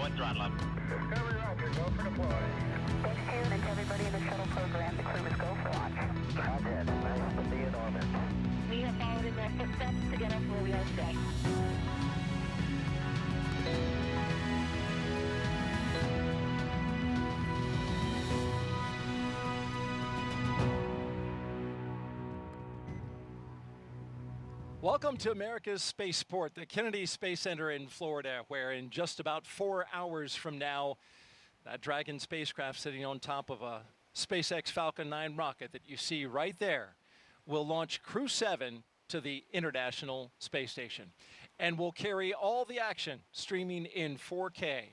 Go and throttle up. Discovery Roger, go for deploy. Thanks to you and to everybody in the shuttle program. The crew is go for launch. Roger, nice to be in orbit. We have followed in their footsteps to get us where we are today. Welcome to America's Spaceport, the Kennedy Space Center in Florida, where in just about 4 hours from now, that Dragon spacecraft sitting on top of a SpaceX Falcon 9 rocket that you see right there will launch Crew 7 to the International Space Station and will carry all the action streaming in 4K.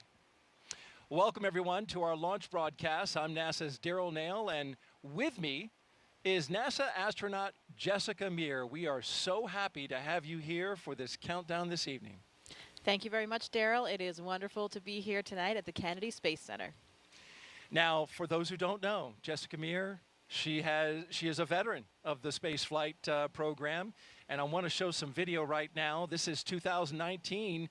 Welcome, everyone, to our launch broadcast. I'm NASA's Daryl Nail, and with me is NASA astronaut Jessica Meir. We are so happy to have you here for this countdown this evening. Thank you very much, Daryl. It is wonderful to be here tonight at the Kennedy Space Center. Now, for those who don't know, Jessica Meir, she is a veteran of the spaceflight program, and I want to show some video right now. This is 2019.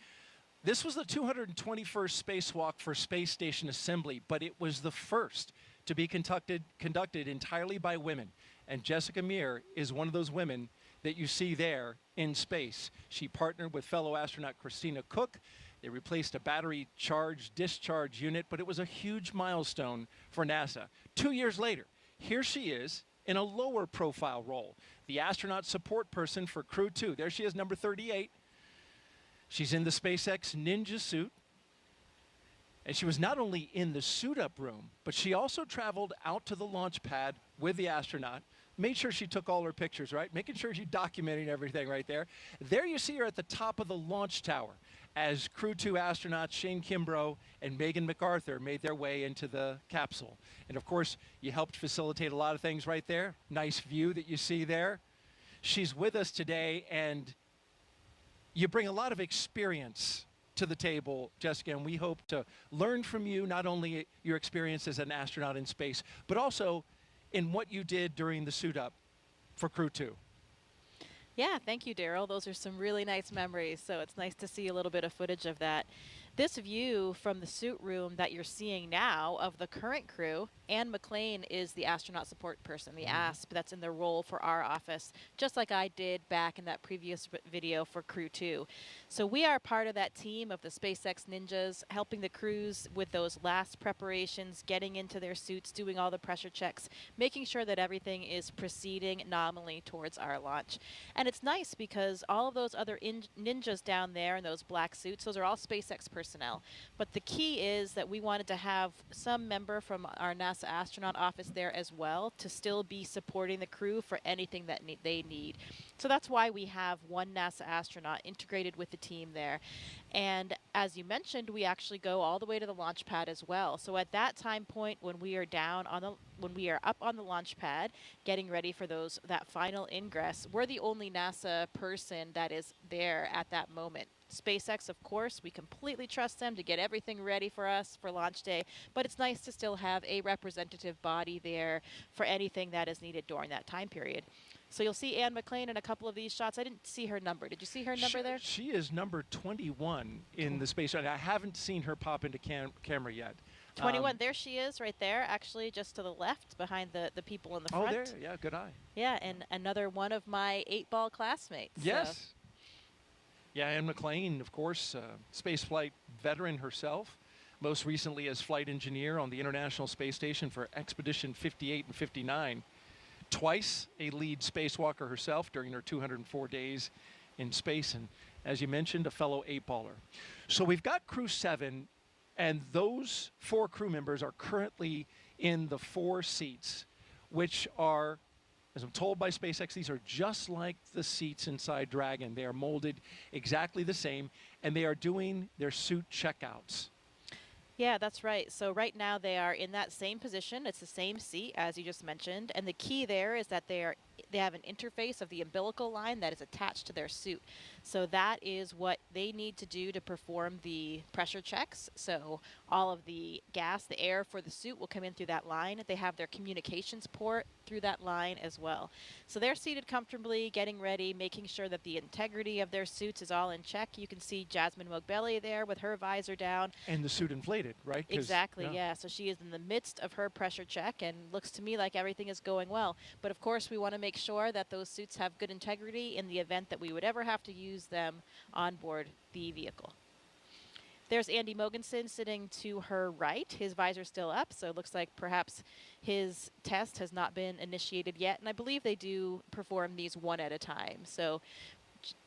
This was the 221st spacewalk for Space Station Assembly, but it was the first to be conducted entirely by women. And Jessica Meir is one of those women that you see there in space. She partnered with fellow astronaut Christina Cook. They replaced a battery charge discharge unit, but it was a huge milestone for NASA. 2 years later, here she is in a lower profile role, the astronaut support person for Crew 2. There she is, number 38. She's in the SpaceX Ninja suit. And she was not only in the suit-up room, but she also traveled out to the launch pad with the astronaut, made sure she took all her pictures, right? Making sure she's documenting everything right there. There you see her at the top of the launch tower as Crew 2 astronauts Shane Kimbrough and Megan MacArthur made their way into the capsule. And of course, you helped facilitate a lot of things right there. Nice view that you see there. She's with us today, and you bring a lot of experience to the table, Jessica, and we hope to learn from you not only your experience as an astronaut in space, but also in what you did during the suit up for Crew 2. Yeah, thank you, Daryl. Those are some really nice memories, so it's nice to see a little bit of footage of that. This view from the suit room that you're seeing now of the current crew, Anne McLean is the astronaut support person, the ASP, that's in the role for our office, just like I did back in that previous video for Crew 2. So we are part of that team of the SpaceX Ninjas, helping the crews with those last preparations, getting into their suits, doing all the pressure checks, making sure that everything is proceeding nominally towards our launch. And it's nice because all of those other ninjas down there in those black suits, those are all SpaceX personnel. But the key is that we wanted to have some member from our NASA astronaut office there as well to still be supporting the crew for anything that they need. So that's why we have one NASA astronaut integrated with the team there. And as you mentioned, we actually go all the way to the launch pad as well. So at that time point when we are up on the launch pad getting ready for that final ingress, we're the only NASA person that is there at that moment. SpaceX, of course, we completely trust them to get everything ready for us for launch day, but it's nice to still have a representative body there for anything that is needed during that time period. So you'll see Anne McLean in a couple of these shots. I didn't see her number. Did you see her number there? She is number 21 in the space. I haven't seen her pop into camera yet. 21, there she is right there, actually just to the left behind the people in the front. Oh, there, yeah, good eye. Yeah, and another one of my 8-ball classmates. Yes. So. Yeah, Anne McLean, of course, spaceflight veteran herself, most recently as flight engineer on the International Space Station for Expedition 58 and 59. Twice a lead spacewalker herself during her 204 days in space, and as you mentioned, a fellow 8-baller. So we've got Crew 7, and those 4 crew members are currently in the 4 seats, which are, as I'm told by SpaceX, these are just like the seats inside Dragon. They are molded exactly the same, and they are doing their suit checkouts. Yeah, that's right. So right now they are in that same position. It's the same seat as you just mentioned. And the key there is that they are they have an interface of the umbilical line that is attached to their suit. So that is what they need to do to perform the pressure checks. So all of the gas, the air for the suit will come in through that line. They have their communications port through that line as well. So they're seated comfortably, getting ready, making sure that the integrity of their suits is all in check. You can see Jasmine Mogbelli there with her visor down. And the suit inflated, right? 'Cause, Exactly, yeah. So she is in the midst of her pressure check and looks to me like everything is going well. But of course, we want to make sure that those suits have good integrity in the event that we would ever have to use them on board the vehicle. There's Andy Mogensen sitting to her right. His visor's still up, so it looks like perhaps his test has not been initiated yet. And I believe they do perform these one at a time. So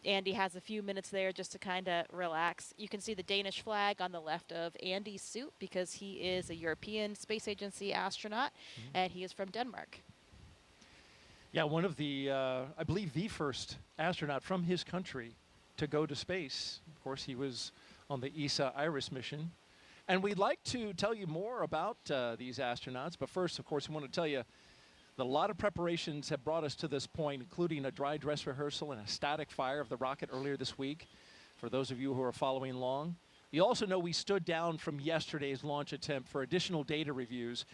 Andy has a few minutes there just to kind of relax. You can see the Danish flag on the left of Andy's suit because he is a European Space Agency astronaut, and he is from Denmark. Yeah, one of the, I believe, the first astronaut from his country to go to space. Of course, he was on the ESA Iris mission. And we'd like to tell you more about these astronauts. But first, of course, we want to tell you that a lot of preparations have brought us to this point, including a dry dress rehearsal and a static fire of the rocket earlier this week, for those of you who are following along. You also know we stood down from yesterday's launch attempt for additional data reviews.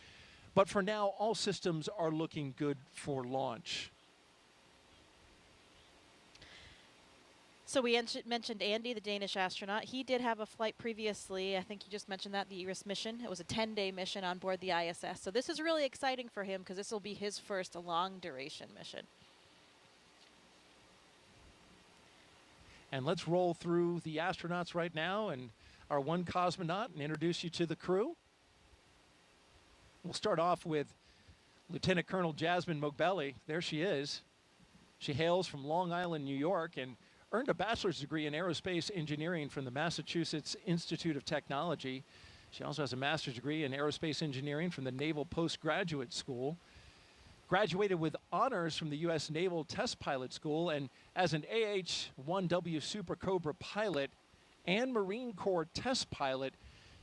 But for now, all systems are looking good for launch. So we mentioned Andy, the Danish astronaut. He did have a flight previously. I think you just mentioned that, the Iris mission. It was a 10-day mission on board the ISS. So this is really exciting for him because this will be his first long-duration mission. And let's roll through the astronauts right now and our one cosmonaut and introduce you to the crew. We'll start off with Lieutenant Colonel Jasmine Mogbelli. There she is. She hails from Long Island, New York, and earned a bachelor's degree in aerospace engineering from the Massachusetts Institute of Technology. She also has a master's degree in aerospace engineering from the Naval Postgraduate School. Graduated with honors from the U.S. Naval Test Pilot School, and as an AH-1W Super Cobra pilot and Marine Corps test pilot,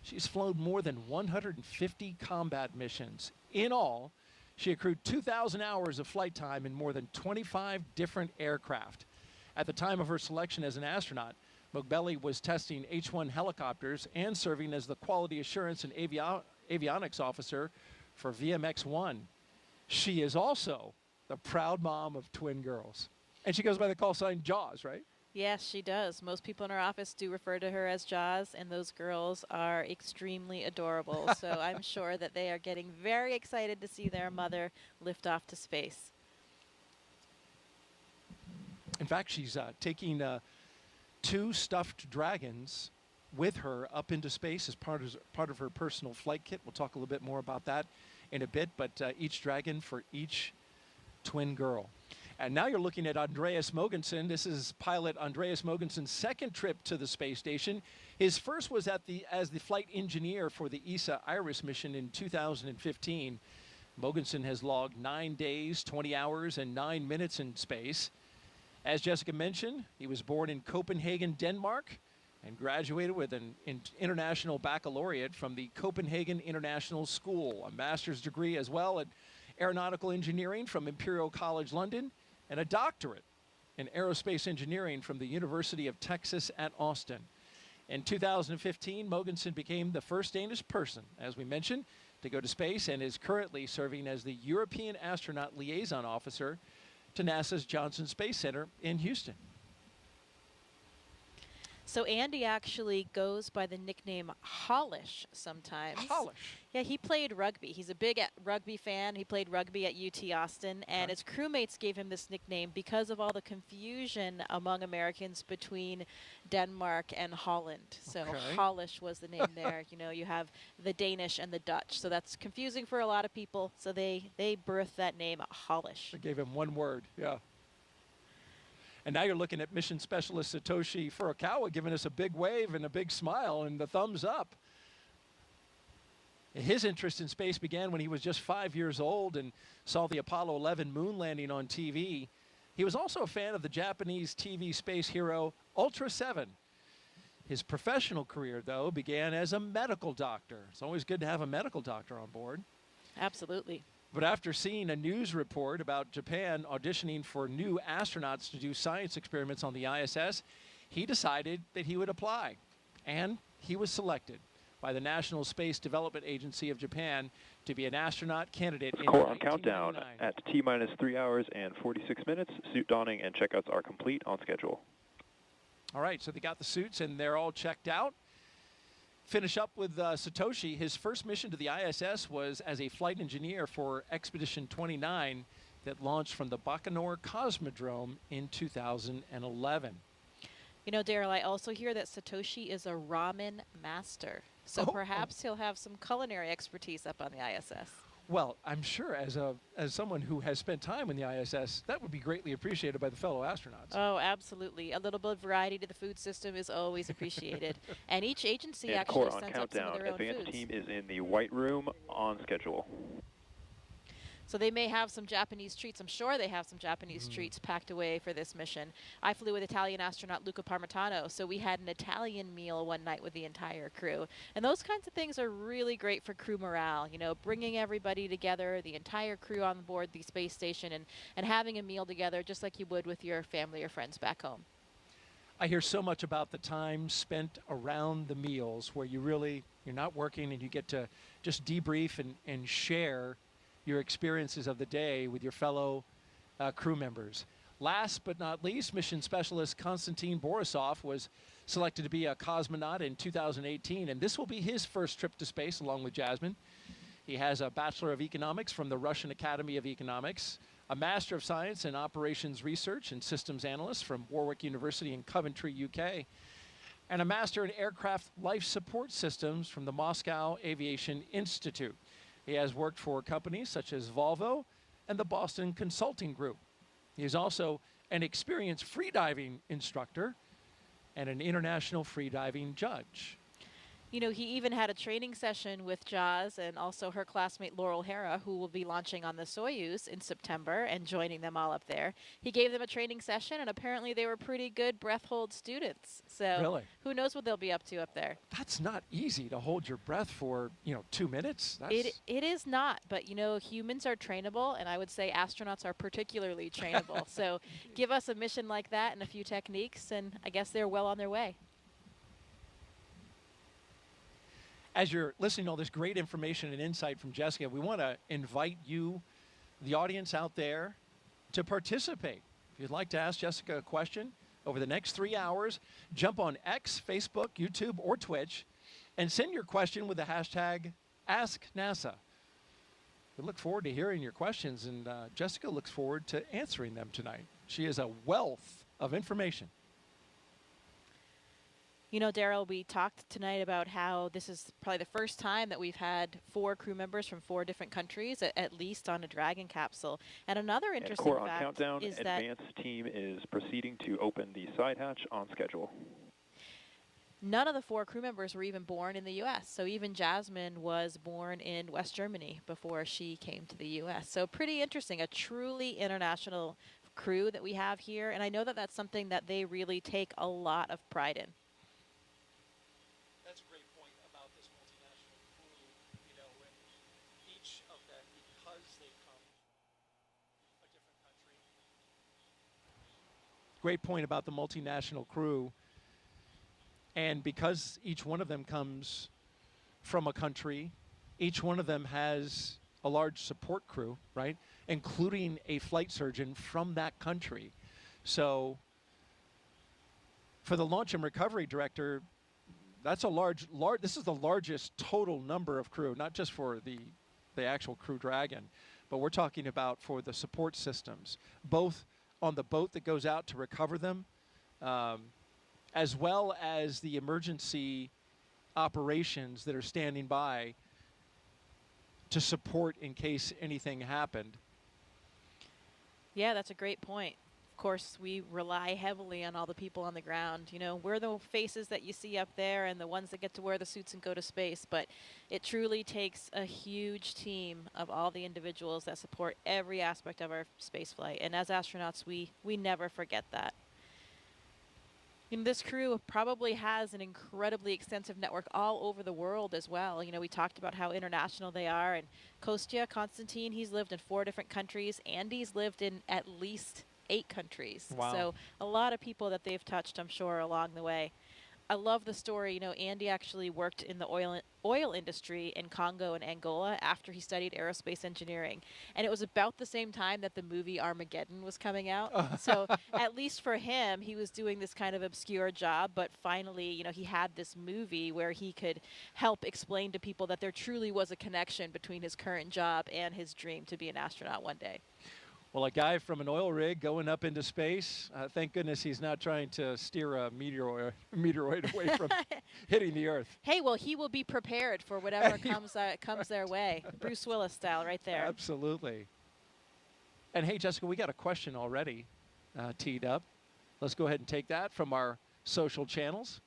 she's flown more than 150 combat missions. In all, she accrued 2,000 hours of flight time in more than 25 different aircraft. At the time of her selection as an astronaut, Mogbelli was testing H-1 helicopters and serving as the quality assurance and avionics officer for VMX-1. She is also the proud mom of twin girls. And she goes by the call sign Jaws, right? Yes, she does. Most people in her office do refer to her as Jaws, and those girls are extremely adorable. So I'm sure that they are getting very excited to see their mother lift off to space. In fact, she's taking 2 stuffed dragons with her up into space as part of her personal flight kit. We'll talk a little bit more about that in a bit, but each dragon for each twin girl. And now you're looking at Andreas Mogensen. This is pilot Andreas Mogensen's second trip to the space station. His first was as the flight engineer for the ESA Iris mission in 2015. Mogensen has logged 9 days, 20 hours, and 9 minutes in space. As Jessica mentioned, he was born in Copenhagen, Denmark, and graduated with an international baccalaureate from the Copenhagen International School, a master's degree as well in aeronautical engineering from Imperial College London, and a doctorate in aerospace engineering from the University of Texas at Austin. In 2015, Mogensen became the first Danish person, as we mentioned, to go to space and is currently serving as the European Astronaut Liaison Officer to NASA's Johnson Space Center in Houston. So Andy actually goes by the nickname Hollish sometimes. Hollish. Yeah, he played rugby. He's a big rugby fan. He played rugby at UT Austin, and his crewmates gave him this nickname because of all the confusion among Americans between Denmark and Holland. So Hollish was the name there. You know, you have the Danish and the Dutch, so that's confusing for a lot of people. So they birthed that name Hollish. They gave him one word, yeah. And now you're looking at mission specialist Satoshi Furukawa giving us a big wave and a big smile and the thumbs up. His interest in space began when he was just 5 years old and saw the Apollo 11 moon landing on TV. He was also a fan of the Japanese TV space hero Ultra 7. His professional career, though, began as a medical doctor. It's always good to have a medical doctor on board. Absolutely. But after seeing a news report about Japan auditioning for new astronauts to do science experiments on the ISS, he decided that he would apply. And he was selected by the National Space Development Agency of Japan to be an astronaut candidate in Core on countdown 1999. at T-minus 3 hours and 46 minutes. Suit donning and checkouts are complete on schedule. All right, so they got the suits and they're all checked out. Finish up with Satoshi. His first mission to the ISS was as a flight engineer for Expedition 29 that launched from the Baikonur Cosmodrome in 2011. You know, Daryl, I also hear that Satoshi is a ramen master. So perhaps he'll have some culinary expertise up on the ISS. Well, I'm sure as someone who has spent time in the ISS, that would be greatly appreciated by the fellow astronauts. Oh, absolutely. A little bit of variety to the food system is always appreciated. And each agency And actually Core on sends up some of countdown. their own Advanced foods. team is in the White Room on schedule. So they may have some Japanese treats. I'm sure they have some Japanese treats packed away for this mission. I flew with Italian astronaut Luca Parmitano, so we had an Italian meal one night with the entire crew. And those kinds of things are really great for crew morale, you know, bringing everybody together, the entire crew on board the space station, and having a meal together just like you would with your family or friends back home. I hear so much about the time spent around the meals where you're not working and you get to just debrief and share your experiences of the day with your fellow crew members. Last but not least, mission specialist Konstantin Borisov was selected to be a cosmonaut in 2018, and this will be his first trip to space along with Jasmine. He has a Bachelor of Economics from the Russian Academy of Economics, a Master of Science in Operations Research and Systems Analyst from Warwick University in Coventry, UK, and a Master in Aircraft Life Support Systems from the Moscow Aviation Institute. He has worked for companies such as Volvo and the Boston Consulting Group. He is also an experienced freediving instructor and an international freediving judge. You know, he even had a training session with Jaz and also her classmate Laurel Hera, who will be launching on the Soyuz in September and joining them all up there. He gave them a training session, and apparently they were pretty good breath hold students. So Really? who knows what they'll be up to up there. That's not easy to hold your breath for, 2 minutes. It is not, but you know, humans are trainable, and I would say astronauts are particularly trainable. So give us a mission like that and a few techniques, and I guess they're well on their way. As you're listening to all this great information and insight from Jessica, we want to invite you, the audience out there, to participate. If you'd like to ask Jessica a question over the next 3 hours, jump on X, Facebook, YouTube, or Twitch, and send your question with the hashtag AskNASA. We look forward to hearing your questions, and Jessica looks forward to answering them tonight. She is a wealth of information. You know, Daryl, we talked tonight about how this is probably the first time that we've had 4 crew members from 4 different countries, at least on a Dragon capsule. And another interesting Core on fact countdown. is that Advanced team is proceeding to open the side hatch on schedule. none of the 4 crew members were even born in the U.S. So even Jasmine was born in West Germany before she came to the U.S. So pretty interesting, a truly international crew that we have here. And I know that that's something that they really take a lot of pride in. That's a great point about this multinational crew, and each of them, because they come from a different country. Great point about the multinational crew. And because each one of them comes from a country, each one of them has a large support crew, right? Including a flight surgeon from that country. So for the launch and recovery director, that's a this is the largest total number of crew, not just for the actual Crew Dragon, but we're talking about for the support systems, both on the boat that goes out to recover them, as well as the emergency operations that are standing by to support in case anything happened. Yeah, that's a great point. Of course, we rely heavily on all the people on the ground. You know, we're the faces that you see up there and the ones that get to wear the suits and go to space, but it truly takes a huge team of all the individuals that support every aspect of our space flight. And as astronauts, we never forget that. And this crew probably has an incredibly extensive network all over the world as well. You know, we talked about how international they are. And Kostya, Konstantin, he's lived in 4 different countries. Andy's lived in at least 8 countries. Wow. So a lot of people that they've touched, I'm sure, along the way. I love the story. You know, Andy actually worked in the oil industry in Congo and Angola after he studied aerospace engineering. And it was about the same time that the movie Armageddon was coming out. So at least for him, he was doing this kind of obscure job. But finally, you know, he had this movie where he could help explain to people that there truly was a connection between his current job and his dream to be an astronaut one day. Well, a guy from an oil rig going up into space, thank goodness he's not trying to steer a meteoroid away from hitting the Earth. Hey, well, he will be prepared for whatever comes their way. Bruce Willis style right there. Absolutely. And hey, Jessica, we got a question already teed up. Let's go ahead and take that from our social channels.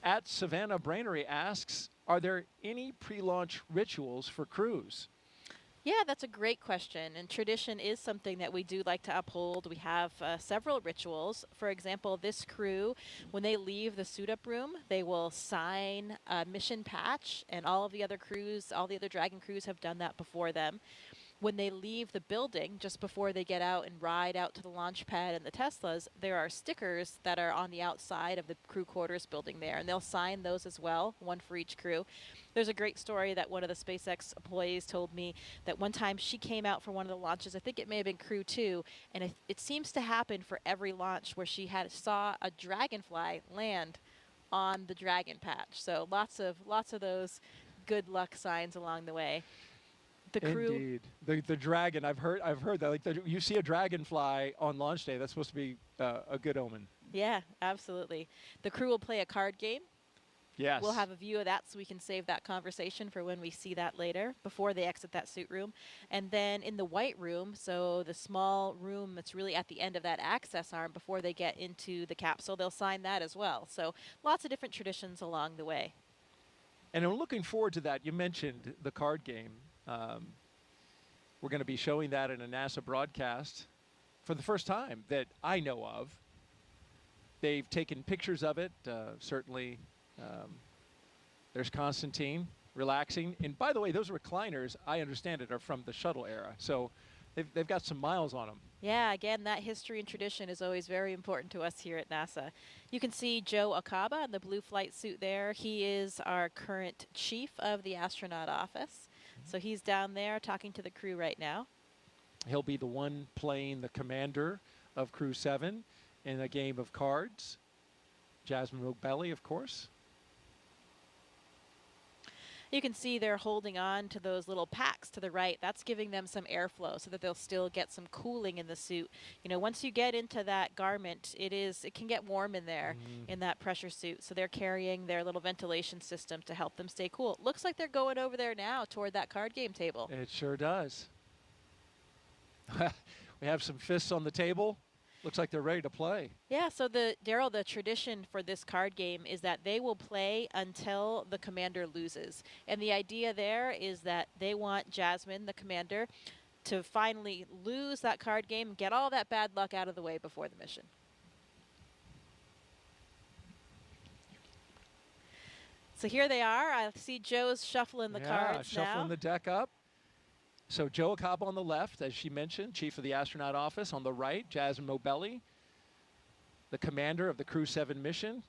At Savannah Brainery asks, are there any pre-launch rituals for crews? Yeah, that's a great question. And tradition is something that we do like to uphold. We have several rituals. For example, this crew, when they leave the suit-up room, they will sign a mission patch, and all of the other crews, all the other Dragon crews have done that before them. When they leave the building, just before they get out and ride out to the launch pad and the Teslas, there are stickers that are on the outside of the crew quarters building there, and they'll sign those as well, one for each crew. There's a great story that one of the SpaceX employees told me that one time she came out for one of the launches, I think it may have been Crew 2, and it seems to happen for every launch where she saw a dragonfly land on the Dragon patch. So lots of those good luck signs along the way. The crew. Indeed, the dragon. I've heard that. Like you see a dragonfly on launch day, that's supposed to be a good omen. Yeah, absolutely. The crew will play a card game. Yes. We'll have a view of that so we can save that conversation for when we see that later, before they exit that suit room. And then in the white room, so the small room that's really at the end of that access arm before they get into the capsule, they'll sign that as well. So lots of different traditions along the way. And I'm looking forward to that. You mentioned the card game. We're going to be showing that in a NASA broadcast for the first time that I know of. They've taken pictures of it, certainly. There's Konstantin relaxing. And by the way, those recliners, I understand it, are from the shuttle era. So they've got some miles on them. Yeah, again, that history and tradition is always very important to us here at NASA. You can see Joe Acaba in the blue flight suit there. He is our current chief of the astronaut office. So he's down there talking to the crew right now. He'll be the one playing the commander of Crew 7 in a game of cards. Jasmine Rogue-Belly, of course. You can see they're holding on to those little packs to the right. That's giving them some airflow so that they'll still get some cooling in the suit. You know, once you get into that garment, it can get warm in there in that pressure suit. So they're carrying their little ventilation system to help them stay cool. It looks like they're going over there now toward that card game table. It sure does. We have some fists on the table. Looks like they're ready to play. Yeah, so Daryl, the tradition for this card game is that they will play until the commander loses. And the idea there is that they want Jasmine, the commander, to finally lose that card game and get all that bad luck out of the way before the mission. So here they are. I see Joe's shuffling the cards now. Shuffling the deck up. So Joe Acaba on the left, as she mentioned, chief of the astronaut office. On the right, Jasmine Rogue-Belly, the commander of the Crew 7 mission.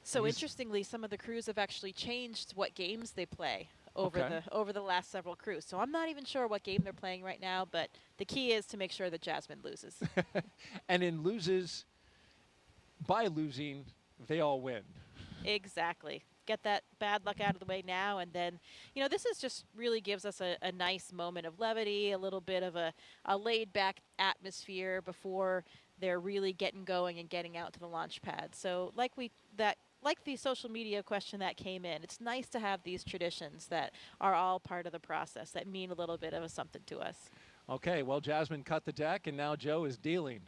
So interestingly, some of the crews have actually changed what games they play over the last several crews. So I'm not even sure what game they're playing right now, but the key is to make sure that Jasmine loses. And by losing, they all win. Exactly. Get that bad luck out of the way now, and then, you know, this is just really gives us a nice moment of levity, a little bit of a laid-back atmosphere before they're really getting going and getting out to the launch pad. So like the social media question that came in, it's nice to have these traditions that are all part of the process that mean a little bit of a something to us. Okay, well, Jasmine cut the deck, and now Joe is dealing.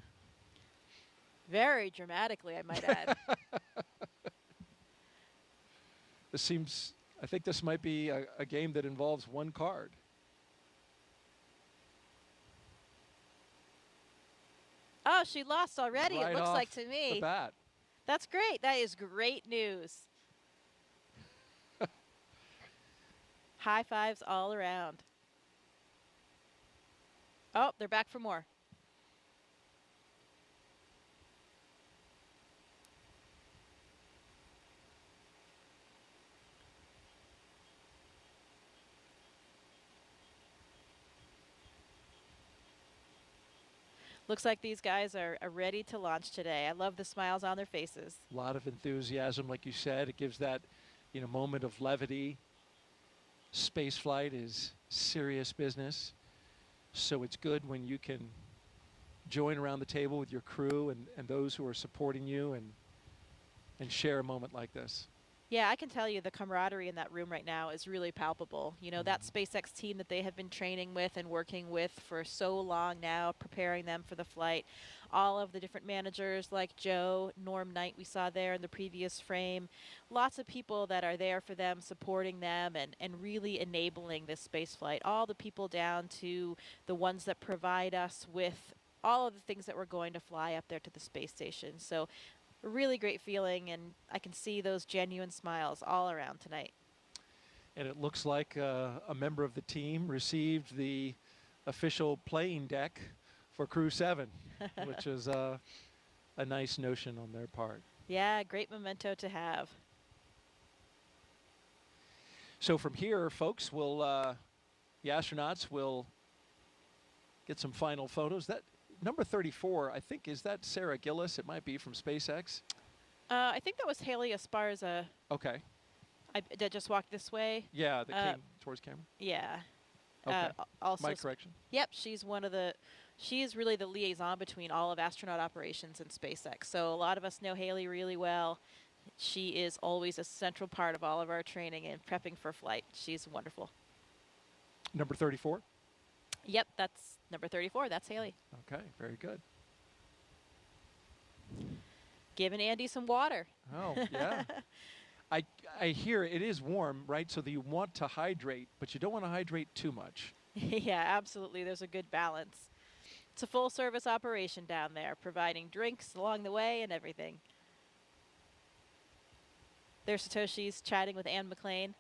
Very dramatically, I might add. I think this might be a game that involves one card. Oh, she lost already, right it looks off like to the me. bat. That's great. That is great news. High fives all around. Oh, they're back for more. Looks like these guys are ready to launch today. I love the smiles on their faces. A lot of enthusiasm, like you said. It gives that, moment of levity. Space flight is serious business, so it's good when you can join around the table with your crew and those who are supporting you and share a moment like this. Yeah, I can tell you the camaraderie in that room right now is really palpable. You know, that SpaceX team that they have been training with and working with for so long now, preparing them for the flight. All of the different managers like Joe, Norm Knight we saw there in the previous frame. Lots of people that are there for them, supporting them and really enabling this space flight. All the people down to the ones that provide us with all of the things that we're going to fly up there to the space station. So a really great feeling, and I can see those genuine smiles all around tonight. And it looks like a member of the team received the official playing deck for Crew 7, which is a nice notion on their part. Yeah, great memento to have. So from here, folks, the astronauts will get some final photos. That number 34, I think, is that Sarah Gillis? It might be from SpaceX. I think that was Haley Esparza. Okay. That just walked this way. Yeah, that came towards camera. Yeah. Okay. Also, My correction. Yep, she's she is really the liaison between all of astronaut operations and SpaceX. So a lot of us know Haley really well. She is always a central part of all of our training and prepping for flight. She's wonderful. Number 34? Yep, that's number 34. That's Haley. Okay, very good. Giving Andy some water. Oh, yeah. I hear it is warm, right? So that you want to hydrate, but you don't want to hydrate too much. Yeah, absolutely. There's a good balance. It's a full-service operation down there, providing drinks along the way and everything. There's Satoshi's chatting with Anne McLean.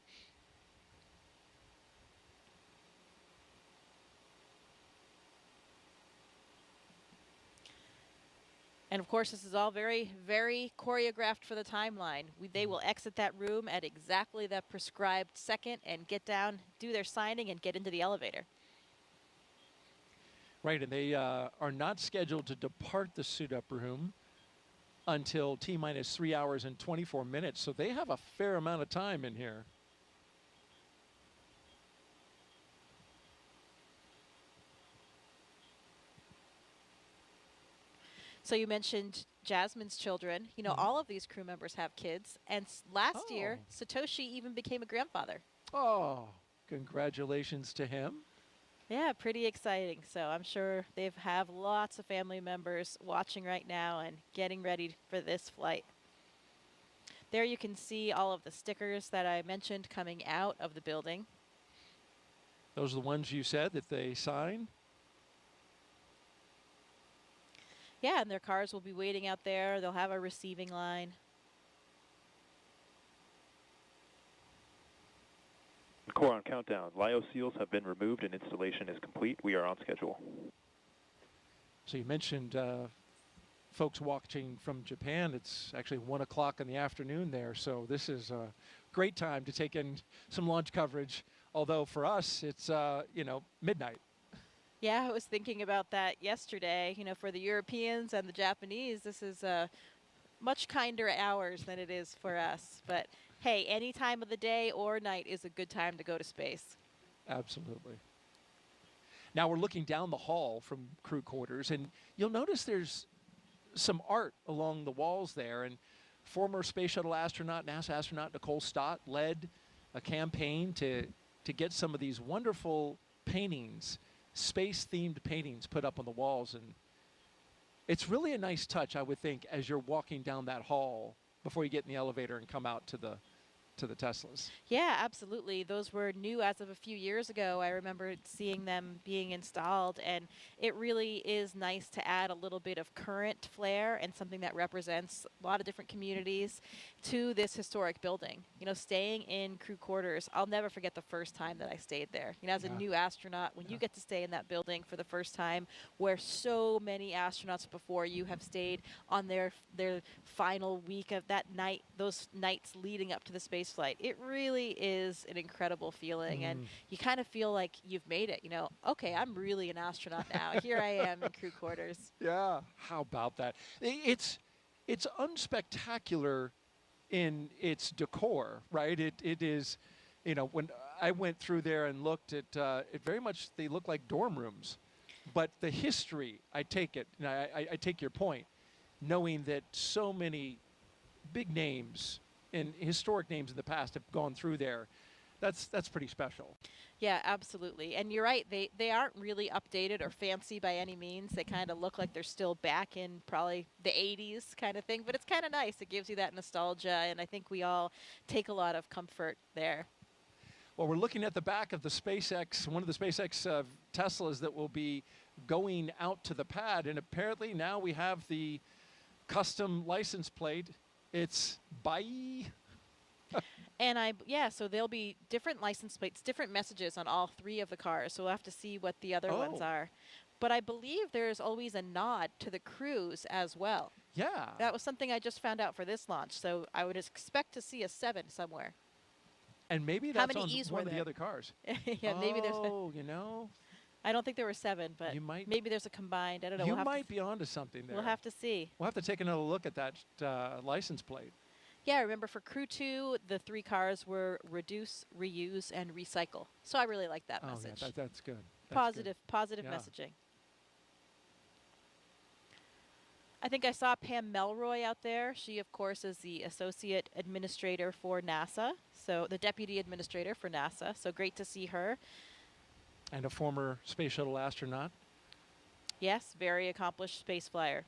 And of course, this is all very, very choreographed for the timeline. They will exit that room at exactly that prescribed second and get down, do their signing, and get into the elevator. Right, and they are not scheduled to depart the suit-up room until T-minus 3 hours and 24 minutes, so they have a fair amount of time in here. So you mentioned Jasmine's children. You know, all of these crew members have kids. And last year, Satoshi even became a grandfather. Oh, congratulations to him. Yeah, pretty exciting. So I'm sure they have lots of family members watching right now and getting ready for this flight. There you can see all of the stickers that I mentioned coming out of the building. Those are the ones you said that they sign? Yeah, and their cars will be waiting out there. They'll have a receiving line. Core on countdown. Lyo seals have been removed and installation is complete. We are on schedule. So you mentioned folks watching from Japan. It's actually 1 o'clock in the afternoon there, so this is a great time to take in some launch coverage, although for us it's, midnight. Yeah, I was thinking about that yesterday. You know, for the Europeans and the Japanese, this is much kinder hours than it is for us. But hey, any time of the day or night is a good time to go to space. Absolutely. Now we're looking down the hall from crew quarters, and you'll notice there's some art along the walls there. And former space shuttle astronaut, NASA astronaut Nicole Stott led a campaign to get some of these wonderful paintings, space-themed paintings, put up on the walls. And it's really a nice touch, I would think, as you're walking down that hall before you get in the elevator and come out to to the Teslas. Yeah, absolutely. Those were new as of a few years ago. I remember seeing them being installed, and it really is nice to add a little bit of current flair and something that represents a lot of different communities to this historic building. You know, staying in crew quarters, I'll never forget the first time that I stayed there. You know, as a new astronaut, when you get to stay in that building for the first time, where so many astronauts before you have stayed on their final week of that night, those nights leading up to the space flight, it really is an incredible feeling, and you kind of feel like you've made it. You know, okay, I'm really an astronaut now. Here I am in crew quarters. Yeah, how about that? It's unspectacular in its decor, right? It is, you know, when I went through there and looked at it, very much they look like dorm rooms, but the history, I take it, and I take your point, knowing that so many big names and historic names in the past have gone through there. That's pretty special. Yeah, absolutely. And you're right, they aren't really updated or fancy by any means. They kind of look like they're still back in probably the 80s kind of thing, but it's kind of nice. It gives you that nostalgia, and I think we all take a lot of comfort there. Well, we're looking at the back of the SpaceX, one of the SpaceX Teslas that will be going out to the pad, and apparently now we have the custom license plate. It's bye. And so there'll be different license plates, different messages on all three of the cars. So we'll have to see what the other ones are. But I believe there's always a nod to the crews as well. Yeah. That was something I just found out for this launch. So I would expect to see a 7 somewhere. And maybe How that's many on E's one were of the there? other cars. Yeah, maybe there's. Oh, you know. I don't think there were 7, but maybe there's a combined. I don't know. You might be onto something there. We'll have to see. We'll have to take another look at that license plate. Yeah, remember for Crew 2, the 3 cars were reduce, reuse, and recycle. So I really like that message. Yeah, that's good. Positive Yeah. messaging. I think I saw Pam Melroy out there. She, of course, is the Associate Administrator for NASA, so the Deputy Administrator for NASA. So great to see her. And a former space shuttle astronaut. Yes, very accomplished space flyer.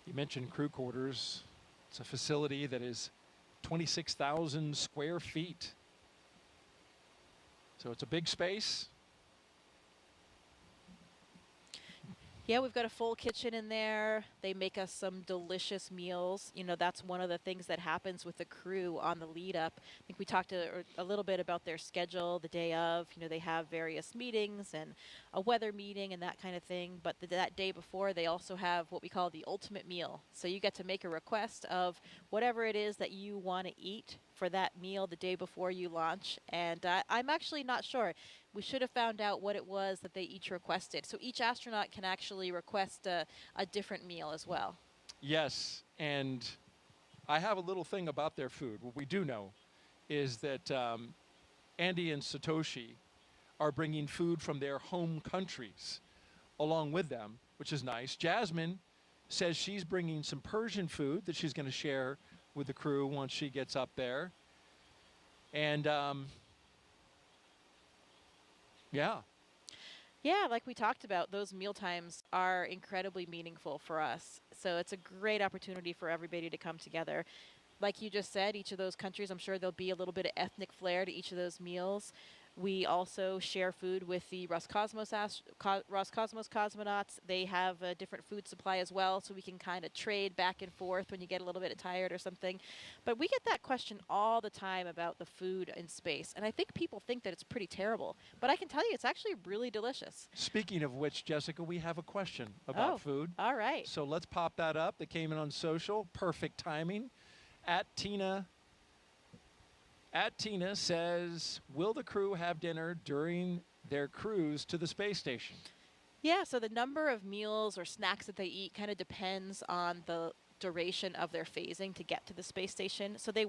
You mentioned crew quarters. It's a facility that is 26,000 square feet. So it's a big space. Yeah, we've got a full kitchen in there. They make us some delicious meals. You know, that's one of the things that happens with the crew on the lead up. I think we talked a little bit about their schedule the day of. You know, they have various meetings and a weather meeting and that kind of thing. But that day before, they also have what we call the ultimate meal. So you get to make a request of whatever it is that you want to eat for that meal the day before you launch. And I'm actually not sure. We should have found out what it was that they each requested. So each astronaut can actually request a different meal as well. Yes, and I have a little thing about their food. What we do know is that Andy and Satoshi are bringing food from their home countries along with them, which is nice. Jasmine says she's bringing some Persian food that she's going to share with the crew once she gets up there. And Yeah, like we talked about, those meal times are incredibly meaningful for us. So it's a great opportunity for everybody to come together. Like you just said, each of those countries, I'm sure there'll be a little bit of ethnic flair to each of those meals. We also share food with the Roscosmos cosmonauts. They have a different food supply as well, so we can kind of trade back and forth when you get a little bit tired or something. But we get that question all the time about the food in space, and I think people think that it's pretty terrible. But I can tell you, it's actually really delicious. Speaking of which, Jessica, we have a question about food. All right. So let's pop that up. That came in on social. Perfect timing. At Tina says, will the crew have dinner during their cruise to the space station? Yeah, so the number of meals or snacks that they eat kind of depends on the duration of their phasing to get to the space station. So they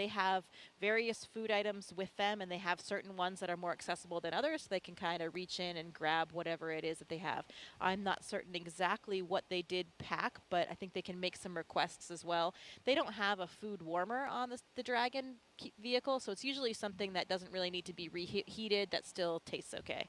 have various food items with them, and they have certain ones that are more accessible than others, so they can kind of reach in and grab whatever it is that they have. I'm not certain exactly what they did pack, but I think they can make some requests as well. They don't have a food warmer on the Dragon vehicle, so it's usually something that doesn't really need to be reheated that still tastes okay.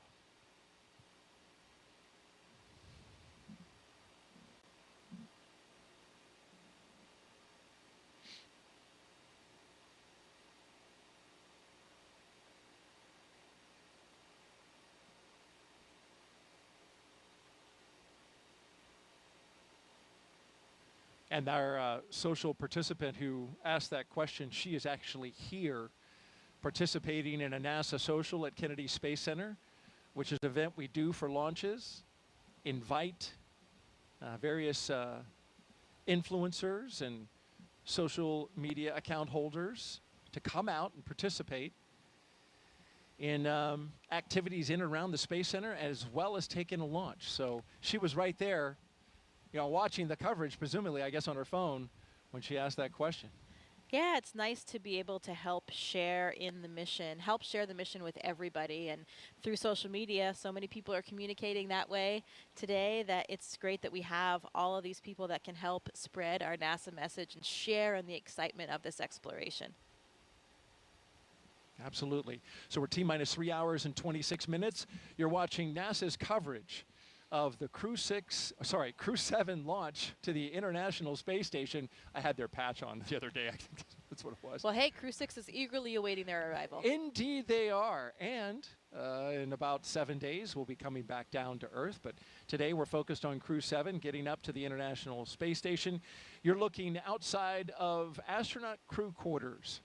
And our social participant who asked that question, she is actually here participating in a NASA social at Kennedy Space Center, which is an event we do for launches, invite various influencers and social media account holders to come out and participate in activities in and around the Space Center, as well as take in a launch. So she was right there, watching the coverage, presumably, I guess, on her phone when she asked that question. Yeah, it's nice to be able to help share in the mission, help share the mission with everybody. And through social media, so many people are communicating that way today that it's great that we have all of these people that can help spread our NASA message and share in the excitement of this exploration. Absolutely. So we're T-minus 3 hours and 26 minutes. You're watching NASA's coverage of the Crew 7 launch to the International Space Station. I had their patch on the other day. I think that's what it was. Well, hey, Crew 6 is eagerly awaiting their arrival. Indeed they are. And in about 7 days, we'll be coming back down to Earth. But today we're focused on Crew 7, getting up to the International Space Station. You're looking outside of astronaut crew quarters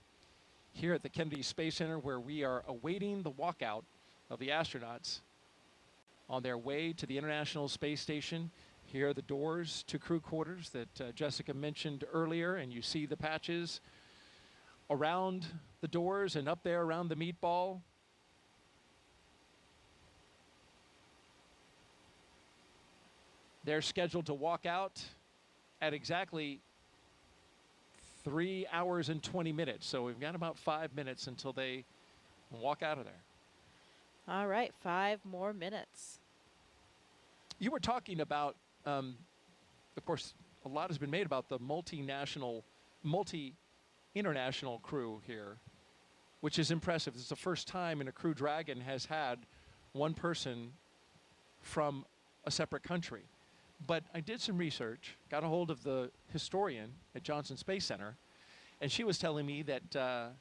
here at the Kennedy Space Center, where we are awaiting the walkout of the astronauts on their way to the International Space Station. Here are the doors to crew quarters that Jessica mentioned earlier, and you see the patches around the doors and up there around the meatball. They're scheduled to walk out at exactly 3 hours and 20 minutes. So we've got about 5 minutes until they walk out of there. All right, 5 more minutes. You were talking about, of course, a lot has been made about the multi-international crew here, which is impressive. This is the first time in a Crew Dragon has had one person from a separate country. But I did some research, got a hold of the historian at Johnson Space Center, and she was telling me that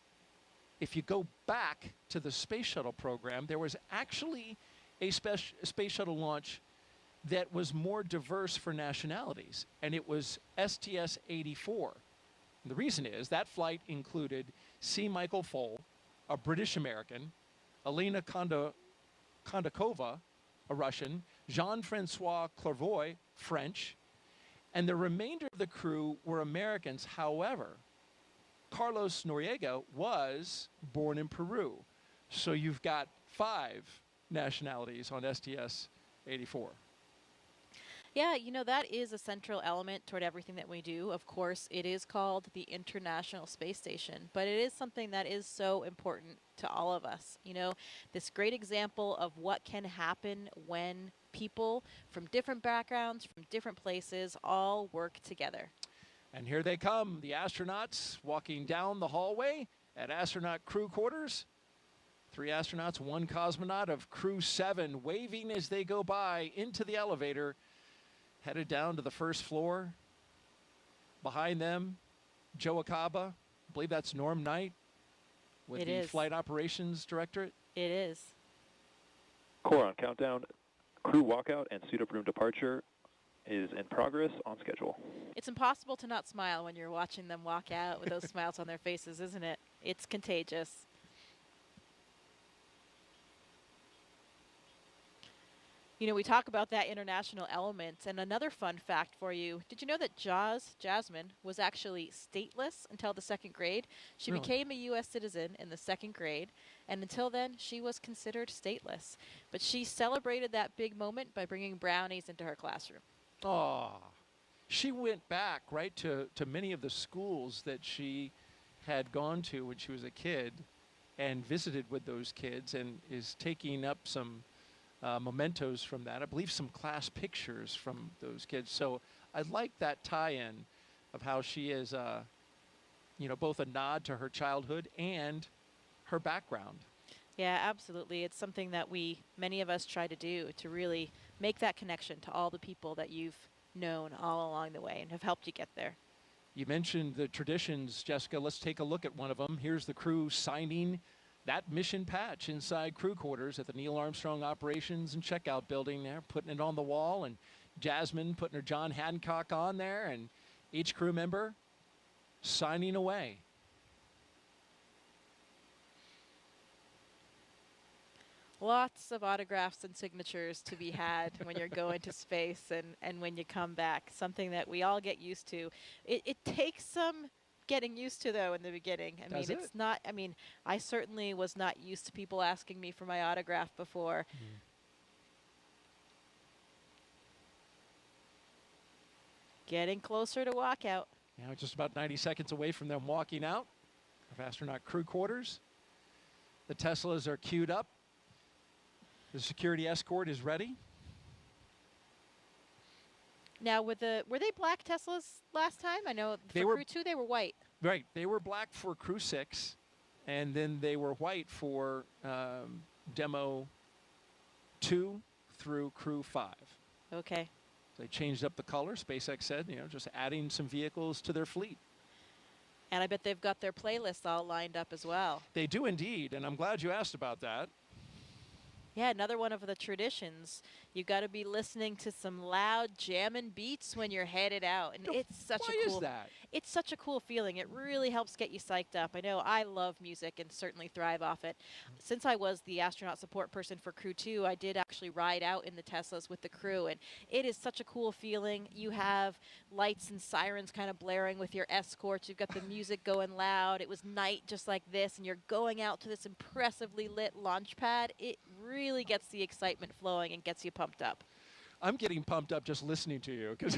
if you go back to the Space Shuttle program, there was actually a Space Shuttle launch that was more diverse for nationalities, and it was STS-84. And the reason is that flight included C. Michael Foale, a British American, Elena Kondakova, a Russian, Jean-Francois Clairvoy, French, and the remainder of the crew were Americans. However, Carlos Noriega was born in Peru. So you've got 5 nationalities on STS-84. Yeah, that is a central element toward everything that we do. Of course, it is called the International Space Station, but it is something that is so important to all of us. This great example of what can happen when people from different backgrounds, from different places, all work together. And here they come, the astronauts walking down the hallway at astronaut crew quarters. 3 astronauts, 1 cosmonaut of Crew 7 waving as they go by into the elevator, headed down to the first floor. Behind them, Joe Acaba, I believe that's Norm Knight with the Flight Operations Directorate. It is. Core on countdown. Crew walkout and suit up room departure is in progress, on schedule. It's impossible to not smile when you're watching them walk out with those smiles on their faces, isn't it? It's contagious. We talk about that international element, and another fun fact for you. Did you know that Jasmine was actually stateless until the 2nd grade? She Really? became a U.S. citizen in the 2nd grade, and until then, she was considered stateless. But she celebrated that big moment by bringing brownies into her classroom. Oh, she went back, right, to many of the schools that she had gone to when she was a kid and visited with those kids, and is taking up some mementos from that. I believe some class pictures from those kids. So I like that tie-in of how she is, both a nod to her childhood and her background. Yeah, absolutely. It's something that many of us try to do, to really make that connection to all the people that you've known all along the way and have helped you get there. You mentioned the traditions, Jessica. Let's take a look at one of them. Here's the crew signing that mission patch inside crew quarters at the Neil Armstrong Operations and Checkout Building there, putting it on the wall, and Jasmine putting her John Hancock on there, and Each crew member signing away. Lots of autographs and signatures to be had when you're going to space and when you come back. Something that we all get used to. It takes some getting used to, though, in the beginning. I Does mean, it? it's not, I mean, I certainly was not used to people asking me for my autograph before. Getting closer to walkout. Now just about 90 seconds away from them walking out of astronaut crew quarters. The Teslas are queued up. The security escort is ready. Now, were they black Teslas last time? I know They for were- crew 2 they were white. Right. They were black for crew 6, and then they were white for demo 2 through crew 5. Okay. They changed up the color. SpaceX said, just adding some vehicles to their fleet. And I bet they've got their playlists all lined up as well. They do indeed, and I'm glad you asked about that. Yeah, another one of the traditions. You got to be listening to some loud jamming beats when you're headed out, and it's such Why a cool. is that? It's such a cool feeling. It really helps get you psyched up. I know I love music and certainly thrive off it. Since I was the astronaut support person for Crew 2, I did actually ride out in the Teslas with the crew, and it is such a cool feeling. You have lights and sirens kind of blaring with your escorts. You've got the music going loud. It was night just like this, and you're going out to this impressively lit launch pad. It really gets the excitement flowing and gets you pumped up. I'm getting pumped up just listening to you because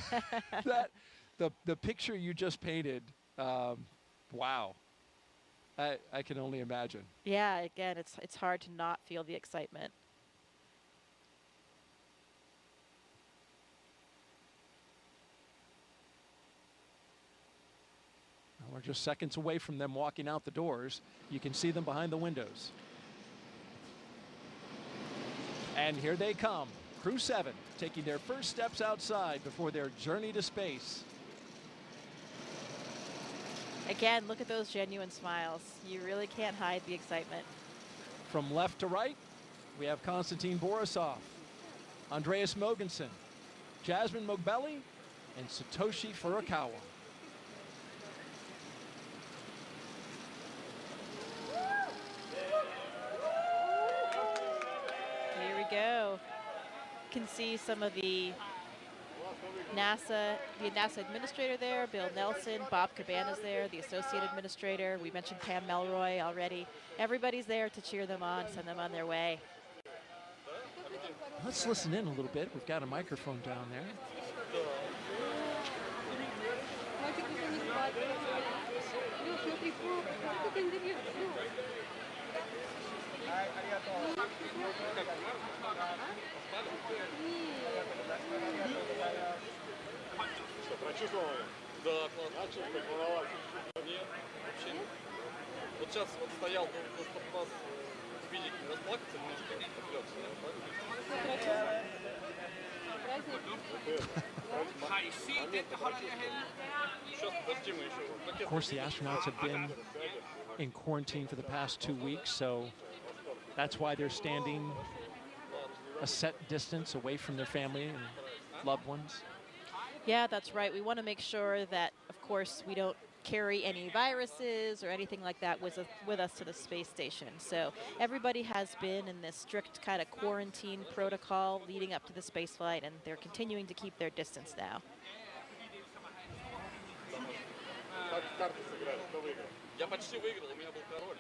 the picture you just painted, wow. I can only imagine. Yeah, again, it's hard to not feel the excitement. Well, we're just seconds away from them walking out the doors. You can see them behind the windows. And here they come. Crew 7 taking their first steps outside before their journey to space. Again, look at those genuine smiles. You really can't hide the excitement. From left to right, we have Konstantin Borisov, Andreas Mogensen, Jasmine Mogbelli, and Satoshi Furukawa. Here we go. You can see some of the NASA administrator there, Bill Nelson, Bob Cabana's there, the associate administrator. We mentioned Pam Melroy already. Everybody's there to cheer them on, send them on their way. Let's listen in a little bit. We've got a microphone down there. Прочувствовал? Да, классно. Чувствовал, волновался? Нет, вообще нет. Вот сейчас вот стоял, чтобы вас увидеть, расплакаться немножко, отвлекся, Сейчас подожди, мы еще. Of course, the astronauts have been in quarantine for the past 2 weeks, so that's why they're standing a set distance away from their family and loved ones. Yeah, that's right. We want to make sure that, of course, we don't carry any viruses or anything like that with us to the space station. So everybody has been in this strict kind of quarantine protocol leading up to the space flight, and they're continuing to keep their distance now. Я почти выиграл, у меня был король.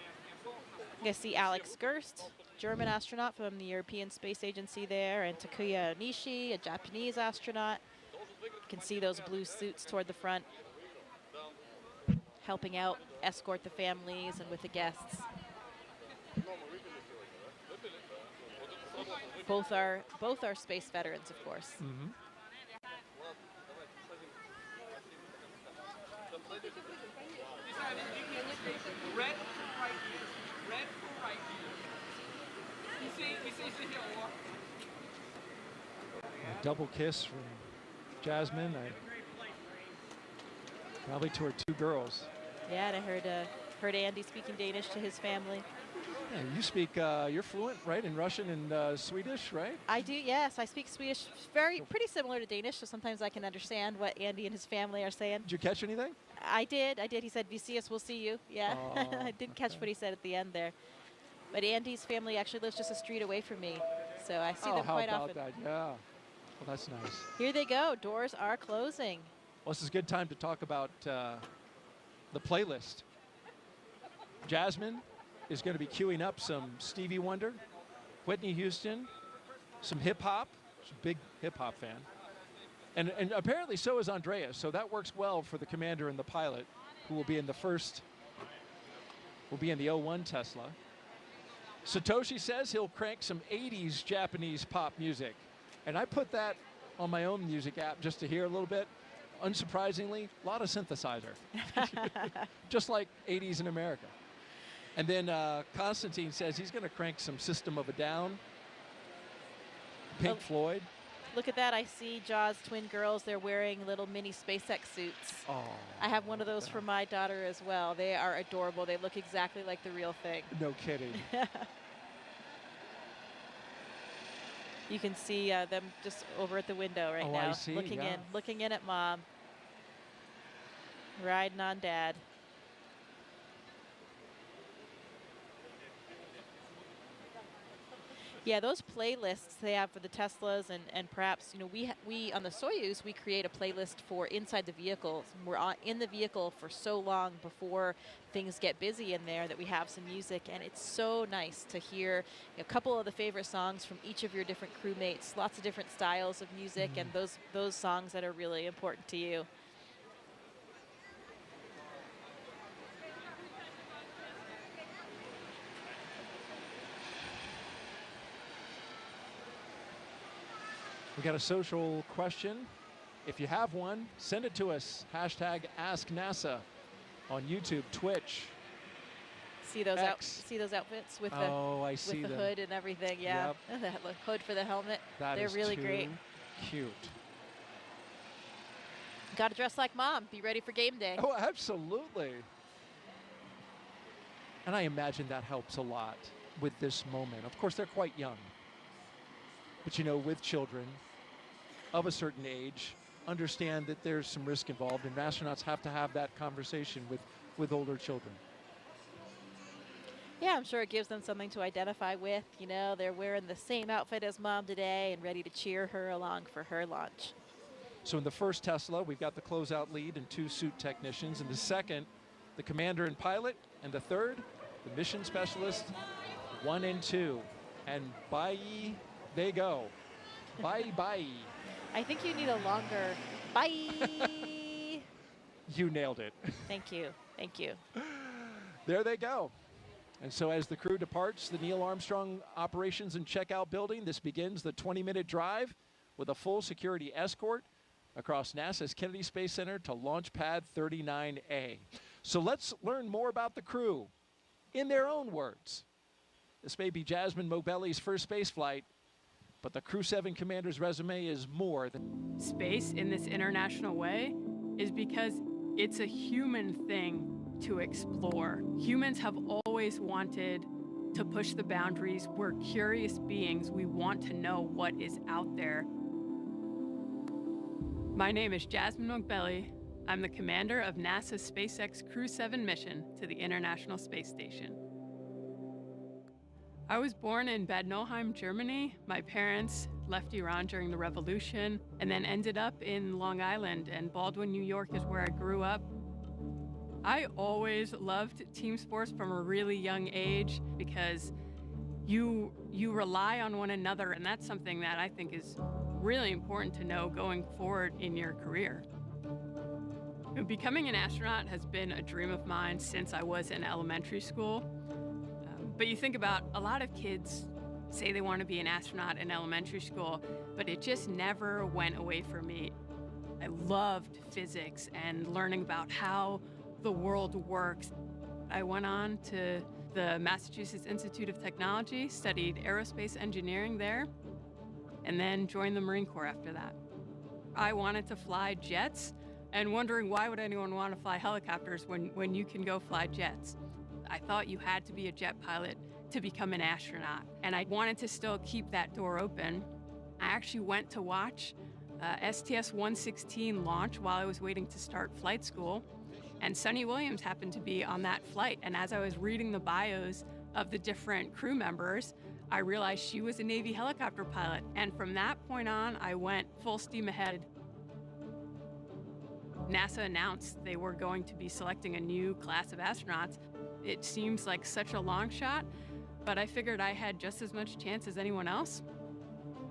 You guys see Alex Gerst, German astronaut from the European Space Agency there, and Takuya Onishi, a Japanese astronaut. You can see those blue suits toward the front, helping out, escort the families and with the guests. Both are space veterans, of course. Mm-hmm. Red for right here. Red for right here. You see here. A double kiss from Jasmine, probably to her 2 girls. Yeah, and I heard Andy speaking Danish to his family. Yeah, you speak, you're fluent, right, in Russian and Swedish, right? I do, yes. I speak Swedish, pretty similar to Danish, so sometimes I can understand what Andy and his family are saying. Did you catch anything? I did. He said, "We see us, we'll see you." Yeah, Oh, I did catch okay. what he said at the end there. But Andy's family actually lives just a street away from me, so I see Oh, them how quite about often. that? Yeah. Well, that's nice. Here they go. Doors are closing. Well, this is a good time to talk about the playlist. Jasmine is going to be queuing up some Stevie Wonder, Whitney Houston, some hip hop. She's a big hip hop fan. And apparently so is Andreas, so that works well for the commander and the pilot, who will be in the 01 Tesla. Satoshi says he'll crank some 80s Japanese pop music. And I put that on my own music app just to hear a little bit. Unsurprisingly, a lot of synthesizer, just like 80s in America. And then Constantine says he's going to crank some System of a Down, Pink Floyd. Look at that. I see Jaws twin girls. They're wearing little mini SpaceX suits. Oh, I have one of those for my daughter as well. They are adorable. They look exactly like the real thing. No kidding. You can see them just over at the window right now, I see, looking in at Mom, riding on Dad. Yeah, those playlists they have for the Teslas and perhaps, you know, we on the Soyuz, we create a playlist for inside the vehicles. We're in the vehicle for so long before things get busy in there that we have some music, and it's so nice to hear a couple of the favorite songs from each of your different crewmates, lots of different styles of music, and those songs that are really important to you. We got a social question. If you have one, send it to us. Hashtag AskNASA on YouTube, Twitch. See those X. see those outfits with I see the them. hood and everything. Yeah, the hood for the helmet. They're really great. Cute. Got to dress like Mom. Be ready for game day. Oh, absolutely. And I imagine that helps a lot with this moment. Of course, they're quite young. But, you know, with children of a certain age, understand that there's some risk involved, and astronauts have to have that conversation with older children. Yeah, I'm sure it gives them something to identify with. You know, they're wearing the same outfit as Mom today and ready to cheer her along for her launch. So in the first Tesla, we've got the closeout lead and 2 suit technicians. In the second, the commander and pilot. And the third, the mission specialist, 1 and 2. And bye, they go. Bye, bye. I think you need a longer bye. You nailed it. Thank you. Thank you. There they go. And so as the crew departs the Neil Armstrong Operations and Checkout Building, this begins the 20-minute drive with a full security escort across NASA's Kennedy Space Center to Launch Pad 39A. So let's learn more about the crew in their own words. This may be Jasmine Mobelli's first space flight, but the Crew 7 commander's resume is more than... Space in this international way is because it's a human thing to explore. Humans have always wanted to push the boundaries. We're curious beings. We want to know what is out there. My name is Jasmine Mobelli. I'm the commander of NASA's SpaceX Crew 7 mission to the International Space Station. I was born in Bad Nauheim, Germany. My parents left Iran during the revolution and then ended up in Long Island, and Baldwin, New York is where I grew up. I always loved team sports from a really young age because you rely on one another, and that's something that I think is really important to know going forward in your career. Becoming an astronaut has been a dream of mine since I was in elementary school. But you think about a lot of kids say they want to be an astronaut in elementary school, but it just never went away from me. I loved physics and learning about how the world works. I went on to the Massachusetts Institute of Technology, studied aerospace engineering there, and then joined the Marine Corps after that. I wanted to fly jets, and wondering why would anyone want to fly helicopters when you can go fly jets? I thought you had to be a jet pilot to become an astronaut. And I wanted to still keep that door open. I actually went to watch STS-116 launch while I was waiting to start flight school. And Sunny Williams happened to be on that flight. And as I was reading the bios of the different crew members, I realized she was a Navy helicopter pilot. And from that point on, I went full steam ahead. NASA announced they were going to be selecting a new class of astronauts. It seems like such a long shot, but I figured I had just as much chance as anyone else.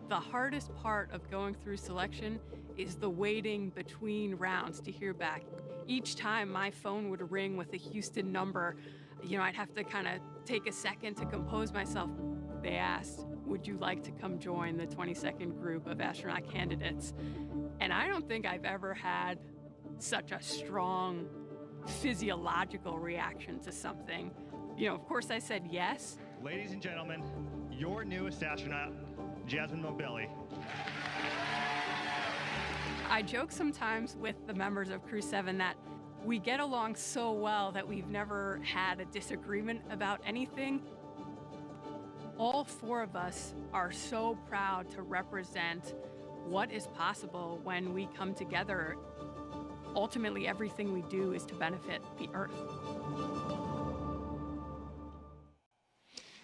The hardest part of going through selection is the waiting between rounds to hear back. Each time my phone would ring with a Houston number, I'd have to kind of take a second to compose myself. They asked, would you like to come join the 22nd group of astronaut candidates? And I don't think I've ever had such a strong physiological reaction to something. Of course I said yes. Ladies and gentlemen, your newest astronaut, Jasmine Mobilli. I joke sometimes with the members of Crew 7 that we get along so well that we've never had a disagreement about anything. All four of us are so proud to represent what is possible when we come together. Ultimately, everything we do is to benefit the Earth.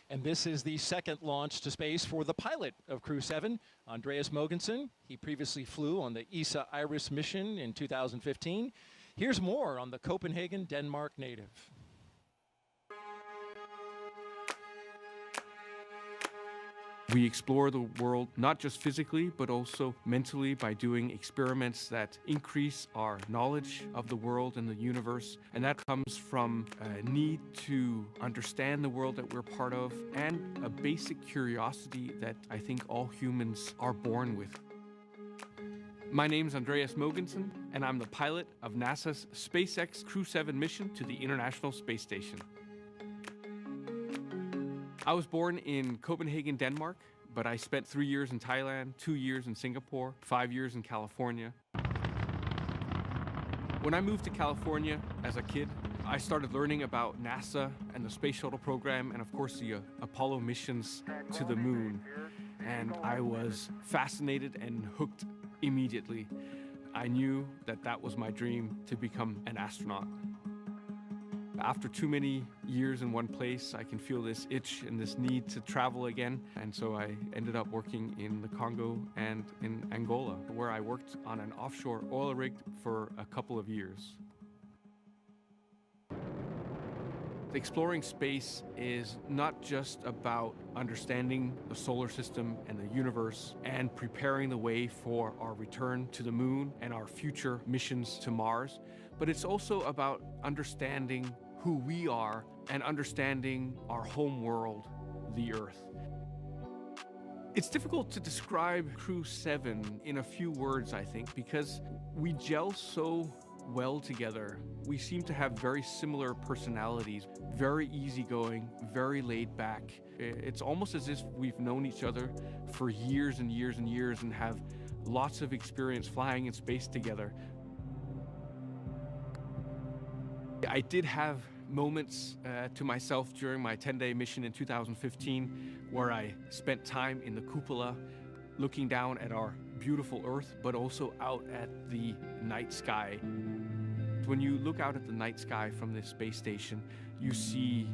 And this is the second launch to space for the pilot of Crew 7, Andreas Mogensen. He previously flew on the ESA Iris mission in 2015. Here's more on the Copenhagen, Denmark native. We explore the world not just physically, but also mentally by doing experiments that increase our knowledge of the world and the universe. And that comes from a need to understand the world that we're part of and a basic curiosity that I think all humans are born with. My name's Andreas Mogensen, and I'm the pilot of NASA's SpaceX Crew 7 mission to the International Space Station. I was born in Copenhagen, Denmark, but I spent 3 years in Thailand, 2 years in Singapore, 5 years in California. When I moved to California as a kid, I started learning about NASA and the Space Shuttle program and of course the Apollo missions to the moon. And I was fascinated and hooked immediately. I knew that that was my dream, to become an astronaut. After too many years in one place, I can feel this itch and this need to travel again. And so I ended up working in the Congo and in Angola, where I worked on an offshore oil rig for a couple of years. Exploring space is not just about understanding the solar system and the universe and preparing the way for our return to the moon and our future missions to Mars, but it's also about understanding who we are and understanding our home world, the Earth. It's difficult to describe Crew 7 in a few words, I think, because we gel so well together. We seem to have very similar personalities, very easygoing, very laid back. It's almost as if we've known each other for years and years and years and have lots of experience flying in space together. I did have moments to myself during my 10-day mission in 2015 where I spent time in the cupola looking down at our beautiful Earth, but also out at the night sky. When you look out at the night sky from this space station, you see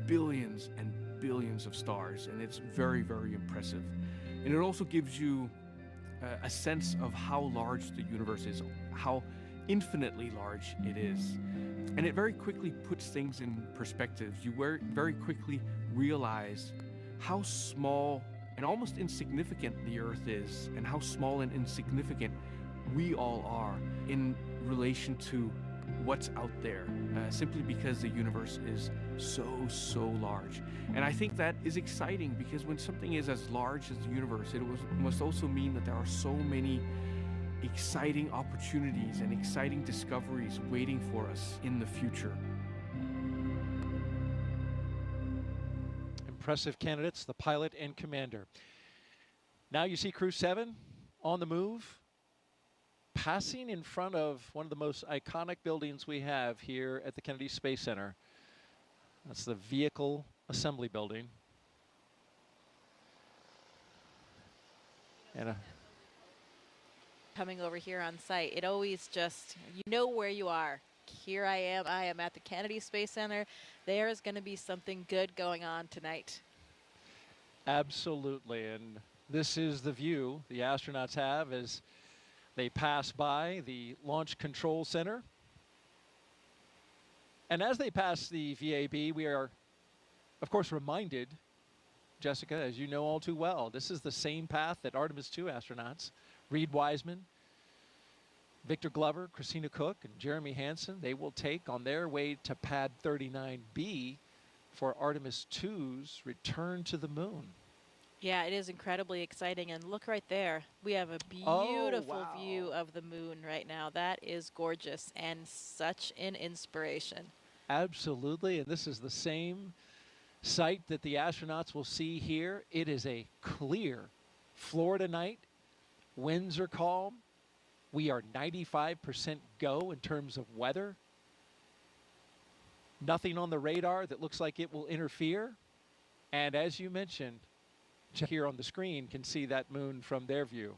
billions and billions of stars, and it's very, very impressive. And it also gives you a sense of how large the universe is, how infinitely large it is. And it very quickly puts things in perspective. You very quickly realize how small and almost insignificant the Earth is, and how small and insignificant we all are in relation to what's out there, simply because the universe is so large. And I think that is exciting, because when something is as large as the universe, it must also mean that there are so many exciting opportunities and exciting discoveries waiting for us in the future. Impressive candidates, the pilot and commander. Now you see Crew 7 on the move, passing in front of one of the most iconic buildings we have here at the Kennedy Space Center. That's the vehicle assembly building. And Coming over here on site, it always just, you know where you are. Here I am at the Kennedy Space Center. There is going to be something good going on tonight. absolutely, and this is the view the astronauts have as they pass by the Launch Control Center. And as they pass the VAB, we are, of course, reminded, Jessica, as you know all too well, this is the same path that Artemis II astronauts, Reed Wiseman, Victor Glover, Christina Cook, and Jeremy Hansen, they will take on their way to Pad 39B for Artemis II's return to the moon. Yeah, it is incredibly exciting. And look right there. We have a beautiful view of the moon right now. That is gorgeous and such an inspiration. Absolutely, and this is the same site that the astronauts will see here. It is a clear Florida night. Winds are calm. We are 95% go in terms of weather. Nothing on the radar that looks like it will interfere. And as you mentioned, here on the screen can see that moon from their view.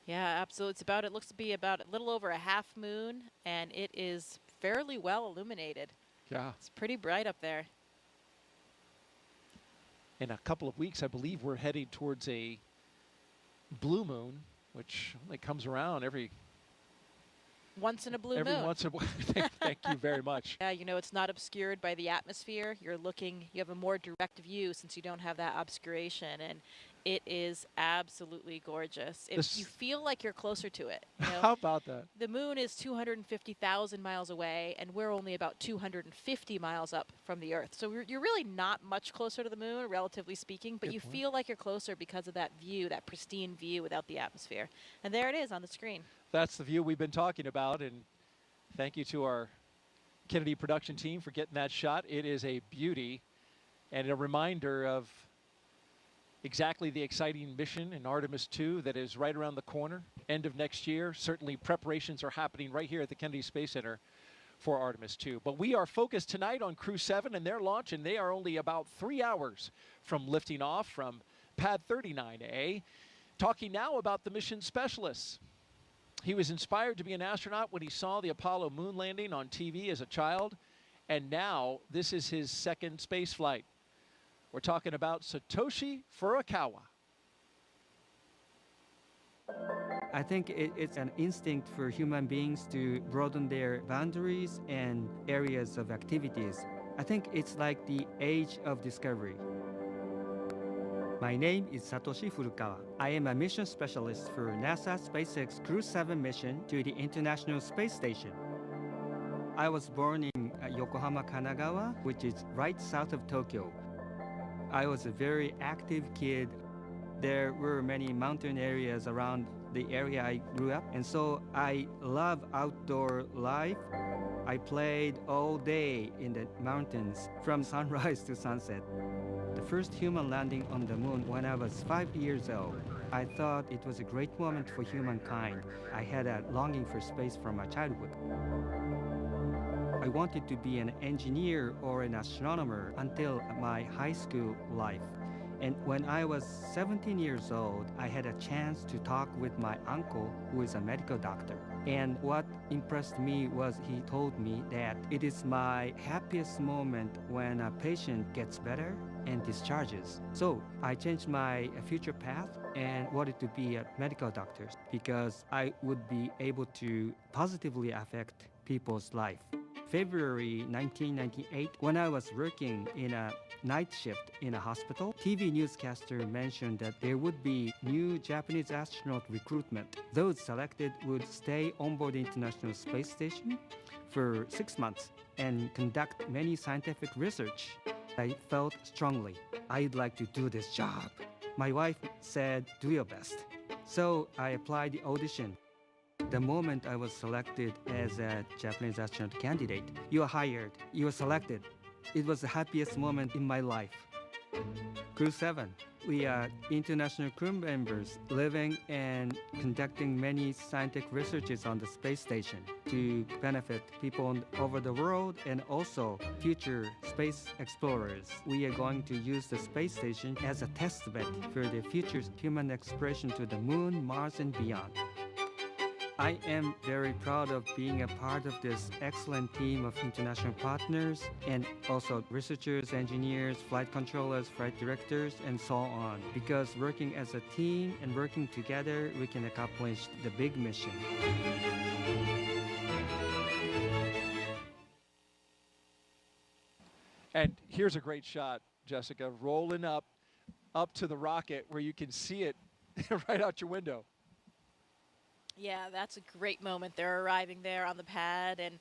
Yeah, absolutely. It looks to be about a little over a half moon, and it is fairly well illuminated. Yeah. It's pretty bright up there. In a couple of weeks, I believe we're heading towards a blue moon, which only comes around every Once in a blue every moon. once in a while. Thank you very much. Yeah, you know, it's not obscured by the atmosphere. You have a more direct view since you don't have that obscuration, and it is absolutely gorgeous. You feel like you're closer to it. You know? How about that? The moon is 250,000 miles away, and we're only about 250 miles up from the Earth. So you're really not much closer to the moon, relatively speaking, but Good you point. feel like you're closer because of that view, that pristine view without the atmosphere. And there it is on the screen. That's the view we've been talking about, and thank you to our Kennedy production team for getting that shot. It is a beauty and a reminder of exactly the exciting mission in Artemis II that is right around the corner, end of next year. Certainly preparations are happening right here at the Kennedy Space Center for Artemis II. But we are focused tonight on Crew 7 and their launch, and they are only about 3 hours from lifting off from Pad 39A. Talking now about the mission specialists. He was inspired to be an astronaut when he saw the Apollo moon landing on TV as a child, and now this is his second space flight. We're talking about Satoshi Furukawa. I think it's an instinct for human beings to broaden their boundaries and areas of activities. I think it's like the age of discovery. My name is Satoshi Furukawa. I am a mission specialist for NASA SpaceX Crew 7 mission to the International Space Station. I was born in Yokohama, Kanagawa, which is right south of Tokyo. I was a very active kid. There were many mountain areas around the area I grew up, and so I love outdoor life. I played all day in the mountains from sunrise to sunset. The first human landing on the moon when I was 5 years old. I thought it was a great moment for humankind. I had a longing for space from my childhood. I wanted to be an engineer or an astronomer until my high school life. And when I was 17 years old, I had a chance to talk with my uncle, who is a medical doctor. And what impressed me was he told me that it is my happiest moment when a patient gets better and discharges. So I changed my future path and wanted to be a medical doctor because I would be able to positively affect people's life. February 1998, when I was working in a night shift in a hospital, TV newscaster mentioned that there would be new Japanese astronaut recruitment. Those selected would stay on board the International Space Station for 6 months and conduct many scientific research. I felt strongly, I'd like to do this job. My wife said, do your best. So I applied the audition. The moment I was selected as a Japanese astronaut candidate, you are hired, you are selected. It was the happiest moment in my life. Crew 7. We are international crew members living and conducting many scientific researches on the space station to benefit people over the world and also future space explorers. We are going to use the space station as a test bed for the future human exploration to the moon, Mars, and beyond. I am very proud of being a part of this excellent team of international partners and also researchers, engineers, flight controllers, flight directors, and so on. Because working as a team and working together, we can accomplish the big mission. And here's a great shot, Jessica, rolling up to the rocket where you can see it right out your window. Yeah, that's a great moment. They're arriving there on the pad, and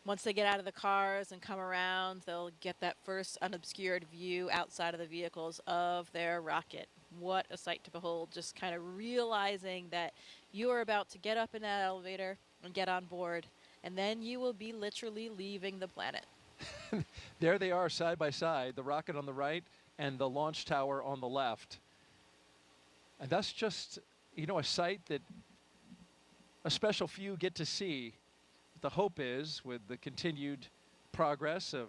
once they get out of the cars and come around, they'll get that first unobscured view outside of the vehicles of their rocket. What a sight to behold, just kind of realizing that you are about to get up in that elevator and get on board, and then you will be literally leaving the planet. There they are side by side, the rocket on the right and the launch tower on the left. And that's just, you know, a sight that a special few get to see. The hope is, with the continued progress of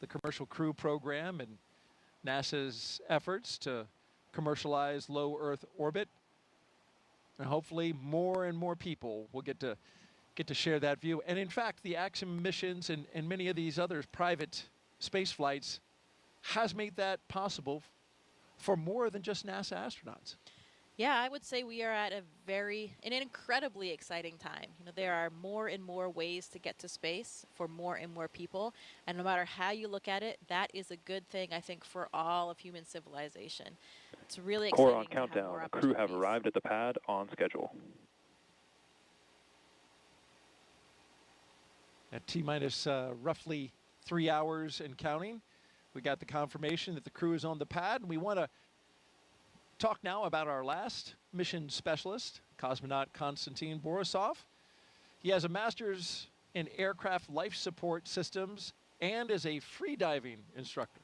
the Commercial Crew program and NASA's efforts to commercialize low Earth orbit, and hopefully more and more people will get to share that view. And in fact, the Axiom missions and many of these other private space flights has made that possible for more than just NASA astronauts. Yeah, I would say we are at an incredibly exciting time. You know, there are more and more ways to get to space for more and more people, and no matter how you look at it, that is a good thing, I think, for all of human civilization. It's really exciting. Core on countdown. The crew have arrived at the pad on schedule. At T-minus roughly 3 hours and counting, we got the confirmation that the crew is on the pad, and we want to talk now about our last mission specialist, cosmonaut Konstantin Borisov. He has a master's in aircraft life support systems and is a freediving instructor.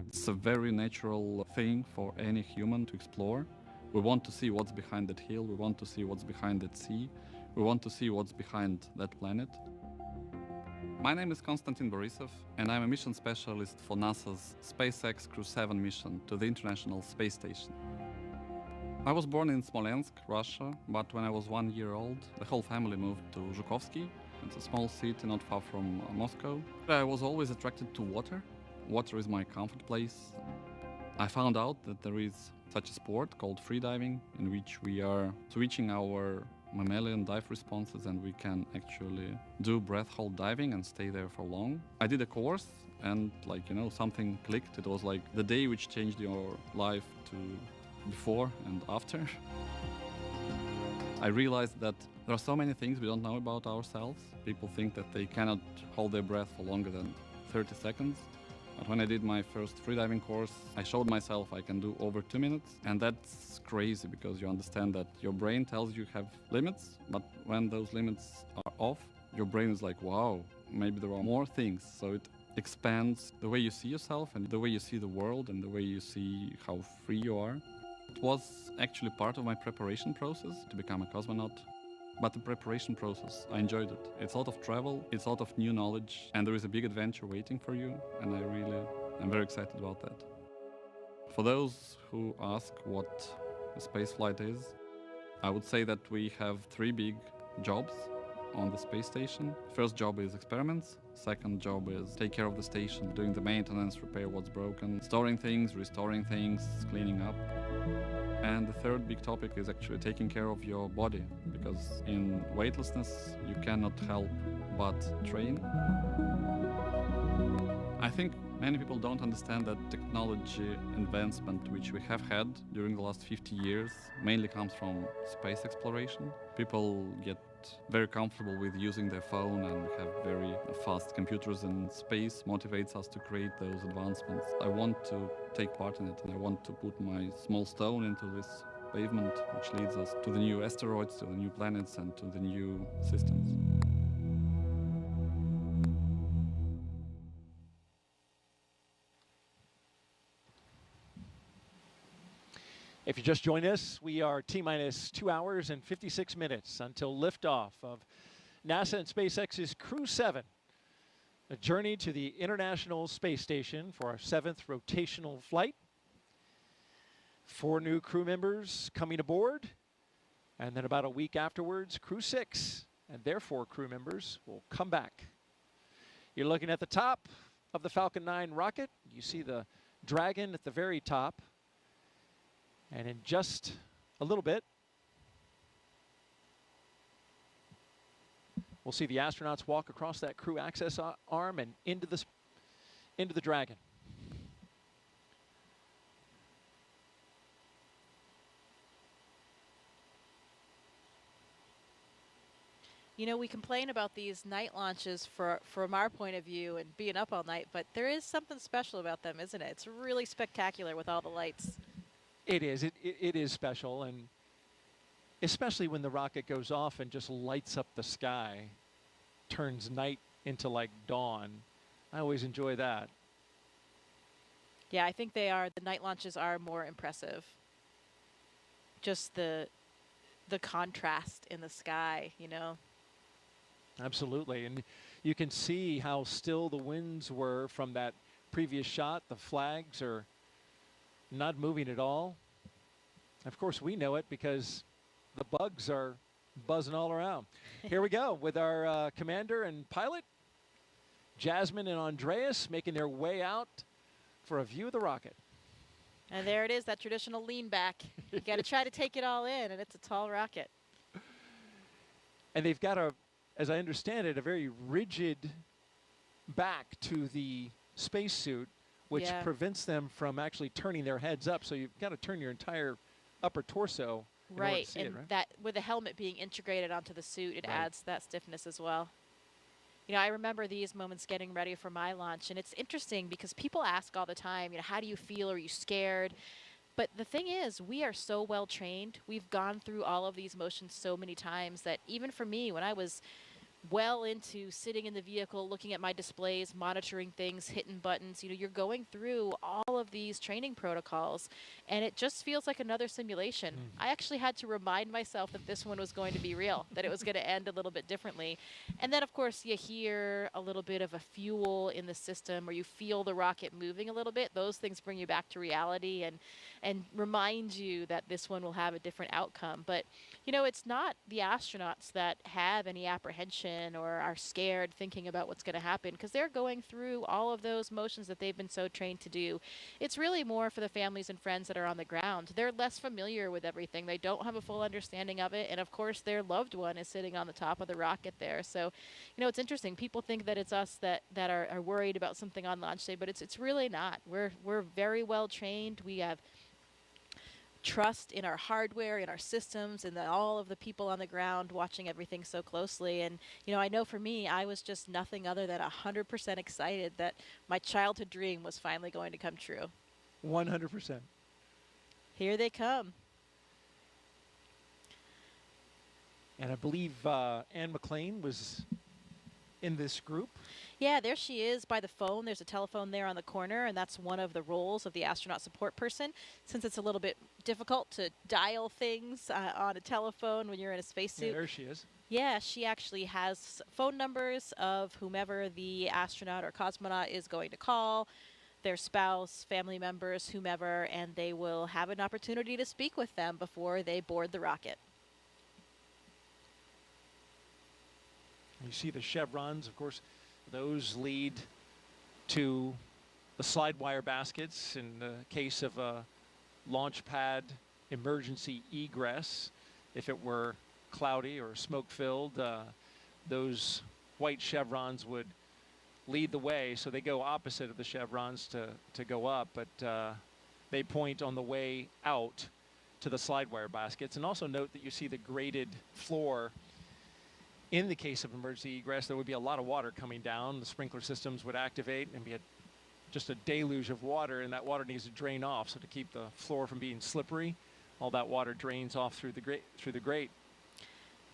It's a very natural thing for any human to explore. We want to see what's behind that hill, we want to see what's behind that sea, we want to see what's behind that planet. My name is Konstantin Borisov, and I'm a mission specialist for NASA's SpaceX Crew 7 mission to the International Space Station. I was born in Smolensk, Russia, but when I was 1 year old, the whole family moved to Zhukovsky. It's a small city not far from Moscow. I was always attracted to water. Water is my comfort place. I found out that there is such a sport called freediving, in which we are switching our mammalian dive responses and we can actually do breath hold diving and stay there for long. I did a course and something clicked. It was like the day which changed your life to before and after. I realized that there are so many things we don't know about ourselves. People think that they cannot hold their breath for longer than 30 seconds. But when I did my first freediving course, I showed myself I can do over 2 minutes. And that's crazy because you understand that your brain tells you have limits, but when those limits are off, your brain is like, wow, maybe there are more things. So it expands the way you see yourself and the way you see the world and the way you see how free you are. It was actually part of my preparation process to become a cosmonaut. But the preparation process, I enjoyed it. It's a lot of travel, it's a lot of new knowledge, and there is a big adventure waiting for you, and I'm very excited about that. For those who ask what a spaceflight is, I would say that we have 3 big jobs on the space station. First job is experiments. Second job is take care of the station, doing the maintenance, repair what's broken, storing things, restoring things, cleaning up. And the third big topic is actually taking care of your body, because in weightlessness you cannot help but train. I think many people don't understand that technology advancement which we have had during the last 50 years mainly comes from space exploration. People get very comfortable with using their phone and have very fast computers, and space motivates us to create those advancements. I want to take part in it, and I want to put my small stone into this pavement which leads us to the new asteroids, to the new planets, and to the new systems. If you just joined us, we are T-minus 2 hours and 56 minutes until liftoff of NASA and SpaceX's Crew 7, a journey to the International Space Station for our 7th rotational flight. 4 new crew members coming aboard, and then about a week afterwards, Crew 6 and their 4 crew members will come back. You're looking at the top of the Falcon 9 rocket. You see the Dragon at the very top. And in just a little bit, we'll see the astronauts walk across that crew access arm and into the Dragon. You know, we complain about these night launches from our point of view and being up all night, but there is something special about them, isn't it? It's really spectacular with all the lights. It is. It is special, and especially when the rocket goes off and just lights up the sky, turns night into like dawn. I always enjoy that. Yeah, I think they are. The night launches are more impressive. Just the contrast in the sky, you know. Absolutely, and you can see how still the winds were from that previous shot. The flags are not moving at all. Of course, we know it because the bugs are buzzing all around. Here we go with our commander and pilot, Jasmine and Andreas, making their way out for a view of the rocket. And there it is, that traditional lean back. You got to try to take it all in, and it's a tall rocket. And they've got as I understand it, a very rigid back to the spacesuit, which prevents them from actually turning their heads up. So you've got to turn your entire upper torso in order to see it, right? That with the helmet being integrated onto the suit, it adds that stiffness as well. You know, I remember these moments getting ready for my launch, and it's interesting because people ask all the time, you know, how do you feel? Are you scared? But the thing is, we are so well trained. We've gone through all of these motions so many times that even for me, when I was well into sitting in the vehicle, looking at my displays, monitoring things, hitting buttons, you know, you're going through all of these training protocols, and it just feels like another simulation. I actually had to remind myself that this one was going to be real, that it was going to end a little bit differently. And then, of course, you hear a little bit of a fuel in the system, or you feel the rocket moving a little bit. Those things bring you back to reality and remind you that this one will have a different outcome. But, you know, it's not the astronauts that have any apprehension or are scared thinking about what's going to happen, because they're going through all of those motions that they've been so trained to do. It's really more for the families and friends that are on the ground. They're less familiar with everything. They don't have a full understanding of it. And of course, their loved one is sitting on the top of the rocket there. So, you know, it's interesting. People think that it's us that are worried about something on launch day, but it's really not. We're very well trained. We have trust in our hardware, in our systems, and all of the people on the ground watching everything so closely. And, you know, I know for me, I was just nothing other than 100% excited that my childhood dream was finally going to come true. 100%. Here they come. And I believe Anne McLean was in this group. Yeah, there she is by the phone. There's a telephone there on the corner, and that's one of the roles of the astronaut support person. Since it's a little bit difficult to dial things on a telephone when you're in a spacesuit. Yeah, there she is. Yeah, she actually has phone numbers of whomever the astronaut or cosmonaut is going to call, their spouse, family members, whomever, and they will have an opportunity to speak with them before they board the rocket. You see the chevrons, of course. Those lead to the slide wire baskets in the case of a launch pad emergency egress. If it were cloudy or smoke-filled, those white chevrons would lead the way. So they go opposite of the chevrons to go up, but they point on the way out to the slide wire baskets. And also note that you see the graded floor. In the case of emergency egress, there would be a lot of water coming down. The sprinkler systems would activate and be just a deluge of water, and that water needs to drain off. So to keep the floor from being slippery, all that water drains off through the grate.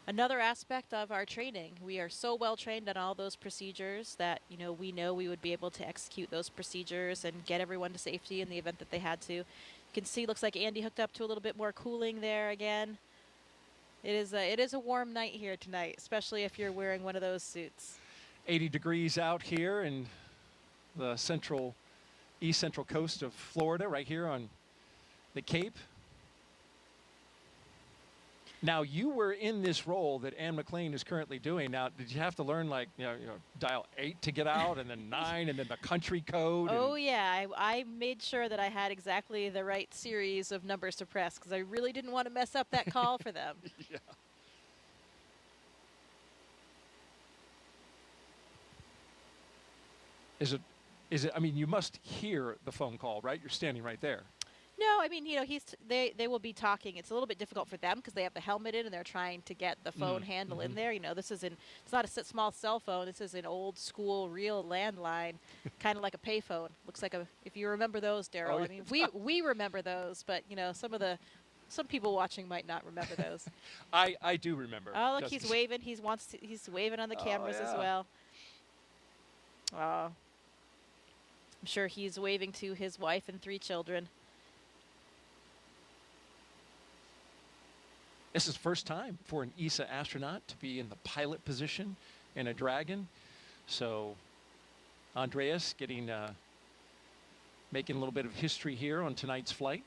Another aspect of our training, we are so well trained on all those procedures that, you know we would be able to execute those procedures and get everyone to safety in the event that they had to. You can see, looks like Andy hooked up to a little bit more cooling there again. It is a warm night here tonight, especially if you're wearing one of those suits. 80 degrees out here in the east central coast of Florida, right here on the Cape. Now, you were in this role that Anne McLean is currently doing. Now, did you have to learn, like, dial 8 to get out, and then 9, and then the country code? Oh, yeah. I made sure that I had exactly the right series of numbers to press, because I really didn't want to mess up that call for them. Yeah. Is it, I mean, you must hear the phone call, right? You're standing right there. No, I mean, they will be talking. It's a little bit difficult for them because they have the helmet in and they're trying to get the phone handle in there. This isn't, it's not a small cell phone. This is an old school real landline, kind of like a payphone. Looks like if you remember those, Daryl. Oh, I mean, we remember those, but some people watching might not remember those. I do remember. Oh, look, he's waving. He's waving on the cameras as well. I'm sure he's waving to his wife and 3 children. This is the first time for an ESA astronaut to be in the pilot position in a Dragon. So Andreas making a little bit of history here on tonight's flight.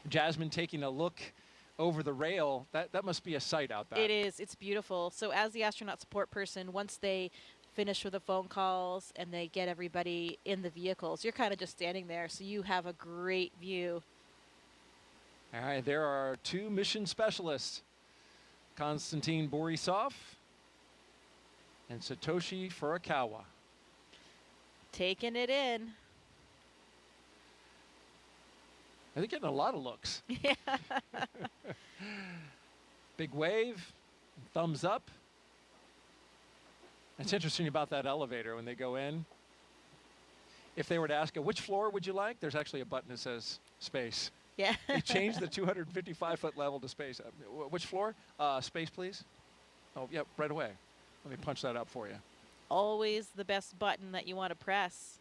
Jasmine taking a look over the rail. That must be a sight out there. It is. It's beautiful. So as the astronaut support person, once they finish with the phone calls and they get everybody in the vehicles, you're kind of just standing there. So you have a great view. All right, there are 2 mission specialists, Konstantin Borisov and Satoshi Furukawa. Taking it in. They're getting a lot of looks. Yeah. Big wave, thumbs up. It's interesting about that elevator when they go in. If they were to ask, which floor would you like? There's actually a button that says space. Yeah. They changed the 255-foot level to space. Which floor? Space, please. Oh, yep, right away. Let me punch that up for you. Always the best button that you want to press.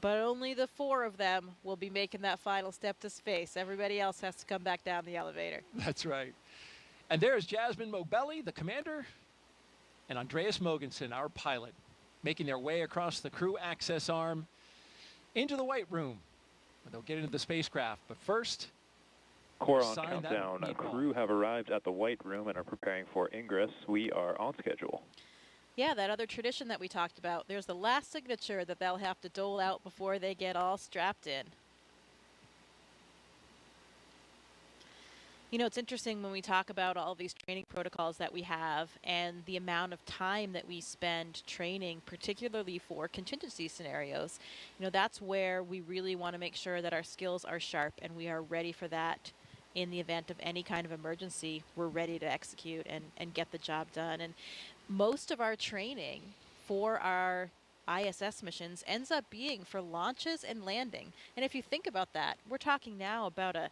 But only the 4 of them will be making that final step to space. Everybody else has to come back down the elevator. That's right. And there's Jasmine Mobelli, the commander, and Andreas Mogensen, our pilot, making their way across the crew access arm into the White Room. They'll get into the spacecraft, but first, Core on countdown. Crew have arrived at the White Room and are preparing for ingress. We are on schedule. Yeah, that other tradition that we talked about. There's the last signature that they'll have to dole out before they get all strapped in. It's interesting when we talk about all these training protocols that we have and the amount of time that we spend training, particularly for contingency scenarios. That's where we really want to make sure that our skills are sharp and we are ready for that in the event of any kind of emergency. We're ready to execute and get the job done. And most of our training for our ISS missions ends up being for launches and landing. And if you think about that, we're talking now about a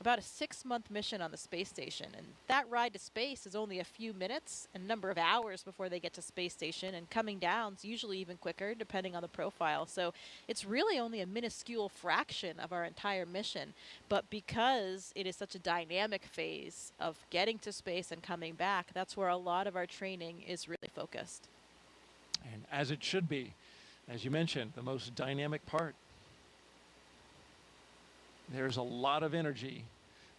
6-month mission on the space station, and that ride to space is only a few minutes and a number of hours before they get to space station, and coming down is usually even quicker depending on the profile. So it's really only a minuscule fraction of our entire mission, but because it is such a dynamic phase of getting to space and coming back, that's where a lot of our training is really focused. And as it should be, as you mentioned, the most dynamic part. There's a lot of energy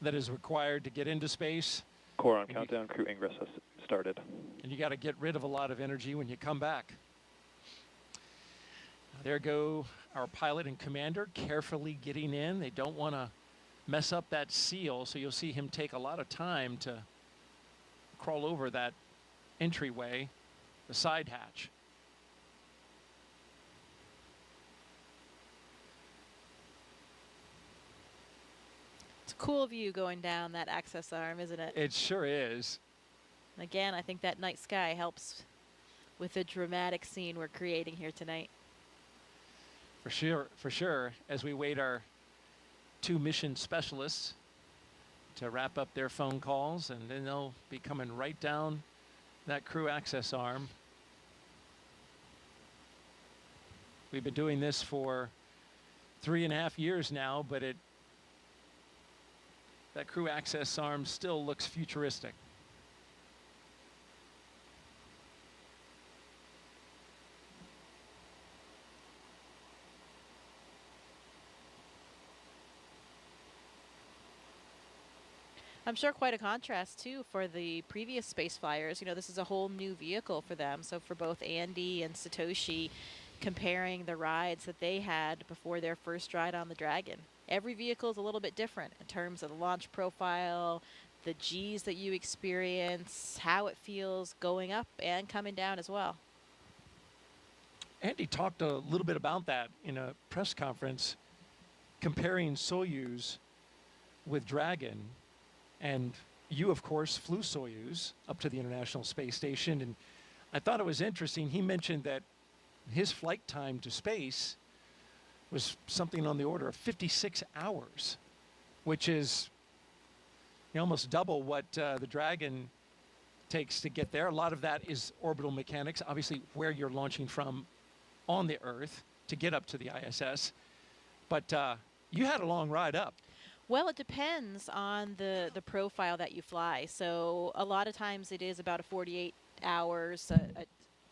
that is required to get into space. Core on countdown. Crew ingress has started. And you got to get rid of a lot of energy when you come back. There go our pilot and commander carefully getting in. They don't want to mess up that seal, so you'll see him take a lot of time to crawl over that entryway, the side hatch. Cool view going down that access arm, isn't it? It sure is. Again, I think that night sky helps with the dramatic scene we're creating here tonight. For sure, as we wait our 2 mission specialists to wrap up their phone calls, and then they'll be coming right down that crew access arm. We've been doing this for 3.5 years now, but that crew access arm still looks futuristic. I'm sure quite a contrast, too, for the previous space flyers. You know, this is a whole new vehicle for them. So for both Andy and Satoshi, comparing the rides that they had before their first ride on the Dragon. Every vehicle is a little bit different in terms of the launch profile, the Gs that you experience, how it feels going up and coming down as well. Andy talked a little bit about that in a press conference, comparing Soyuz with Dragon. And you, of course, flew Soyuz up to the International Space Station. And I thought it was interesting. He mentioned that his flight time to space was something on the order of 56 hours, which is almost double what the Dragon takes to get there. A lot of that is orbital mechanics, obviously where you're launching from on the Earth to get up to the ISS. But you had a long ride up. Well, it depends on the profile that you fly. So a lot of times it is about a 48 hours,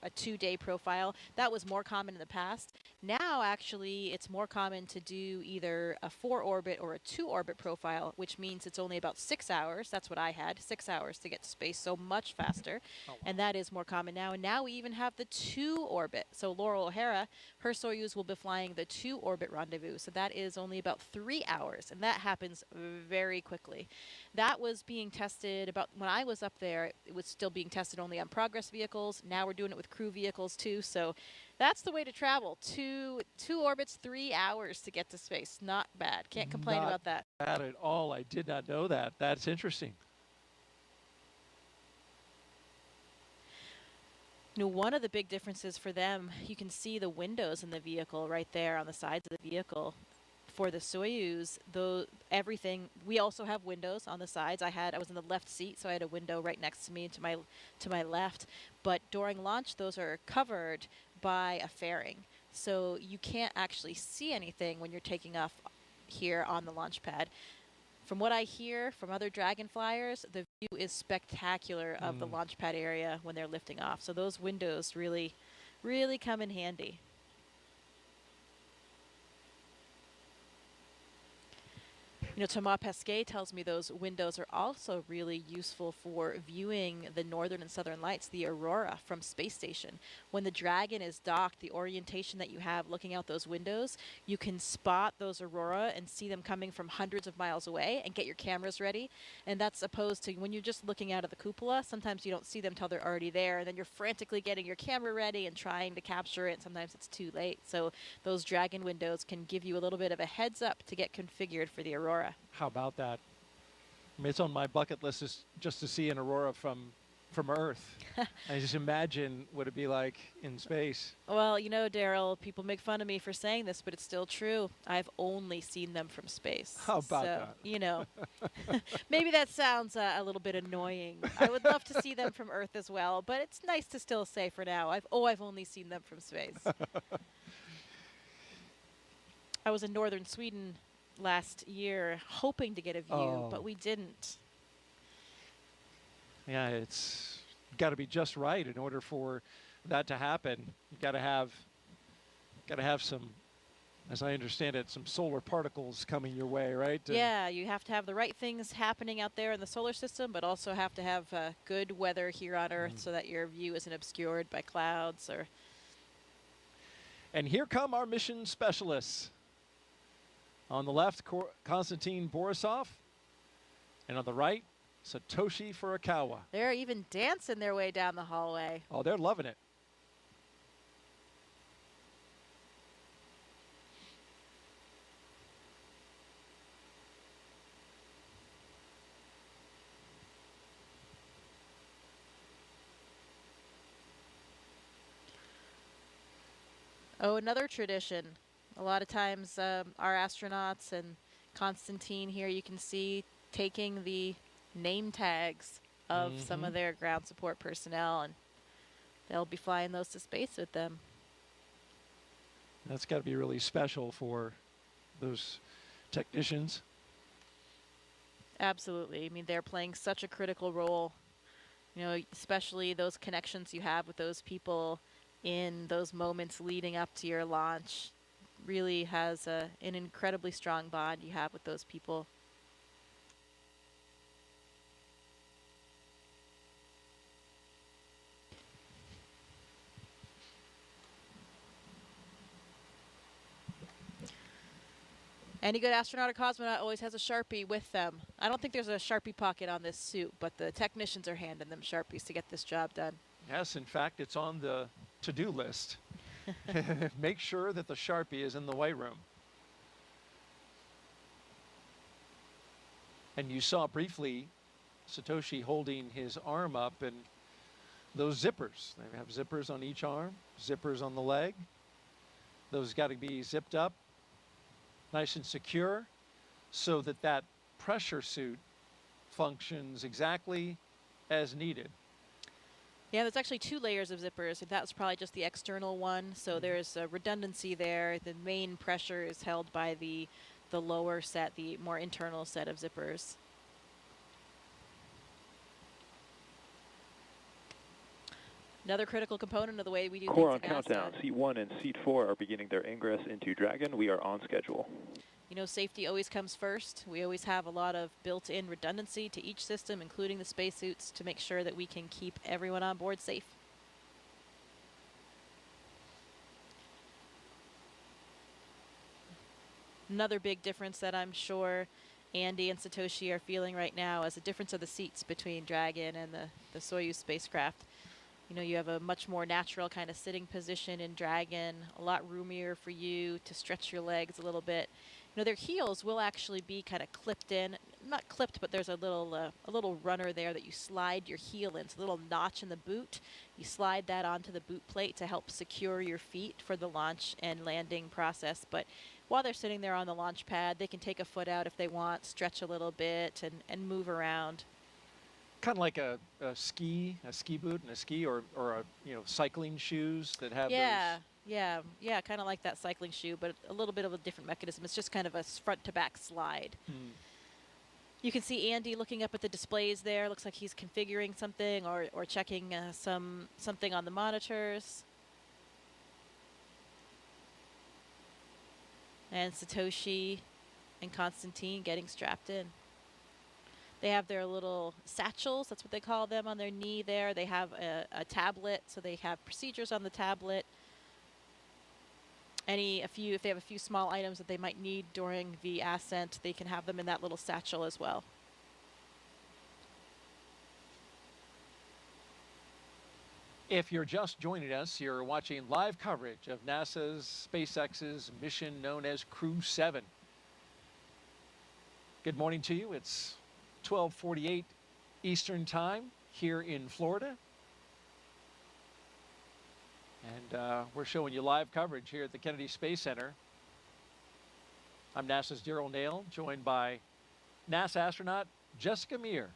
a 2-day profile. That was more common in the past. Now, actually, it's more common to do either a 4-orbit or a 2-orbit profile, which means it's only about 6 hours. That's what I had, 6 hours to get to space, so much faster. Oh, wow. And that is more common now. And now we even have the 2-orbit. So Laurel O'Hara, her Soyuz will be flying the 2-orbit rendezvous. So that is only about 3 hours, and that happens very quickly. That was being tested about when I was up there. It was still being tested only on Progress vehicles. Now we're doing it with crew vehicles too. So that's the way to travel. Two orbits, 3 hours to get to space. Not bad. Can't complain about that. Not bad at all. I did not know that. That's interesting. You know, one of the big differences for them, you can see the windows in the vehicle right there on the sides of the vehicle. For the Soyuz, though, everything, we also have windows on the sides. I was in the left seat, so I had a window right next to me to my left. But during launch, those are covered by a fairing. So you can't actually see anything when you're taking off here on the launch pad. From what I hear from other Dragon flyers, the view is spectacular of the launch pad area when they're lifting off. So those windows really, really come in handy. You know, Thomas Pesquet tells me those windows are also really useful for viewing the northern and southern lights, the aurora from space station. When the Dragon is docked, the orientation that you have looking out those windows, you can spot those aurora and see them coming from hundreds of miles away and get your cameras ready. And that's opposed to when you're just looking out of the cupola, sometimes you don't see them till they're already there, and then you're frantically getting your camera ready and trying to capture it, and sometimes it's too late. So those Dragon windows can give you a little bit of a heads up to get configured for the aurora. How about that? I mean, it's on my bucket list just to see an aurora from Earth. I just imagine what it'd be like in space. Well, you know, Daryl, people make fun of me for saying this, but it's still true. I've only seen them from space. How about that? You know, maybe that sounds a little bit annoying. I would love to see them from Earth as well, but it's nice to still say for now, I've only seen them from space. I was in northern Sweden last year hoping to get a view, but we didn't. Yeah, it's got to be just right in order for that to happen. You got to have some, as I understand it, some solar particles coming your way, right? Yeah, you have to have the right things happening out there in the solar system, but also have to have good weather here on Earth so that your view isn't obscured by clouds or. And here come our mission specialists. On the left, Konstantin Borisov, and on the right, Satoshi Furukawa. They're even dancing their way down the hallway. Oh, they're loving it. Oh, another tradition. A lot of times our astronauts and Konstantin here, you can see taking the name tags of some of their ground support personnel, and they'll be flying those to space with them. That's got to be really special for those technicians. Absolutely. I mean, they're playing such a critical role, you know, especially those connections you have with those people in those moments leading up to your launch. Really has an incredibly strong bond you have with those people. Any good astronaut or cosmonaut always has a Sharpie with them. I don't think there's a Sharpie pocket on this suit, but the technicians are handing them Sharpies to get this job done. Yes, in fact, it's on the to-do list. Make sure that the Sharpie is in the white room. And you saw briefly Satoshi holding his arm up, and those zippers. They have zippers on each arm, zippers on the leg. Those got to be zipped up, nice and secure, so that that pressure suit functions exactly as needed. Yeah, there's actually 2 layers of zippers. That was probably just the external one, so there's a redundancy there. The main pressure is held by the lower set, the more internal set of zippers. Another critical component of the way we do Core on things at NASA. countdown. Seat 1 and Seat 4 are beginning their ingress into Dragon. We are on schedule. You know, safety always comes first. We always have a lot of built-in redundancy to each system, including the spacesuits, to make sure that we can keep everyone on board safe. Another big difference that I'm sure Andy and Satoshi are feeling right now is the difference of the seats between Dragon and the Soyuz spacecraft. You know, you have a much more natural kind of sitting position in Dragon, a lot roomier for you to stretch your legs a little bit. You know, their heels will actually be kind of clipped in, not clipped, but there's a little runner there that you slide your heel in. It's a little notch in the boot. You slide that onto the boot plate to help secure your feet for the launch and landing process. But while they're sitting there on the launch pad, they can take a foot out if they want, stretch a little bit, and move around. Kind of like a ski boot and a ski or a, you know, cycling shoes that have those. Yeah, kind of like that cycling shoe, but a little bit of a different mechanism. It's just kind of a front to back slide. You can see Andy looking up at the displays there. Looks like he's configuring something or checking something on the monitors. And Satoshi and Konstantin getting strapped in. They have their little satchels, that's what they call them, on their knee there. They have a tablet, so they have procedures on the tablet. If they have a few small items that they might need during the ascent, they can have them in that little satchel as well. If you're just joining us, you're watching live coverage of NASA's SpaceX's mission known as Crew 7. Good morning to you. It's 12:48 Eastern Time here in Florida. And we're showing you live coverage here at the Kennedy Space Center. I'm NASA's Daryl Nail, joined by NASA astronaut Jessica Meir,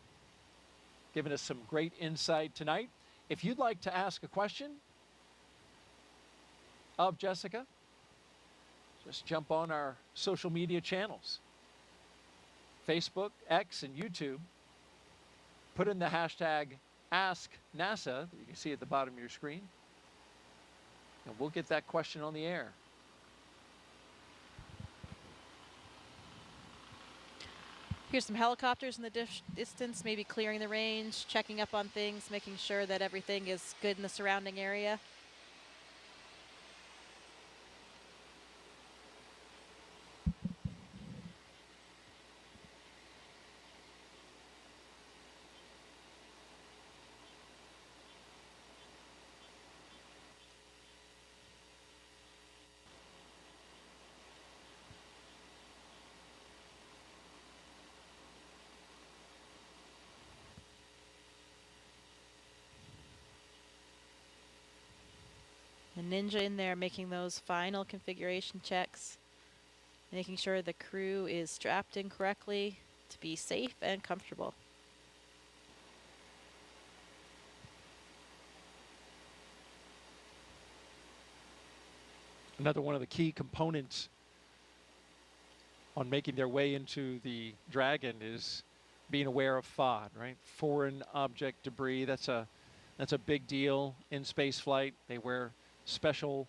giving us some great insight tonight. If you'd like to ask a question of Jessica, just jump on our social media channels, Facebook, X, and YouTube. Put in the hashtag #AskNASA that you can see at the bottom of your screen, and we'll get that question on the air. Here's some helicopters in the distance, maybe clearing the range, checking up on things, making sure that everything is good in the surrounding area. The Ninja in there making those final configuration checks, making sure the crew is strapped in correctly to be safe and comfortable. Another one of the key components on making their way into the Dragon is being aware of FOD, right? Foreign object debris. That's a big deal in space flight. They wear special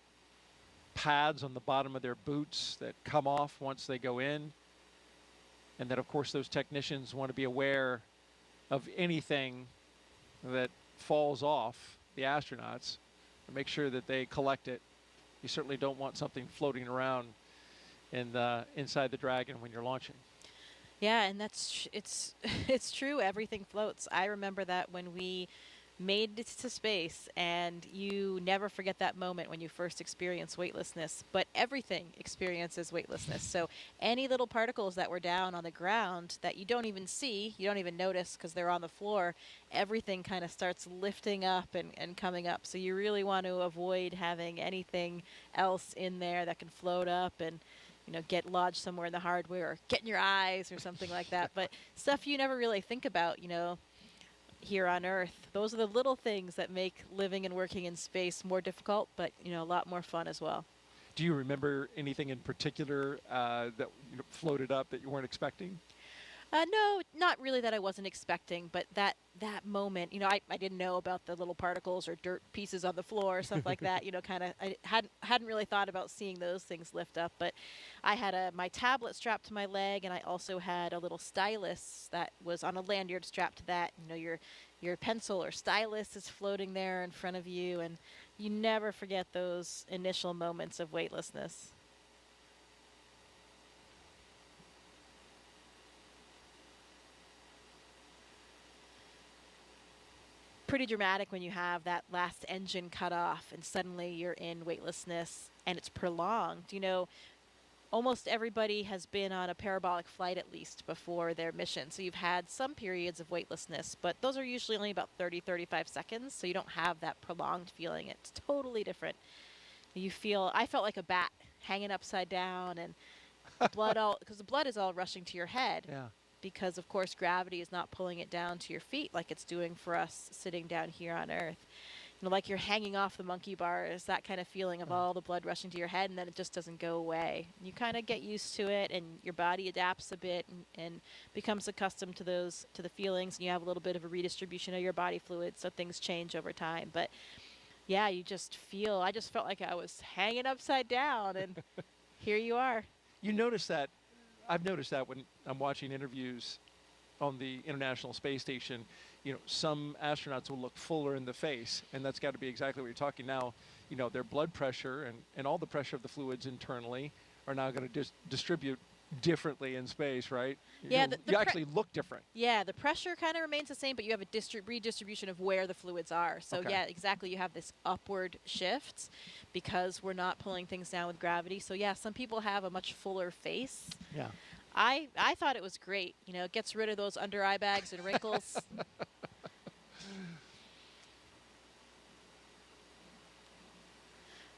pads on the bottom of their boots that come off once they go in. And then, of course, those technicians want to be aware of anything that falls off the astronauts and make sure that they collect it. You certainly don't want something floating around in inside the Dragon when you're launching. Yeah, and it's it's true. Everything floats. I remember that when we made it to space, and you never forget that moment when you first experience weightlessness. But everything experiences weightlessness. So any little particles that were down on the ground that you don't even see, you don't even notice because they're on the floor, everything kind of starts lifting up and coming up. So you really want to avoid having anything else in there that can float up and get lodged somewhere in the hardware or get in your eyes or something like that. But stuff you never really think about, here on Earth. Those are the little things that make living and working in space more difficult, but, a lot more fun as well. Do you remember anything in particular that floated up that you weren't expecting? No, not really that I wasn't expecting, but that moment, I didn't know about the little particles or dirt pieces on the floor or stuff like that. I hadn't really thought about seeing those things lift up. But I had my tablet strapped to my leg, and I also had a little stylus that was on a lanyard strapped to that. Your pencil or stylus is floating there in front of you, and you never forget those initial moments of weightlessness. Pretty dramatic when you have that last engine cut off and suddenly you're in weightlessness and it's prolonged. Almost everybody has been on a parabolic flight at least before their mission. So you've had some periods of weightlessness, but those are usually only about 30-35 seconds. So you don't have that prolonged feeling. It's totally different. I felt like a bat hanging upside down, and because the blood is all rushing to your head. Yeah. Because, of course, gravity is not pulling it down to your feet like it's doing for us sitting down here on Earth. Like you're hanging off the monkey bars, that kind of feeling of all the blood rushing to your head, and then it just doesn't go away. You kind of get used to it, and your body adapts a bit and becomes accustomed to the feelings, and you have a little bit of a redistribution of your body fluids, so things change over time. But, yeah, I just felt like I was hanging upside down, and here you are. You notice that. I've noticed that when I'm watching interviews on the International Space Station, some astronauts will look fuller in the face, and that's got to be exactly what you're talking now. Their blood pressure and all the pressure of the fluids internally are now going to distribute differently in space, right? Yeah, you actually look different. Yeah, the pressure kind of remains the same, but you have a redistribution of where the fluids are. So Okay. yeah, exactly. You have this upward shift because we're not pulling things down with gravity. So yeah, some people have a much fuller face. Yeah. I thought it was great. It gets rid of those under eye bags and wrinkles.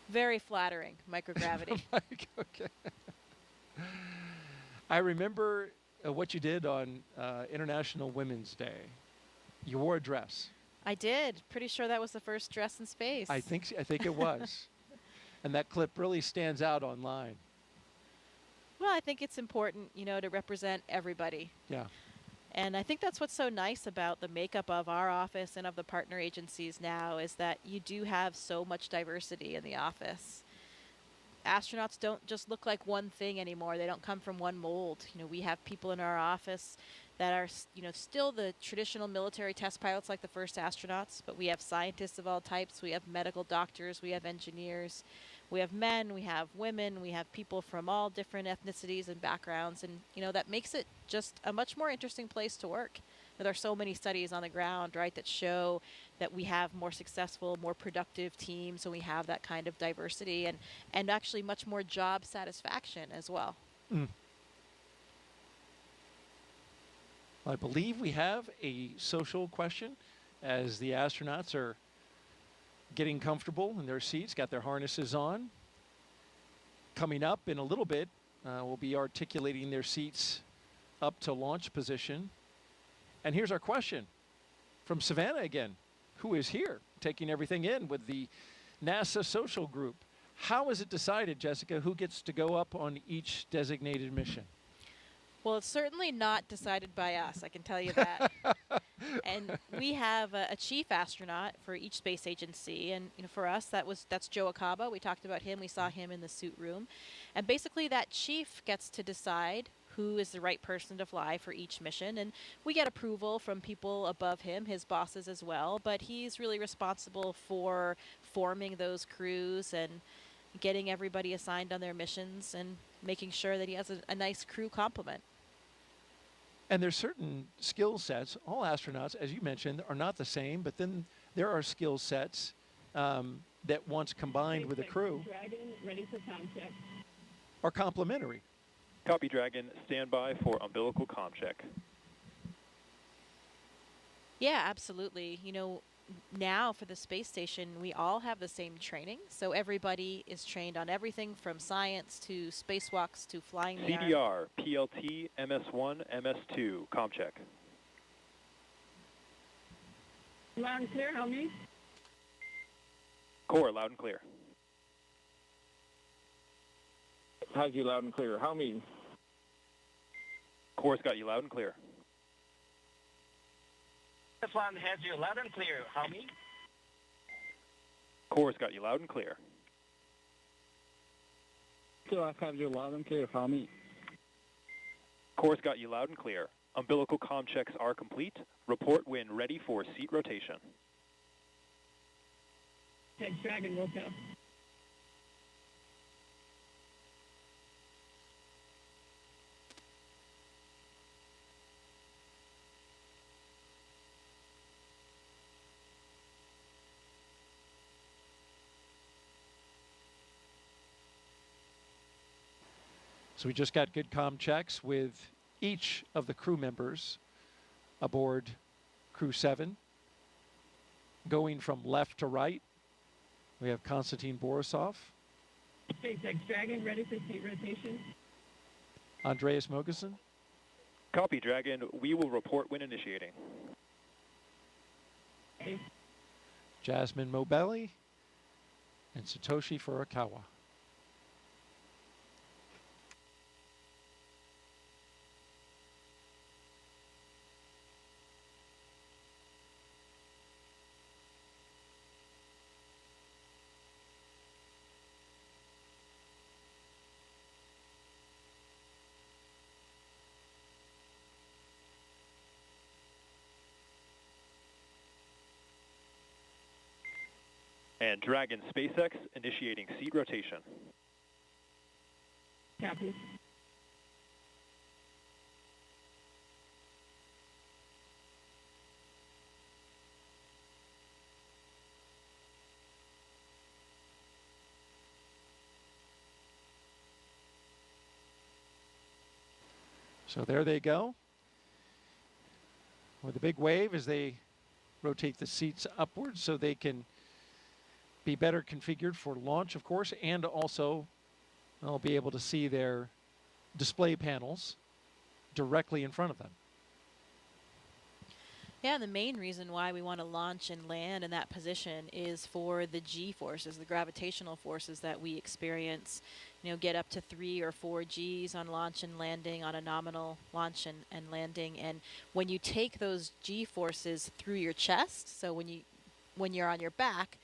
Very flattering, microgravity. Okay. I remember what you did on International Women's Day. You wore a dress. I did. Pretty sure that was the first dress in space. I think it was. And that clip really stands out online. Well, I think it's important, to represent everybody. Yeah. And I think that's what's so nice about the makeup of our office and of the partner agencies now is that you do have so much diversity in the office. Astronauts don't just look like one thing anymore. They don't come from one mold. We have people in our office that are, still the traditional military test pilots like the first astronauts, but we have scientists of all types. We have medical doctors. We have engineers. We have men. We have women. We have people from all different ethnicities and backgrounds. And, that makes it just a much more interesting place to work. There are so many studies on the ground, right, that show that we have more successful, more productive teams, and we have that kind of diversity and actually much more job satisfaction as well. Mm. I believe we have a social question as the astronauts are getting comfortable in their seats, got their harnesses on. Coming up in a little bit, we'll be articulating their seats up to launch position. And here's our question from Savannah again, who is here taking everything in with the NASA social group. How is it decided, Jessica, who gets to go up on each designated mission? Well, it's certainly not decided by us, I can tell you that. And we have a chief astronaut for each space agency, and for us that's Joe Acaba. We talked about him. We saw him in the suit room, and basically that chief gets to decide who is the right person to fly for each mission, and we get approval from people above him, his bosses as well. But he's really responsible for forming those crews and getting everybody assigned on their missions and making sure that he has a nice crew complement. And there's certain skill sets. All astronauts, as you mentioned, are not the same, but then there are skill sets that once combined with a crew Dragon, ready for comm check. are complementary. Copy, Dragon. Stand by for umbilical comm check. Yeah, absolutely. Now for the space station, we all have the same training. So everybody is trained on everything from science to spacewalks to flying the arm. CDR, PLT, MS1, MS2, comm check. Loud and clear, help me. Core, loud and clear. How's you loud and clear? How me? Core's got you loud and clear. This one has you loud and clear. How me? Core's got you loud and clear. So I have you loud and clear. How me? Core's got you loud and clear. Umbilical comm checks are complete. Report when ready for seat rotation. Thanks, Dragon, woke up. So we just got good comm checks with each of the crew members aboard Crew 7. Going from left to right, we have Konstantin Borisov, SpaceX Dragon, ready for seat rotation. Andreas Mogensen, Copy, Dragon. We will report when initiating. Okay. Jasmine Mobelli, and Satoshi Furukawa. And Dragon SpaceX initiating seat rotation. Copy. So there they go. With a big wave as they rotate the seats upwards so they can be better configured for launch, of course, and also they'll be able to see their display panels directly in front of them. Yeah, and the main reason why we want to launch and land in that position is for the G forces, the gravitational forces that we experience. Get up to 3 or 4 Gs on launch and landing, on a nominal launch and landing. And when you take those G forces through your chest, so when you're on your back,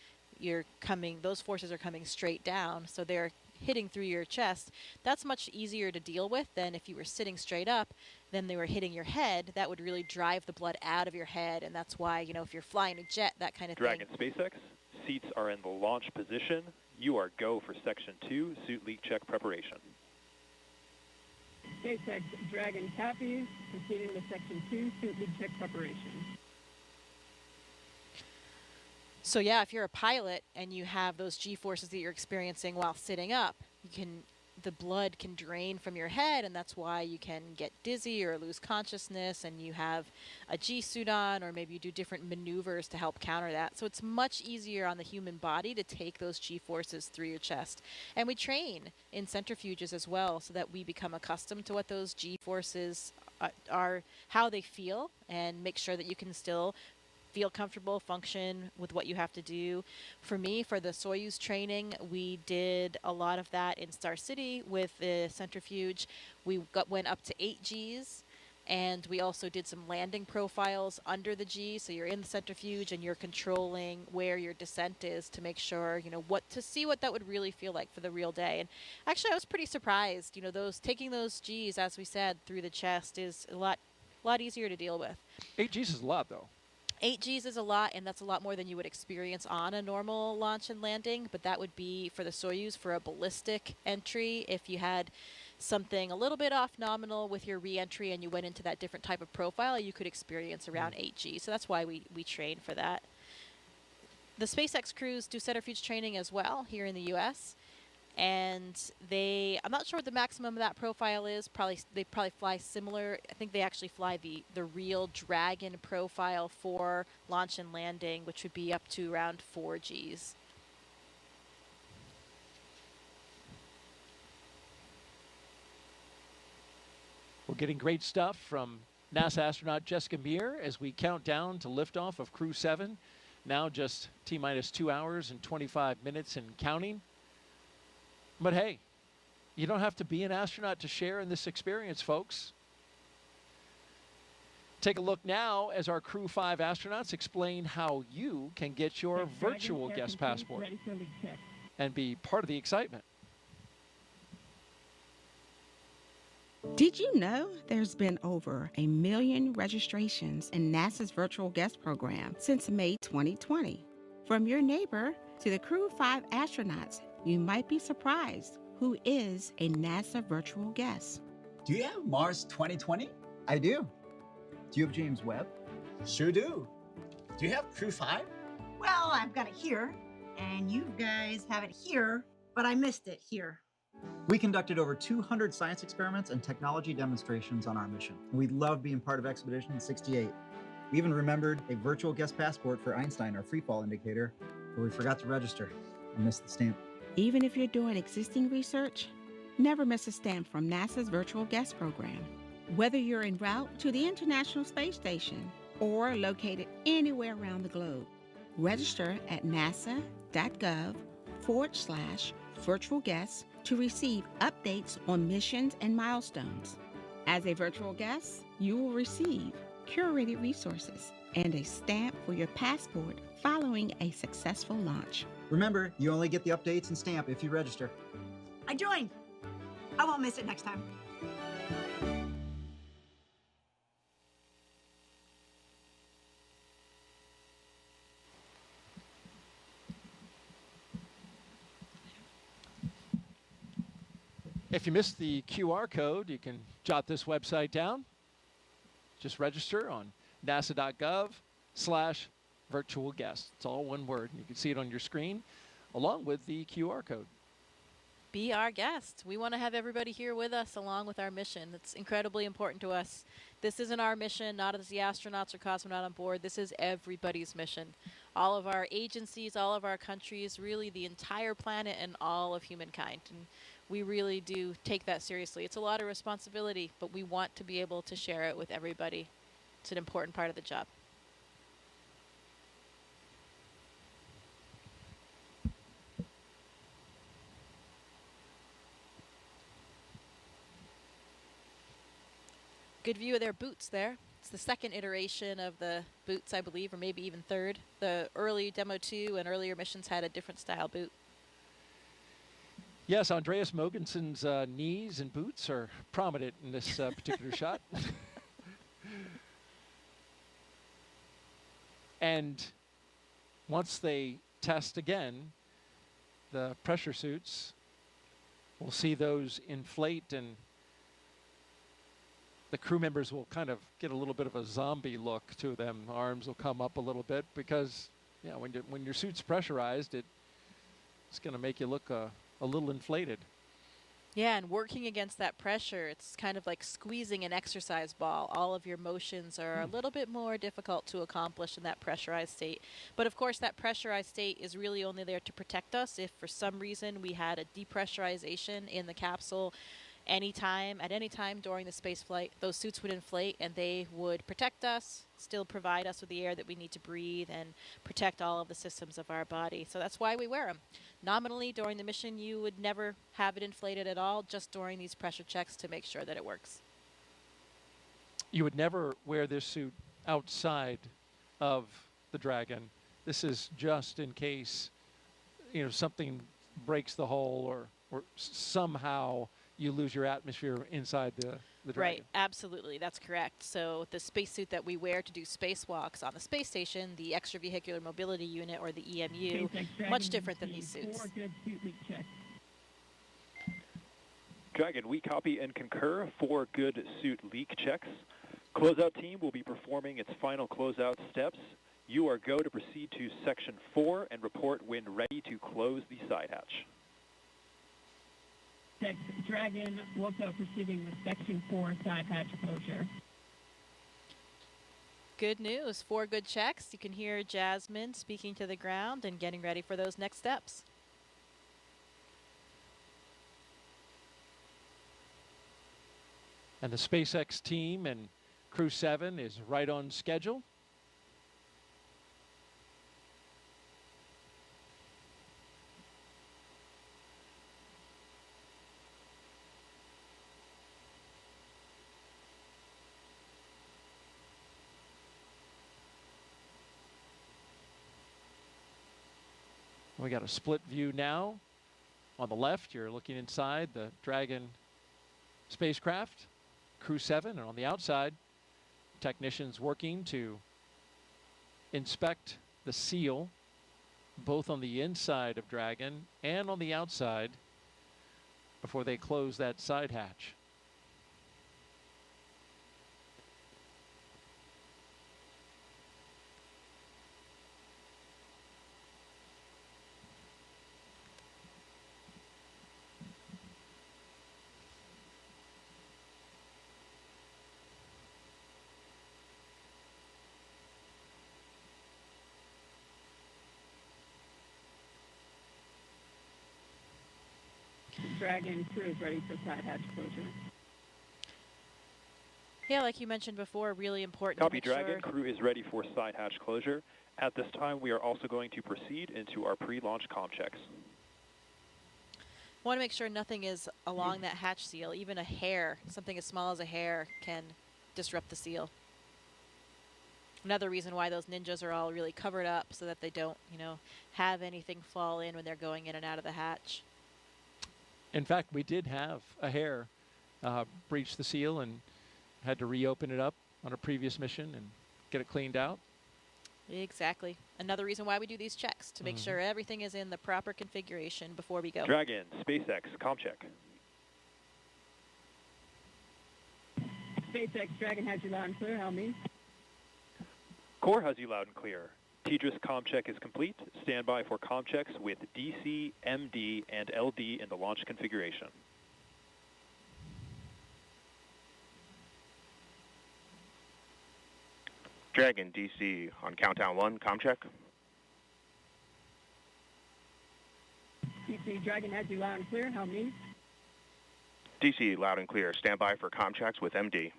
those forces are coming straight down, so they're hitting through your chest. That's much easier to deal with than if you were sitting straight up, then they were hitting your head. That would really drive the blood out of your head, and that's why, if you're flying a jet, that kind of Dragon thing. SpaceX, seats are in the launch position. You are go for Section 2, suit leak check preparation. SpaceX Dragon copies, proceeding to Section 2, suit leak check preparation. So yeah, if you're a pilot and you have those G-forces that you're experiencing while sitting up, the blood can drain from your head, and that's why you can get dizzy or lose consciousness, and you have a G-suit on, or maybe you do different maneuvers to help counter that. So it's much easier on the human body to take those G-forces through your chest. And we train in centrifuges as well so that we become accustomed to what those G-forces are, how they feel, and make sure that you can still feel comfortable, function with what you have to do. For me, for the Soyuz training, we did a lot of that in Star City with the centrifuge. We went up to 8 Gs. And we also did some landing profiles under the G, so you're in the centrifuge and you're controlling where your descent is to make sure, to see what that would really feel like for the real day. And actually, I was pretty surprised. Taking those Gs, as we said, through the chest is a lot easier to deal with. 8 Gs is a lot, though. 8 Gs is a lot, and that's a lot more than you would experience on a normal launch and landing, but that would be for the Soyuz for a ballistic entry. If you had something a little bit off nominal with your re-entry and you went into that different type of profile, you could experience around 8 Gs. So that's why we train for that. The SpaceX crews do centrifuge training as well here in the U.S., and I'm not sure what the maximum of that profile is. They probably fly similar. I think they actually fly the real Dragon profile for launch and landing, which would be up to around 4 Gs. We're getting great stuff from NASA astronaut Jessica Meir as we count down to liftoff of Crew 7. Now just T-minus 2 hours and 25 minutes and counting. But hey, you don't have to be an astronaut to share in this experience, folks. Take a look now as our Crew 5 astronauts explain how you can get your virtual guest passport and be part of the excitement. Did you know there's been over 1 million registrations in NASA's virtual guest program since May 2020? From your neighbor to the Crew 5 astronauts, you might be surprised who is a NASA virtual guest. Do you have Mars 2020? I do. Do you have James Webb? Sure do. Do you have Crew 5? Well, I've got it here, and you guys have it here, but I missed it here. We conducted over 200 science experiments and technology demonstrations on our mission. We love being part of Expedition 68. We even remembered a virtual guest passport for Einstein, our freefall indicator, but we forgot to register. I missed the stamp. Even if you're doing existing research, never miss a stamp from NASA's virtual guest program. Whether you're en route to the International Space Station or located anywhere around the globe, register at nasa.gov/virtual guests to receive updates on missions and milestones. As a virtual guest, you will receive curated resources and a stamp for your passport following a successful launch. Remember, you only get the updates and stamp if you register. I joined. I won't miss it next time. If you missed the QR code, you can jot this website down. Just register on nasa.gov/virtual guest. It's all one word. You can see it on your screen along with the QR code. Be our guest. We want to have everybody here with us along with our mission. It's incredibly important to us. This isn't our mission, not as the astronauts or cosmonaut on board. This is everybody's mission. All of our agencies, all of our countries, really the entire planet and all of humankind. And we really do take that seriously. It's a lot of responsibility, but we want to be able to share it with everybody. It's an important part of the job. Good view of their boots there. It's the second iteration of the boots, I believe, or maybe even third. The early Demo 2 and earlier missions had a different style boot. Yes, Andreas Mogenson's knees and boots are prominent in this particular shot. And once they test again, the pressure suits, we'll see those inflate and the crew members will kind of get a little bit of a zombie look to them. Arms will come up a little bit because, yeah, when your suit's pressurized, it's going to make you look a little inflated. Yeah, and working against that pressure, it's kind of like squeezing an exercise ball. All of your motions are a little bit more difficult to accomplish in that pressurized state. But of course, that pressurized state is really only there to protect us if for some reason we had a depressurization in the capsule. At any time during the space flight, those suits would inflate and they would protect us, still provide us with the air that we need to breathe, and protect all of the systems of our body. So that's why we wear them. Nominally, during the mission, you would never have it inflated at all, just during these pressure checks to make sure that it works. You would never wear this suit outside of the Dragon. This is just in case, something breaks the hull or somehow you lose your atmosphere inside the Dragon. Right, absolutely, that's correct. So the spacesuit that we wear to do spacewalks on the space station, the Extravehicular Mobility Unit, or the EMU, much different than these suits. Dragon, we copy and concur 4 good suit leak checks. Closeout team will be performing its final closeout steps. You are go to proceed to Section 4 and report when ready to close the side hatch. Dragon, also proceeding with Section 4 side hatch closure. Good news, 4 good checks. You can hear Jasmine speaking to the ground and getting ready for those next steps. And the SpaceX team and Crew 7 is right on schedule. We got a split view now. On the left, you're looking inside the Dragon spacecraft, Crew 7, and on the outside, technicians working to inspect the seal, both on the inside of Dragon and on the outside, before they close that side hatch. Dragon crew is ready for side hatch closure. Yeah, like you mentioned before, really important. Copy, Dragon. Crew is ready for side hatch closure. At this time, we are also going to proceed into our pre-launch comm checks. Want to make sure nothing is along that hatch seal. Even a hair, something as small as a hair, can disrupt the seal. Another reason why those ninjas are all really covered up, so that they don't, have anything fall in when they're going in and out of the hatch. In fact, we did have a hair breach the seal and had to reopen it up on a previous mission and get it cleaned out. Exactly. Another reason why we do these checks, to make sure everything is in the proper configuration before we go. Dragon, SpaceX, comm check. SpaceX, Dragon has you loud and clear. How me? Core has you loud and clear. TDRS comm check is complete. Stand by for comm checks with DC, MD, and LD in the launch configuration. Dragon, DC, on countdown 1, comm check. DC, Dragon has you loud and clear. How me? DC, loud and clear. Stand by for comm checks with MD.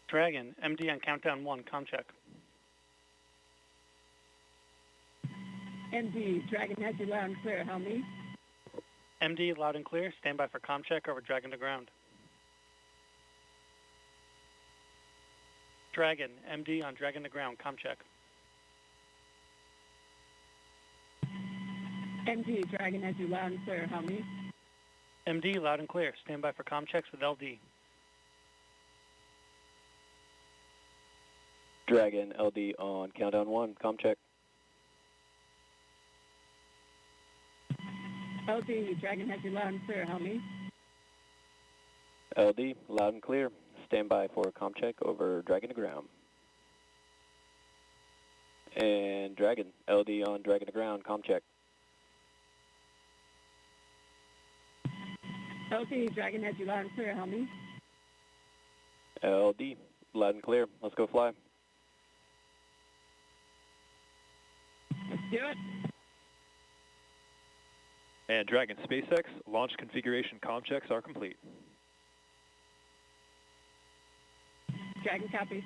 Dragon, MD on countdown 1, comm check. MD, Dragon has you loud and clear. How me? MD, loud and clear. Stand by for comm check over Dragon to ground. Dragon, MD on Dragon to ground, comm check. MD, Dragon has you loud and clear. How me? MD, loud and clear. Stand by for comm checks with LD. Dragon, LD on countdown 1, comm check. LD, Dragon has you loud and clear. How me? LD, loud and clear. Stand by for comm check over Dragon to ground. And Dragon, LD on Dragon to ground, comm check. LD, Dragon has you loud and clear. How me? LD, loud and clear. Let's go fly. Let's do it. And Dragon SpaceX, launch configuration comm checks are complete. Dragon copies.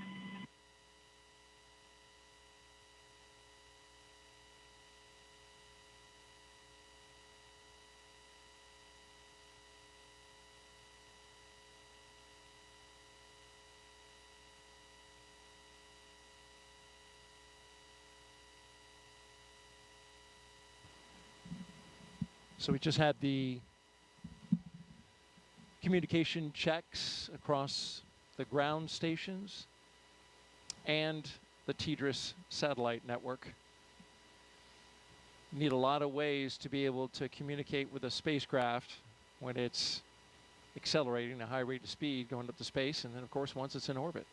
So we just had the communication checks across the ground stations and the TDRS satellite network. You need a lot of ways to be able to communicate with a spacecraft when it's accelerating at a high rate of speed going up to space, and then of course once it's in orbit.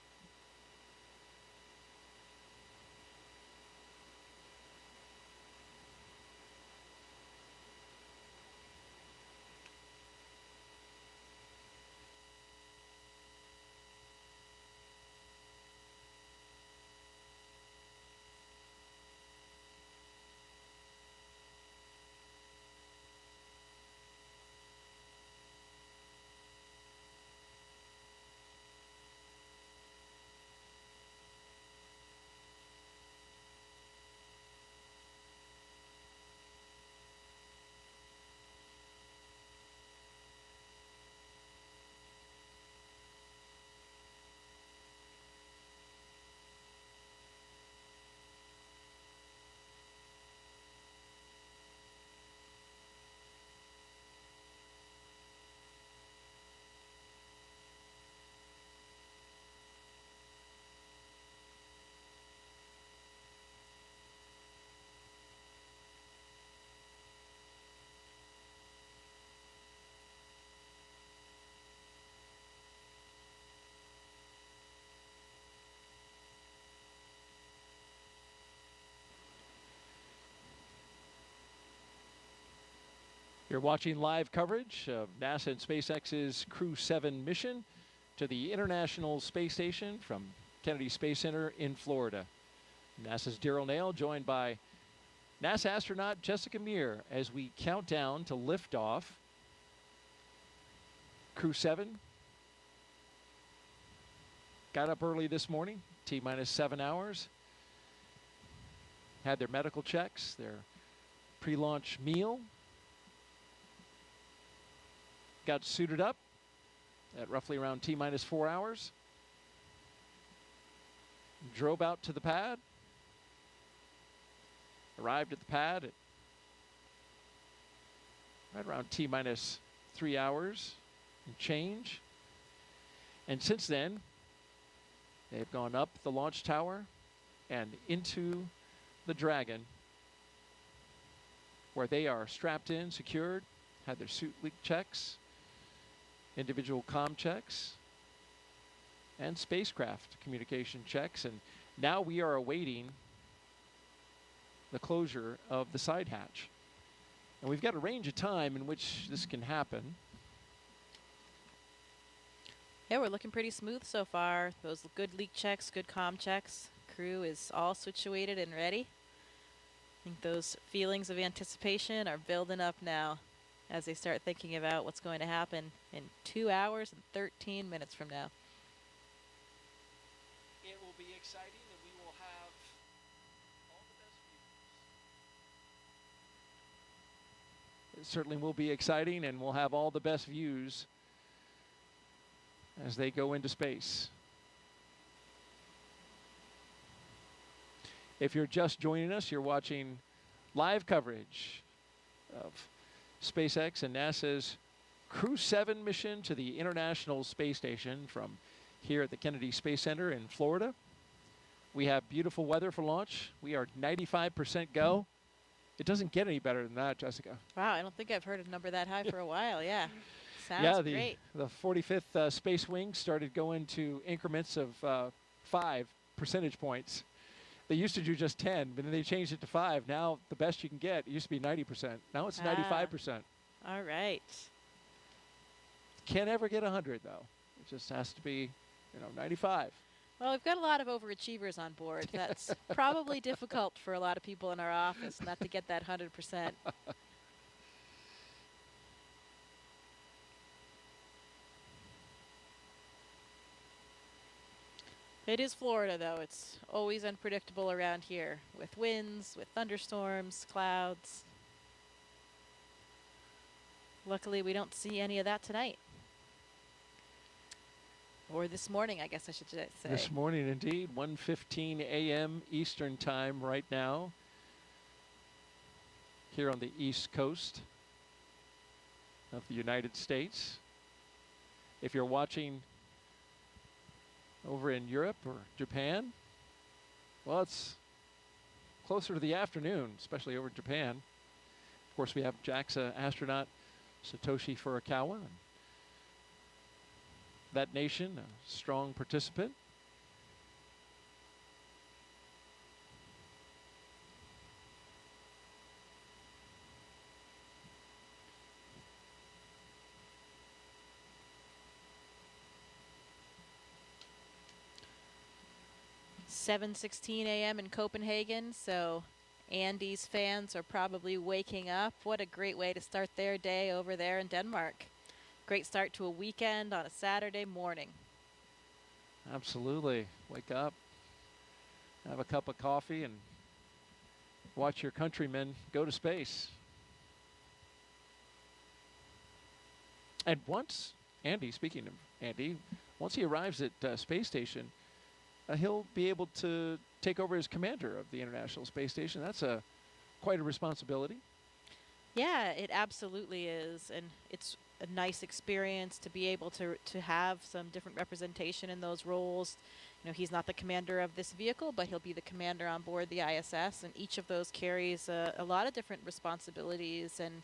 You're watching live coverage of NASA and SpaceX's Crew 7 mission to the International Space Station from Kennedy Space Center in Florida. NASA's Daryl Nail joined by NASA astronaut Jessica Meir as we count down to liftoff. Crew 7 got up early this morning, T-minus 7 hours. Had their medical checks, their pre-launch meal. Got suited up at roughly around T-minus 4 hours. Drove out to the pad. Arrived at the pad at right around T-minus 3 hours and change. And since then, they've gone up the launch tower and into the Dragon, where they are strapped in, secured, had their suit leak checks, individual comm checks, and spacecraft communication checks. And now we are awaiting the closure of the side hatch. And we've got a range of time in which this can happen. Yeah, we're looking pretty smooth so far. Those good leak checks, good comm checks. Crew is all situated and ready. I think those feelings of anticipation are building up now as they start thinking about what's going to happen in 2 hours and 13 minutes from now. It will be exciting, and we will have all the best views. It certainly will be exciting, and we'll have all the best views as they go into space. If you're just joining us, you're watching live coverage of SpaceX and NASA's Crew 7 mission to the International Space Station from here at the Kennedy Space Center in Florida. We have beautiful weather for launch. We are 95% go. It doesn't get any better than that, Jessica. Wow, I don't think I've heard a number that high for a while. Yeah, sounds great. The 45th Space Wing started going to increments of 5 percentage points. They used to do just 10, but then they changed it to 5. Now the best you can get, it used to be 90%. Now it's 95%. All right. Can't ever get 100, though. It just has to be, 95. Well, we've got a lot of overachievers on board. That's probably difficult for a lot of people in our office not to get that 100%. It is Florida, though. It's always unpredictable around here with winds, with thunderstorms, clouds. Luckily, we don't see any of that tonight. Or this morning, I guess I should say. This morning, indeed. 1:15 a.m. Eastern Time right now here on the East Coast of the United States. If you're watching over in Europe or Japan, well, it's closer to the afternoon, especially over in Japan. Of course, we have JAXA astronaut Satoshi Furukawa. That nation, a strong participant. "7:16 a.m. in Copenhagen, so Andy's fans are probably waking up. What a great way to start their day over there in Denmark. Great start to a weekend on a Saturday morning. Absolutely. Wake up, have a cup of coffee, and watch your countrymen go to space. And once Andy, speaking of Andy, once he arrives at Space Station, he'll be able to take over as commander of the International Space Station. That's quite a responsibility. Yeah, it absolutely is, and it's a nice experience to be able to have some different representation in those roles. You know, he's not the commander of this vehicle, but he'll be the commander on board the ISS, and each of those carries a lot of different responsibilities. And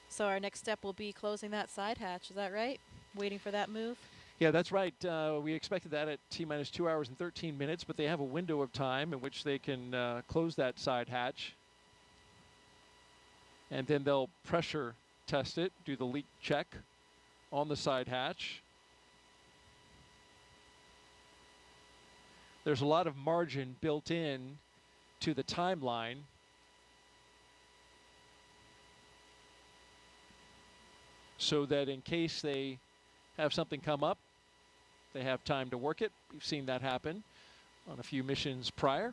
so our next step will be closing that side hatch. Is that right? Waiting for that move? Yeah, that's right. We expected that at T-minus 2 hours and 13 minutes, but they have a window of time in which they can close that side hatch. And then they'll pressure test it, do the leak check on the side hatch. There's a lot of margin built in to the timeline. So that in case they have something come up, they have time to work it. We've seen that happen on a few missions prior.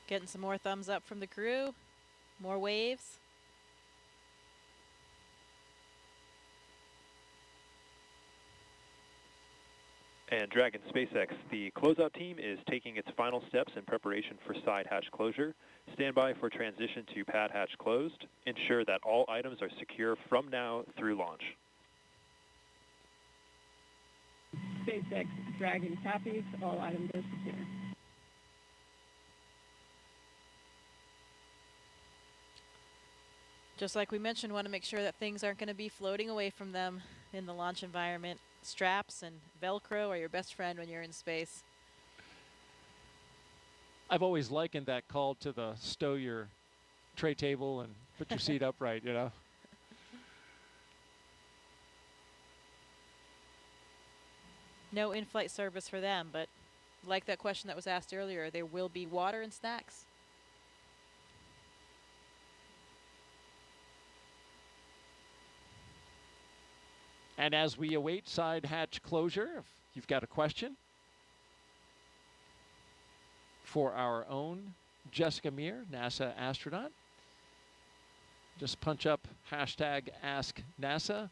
Getting some more thumbs up from the crew. More waves. And Dragon SpaceX, the closeout team is taking its final steps in preparation for side hatch closure. Stand by for transition to pad hatch closed. Ensure that all items are secure from now through launch. SpaceX Dragon copies. All items are secure. Just like we mentioned, want to make sure that things aren't going to be floating away from them in the launch environment. Straps and Velcro are your best friend when you're in space. I've always likened that call to the stow your tray table and put your seat upright, you know. No in-flight service for them, but Like that question that was asked earlier, there will be water and snacks. And as we await side hatch closure, if you've got a question for our own Jessica Meir, NASA astronaut, just punch up hashtag AskNASA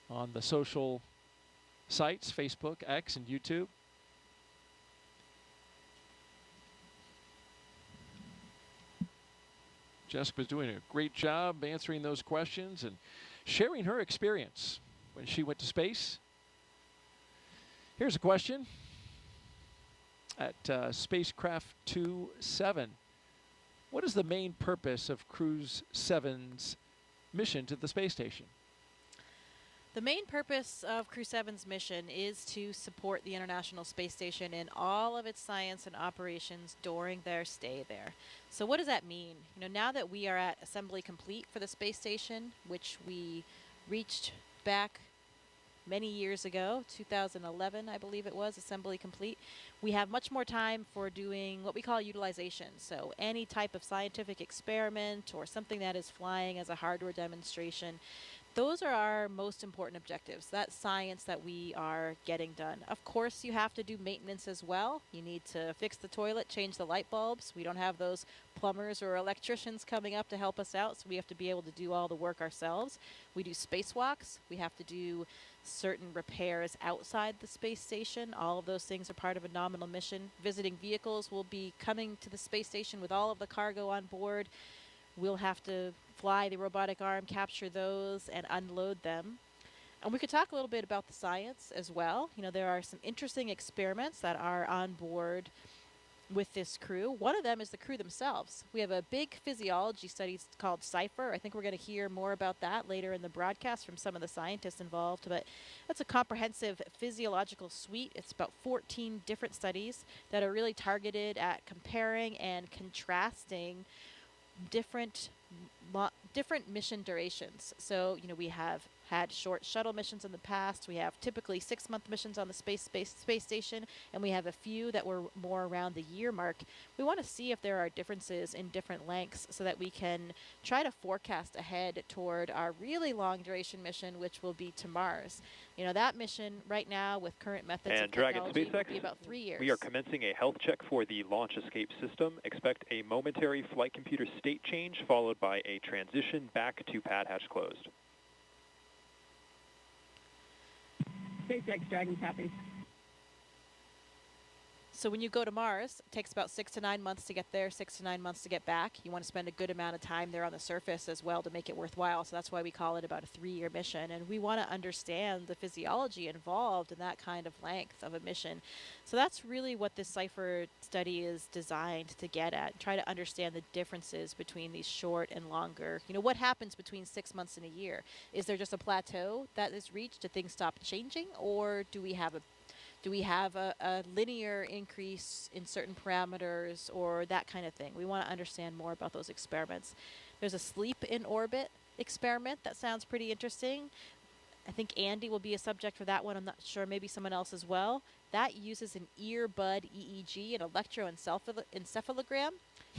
on the social sites, Facebook, X, and YouTube. Jessica's doing a great job answering those questions and sharing her experience when she went to space. Here's a question at Spacecraft 27. What is the main purpose of Cruise 7's mission to the space station? The main purpose of Crew 7's mission is to support the International Space Station in all of its science and operations during their stay there. So what does that mean? You know, now that we are at assembly complete for the space station, which we reached back many years ago, 2011, I believe it was, assembly complete, we have much more time for doing what we call utilization. So any type of scientific experiment or something that is flying as a hardware demonstration, those are our most important objectives, that science that we are getting done. Of course, you have to do maintenance as well. You need to fix the toilet, change the light bulbs. We don't have those plumbers or electricians coming up to help us out, so we have to be able to do all the work ourselves. We do spacewalks. We have to do certain repairs outside the space station. All of those things are part of a nominal mission. Visiting vehicles will be coming to the space station with all of the cargo on board. We'll have to fly the robotic arm, capture those, and unload them. And we could talk a little bit about the science as well. You know, there are some interesting experiments that are on board with this crew. One of them is the crew themselves. We have a big physiology study called CIPHER. I think we're going to hear more about that later in the broadcast from some of the scientists involved, but that's a comprehensive physiological suite. It's about 14 different studies that are really targeted at comparing and contrasting different mission durations. So, you know, we have had short shuttle missions in the past. We have typically 6-month missions on the space station, and we have a few that were more around the year mark. We want to see if there are differences in different lengths so that we can try to forecast ahead toward our really long duration mission, which will be to Mars. You know, that mission right now with current methods and of Dragon technology will SpaceX, be about 3 years. we are commencing a health check for the launch escape system. Expect a momentary flight computer state change followed by a transition back to pad hatch closed. SpaceX Dragon copy. So when you go to Mars, it takes about 6 to 9 months to get there, 6 to 9 months to get back. You want to spend a good amount of time there on the surface as well to make it worthwhile. So that's why we call it about a 3-year mission. And we want to understand the physiology involved in that kind of length of a mission. So that's really what this CIPHER study is designed to get at. Try to understand the differences between these short and longer. You know, what happens between 6 months and a year? Is there just a plateau that is reached? Do things stop changing? Or do we have a linear increase in certain parameters or that kind of thing? We want to understand more about those experiments. There's a sleep in orbit experiment that sounds pretty interesting. I think Andy will be a subject for that one. I'm not sure, maybe someone else as well. That uses an earbud EEG, an electroencephalogram,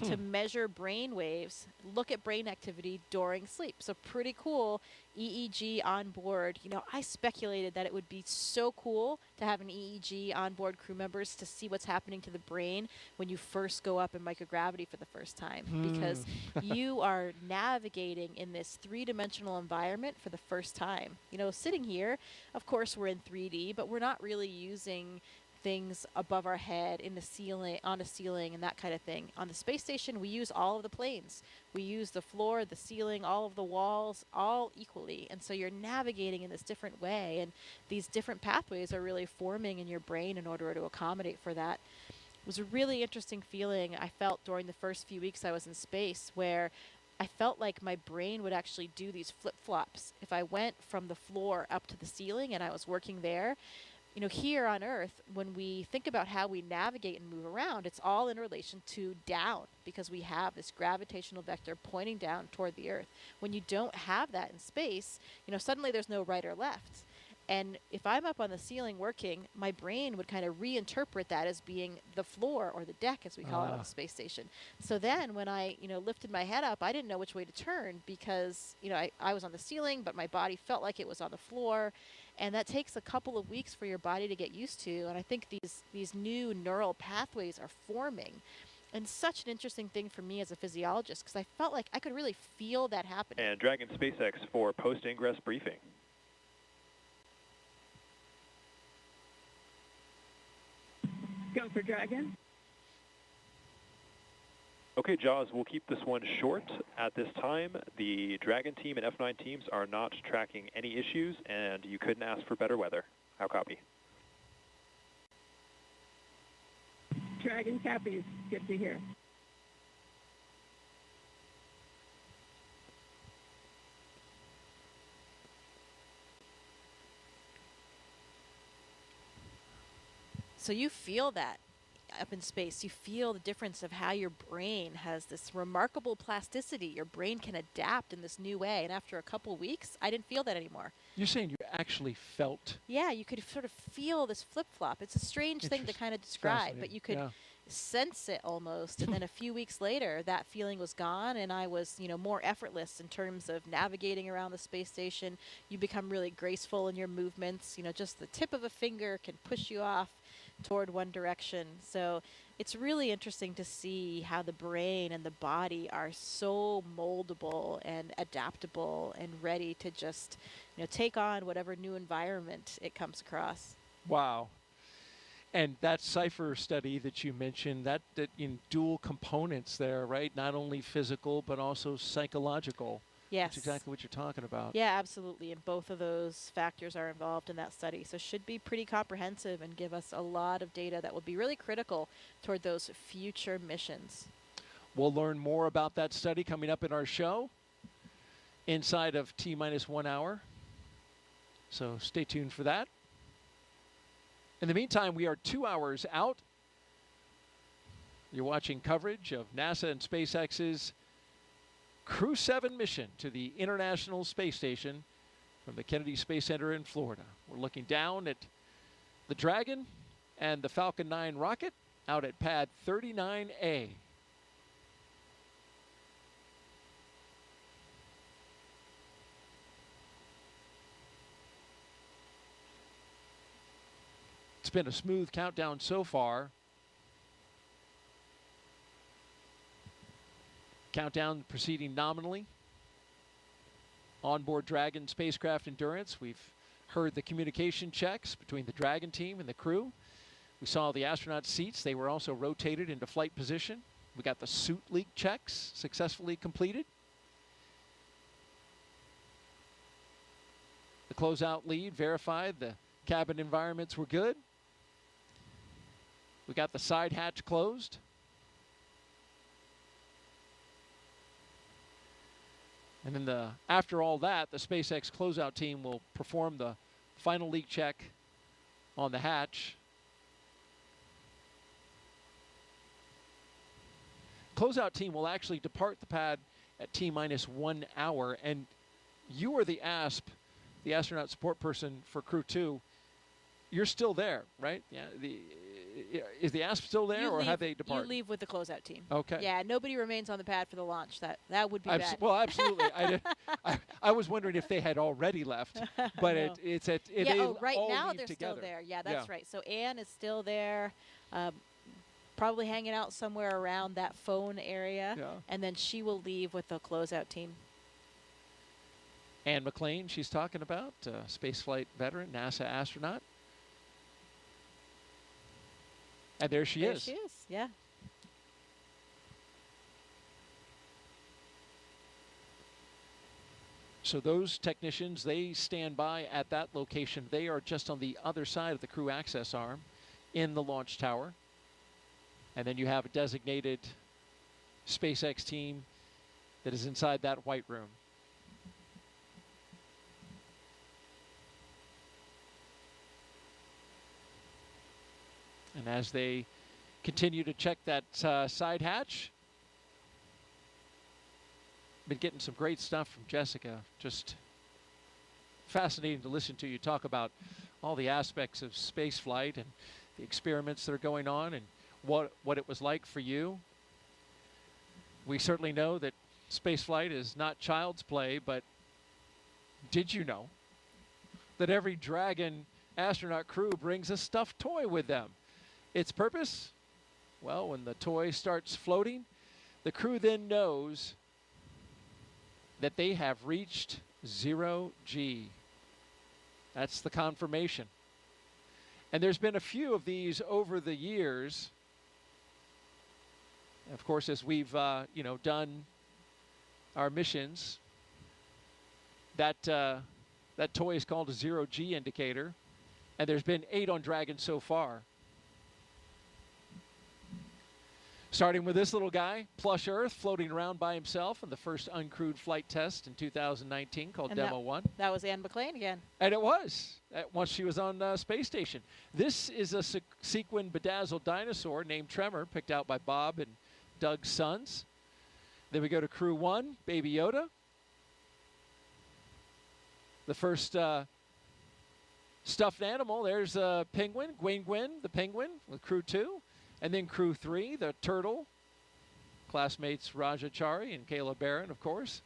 to measure brain waves, look at brain activity during sleep. So pretty cool EEG on board. You know, I speculated that it would be so cool to have an EEG on board crew members to see what's happening to the brain when you first go up in microgravity for the first time, because you are navigating in this 3-dimensional environment for the first time. You know, sitting here, of course we're in 3D, but we're not really using things above our head, in the ceiling, on a ceiling, and that kind of thing. On the space station, we use all of the planes. We use the floor, the ceiling, all of the walls, all equally. And so you're navigating in this different way, and these different pathways are really forming in your brain in order to accommodate for that. It was a really interesting feeling I felt during the first few weeks I was in space, where I felt like my brain would actually do these flip-flops. If I went from the floor up to the ceiling and I was working there, you know, here on Earth, when we think about how we navigate and move around, it's all in relation to down, because we have this gravitational vector pointing down toward the Earth. When you don't have that in space, you know, suddenly there's no right or left. And if I'm up on the ceiling working, my brain would kind of reinterpret that as being the floor or the deck, as we call it on the space station. So then when I, lifted my head up, I didn't know which way to turn because, I was on the ceiling, but my body felt like it was on the floor. And that takes a couple of weeks for your body to get used to. And I think these new neural pathways are forming. And such an interesting thing for me as a physiologist because I felt like I could really feel that happening. And Dragon SpaceX for post-ingress briefing. Go for Dragon. Okay, Jaws, we'll keep this one short. At this time, the Dragon team and F9 teams are not tracking any issues, and you couldn't ask for better weather. How copy? Dragon copies. Good to hear. So you feel that up in space. You feel the difference of how your brain has this remarkable plasticity. Your brain can adapt in this new way. And after a couple weeks, I didn't feel that anymore. You're saying you actually felt? Yeah, you could sort of feel this flip-flop. It's a strange thing to kind of describe, but you could sense it almost. And then a few weeks later, that feeling was gone, and I was, more effortless in terms of navigating around the space station. You become really graceful in your movements. Just the tip of a finger can push you off toward one direction. So it's really interesting to see how the brain and the body are so moldable and adaptable and ready to just, take on whatever new environment it comes across. Wow. And that Cypher study that you mentioned, that in dual components there, right? Not only physical, but also psychological. Yes. That's exactly what you're talking about. Yeah, absolutely. And both of those factors are involved in that study. So should be pretty comprehensive and give us a lot of data that will be really critical toward those future missions. We'll learn more about that study coming up in our show inside of T-minus 1 hour. So stay tuned for that. In the meantime, we are 2 hours out. You're watching coverage of NASA and SpaceX's Crew 7 mission to the International Space Station from the Kennedy Space Center in Florida. We're looking down at the Dragon and the Falcon 9 rocket out at pad 39A. It's been a smooth countdown so far. Countdown proceeding nominally. Onboard Dragon spacecraft endurance. We've heard the communication checks between the Dragon team and the crew. We saw the astronaut seats. They were also rotated into flight position. We got the suit leak checks successfully completed. The closeout lead verified the cabin environments were good. We got the side hatch closed. And then after all that, the SpaceX closeout team will perform the final leak check on the hatch. Closeout team will actually depart the pad at T-minus 1 hour. And you are the ASP, the astronaut support person for Crew 2. You're still there, right? Yeah. Is the ASP still there, or have they departed? You leave with the closeout team. Okay. Yeah, nobody remains on the pad for the launch. That would be bad. Well, absolutely. I was wondering if they had already left, but no. it's at right all now leave they're together. still there. Yeah, that's right. So Anne is still there, probably hanging out somewhere around that phone area, and then she will leave with the closeout team. Anne McLean, she's talking about, spaceflight veteran, NASA astronaut. And there she is. There she is, yeah. So those technicians, they stand by at that location. They are just on the other side of the crew access arm in the launch tower. And then you have a designated SpaceX team that is inside that white room. And as they continue to check that side hatch, been getting some great stuff from Jessica. Just fascinating to listen to you talk about all the aspects of space flight and the experiments that are going on and what it was like for you. We certainly know that space flight is not child's play, but did you know that every Dragon astronaut crew brings a stuffed toy with them? Its purpose? Well, when the toy starts floating, the crew then knows that they have reached 0 G. That's the confirmation. And there's been a few of these over the years. Of course, as we've done our missions, that toy is called a 0 G indicator, and there's been 8 on Dragon so far. Starting with this little guy, Plush Earth, floating around by himself in the first uncrewed flight test in 2019 called And Demo 1. That was Anne McClain again. And it was, once she was on space station. This is a sequin bedazzled dinosaur named Tremor, picked out by Bob and Doug's sons. Then we go to Crew 1, Baby Yoda. The first stuffed animal, there's a penguin, Gwyn, the penguin, with Crew 2. And then Crew 3, the turtle, classmates Raja Chari and Kayla Barron, of course.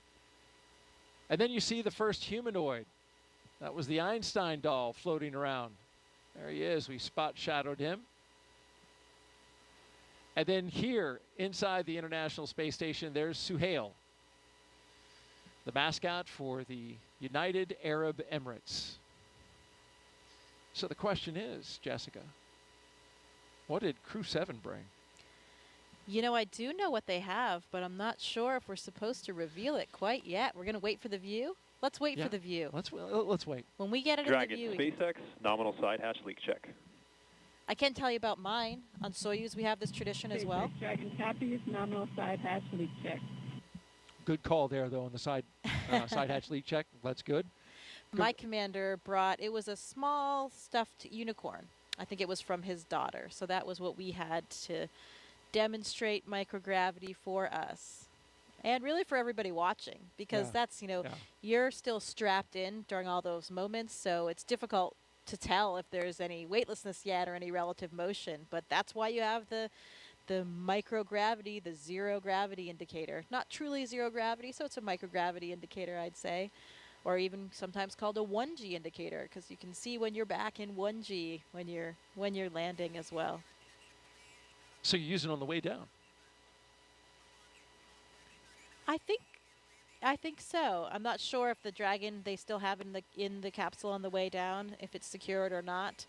And then you see the first humanoid. That was the Einstein doll floating around. There he is. We spot shadowed him. And then here, inside the International Space Station, there's Suhail, the mascot for the United Arab Emirates. So the question is, Jessica, what did Crew 7 bring? You know, I do know what they have, but I'm not sure if we're supposed to reveal it quite yet. We're going to wait for the view. Let's wait for the view. Let's wait. When we get it Dragon, in the view. SpaceX, nominal side hatch leak check. I can't tell you about mine. On Soyuz, we have this tradition as well. Dragon copies, nominal side hatch leak check. Good call there, though, on the side hatch leak check. That's good. My commander brought, it was a small stuffed unicorn. I think it was from his daughter. So that was what we had to demonstrate microgravity for us. And really for everybody watching, because that's, you're still strapped in during all those moments. So it's difficult to tell if there's any weightlessness yet or any relative motion. But that's why you have the microgravity, the zero gravity indicator. Not truly zero gravity, so it's a microgravity indicator, I'd say. Or even sometimes called a 1G indicator, because you can see when you're back in 1G when you're landing as well. So you use it on the way down? I think so. I'm not sure if the Dragon they still have in the capsule on the way down, if it's secured or not.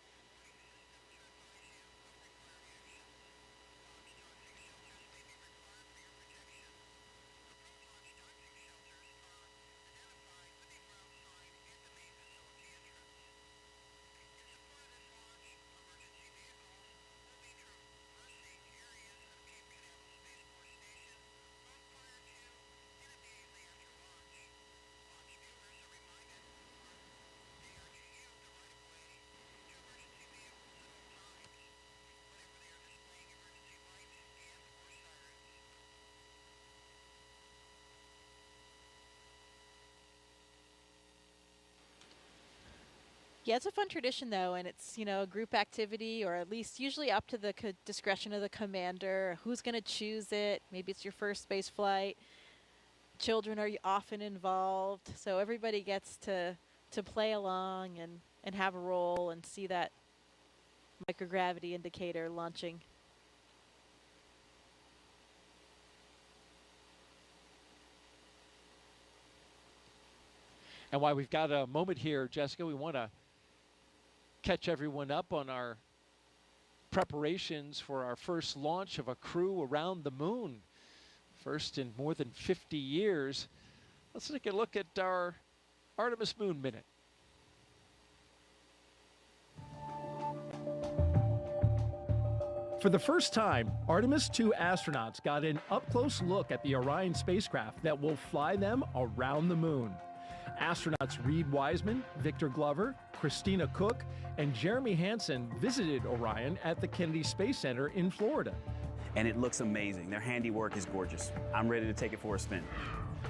Yeah, it's a fun tradition, though, and it's, a group activity, or at least usually up to the discretion of the commander. Who's going to choose it? Maybe it's your first space flight. Children are often involved, so everybody gets to play along and have a role and see that microgravity indicator launching. And while we've got a moment here, Jessica, we want to catch everyone up on our preparations for our first launch of a crew around the moon. First in more than 50 years. Let's take a look at our Artemis Moon Minute. For the first time, Artemis 2 astronauts got an up-close look at the Orion spacecraft that will fly them around the moon. Astronauts Reed Wiseman, Victor Glover, Christina Cook, and Jeremy Hansen visited Orion at the Kennedy Space Center in Florida. and it looks amazing. Their handiwork is gorgeous. I'm ready to take it for a spin.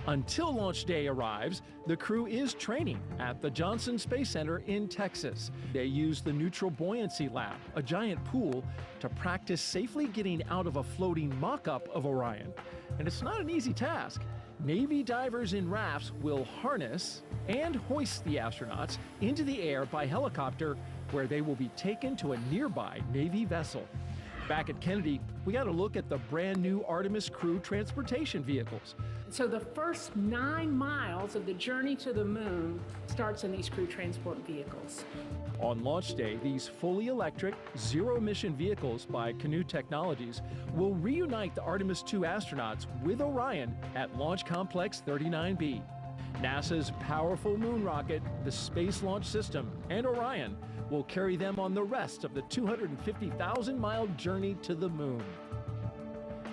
Until launch day arrives, the crew is training at the Johnson Space Center in Texas. They use the Neutral Buoyancy Lab, a giant pool, to practice safely getting out of a floating mock-up of Orion. And it's not an easy task. Navy divers in rafts will harness and hoist the astronauts into the air by helicopter, where they will be taken to a nearby Navy vessel. Back at Kennedy, we got a look at the brand new Artemis crew transportation vehicles. So the first 9 miles of the journey to the moon starts in these crew transport vehicles. On launch day, these fully electric, zero-emission vehicles by Canoe Technologies will reunite the Artemis II astronauts with Orion at Launch Complex 39B. NASA's powerful moon rocket, the Space Launch System, and Orion will carry them on the rest of the 250,000-mile journey to the moon.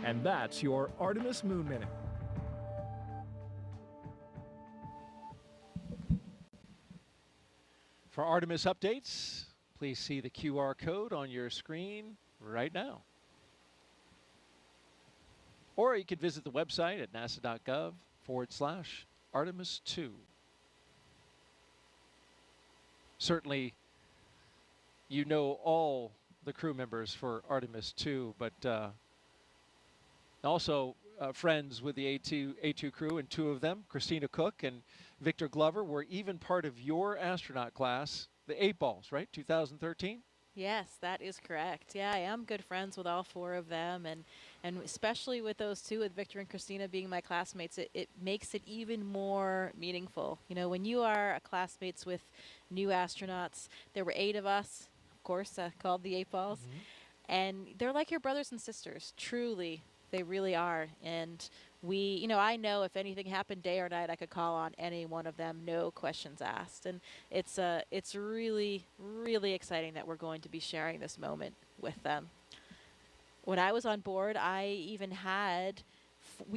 And that's your Artemis Moon Minute. For Artemis updates, please see the QR code on your screen right now. Or you can visit the website at nasa.gov/Artemis 2. Certainly, you know all the crew members for Artemis 2, but also friends with the A2 crew, and 2 of them, Christina Cook and Victor Glover, were even part of your astronaut class, the 8 Balls, right? 2013? Yes, that is correct. Yeah, I am good friends with all 4 of them, and especially with those 2, with Victor and Christina being my classmates, it makes it even more meaningful. You know, when you are classmates with new astronauts, there were 8 of us, of course, called the 8 Balls, and they're like your brothers and sisters, truly. They really are. And I know if anything happened day or night, I could call on any one of them, no questions asked. And it's really, really exciting that we're going to be sharing this moment with them. When I was on board, I even had,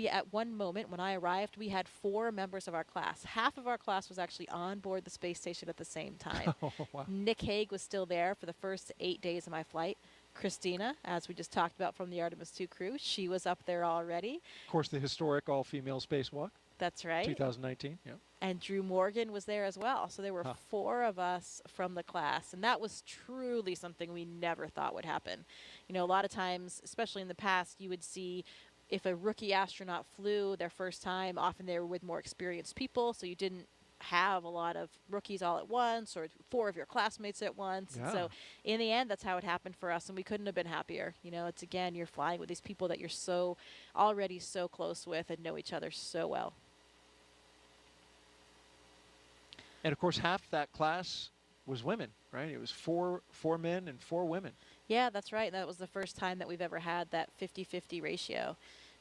at one moment when I arrived, we had 4 members of our class. Half of our class was actually on board the space station at the same time. Oh, wow. Nick Hague was still there for the first 8 days of my flight. Christina, as we just talked about from the Artemis II crew, she was up there already. Of course, the historic all-female spacewalk. That's right. 2019, yeah. And Drew Morgan was there as well. So there were 4 of us from the class, and that was truly something we never thought would happen. You know, a lot of times, especially in the past, you would see if a rookie astronaut flew their first time, often they were with more experienced people, so you didn't have a lot of rookies all at once, or 4 of your classmates at once. Yeah. And so in the end, that's how it happened for us, and we couldn't have been happier. You know, it's, again, you're flying with these people that you're already so close with and know each other so well. And of course, half that class was women, right? It was four men and 4 women. Yeah, that's right. That was the first time that we've ever had that 50-50 ratio.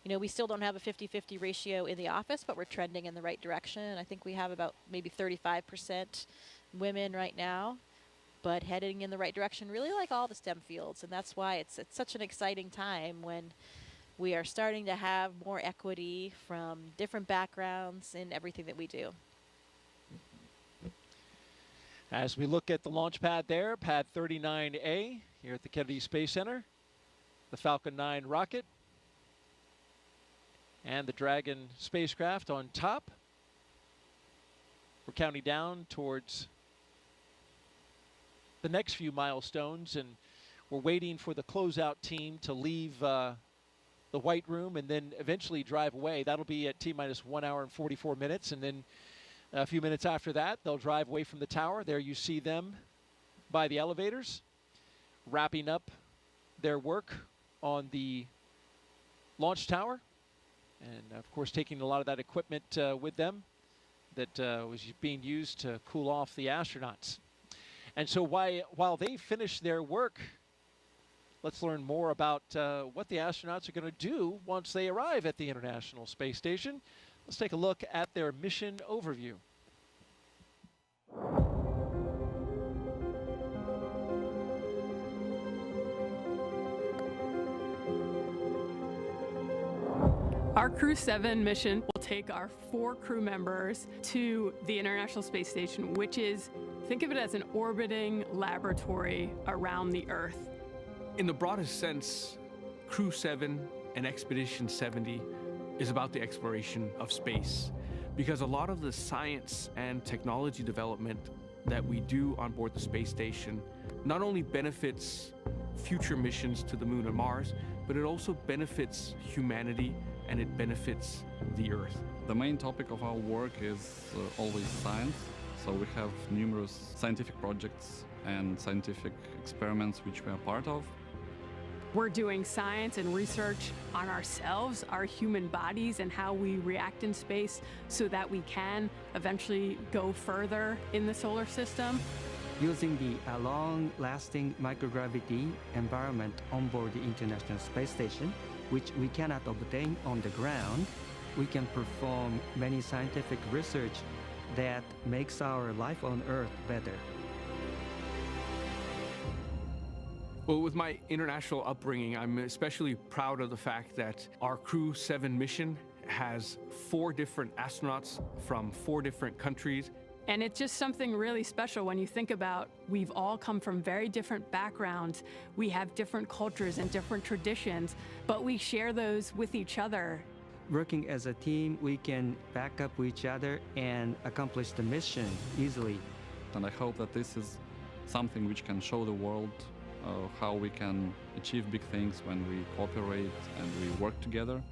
You know, we still don't have a 50-50 ratio in the office, but we're trending in the right direction. I think we have about maybe 35% women right now, but heading in the right direction, really like all the STEM fields. And that's why it's such an exciting time when we are starting to have more equity from different backgrounds in everything that we do. As we look at the launch pad there, pad 39A here at the Kennedy Space Center, the Falcon 9 rocket, and the Dragon spacecraft on top. We're counting down towards the next few milestones, and we're waiting for the closeout team to leave the White Room and then eventually drive away. That'll be at T-minus 1 hour and 44 minutes, and then a few minutes after that, they'll drive away from the tower. There you see them by the elevators, wrapping up their work on the launch tower. And, of course, taking a lot of that equipment with them that was being used to cool off the astronauts. And so while they finish their work, let's learn more about what the astronauts are going to do once they arrive at the International Space Station. Let's take a look at their mission overview. Our Crew 7 mission will take our 4 crew members to the International Space Station, which is, think of it as an orbiting laboratory around the Earth. In the broadest sense, Crew 7 and Expedition 70 is about the exploration of space, because a lot of the science and technology development that we do on board the space station not only benefits future missions to the Moon and Mars, but it also benefits humanity and it benefits the Earth. The main topic of our work is always science, so we have numerous scientific projects and scientific experiments which we are part of. We're doing science and research on ourselves, our human bodies, and how we react in space so that we can eventually go further in the solar system. Using the long-lasting microgravity environment on board the International Space Station, which we cannot obtain on the ground, we can perform many scientific research that makes our life on Earth better. Well, with my international upbringing, I'm especially proud of the fact that our Crew 7 mission has 4 different astronauts from 4 different countries. And it's just something really special when you think about we've all come from very different backgrounds. We have different cultures and different traditions, but we share those with each other. Working as a team, we can back up each other and accomplish the mission easily. And I hope that this is something which can show the world how we can achieve big things when we cooperate and we work together.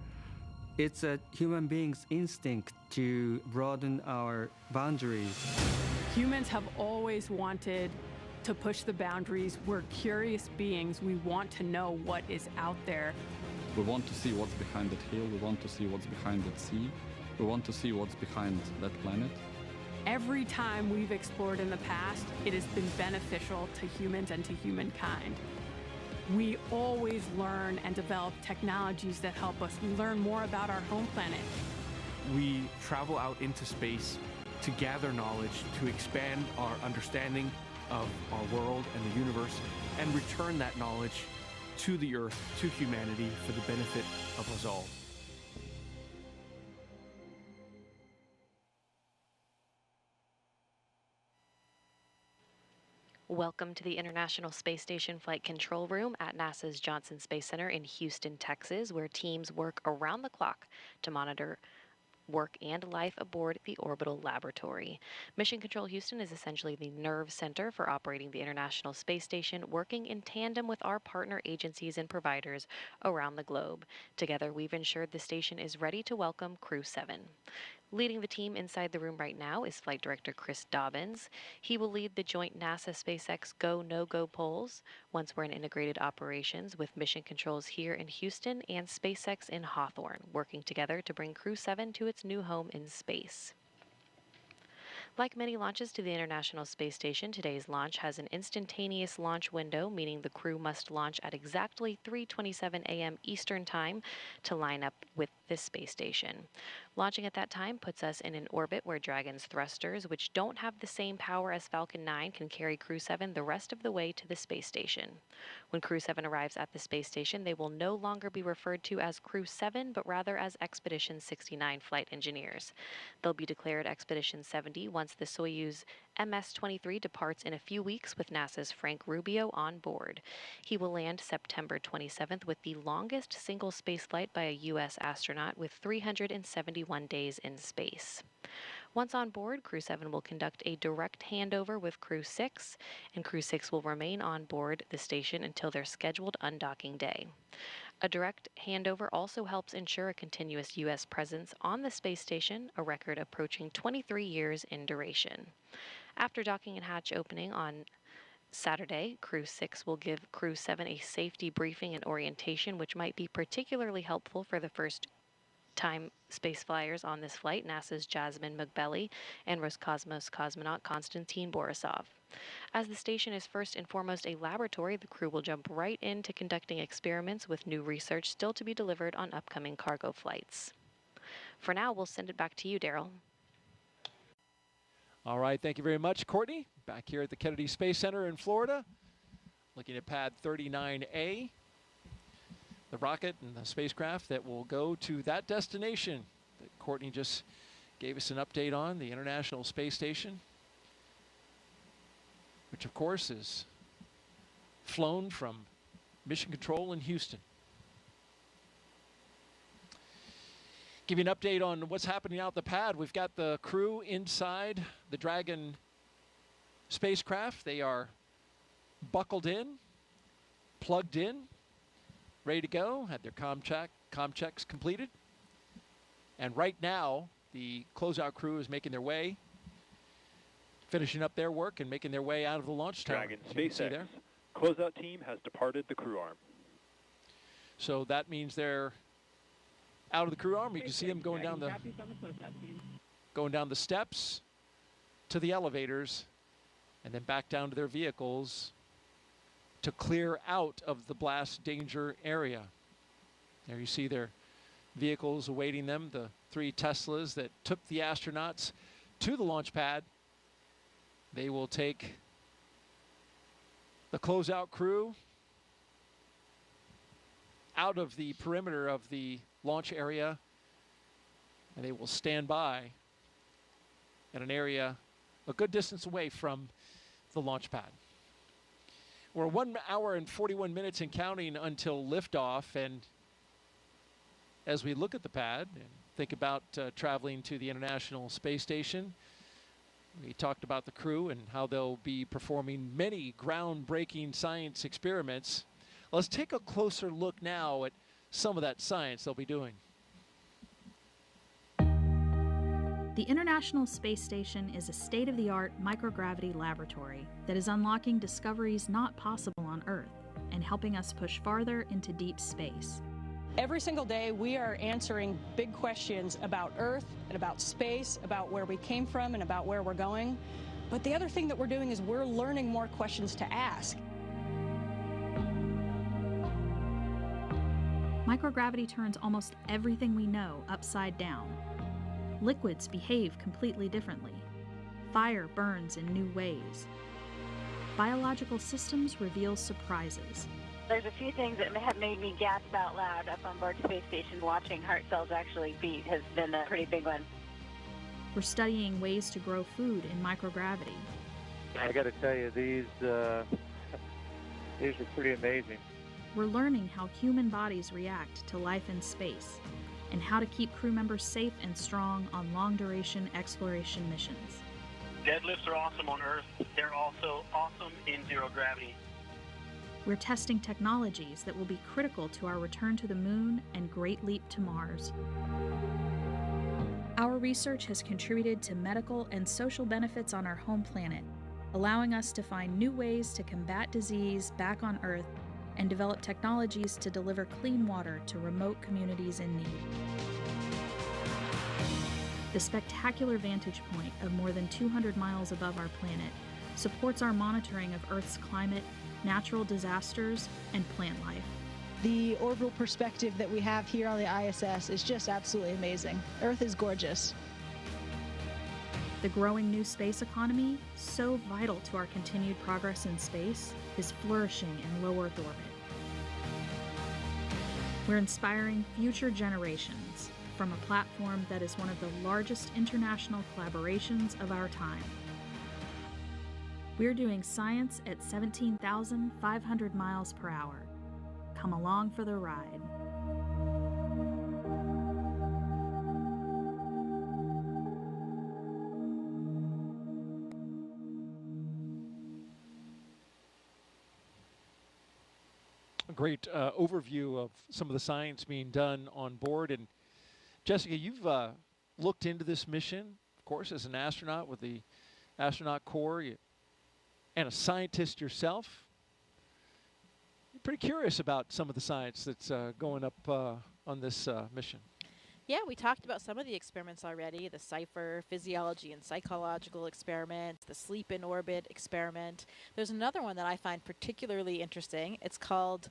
It's a human being's instinct to broaden our boundaries. Humans have always wanted to push the boundaries. We're curious beings. We want to know what is out there. We want to see what's behind that hill. We want to see what's behind that sea. We want to see what's behind that planet. Every time we've explored in the past, it has been beneficial to humans and to humankind. We always learn and develop technologies that help us. We learn more about our home planet. We travel out into space to gather knowledge, to expand our understanding of our world and the universe, and return that knowledge to the Earth, to humanity, for the benefit of us all. Welcome to the International Space Station Flight Control Room at NASA's Johnson Space Center in Houston, Texas, where teams work around the clock to monitor work and life aboard the orbital laboratory. Mission Control Houston is essentially the nerve center for operating the International Space Station, working in tandem with our partner agencies and providers around the globe. Together, we've ensured the station is ready to welcome Crew 7. Leading the team inside the room right now is Flight Director Chris Dobbins. He will lead the joint NASA-SpaceX Go, No-Go polls once we're in integrated operations with mission controls here in Houston and SpaceX in Hawthorne, working together to bring Crew 7 to its new home in space. Like many launches to the International Space Station, today's launch has an instantaneous launch window, meaning the crew must launch at exactly 3:27 a.m. Eastern Time to line up with this space station. Launching at that time puts us in an orbit where Dragon's thrusters, which don't have the same power as Falcon 9, can carry Crew 7 the rest of the way to the space station. When Crew 7 arrives at the space station, they will no longer be referred to as Crew 7, but rather as Expedition 69 flight engineers. They'll be declared Expedition 70 once the Soyuz MS-23 departs in a few weeks with NASA's Frank Rubio on board. He will land September 27th with the longest single spaceflight by a U.S. astronaut with 371 days in space. Once on board, Crew 7 will conduct a direct handover with Crew 6, and Crew 6 will remain on board the station until their scheduled undocking day. A direct handover also helps ensure a continuous U.S. presence on the space station, a record approaching 23 years in duration. After docking and hatch opening on Saturday, Crew 6 will give Crew 7 a safety briefing and orientation, which might be particularly helpful for the first-time space flyers on this flight, NASA's Jasmine McBelly and Roscosmos cosmonaut Konstantin Borisov. As the station is first and foremost a laboratory, the crew will jump right into conducting experiments with new research still to be delivered on upcoming cargo flights. For now, we'll send it back to you, Daryl. All right, thank you very much, Courtney. Back here at the Kennedy Space Center in Florida, looking at pad 39A, the rocket and the spacecraft that will go to that destination that Courtney just gave us an update on, the International Space Station, which of course is flown from Mission Control in Houston. Give you an update on what's happening out the pad. We've got the crew inside the Dragon spacecraft. They are buckled in, plugged in, ready to go. Had their comm checks completed. And right now, the closeout crew is making their way, finishing up their work and making their way out of the launch tower. Dragon SpaceX closeout team has departed the crew arm. So that means they're out of the crew arm. You can see them going down the steps to the elevators and then back down to their vehicles to clear out of the blast danger area. There you see their vehicles awaiting them, the 3 Teslas that took the astronauts to the launch pad. They will take the closeout crew out of the perimeter of the launch area, and they will stand by at an area a good distance away from the launch pad. We're 1 hour and 41 minutes and counting until liftoff, and as we look at the pad and think about traveling to the International Space Station, we talked about the crew and how they'll be performing many groundbreaking science experiments. Let's take a closer look now at some of that science they'll be doing. The International Space Station is a state-of-the-art microgravity laboratory that is unlocking discoveries not possible on Earth and helping us push farther into deep space. Every single day, we are answering big questions about Earth and about space, about where we came from and about where we're going. But the other thing that we're doing is we're learning more questions to ask. Microgravity turns almost everything we know upside down. Liquids behave completely differently. Fire burns in new ways. Biological systems reveal surprises. There's a few things that have made me gasp out loud up on board the space station. Watching heart cells actually beat has been a pretty big one. We're studying ways to grow food in microgravity. I got to tell you, these are pretty amazing. We're learning how human bodies react to life in space and how to keep crew members safe and strong on long-duration exploration missions. Deadlifts are awesome on Earth. They're also awesome in zero gravity. We're testing technologies that will be critical to our return to the moon and Great Leap to Mars. Our research has contributed to medical and social benefits on our home planet, allowing us to find new ways to combat disease back on Earth and develop technologies to deliver clean water to remote communities in need. The spectacular vantage point of more than 200 miles above our planet supports our monitoring of Earth's climate, natural disasters, and plant life. The orbital perspective that we have here on the ISS is just absolutely amazing. Earth is gorgeous. The growing new space economy, so vital to our continued progress in space, is flourishing in low Earth orbit. We're inspiring future generations from a platform that is one of the largest international collaborations of our time. We're doing science at 17,500 miles per hour. Come along for the ride. A great overview of some of the science being done on board. And Jessica, you've looked into this mission, of course, as an astronaut with the astronaut corps and a scientist yourself. You're pretty curious about some of the science that's going up on this mission. Yeah, we talked about some of the experiments already, the CIPHER, physiology and psychological experiment, the sleep in orbit experiment. There's another one that I find particularly interesting. It's called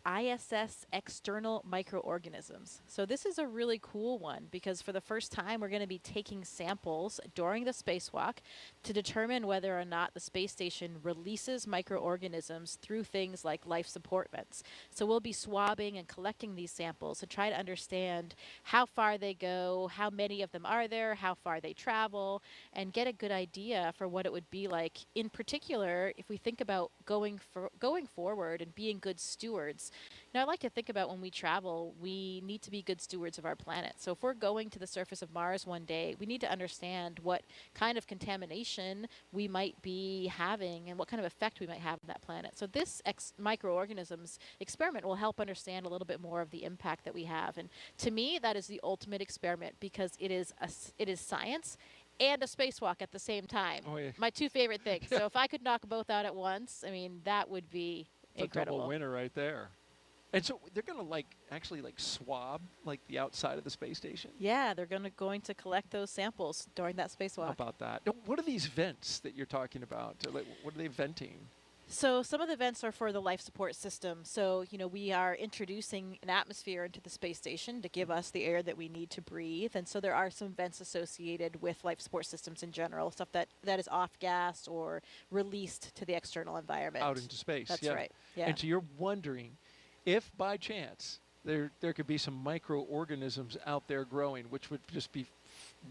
ISS external microorganisms. So this is a really cool one because for the first time we're going to be taking samples during the spacewalk to determine whether or not the space station releases microorganisms through things like life support vents. So we'll be swabbing and collecting these samples to try to understand how far they go, how many of them are there, how far they travel, and get a good idea for what it would be like. In particular, if we think about going forward and being good stewards because, I like to think about when we travel, we need to be good stewards of our planet. So if we're going to the surface of Mars one day, we need to understand what kind of contamination we might be having and what kind of effect we might have on that planet. So this microorganisms experiment will help understand a little bit more of the impact that we have. And to me, that is the ultimate experiment because it is science and a spacewalk at the same time. Oh, yeah. My two favorite things. So if I could knock both out at once, I mean, that would be incredible. A double winner right there. And so they're going to actually swab the outside of the space station? Yeah, they're going to collect those samples during that spacewalk. How about that? Now, what are these vents that you're talking about? What are they venting? So some of the vents are for the life support system. So, we are introducing an atmosphere into the space station to give us the air that we need to breathe. And so there are some vents associated with life support systems in general, stuff that is off-gas or released to the external environment. Out into space. That's right. Yeah. And so you're wondering if by chance there could be some microorganisms out there growing, which would just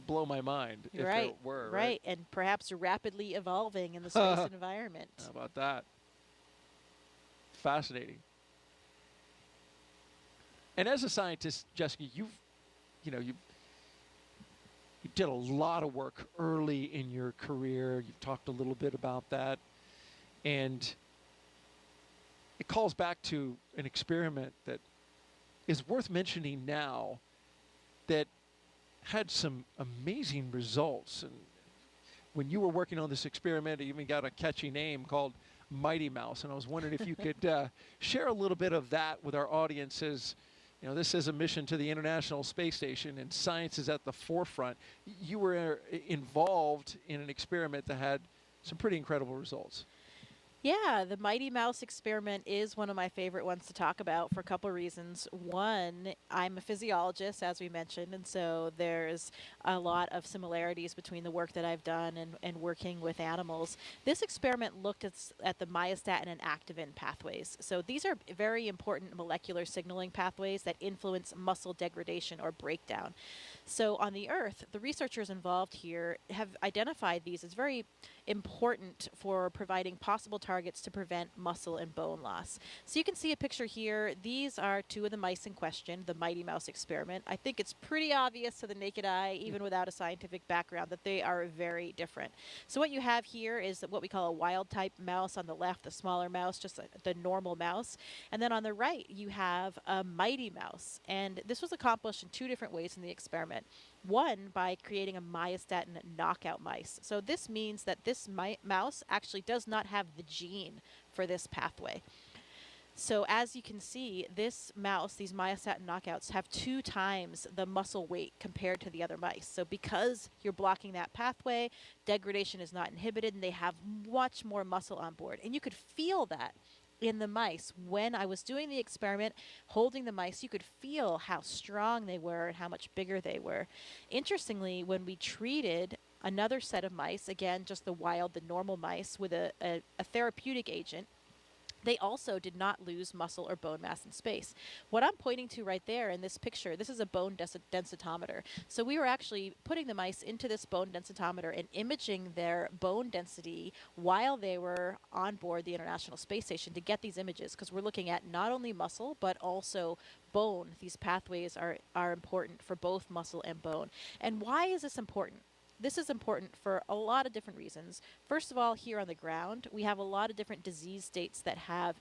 blow my mind if there were. Right, and perhaps rapidly evolving in the space environment. How about that? Fascinating. And as a scientist, Jessica, you did a lot of work early in your career. You've talked a little bit about that. And it calls back to an experiment that is worth mentioning now that had some amazing results. And when you were working on this experiment, it even got a catchy name called Mighty Mouse. And I was wondering if you could share a little bit of that with our audiences. This is a mission to the International Space Station, and science is at the forefront. You were involved in an experiment that had some pretty incredible results. Yeah, the Mighty Mouse experiment is one of my favorite ones to talk about for a couple of reasons. One, I'm a physiologist, as we mentioned, and so there's a lot of similarities between the work that I've done and working with animals. This experiment looked at the myostatin and activin pathways. So these are very important molecular signaling pathways that influence muscle degradation or breakdown. So on the Earth, the researchers involved here have identified these as very important for providing possible targets to prevent muscle and bone loss. So you can see a picture here. These are two of the mice in question, the Mighty Mouse experiment. I think it's pretty obvious to the naked eye, even without a scientific background, that they are very different. So what you have here is what we call a wild type mouse on the left, the smaller mouse, just the normal mouse. And then on the right, you have a Mighty Mouse. And this was accomplished in two different ways in the experiment. One, by creating a myostatin knockout mice. So this means that this mouse actually does not have the gene for this pathway. So as you can see, this mouse, these myostatin knockouts, have 2 times the muscle weight compared to the other mice. So because you're blocking that pathway, degradation is not inhibited, and they have much more muscle on board. And you could feel that in the mice. When I was doing the experiment, holding the mice, you could feel how strong they were and how much bigger they were. Interestingly, when we treated another set of mice, again, just the normal mice, with a therapeutic agent, they also did not lose muscle or bone mass in space. What I'm pointing to right there in this picture, this is a bone densitometer. So we were actually putting the mice into this bone densitometer and imaging their bone density while they were on board the International Space Station to get these images, because we're looking at not only muscle but also bone. These pathways are important for both muscle and bone. And why is this important? This is important for a lot of different reasons. First of all, here on the ground, we have a lot of different disease states that have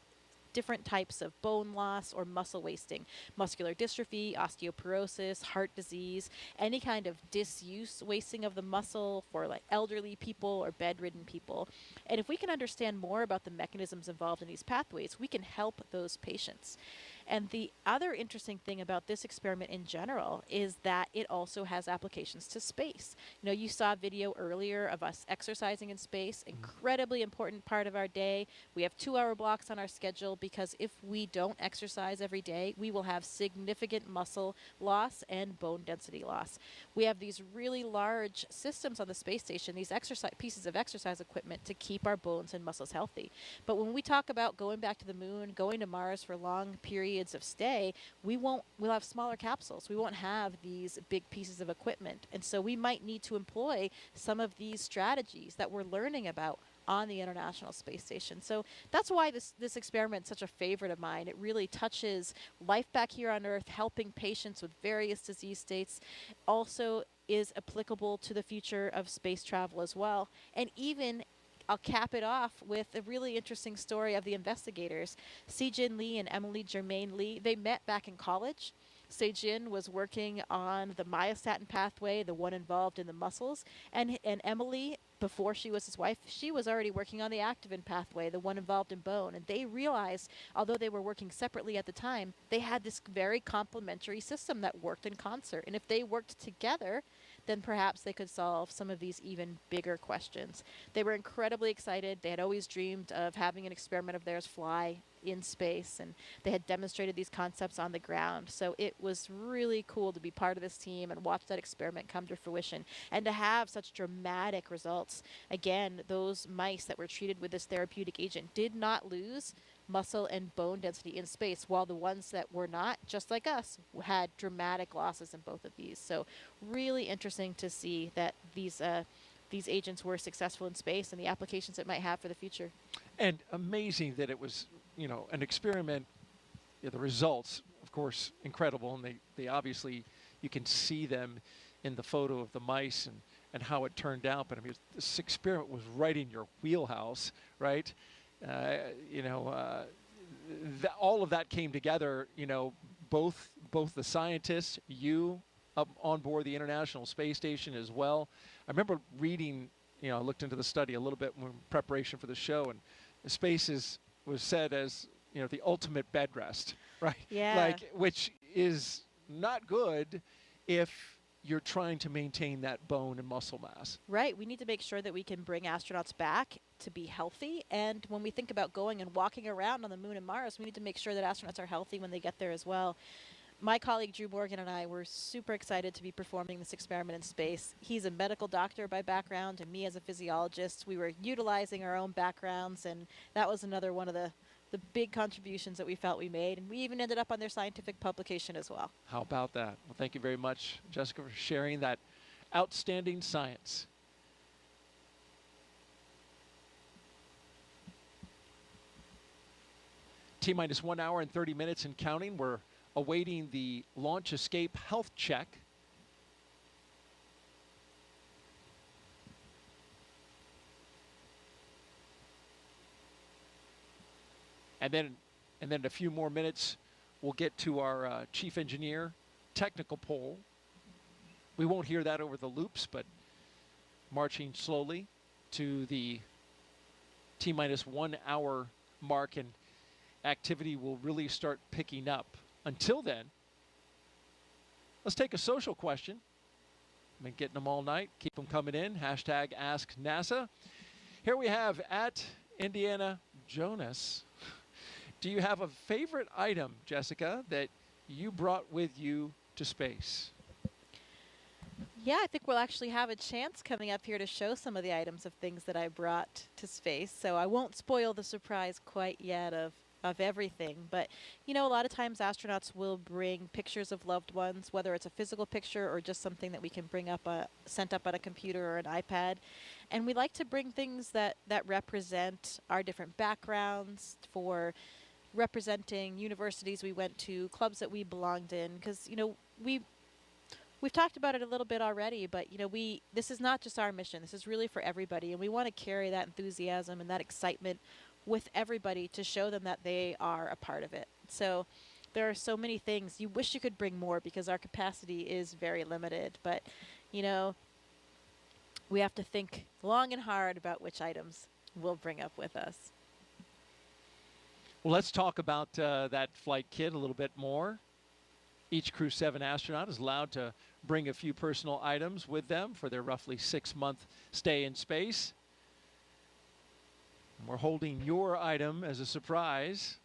different types of bone loss or muscle wasting. Muscular dystrophy, osteoporosis, heart disease, any kind of disuse wasting of the muscle for like elderly people or bedridden people. And if we can understand more about the mechanisms involved in these pathways, we can help those patients. And the other interesting thing about this experiment in general is that it also has applications to space. You know, you saw a video earlier of us exercising in space, incredibly important part of our day. We have 2-hour blocks on our schedule because if we don't exercise every day, we will have significant muscle loss and bone density loss. We have these really large systems on the space station, these pieces of exercise equipment to keep our bones and muscles healthy. But when we talk about going back to the moon, going to Mars for long periods of stay, we'll have smaller capsules. We won't have these big pieces of equipment. And so we might need to employ some of these strategies that we're learning about on the International Space Station. So that's why this experiment is such a favorite of mine. It really touches life back here on Earth, helping patients with various disease states, also is applicable to the future of space travel as well. And even I'll cap it off with a really interesting story of the investigators. Se-Jin Lee and Emily Germain Lee, they met back in college. Se-Jin was working on the myostatin pathway, the one involved in the muscles, and Emily, before she was his wife, she was already working on the activin pathway, the one involved in bone. And they realized, although they were working separately at the time, they had this very complementary system that worked in concert. And if they worked together, then perhaps they could solve some of these even bigger questions. They were incredibly excited. They had always dreamed of having an experiment of theirs fly in space, and they had demonstrated these concepts on the ground. So it was really cool to be part of this team and watch that experiment come to fruition and to have such dramatic results. Again, those mice that were treated with this therapeutic agent did not lose muscle and bone density in space, while the ones that were not, just like us, had dramatic losses in both of these. So really interesting to see that these agents were successful in space and the applications it might have for the future. And amazing that it was, an experiment. The results, of course, incredible, and they obviously, you can see them in the photo of the mice and how it turned out. But I mean, this experiment was right in your wheelhouse, right? All of that came together, both the scientists, you up on board the International Space Station as well. I remember reading, I looked into the study a little bit in preparation for the show, and space was said as, the ultimate bed rest, right? Yeah. Which is not good if you're trying to maintain that bone and muscle mass. Right. We need to make sure that we can bring astronauts back to be healthy. And when we think about going and walking around on the moon and Mars, we need to make sure that astronauts are healthy when they get there as well. My colleague Drew Morgan and I were super excited to be performing this experiment in space. He's a medical doctor by background, and me as a physiologist. We were utilizing our own backgrounds, and that was another one of the big contributions that we felt we made. And we even ended up on their scientific publication as well. How about that? Well, thank you very much, Jessica, for sharing that outstanding science. T-minus 1 hour and 30 minutes and counting. We're awaiting the launch escape health check. And then in a few more minutes, we'll get to our chief engineer technical poll. We won't hear that over the loops, but marching slowly to the T-minus 1 hour mark, and activity will really start picking up. Until then, let's take a social question. I've been getting them all night. Keep them coming in. Hashtag Ask NASA. Here we have at Indiana Jonas. Do you have a favorite item, Jessica, that you brought with you to space? Yeah, I think we'll actually have a chance coming up here to show some of the items of things that I brought to space. So I won't spoil the surprise quite yet of everything. But, a lot of times astronauts will bring pictures of loved ones, whether it's a physical picture or just something that we can bring up, sent up on a computer or an iPad. And we like to bring things that represent our different backgrounds, for representing universities we went to, clubs that we belonged in, because, we've talked about it a little bit already, but this is not just our mission. This is really for everybody, and we want to carry that enthusiasm and that excitement with everybody to show them that they are a part of it. So there are so many things. You wish you could bring more because our capacity is very limited, but we have to think long and hard about which items we'll bring up with us. Well, let's talk about that flight kit a little bit more. Each Crew 7 astronaut is allowed to bring a few personal items with them for their roughly 6-month stay in space. And we're holding your item as a surprise.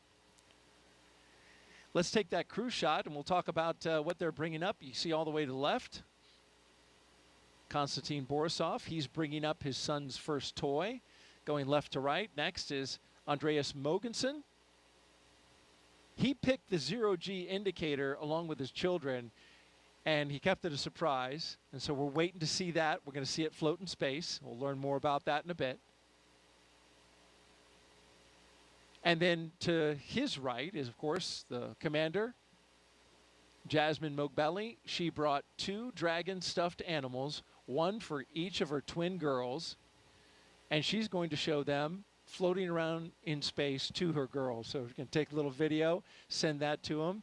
Let's take that crew shot and we'll talk about what they're bringing up. You see all the way to the left, Konstantin Borisov. He's bringing up his son's first toy, going left to right. Next is Andreas Mogensen. He picked the 0G indicator along with his children, and he kept it a surprise. And so we're waiting to see that. We're going to see it float in space. We'll learn more about that in a bit. And then to his right is, of course, the commander, Jasmine Mogbelli. She brought 2 dragon stuffed animals, one for each of her twin girls, and she's going to show them floating around in space to her girls. So we can take a little video, send that to them.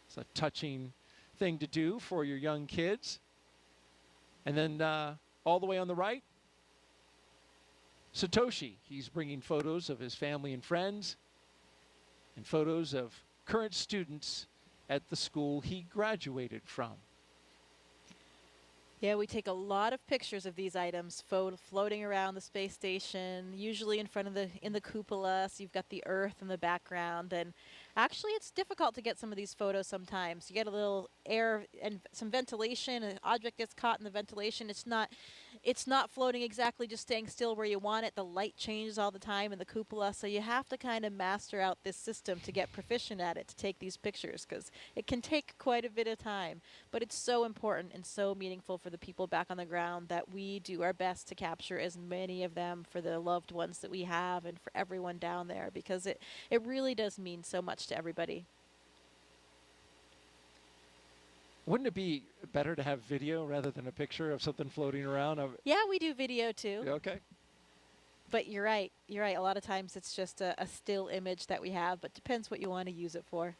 It's a touching thing to do for your young kids. And then all the way on the right, Satoshi. He's bringing photos of his family and friends and photos of current students at the school he graduated from. Yeah, we take a lot of pictures of these items floating around the space station, usually in front of in the cupola, so you've got the Earth in the background. And actually, it's difficult to get some of these photos sometimes. You get a little air and some ventilation, an object gets caught in the ventilation. It's not floating exactly, just staying still where you want it. The light changes all the time in the cupola, so you have to kind of master out this system to get proficient at it to take these pictures, because it can take quite a bit of time. But it's so important and so meaningful for the people back on the ground that we do our best to capture as many of them for the loved ones that we have and for everyone down there, because it really does mean so much to everybody. Wouldn't it be better to have video rather than a picture of something floating around? Yeah, we do video too. Okay. But you're right. You're right. A lot of times it's just a still image that we have, but depends what you want to use it for.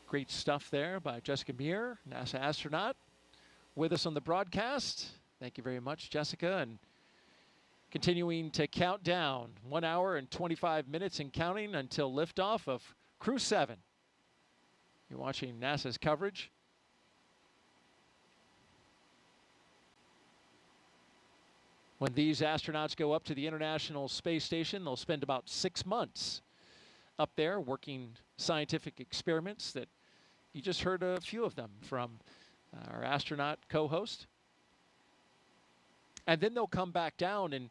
Great stuff there by Jessica Meir, NASA astronaut, with us on the broadcast. Thank you very much, Jessica. And continuing to count down, 1 hour and 25 minutes and counting until liftoff of Crew 7. You're watching NASA's coverage. When these astronauts go up to the International Space Station, they'll spend about 6 months up there working scientific experiments that you just heard a few of them from our astronaut co-host. And then they'll come back down, and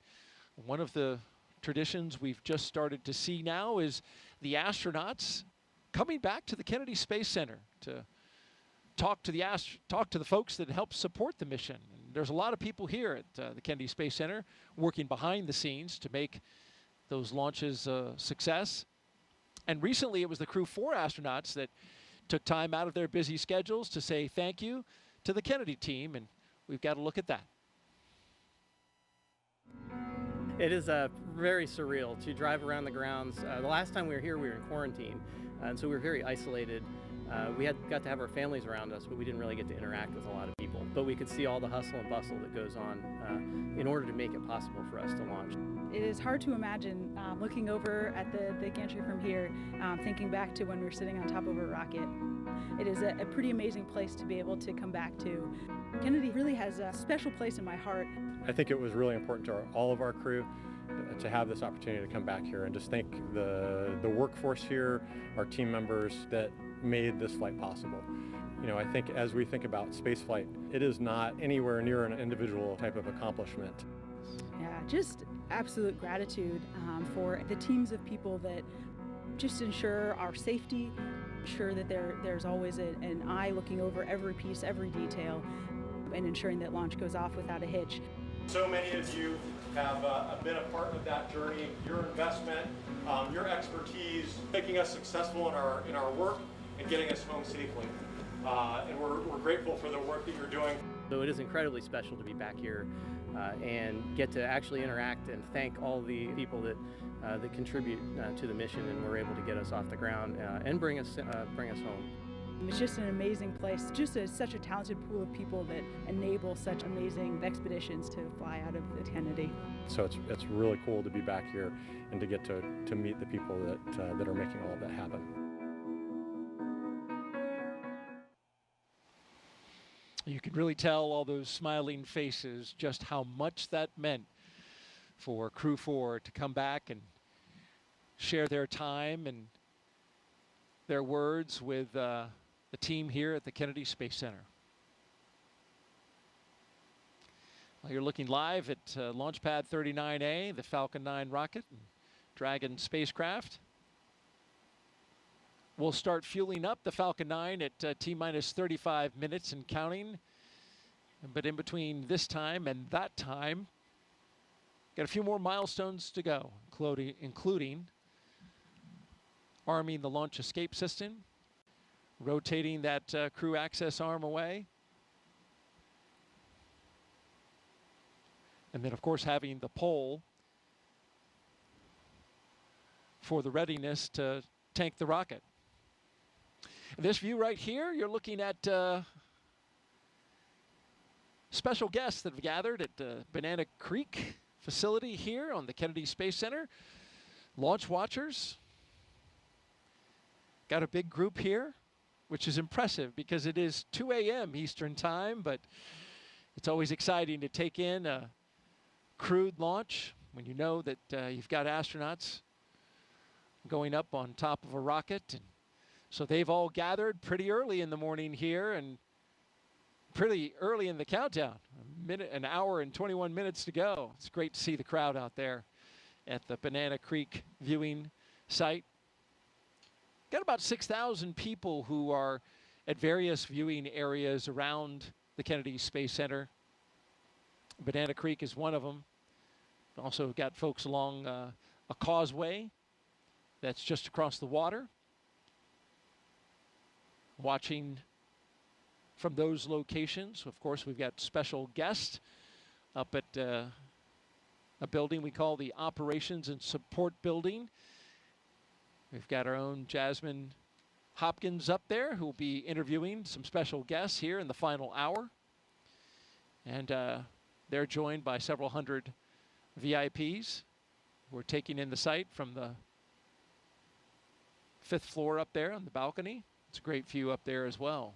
one of the traditions we've just started to see now is the astronauts coming back to the Kennedy Space Center to talk to the folks that help support the mission. And there's a lot of people here at the Kennedy Space Center working behind the scenes to make those launches a success. And recently it was the Crew 4 astronauts that took time out of their busy schedules to say thank you to the Kennedy team, and we've got to look at that. It is very surreal to drive around the grounds. The last time we were here, we were in quarantine, and so we were very isolated. We got to have our families around us, but we didn't really get to interact with a lot of people. But we could see all the hustle and bustle that goes on in order to make it possible for us to launch. It is hard to imagine looking over at the gantry from here, thinking back to when we were sitting on top of a rocket. It is a pretty amazing place to be able to come back to. Kennedy really has a special place in my heart. I think it was really important to all of our crew to have this opportunity to come back here and just thank the workforce here, our team members that made this flight possible. You know, I think as we think about spaceflight, it is not anywhere near an individual type of accomplishment. Yeah, just absolute gratitude for the teams of people that just ensure our safety, ensure that there's always an eye looking over every piece, every detail, and ensuring that launch goes off without a hitch. So many of you have been a part of that journey, your investment, your expertise, making us successful in our work and getting us home safely. And we're grateful for the work that you're doing. So it is incredibly special to be back here and get to actually interact and thank all the people that contribute to the mission and were able to get us off the ground and bring us home. It's just an amazing place, just such a talented pool of people that enable such amazing expeditions to fly out of the Kennedy. So it's really cool to be back here and to get to meet the people that are making all of that happen. You can really tell all those smiling faces just how much that meant for Crew 4 to come back and share their time and their words with the team here at the Kennedy Space Center. Well, you're looking live at Launch Pad 39A, the Falcon 9 rocket, and Dragon spacecraft. We'll start fueling up the Falcon 9 at T-minus 35 minutes and counting. But in between this time and that time, got a few more milestones to go, including arming the launch escape system, rotating that crew access arm away, and then, of course, having the pole for the readiness to tank the rocket. This view right here, you're looking at special guests that have gathered at Banana Creek facility here on the Kennedy Space Center. Launch watchers. Got a big group here, which is impressive because it is 2 a.m. Eastern time, but it's always exciting to take in a crewed launch when you know that you've got astronauts going up on top of a rocket. And so they've all gathered pretty early in the morning here and pretty early in the countdown. An hour and 21 minutes to go. It's great to see the crowd out there at the Banana Creek viewing site. Got about 6,000 people who are at various viewing areas around the Kennedy Space Center. Banana Creek is one of them. Also got folks along a causeway that's just across the water, watching from those locations. Of course, we've got special guests up at a building we call the Operations and Support Building. We've got our own Jasmine Hopkins up there who will be interviewing some special guests here in the final hour. And they're joined by several hundred VIPs who are taking in the site from the 5th floor up there on the balcony. It's a great view up there as well.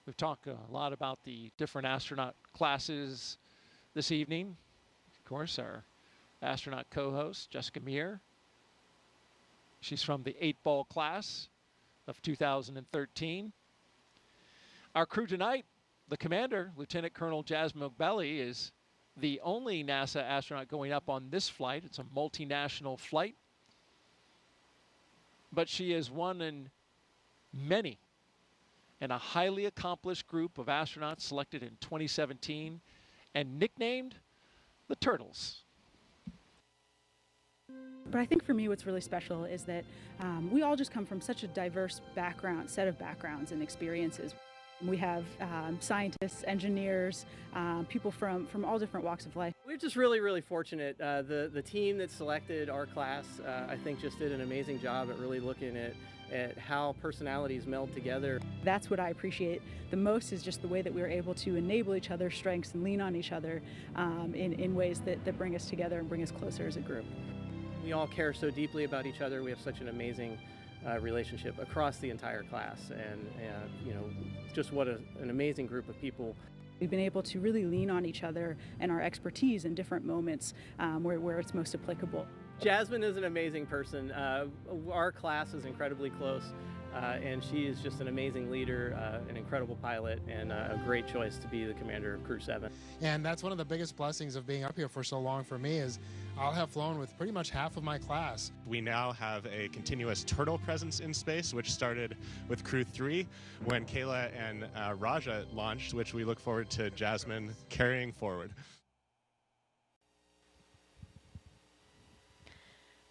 We've talked a lot about the different astronaut classes this evening. Of course, our astronaut co-host, Jessica Meir. She's from the 8-ball class of 2013. Our crew tonight, the commander, Lieutenant Colonel Jasmine Ogbeli, is the only NASA astronaut going up on this flight. It's a multinational flight. But she is one in many and a highly accomplished group of astronauts selected in 2017 and nicknamed the Turtles. But I think for me what's really special is that we all just come from such a diverse set of backgrounds and experiences. We have scientists, engineers, people from all different walks of life. We're just really, really fortunate. The team that selected our class, I think, just did an amazing job at really looking at how personalities meld together. That's what I appreciate the most, is just the way that we were able to enable each other's strengths and lean on each other in ways that bring us together and bring us closer as a group. We all care so deeply about each other. We have such an amazing relationship across the entire class, and you know, just what an amazing group of people. We've been able to really lean on each other and our expertise in different moments where it's most applicable. Jasmine is an amazing person. Our class is incredibly close, and she is just an amazing leader, an incredible pilot, and a great choice to be the commander of Crew 7. And that's one of the biggest blessings of being up here for so long for me is I'll have flown with pretty much half of my class. We now have a continuous turtle presence in space, which started with Crew 3 when Kayla and Raja launched, which we look forward to Jasmine carrying forward.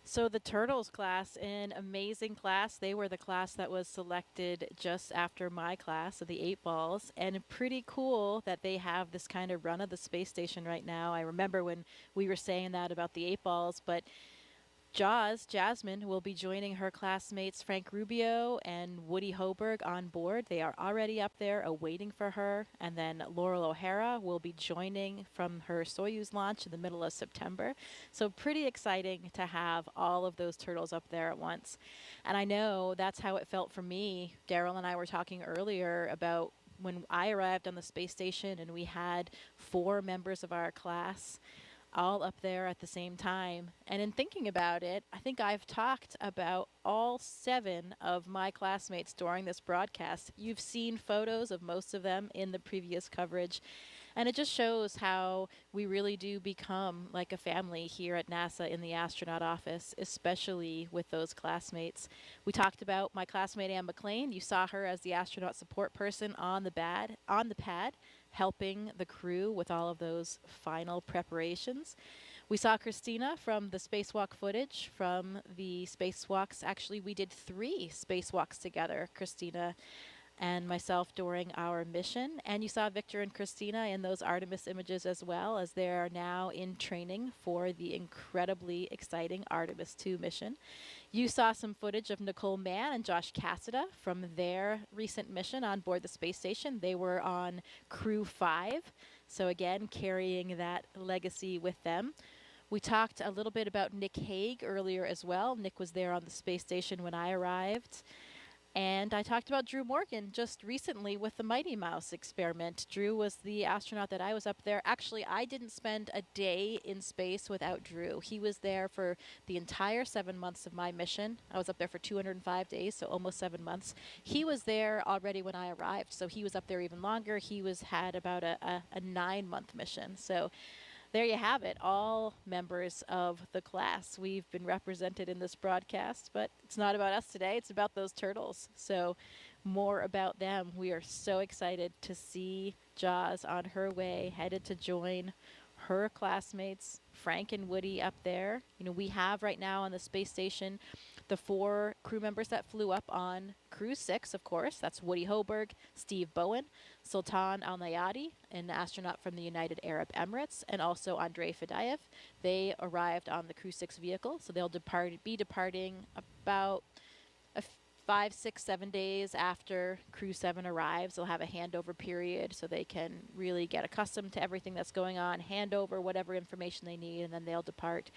So the Turtles class, an amazing class. They were the class that was selected just after my class of the 8 balls, and pretty cool that they have this kind of run of the space station right now. I remember when we were saying that about the 8 balls, but Jasmine, will be joining her classmates Frank Rubio and Woody Hoberg on board. They are already up there awaiting for her. And then Laurel O'Hara will be joining from her Soyuz launch in the middle of September. So pretty exciting to have all of those turtles up there at once. And I know that's how it felt for me. Daryl and I were talking earlier about when I arrived on the space station and we had 4 members of our class all up there at the same time. And in thinking about it, I think I've talked about all 7 of my classmates during this broadcast. You've seen photos of most of them in the previous coverage. And it just shows how we really do become like a family here at NASA in the astronaut office, especially with those classmates. We talked about my classmate Ann McLean. You saw her as the astronaut support person on the pad, helping the crew with all of those final preparations. We saw Christina from the spacewalk footage from the spacewalks. Actually, we did 3 spacewalks together, Christina and myself, during our mission. And you saw Victor and Christina in those Artemis images as well, as they are now in training for the incredibly exciting Artemis 2 mission. You saw some footage of Nicole Mann and Josh Cassida from their recent mission on board the space station. They were on Crew 5, so again, carrying that legacy with them. We talked a little bit about Nick Hague earlier as well. Nick was there on the space station when I arrived. And I talked about Drew Morgan just recently with the Mighty Mouse experiment. Drew was the astronaut that I was up there. Actually, I didn't spend a day in space without Drew. He was there for the entire 7 months of my mission. I was up there for 205 days, so almost 7 months. He was there already when I arrived, so he was up there even longer. He had about a 9-month mission. So there you have it, all members of the class. We've been represented in this broadcast, but it's not about us today. It's about those turtles. So more about them. We are so excited to see Jaws on her way, headed to join her classmates, Frank and Woody, up there. You know, we have right now on the space station the 4 crew members that flew up on Crew 6, of course. That's Woody Hoberg, Steve Bowen, Sultan Al-Nayati, an astronaut from the United Arab Emirates, and also Andrei Fadayev. They arrived on the Crew 6 vehicle, so they'll be departing about 5, 6, 7 days after Crew 7 arrives. They'll have a handover period so they can really get accustomed to everything that's going on, hand over whatever information they need, and then they'll depart.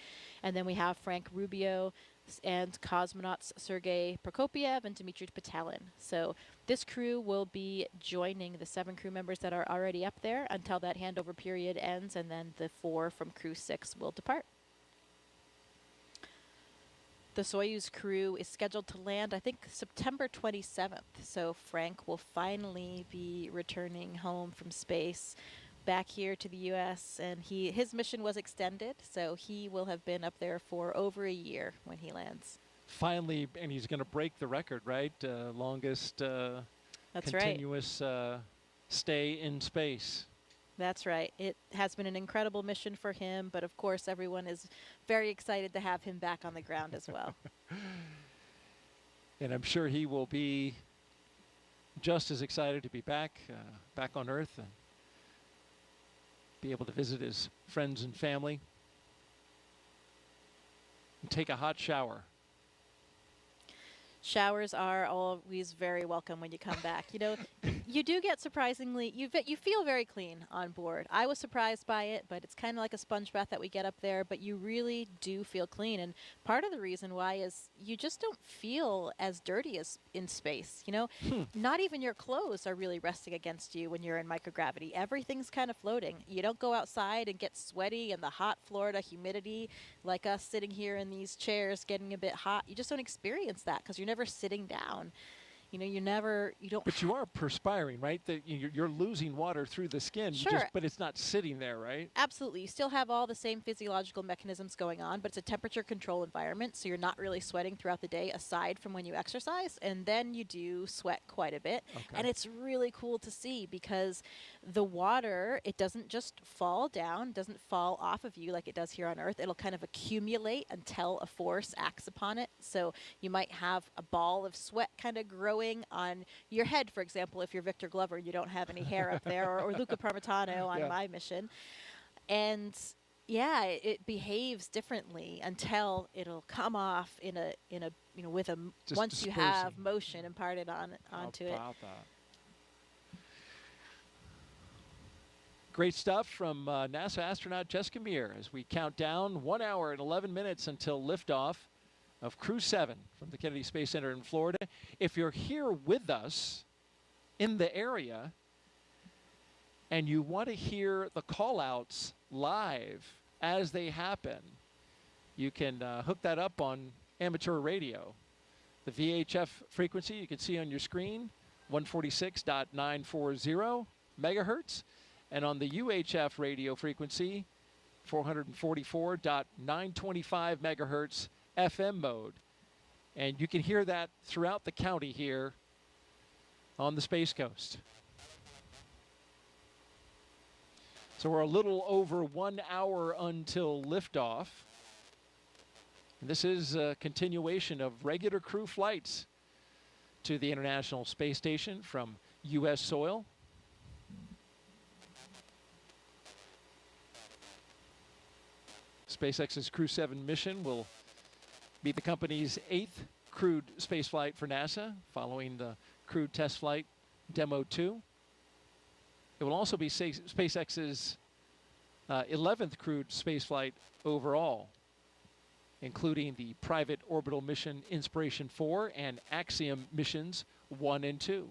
And then we have Frank Rubio and cosmonauts Sergei Prokopiev and Dmitry Petelin. So this crew will be joining the 7 crew members that are already up there until that handover period ends, and then the 4 from Crew 6 will depart. The Soyuz crew is scheduled to land, I think, September 27th. So Frank will finally be returning home from space back here to the U.S. And his mission was extended, so he will have been up there for over a year when he lands. Finally, and he's going to break the record, right? Longest That's continuous stay in space. That's right. It has been an incredible mission for him, but of course everyone is very excited to have him back on the ground as well. And I'm sure he will be just as excited to be back on Earth and be able to visit his friends and family and take a hot shower. Showers are always very welcome when you come back. You know, you do get surprisingly, you feel very clean on board. I was surprised by it, but it's kind of like a sponge bath that we get up there, but you really do feel clean. And part of the reason why is you just don't feel as dirty as in space. You know, not even your clothes are really resting against you when you're in microgravity. Everything's kind of floating. You don't go outside and get sweaty in the hot Florida humidity like us sitting here in these chairs getting a bit hot. You just don't experience that because you're never sitting down. You know, you don't. But you are perspiring, right? You're losing water through the skin, Sure. but it's not sitting there, right? Absolutely. You still have all the same physiological mechanisms going on, but it's a temperature control environment, so you're not really sweating throughout the day aside from when you exercise, and then you do sweat quite a bit. Okay. And it's really cool to see because the water, it doesn't just fall down, doesn't fall off of you like it does here on Earth. It'll kind of accumulate until a force acts upon it. So you might have a ball of sweat kind of growing on your head, for example, if you're Victor Glover and you don't have any hair up there, or Luca Parmitano on my mission. And yeah, it behaves differently until it'll come off in a with a Just once you have motion imparted onto it. Great stuff from NASA astronaut Jessica Meir as we count down 1 hour and 11 minutes until liftoff of Crew 7 from the Kennedy Space Center in Florida. If you're here with us in the area and you want to hear the call-outs live as they happen, you can hook that up on amateur radio. The VHF frequency you can see on your screen, 146.940 megahertz, and on the UHF radio frequency, 444.925 megahertz FM mode. And you can hear that throughout the county here on the Space Coast. So we're a little over 1 hour until liftoff. And this is a continuation of regular crew flights to the International Space Station from U.S. soil. SpaceX's Crew 7 mission will be the company's 8th crewed spaceflight for NASA, following the crewed test flight Demo 2. It will also be SpaceX's 11th crewed spaceflight overall, including the private orbital mission Inspiration 4 and Axiom missions 1 and 2.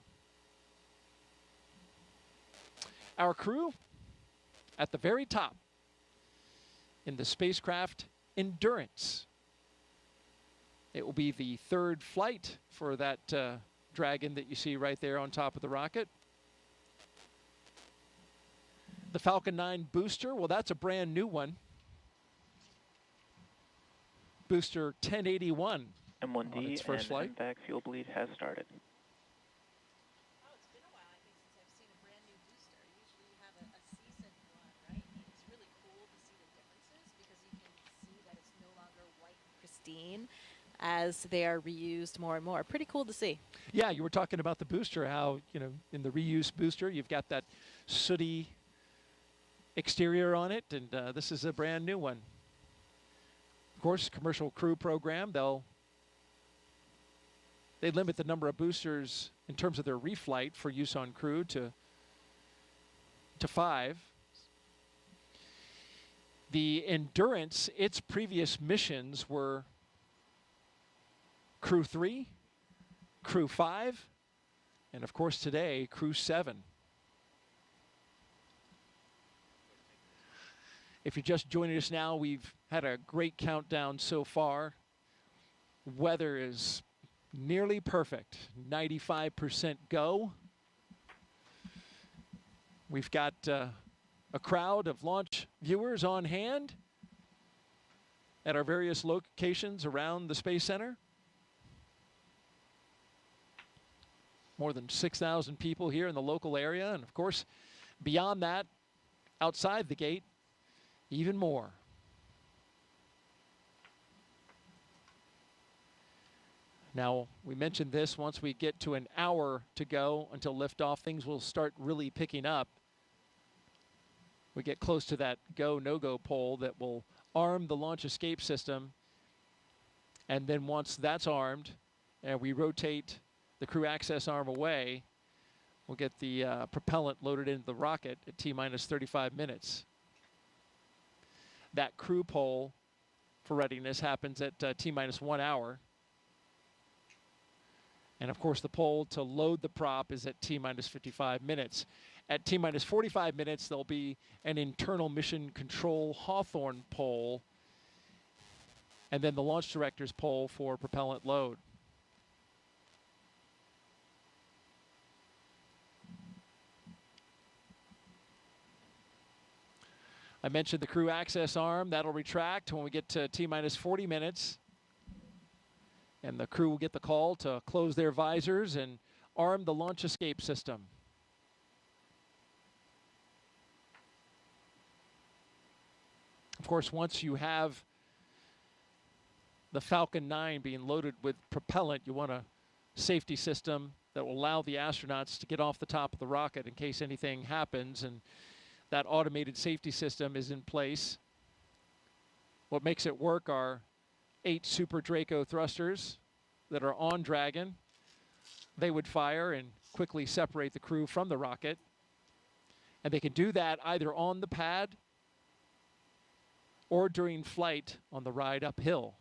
Our crew at the very top in the spacecraft Endurance. It will be the third flight for that Dragon that you see right there on top of the rocket. The Falcon 9 booster, well, that's a brand new one. Booster 1081 M1D on its first flight. MVAC fuel bleed has started. As they are reused more and more. Pretty cool to see. Yeah, you were talking about the booster, how, you know, in the reuse booster, you've got that sooty exterior on it, and this is a brand new one. Of course, commercial crew program, they limit the number of boosters in terms of their reflight for use on crew to 5. The Endurance, its previous missions were Crew 3, Crew 5, and of course today, Crew 7. If you're just joining us now, we've had a great countdown so far. Weather is nearly perfect, 95% go. We've got a crowd of launch viewers on hand at our various locations around the Space Center. More than 6,000 people here in the local area, and of course, beyond that, outside the gate, even more. Now, we mentioned this, once we get to an hour to go until liftoff, things will start really picking up. We get close to that go, no-go pole that will arm the launch escape system. And then once that's armed, and we rotate the crew access arm away, we'll get the propellant loaded into the rocket at T-minus 35 minutes. That crew poll for readiness happens at T-minus 1 hour. And of course, the poll to load the prop is at T-minus 55 minutes. At T-minus 45 minutes, there'll be an internal mission control Hawthorne poll, and then the launch director's poll for propellant load. I mentioned the crew access arm. That'll retract when we get to T-minus 40 minutes. And the crew will get the call to close their visors and arm the launch escape system. Of course, once you have the Falcon 9 being loaded with propellant, you want a safety system that will allow the astronauts to get off the top of the rocket in case anything happens, and that automated safety system is in place. What makes it work are 8 Super Draco thrusters that are on Dragon. They would fire and quickly separate the crew from the rocket. And they can do that either on the pad or during flight on the ride uphill.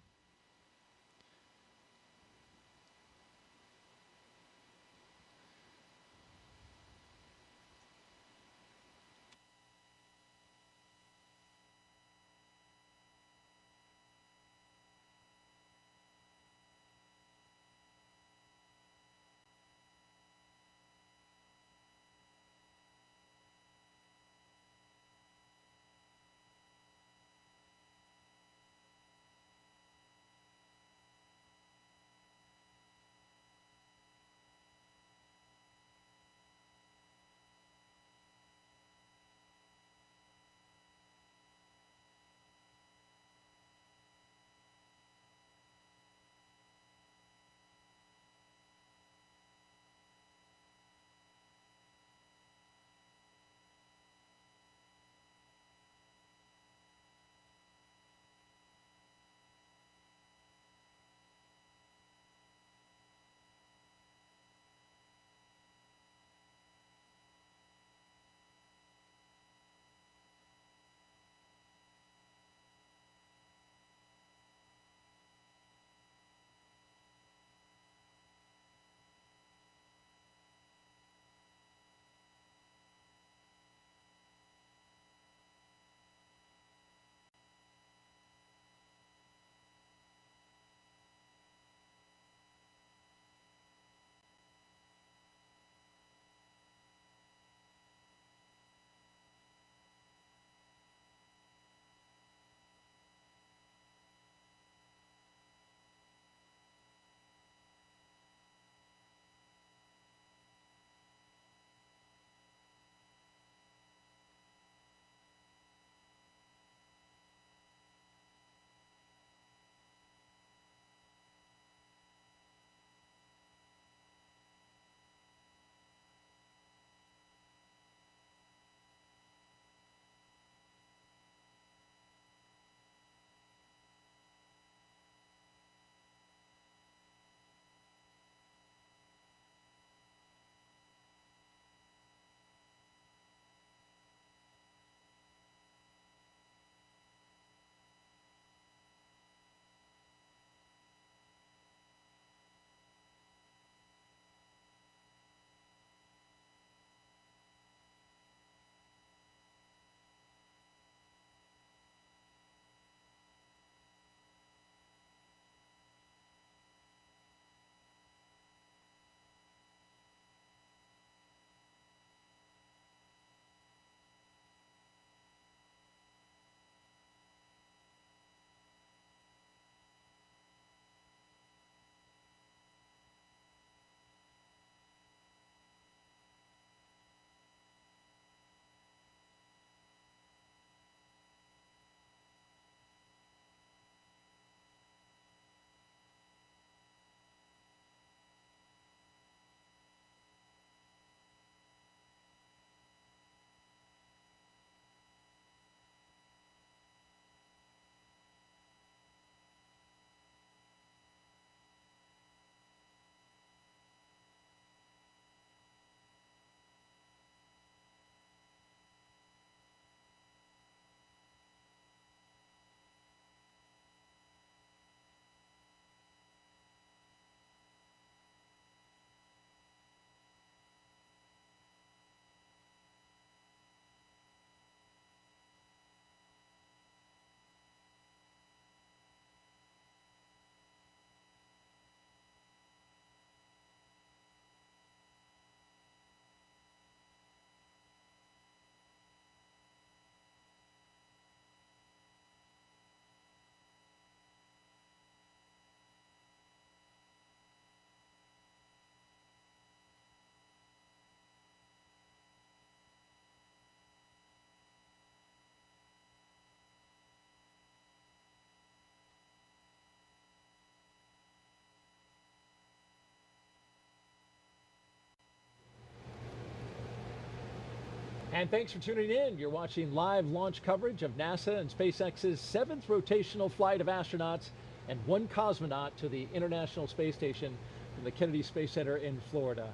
And thanks for tuning in. You're watching live launch coverage of NASA and SpaceX's 7th rotational flight of astronauts and 1 cosmonaut to the International Space Station from the Kennedy Space Center in Florida.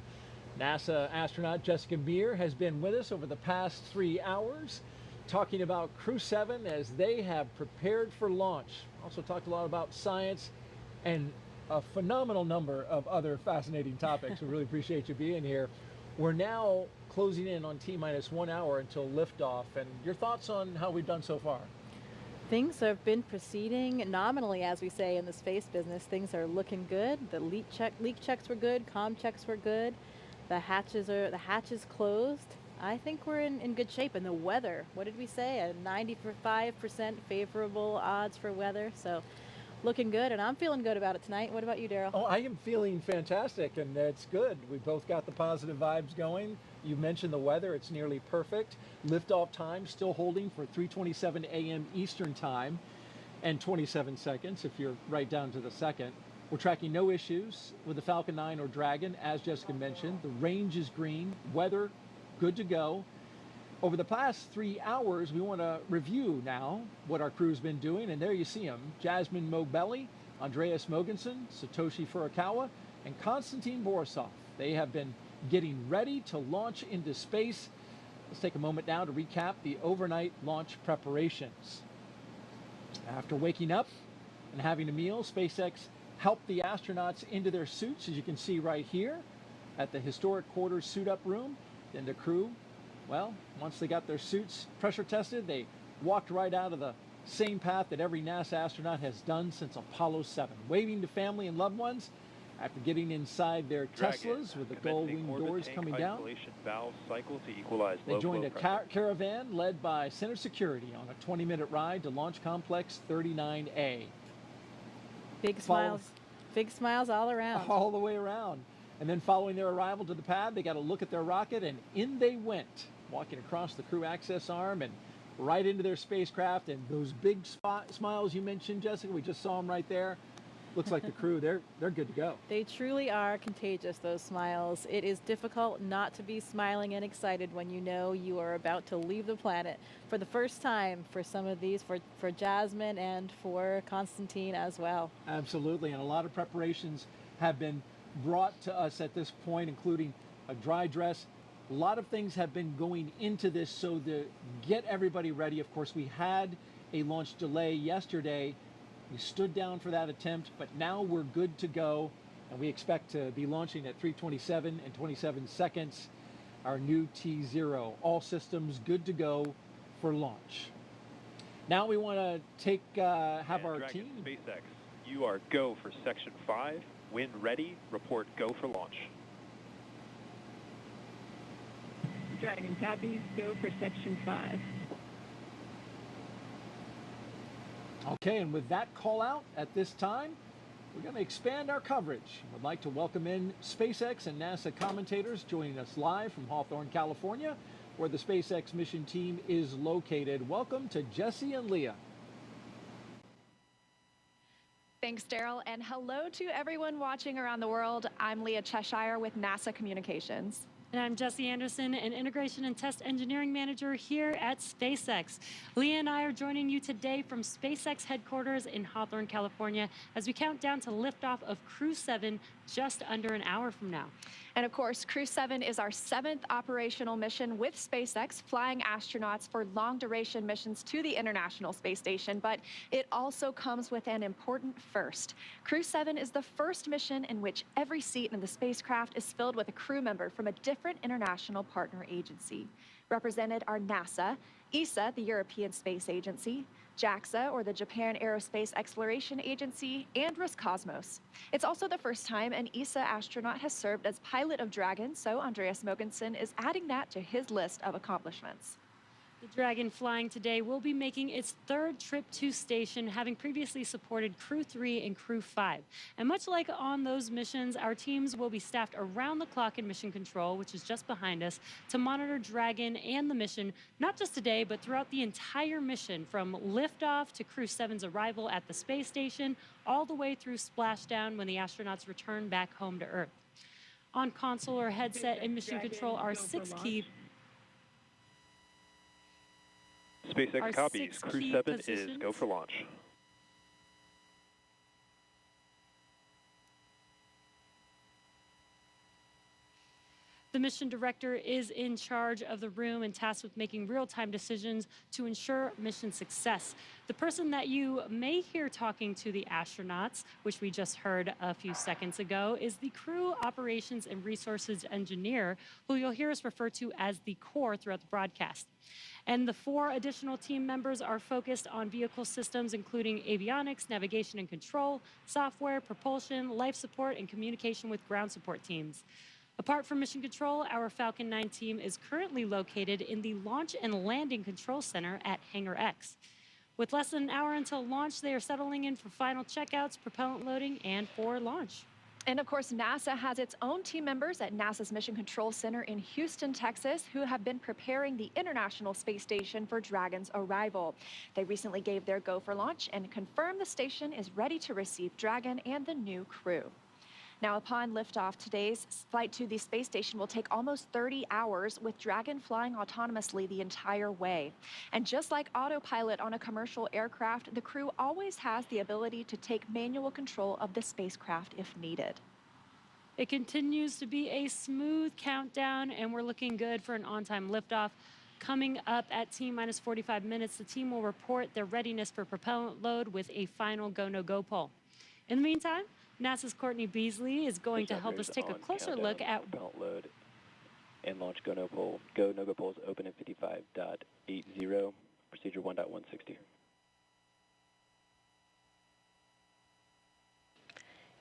NASA astronaut Jessica Meir has been with us over the past 3 hours, talking about Crew 7 as they have prepared for launch. Also talked a lot about science and a phenomenal number of other fascinating topics. We really appreciate you being here. We're now closing in on T-minus 1 hour until liftoff. And your thoughts on how we've done so far? Things have been proceeding nominally, as we say in the space business. Things are looking good. The leak checks were good. Comm checks were good. The hatches closed. I think we're in good shape. And the weather, what did we say? A 95% favorable odds for weather. So looking good, and I'm feeling good about it tonight. What about you, Daryl? Oh, I am feeling fantastic, and it's good. We both got the positive vibes going. You mentioned the weather. It's nearly perfect. Liftoff time still holding for 3:27 a.m. Eastern time and 27 seconds if you're right down to the second. We're tracking no issues with the Falcon 9 or Dragon, as Jessica mentioned. The range is green. Weather, good to go. Over the past 3 hours, we want to review now what our crew's been doing, and there you see them. Jasmine Mogbelli, Andreas Mogensen, Satoshi Furukawa, and Konstantin Borisov. They have been getting ready to launch into space. Let's take a moment now to recap the overnight launch preparations. After waking up and having a meal, SpaceX helped the astronauts into their suits, as you can see right here at the historic quarters suit-up room. Then the crew, well, once they got their suits pressure tested, they walked right out of the same path that every NASA astronaut has done since Apollo 7, waving to family and loved ones after getting inside their Teslas with the gull-wing doors coming down. Valve cycle to equalize They joined a caravan led by Center Security on a 20-minute ride to Launch Complex 39A. Big smiles all around. All the way around. And then following their arrival to the pad, they got a look at their rocket, and in they went, walking across the crew access arm and right into their spacecraft. And those big smiles you mentioned, Jessica, we just saw them right there. Looks like the crew, they're good to go. They truly are contagious, those smiles. It is difficult not to be smiling and excited when you know you are about to leave the planet for the first time for some of these, for Jasmine and for Konstantin as well. Absolutely, and a lot of preparations have been brought to us at this point, including a dry dress. A lot of things have been going into this so to get everybody ready. Of course, we had a launch delay yesterday. We stood down for that attempt, but now we're good to go, and we expect to be launching at 3:27 and 27 seconds, our new T0. All systems good to go for launch. Now we want to have our Dragon team. SpaceX, you are go for Section 5. When ready, report go for launch. Dragon copies, go for Section 5. Okay, and with that call out at this time, we're going to expand our coverage. We'd like to welcome in SpaceX and NASA commentators joining us live from Hawthorne, California, where the SpaceX mission team is located. Welcome to Jesse and Leah. Thanks, Daryl, and hello to everyone watching around the world. I'm Leah Cheshire with NASA Communications. And I'm Jesse Anderson, an Integration and Test Engineering Manager here at SpaceX. Leah and I are joining you today from SpaceX headquarters in Hawthorne, California, as we count down to liftoff of Crew 7 just under an hour from now. And of course, Crew 7 is our 7th operational mission with SpaceX, flying astronauts for long-duration missions to the International Space Station, but it also comes with an important first. Crew 7 is the first mission in which every seat in the spacecraft is filled with a crew member from a different international partner agency. Represented are NASA, ESA, the European Space Agency, JAXA, or the Japan Aerospace Exploration Agency, and Roscosmos. It's also the first time an ESA astronaut has served as pilot of Dragon, so Andreas Mogensen is adding that to his list of accomplishments. The Dragon flying today will be making its 3rd trip to station, having previously supported Crew 3 and Crew 5. And much like on those missions, our teams will be staffed around the clock in mission control, which is just behind us, to monitor Dragon and the mission, not just today, but throughout the entire mission, from liftoff to Crew 7's arrival at the space station, all the way through splashdown when the astronauts return back home to Earth. On console or headset and mission control are 6 key SpaceX our copies. 6 Crew key 7 is positions. go for launch. The mission director is in charge of the room and tasked with making real-time decisions to ensure mission success. The person that you may hear talking to the astronauts, which we just heard a few seconds ago, is the crew operations and resources engineer, who you'll hear us refer to as the core throughout the broadcast. And the 4 additional team members are focused on vehicle systems, including avionics, navigation and control, software, propulsion, life support, and communication with ground support teams. Apart from mission control, our Falcon 9 team is currently located in the Launch and Landing Control Center at Hangar X. With less than an hour until launch, they are settling in for final checkouts, propellant loading, and for launch. And of course, NASA has its own team members at NASA's Mission Control Center in Houston, Texas, who have been preparing the International Space Station for Dragon's arrival. They recently gave their go for launch and confirmed the station is ready to receive Dragon and the new crew. Now, upon liftoff, today's flight to the space station will take almost 30 hours, with Dragon flying autonomously the entire way. And just like autopilot on a commercial aircraft, the crew always has the ability to take manual control of the spacecraft if needed. It continues to be a smooth countdown, and we're looking good for an on-time liftoff. Coming up at T-minus 45 minutes, the team will report their readiness for propellant load with a final go-no-go poll. In the meantime, NASA's Courtney Beasley is going to help us take a closer look at propellant load and launch go-no poll. Go-no-go polls open at 55.80, procedure 1.160.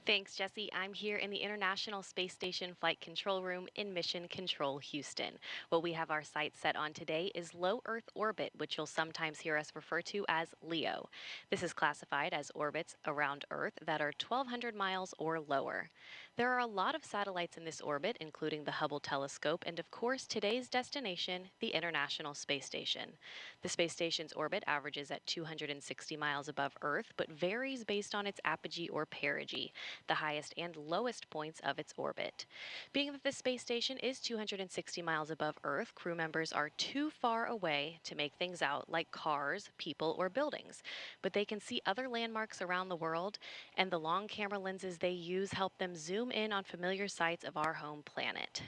Thanks, Jesse. I'm here in the International Space Station Flight Control Room in Mission Control, Houston. What we have our sights set on today is low Earth orbit, which you'll sometimes hear us refer to as LEO. This is classified as orbits around Earth that are 1,200 miles or lower. There are a lot of satellites in this orbit, including the Hubble telescope, and of course today's destination, the International Space Station. The space station's orbit averages at 260 miles above Earth, but varies based on its apogee or perigee, the highest and lowest points of its orbit. Being that the space station is 260 miles above Earth, crew members are too far away to make things out like cars, people, or buildings. But they can see other landmarks around the world, and the long camera lenses they use help them zoom in on familiar sights of our home planet.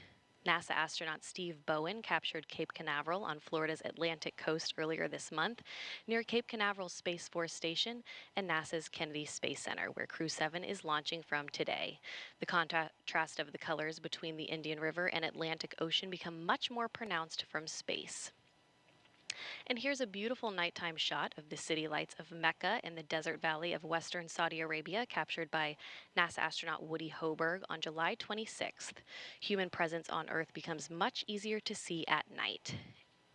NASA astronaut Steve Bowen captured Cape Canaveral on Florida's Atlantic coast earlier this month, near Cape Canaveral Space Force Station and NASA's Kennedy Space Center, where Crew 7 is launching from today. The contrast of the colors between the Indian River and Atlantic Ocean become much more pronounced from space. And here's a beautiful nighttime shot of the city lights of Mecca in the desert valley of western Saudi Arabia, captured by NASA astronaut Woody Hoberg on July 26th. Human presence on Earth becomes much easier to see at night.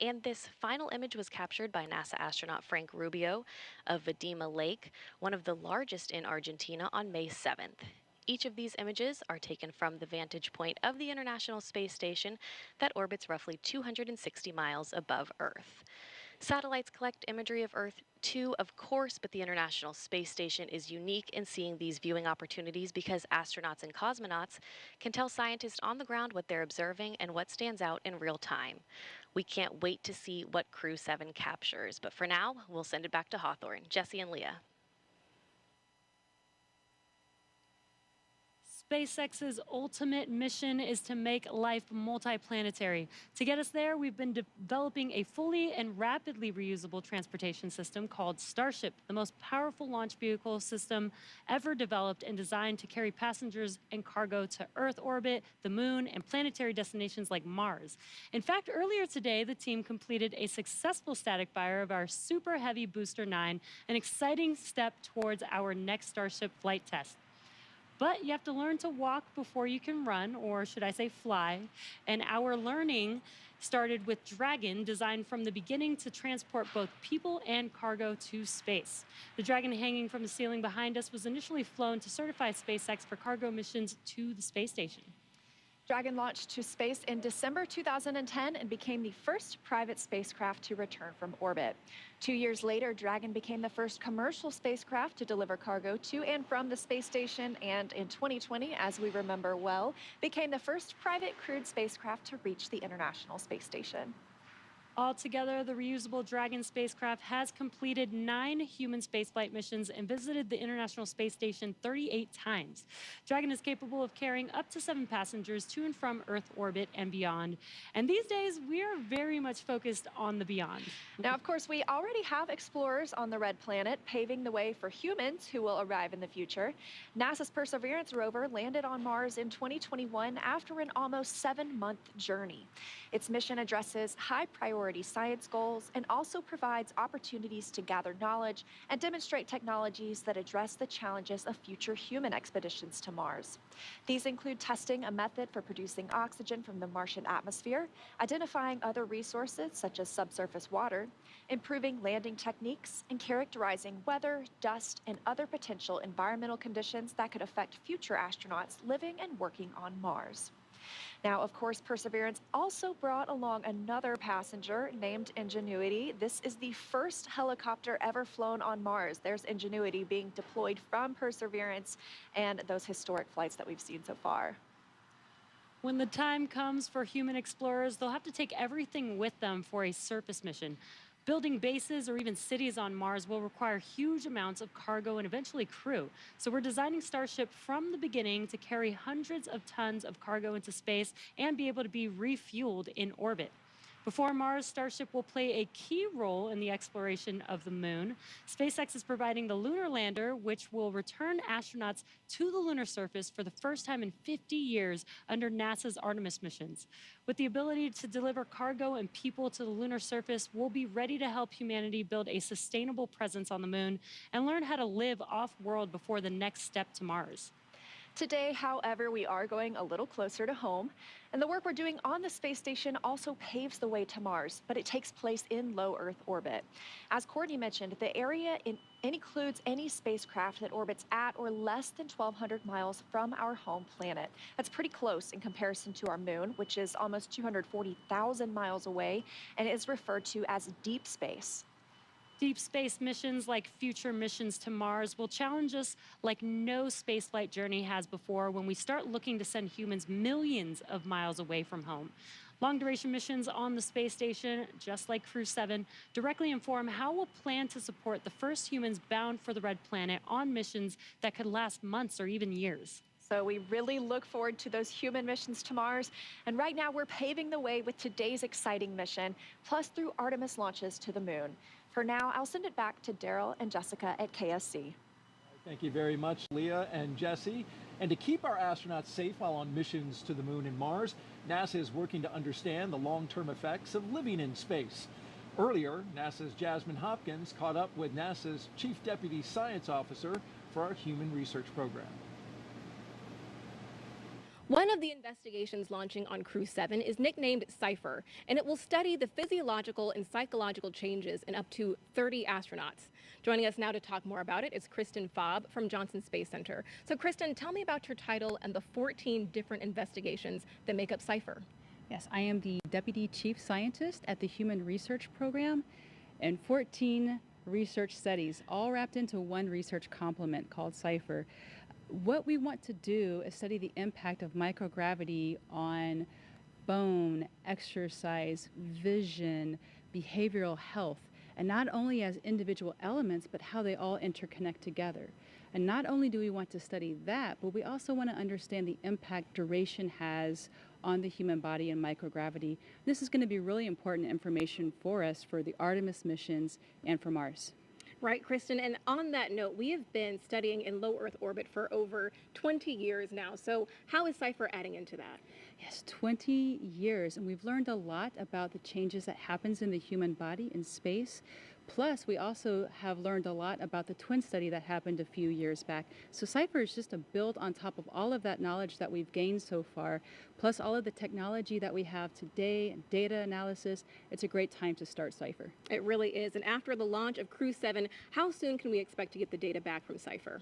And this final image was captured by NASA astronaut Frank Rubio of Vedima Lake, one of the largest in Argentina, on May 7th. Each of these images are taken from the vantage point of the International Space Station that orbits roughly 260 miles above Earth. Satellites collect imagery of Earth too, of course, but the International Space Station is unique in seeing these viewing opportunities because astronauts and cosmonauts can tell scientists on the ground what they're observing and what stands out in real time. We can't wait to see what Crew 7 captures, but for now, we'll send it back to Hawthorne. Jesse and Leah. SpaceX's ultimate mission is to make life multiplanetary. To get us there, we've been developing a fully and rapidly reusable transportation system called Starship, the most powerful launch vehicle system ever developed and designed to carry passengers and cargo to Earth orbit, the Moon, and planetary destinations like Mars. In fact, earlier today, the team completed a successful static fire of our Super Heavy Booster 9, an exciting step towards our next Starship flight test. But you have to learn to walk before you can run, or should I say fly. And our learning started with Dragon, designed from the beginning to transport both people and cargo to space. The Dragon hanging from the ceiling behind us was initially flown to certify SpaceX for cargo missions to the space station. Dragon launched to space in December 2010 and became the first private spacecraft to return from orbit. 2 years later, Dragon became the first commercial spacecraft to deliver cargo to and from the space station, and in 2020, as we remember well, became the first private crewed spacecraft to reach the International Space Station. Altogether, the reusable Dragon spacecraft has completed 9 human spaceflight missions and visited the International Space Station 38 times. Dragon is capable of carrying up to 7 passengers to and from Earth orbit and beyond. And these days, we are very much focused on the beyond. Now, of course, we already have explorers on the Red Planet, paving the way for humans who will arrive in the future. NASA's Perseverance rover landed on Mars in 2021 after an almost 7-month journey. Its mission addresses high-priority science goals and also provides opportunities to gather knowledge and demonstrate technologies that address the challenges of future human expeditions to Mars. These include testing a method for producing oxygen from the Martian atmosphere, identifying other resources such as subsurface water, improving landing techniques, and characterizing weather, dust, and other potential environmental conditions that could affect future astronauts living and working on Mars. Now, of course, Perseverance also brought along another passenger named Ingenuity. This is the first helicopter ever flown on Mars. There's Ingenuity being deployed from Perseverance and those historic flights that we've seen so far. When the time comes for human explorers, they'll have to take everything with them for a surface mission. Building bases or even cities on Mars will require huge amounts of cargo and eventually crew. So we're designing Starship from the beginning to carry hundreds of tons of cargo into space and be able to be refueled in orbit. Before Mars, Starship will play a key role in the exploration of the moon. SpaceX is providing the lunar lander, which will return astronauts to the lunar surface for the first time in 50 years under NASA's Artemis missions. With the ability to deliver cargo and people to the lunar surface, we'll be ready to help humanity build a sustainable presence on the moon and learn how to live off-world before the next step to Mars. Today, however, we are going a little closer to home, and the work we're doing on the space station also paves the way to Mars, but it takes place in low Earth orbit. As Courtney mentioned, the area includes any spacecraft that orbits at or less than 1,200 miles from our home planet. That's pretty close in comparison to our moon, which is almost 240,000 miles away and is referred to as deep space. Deep space missions like future missions to Mars will challenge us like no spaceflight journey has before when we start looking to send humans millions of miles away from home. Long-duration missions on the space station, just like Crew 7, directly inform how we'll plan to support the first humans bound for the Red Planet on missions that could last months or even years. So we really look forward to those human missions to Mars. And right now we're paving the way with today's exciting mission, plus through Artemis launches to the moon. For now, I'll send it back to Daryl and Jessica at KSC. Thank you very much, Leah and Jesse. And to keep our astronauts safe while on missions to the moon and Mars, NASA is working to understand the long-term effects of living in space. Earlier, NASA's Jasmine Hopkins caught up with NASA's Chief Deputy Science Officer for our Human Research Program. One of the investigations launching on Crew 7 is nicknamed CIPHER, and it will study the physiological and psychological changes in up to 30 astronauts. Joining us now to talk more about it is Kristen Faub from Johnson Space Center. So Kristen, tell me about your title and the 14 different investigations that make up CIPHER. Yes, I am the Deputy Chief Scientist at the Human Research Program, and 14 research studies, all wrapped into one research complement called CIPHER. What we want to do is study the impact of microgravity on bone, exercise, vision, behavioral health, and not only as individual elements, but how they all interconnect together. And not only do we want to study that, but we also want to understand the impact duration has on the human body and microgravity. This is going to be really important information for us for the Artemis missions and for Mars. Right, Kristen, and on that note, we have been studying in low Earth orbit for over 20 years now. So how is CIPHER adding into that? Yes, 20 years, and we've learned a lot about the changes that happens in the human body in space. Plus, we also have learned a lot about the twin study that happened a few years back. So CIPHER is just a build on top of all of that knowledge that we've gained so far, plus all of the technology that we have today and data analysis. It's a great time to start CIPHER. It really is. And after the launch of Crew 7, how soon can we expect to get the data back from CIPHER?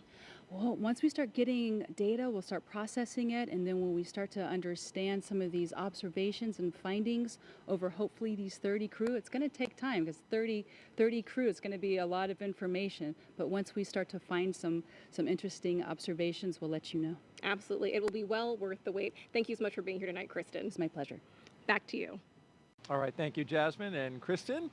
Well, once we start getting data, we'll start processing it, and then when we start to understand some of these observations and findings over hopefully these 30 crew, it's going to take time because 30 crew, it's going to be a lot of information. But once we start to find some interesting observations, we'll let you know. Absolutely. It will be well worth the wait. Thank you so much for being here tonight, Kristen. It's my pleasure. Back to you. All right, thank you, Jasmine and Kristen.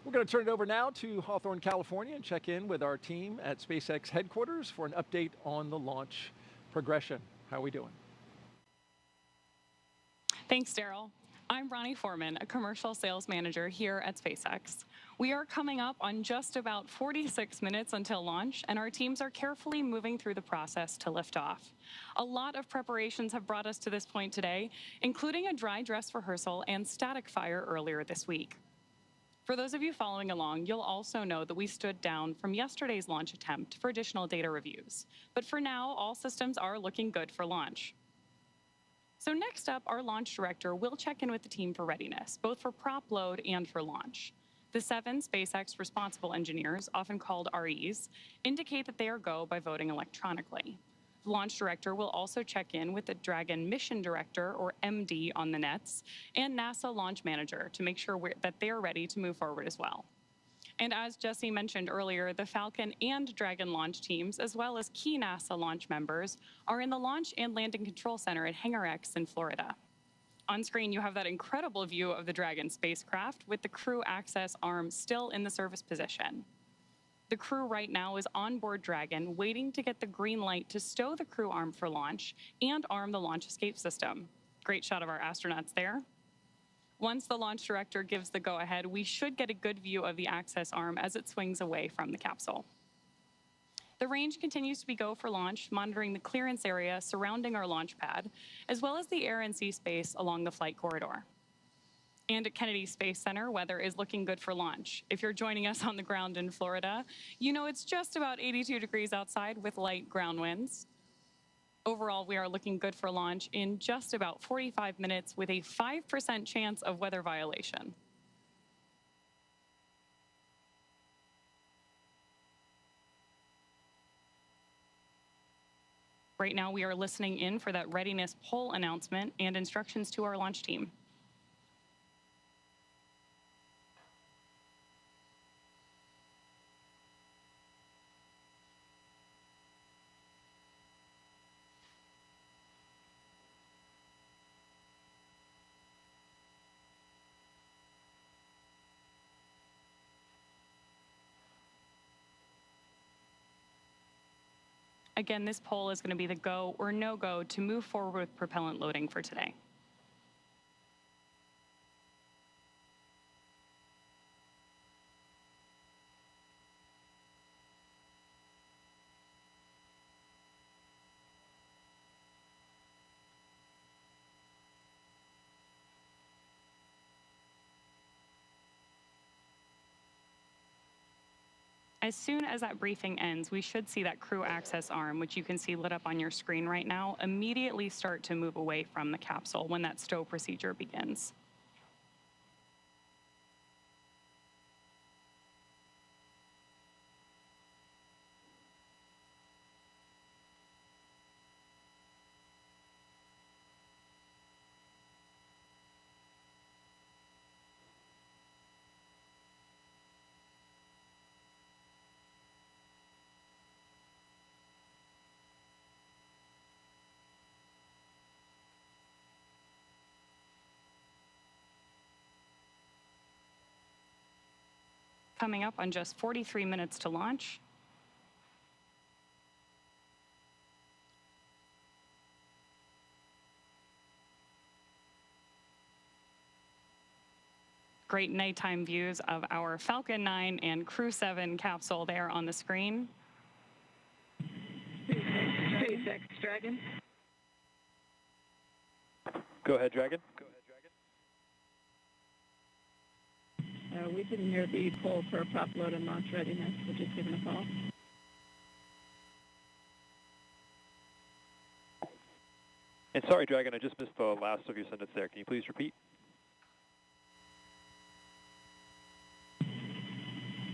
We're going to turn it over now to Hawthorne, California, and check in with our team at SpaceX headquarters for an update on the launch progression. How are we doing? Thanks, Daryl. I'm Ronnie Foreman, a commercial sales manager here at SpaceX. We are coming up on just about 46 minutes until launch, and our teams are carefully moving through the process to lift off. A lot of preparations have brought us to this point today, including a dry dress rehearsal and static fire earlier this week. For those of you following along, you'll also know that we stood down from yesterday's launch attempt for additional data reviews. But for now, all systems are looking good for launch. So next up, our launch director will check in with the team for readiness, both for prop load and for launch. The 7 SpaceX responsible engineers, often called REs, indicate that they are go by voting electronically. The launch director will also check in with the Dragon mission director, or MD, on the nets, and NASA launch manager to make sure that they are ready to move forward as well. And as Jesse mentioned earlier, the Falcon and Dragon launch teams, as well as key NASA launch members, are in the Launch and Landing Control Center at Hangar X in Florida. On screen, you have that incredible view of the Dragon spacecraft with the crew access arm still in the service position. The crew right now is on board Dragon, waiting to get the green light to stow the crew arm for launch and arm the launch escape system. Great shot of our astronauts there. Once the launch director gives the go-ahead, we should get a good view of the access arm as it swings away from the capsule. The range continues to be go for launch, monitoring the clearance area surrounding our launch pad, as well as the air and sea space along the flight corridor. And at Kennedy Space Center, weather is looking good for launch. If you're joining us on the ground in Florida, you know it's just about 82 degrees outside with light ground winds. Overall, we are looking good for launch in just about 45 minutes with a 5% chance of weather violation. Right now, we are listening in for that readiness poll announcement and instructions to our launch team. Again, this poll is going to be the go or no-go to move forward with propellant loading for today. As soon as that briefing ends, we should see that crew access arm, which you can see lit up on your screen right now, immediately start to move away from the capsule when that stow procedure begins. Coming up on just 43 minutes to launch. Great nighttime views of our Falcon 9 and Crew 7 capsule there on the screen. SpaceX Dragon. Go ahead, Dragon. We didn't hear the poll for prop load and launch readiness. We're just giving a call. And sorry, Dragon, I just missed the last of your sentence there. Can you please repeat?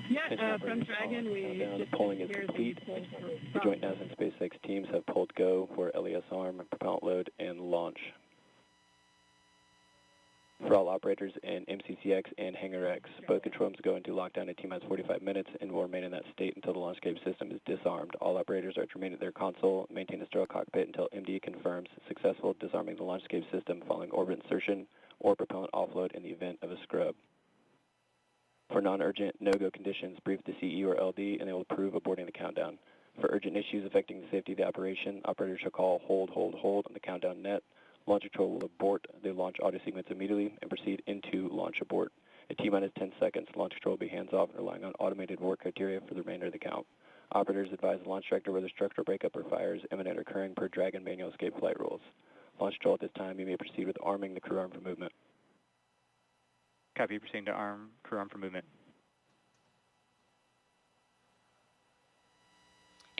Yeah, from Dragon, we just polling is hear complete. the poll The for joint NASA and SpaceX teams have polled go for LES arm, propellant load, and launch. For all operators in MCCX and Hangar X, both control rooms go into lockdown at T-minus 45 minutes and will remain in that state until the launch escape system is disarmed. All operators are to remain at their console, maintain a sterile cockpit until MD confirms successful disarming the launch escape system following orbit insertion or propellant offload in the event of a scrub. For non-urgent no-go conditions, brief the CE or LD and they will approve aborting the countdown. For urgent issues affecting the safety of the operation, operators shall call hold on the countdown net. Launch control will abort the launch audio sequence immediately and proceed into launch abort. At T-minus 10 seconds, launch control will be hands-off and relying on automated abort criteria for the remainder of the count. Operators advise the launch director whether structural breakup or fire is imminent or occurring per Dragon manual escape flight rules. Launch control at this time, you may proceed with arming the crew arm for movement. Copy, proceeding to arm crew arm for movement.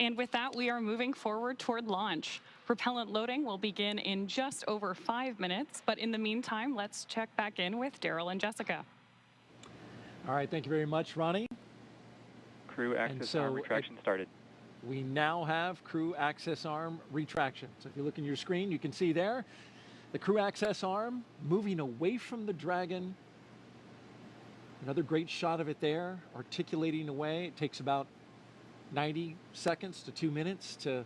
And with that, we are moving forward toward launch. Propellant loading will begin in just over 5 minutes, but in the meantime, let's check back in with Daryl and Jessica. All right, thank you very much, Ronnie. Crew access arm retraction started. We now have crew access arm retraction. So if you look in your screen, you can see there the crew access arm moving away from the Dragon. Another great shot of it there, articulating away. It takes about 90 seconds to 2 minutes to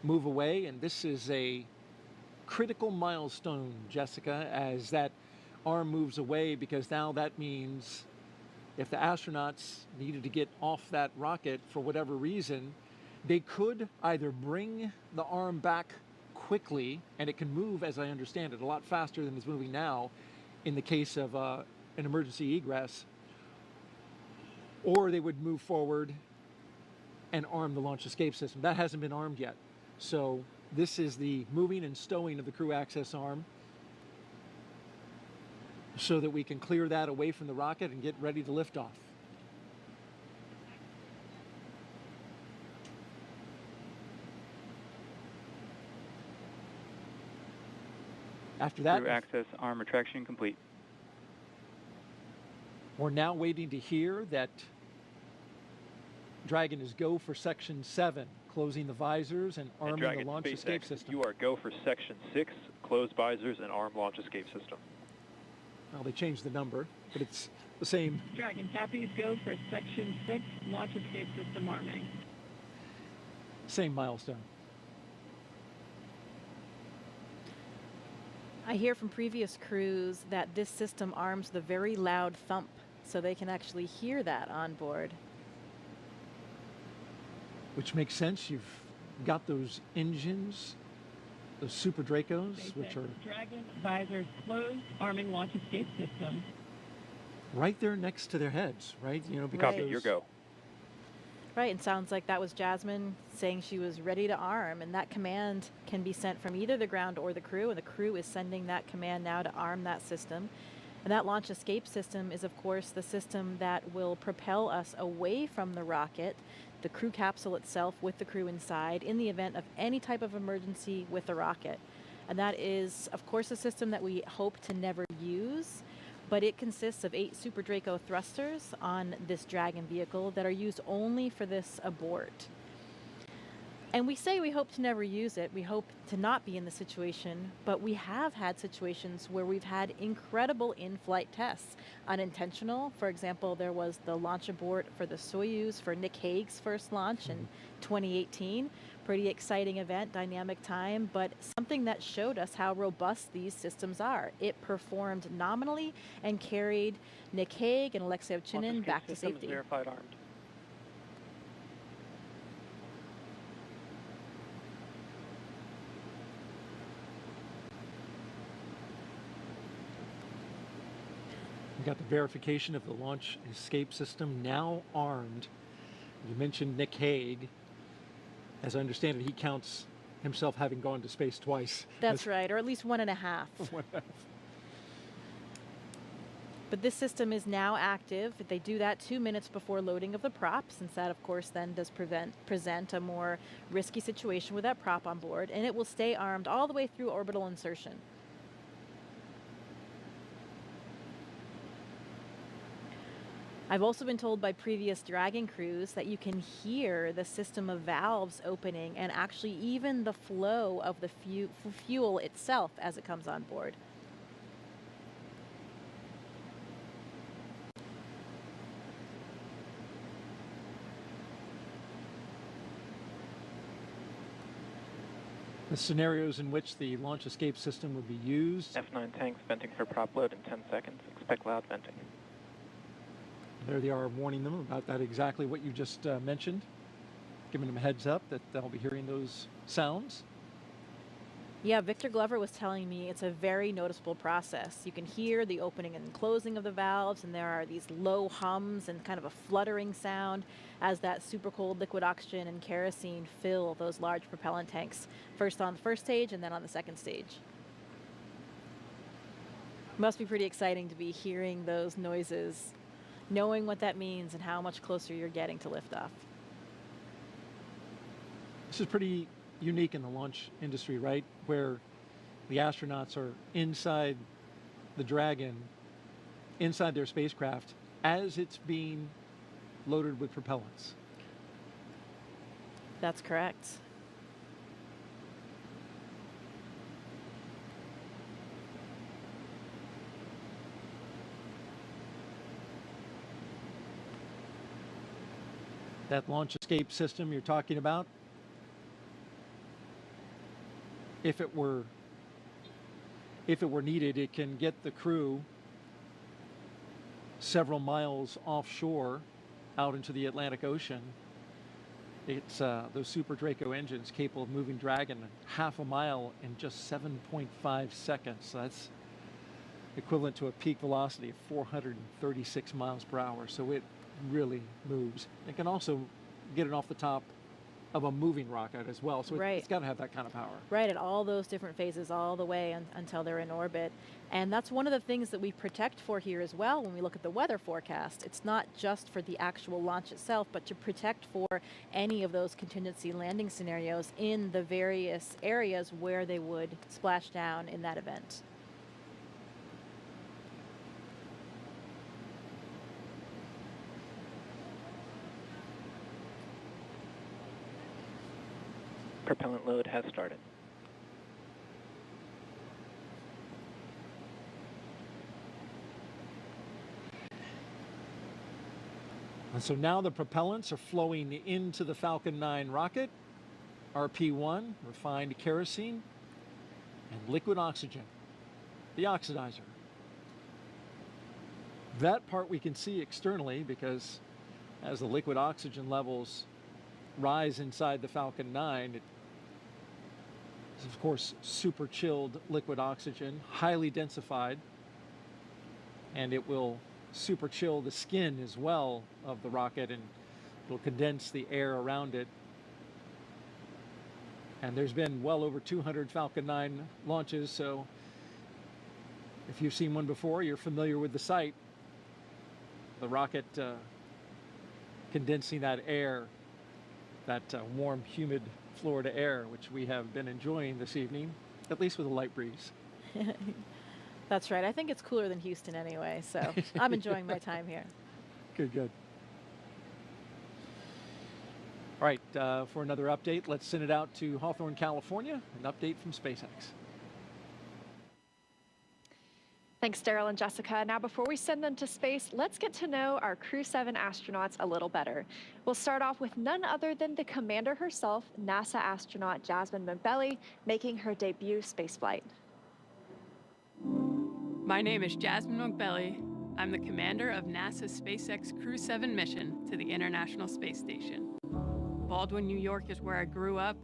move away, and this is a critical milestone, Jessica, as that arm moves away, because now that means if the astronauts needed to get off that rocket for whatever reason, they could either bring the arm back quickly, and it can move, as I understand it, a lot faster than it's moving now in the case of an emergency egress, or they would move forward and arm the launch escape system. That hasn't been armed yet. So this is the moving and stowing of the crew access arm so that we can clear that away from the rocket and get ready to lift off. After that, Crew access arm retraction complete. We're now waiting to hear that Dragon is go for Section 7, closing the visors and arming Dragon, the launch SpaceX, escape system. You are go for Section 6, close visors and arm launch escape system. Well, they changed the number, but it's the same. Dragon copies, go for Section 6, launch escape system arming. Same milestone. I hear from previous crews that this system arms the very loud thump, so they can actually hear that on board. Which makes sense. You've got those engines, those Super Dracos, which are Dragon visors closed, arming launch escape system. right there next to their heads, right? You know, because Copy, your go. Right, and sounds like that was Jasmine saying she was ready to arm, and that command can be sent from either the ground or the crew, and the crew is sending that command now to arm that system. And that launch escape system is, of course, the system that will propel us away from the rocket, the crew capsule itself with the crew inside, in the event of any type of emergency with the rocket. And that is, of course, a system that we hope to never use, but it consists of 8 Super Draco thrusters on this Dragon vehicle that are used only for this abort. And we say we hope to never use it. We hope to not be in the situation, but we have had situations where we've had incredible in-flight tests. Unintentional, for example, there was the launch abort for the Soyuz for Nick Hague's first launch in 2018. Pretty exciting event, dynamic time, but something that showed us how robust these systems are. It performed nominally and carried Nick Hague and Alexei Ovchinin back to safety. Verified armed. we got the verification of the launch escape system now armed. You mentioned Nick Hague. As I understand it, he counts himself having gone to space twice. That's right, or at least 1.5. But this system is now active. They do that 2 minutes before loading of the prop, since that, of course, then does present a more risky situation with that prop on board, and it will stay armed all the way through orbital insertion. I've also been told by previous Dragon crews that you can hear the system of valves opening and actually even the flow of the fuel itself as it comes on board. The scenarios in which the launch escape system would be used. F9 tanks venting for prop load in 10 seconds. Expect loud venting. There they are warning them about that, exactly what you just mentioned, giving them a heads up that they'll be hearing those sounds. Yeah, Victor Glover was telling me it's a very noticeable process. You can hear the opening and closing of the valves, and there are these low hums and kind of a fluttering sound as that super cold liquid oxygen and kerosene fill those large propellant tanks, first on the first stage and then on the second stage. Must be pretty exciting to be hearing those noises, knowing what that means and how much closer you're getting to liftoff. This is pretty unique in the launch industry, right? Where the astronauts are inside the Dragon, inside their spacecraft, as it's being loaded with propellants. That's correct. That launch escape system you're talking about, if it were needed, it can get the crew several miles offshore out into the Atlantic Ocean. It's those Super Draco engines capable of moving Dragon half a mile in just 7.5 seconds. So that's equivalent to a peak velocity of 436 miles per hour. So it really moves. It can also get it off the top of a moving rocket as well, so right. It's got to have that kind of power. Right, at all those different phases, all the way until they're in orbit. And that's one of the things that we protect for here as well when we look at the weather forecast. It's not just for the actual launch itself, but to protect for any of those contingency landing scenarios in the various areas where they would splash down in that event. Propellant load has started. And so now the propellants are flowing into the Falcon 9 rocket, RP-1, refined kerosene, and liquid oxygen, the oxidizer. That part we can see externally because as the liquid oxygen levels rise inside the Falcon 9, it is of course super chilled liquid oxygen, highly densified, and it will super chill the skin as well of the rocket, and it'll condense the air around it. And there's been well over 200 Falcon 9 launches, so if you've seen one before, you're familiar with the sight. The rocket condensing that air, that warm, humid Florida air, which we have been enjoying this evening, at least with a light breeze. That's right. I think it's cooler than Houston anyway, so I'm enjoying my time here. Good, good. All right, for another update, let's send it out to Hawthorne, California, an update from SpaceX. Thanks, Daryl and Jessica. Now, before we send them to space, let's get to know our Crew 7 astronauts a little better. We'll start off with none other than the commander herself, NASA astronaut Jasmine McBelly, making her debut spaceflight. My name is Jasmine McBelly. I'm the commander of NASA's SpaceX Crew 7 mission to the International Space Station. Baldwin, New York is where I grew up.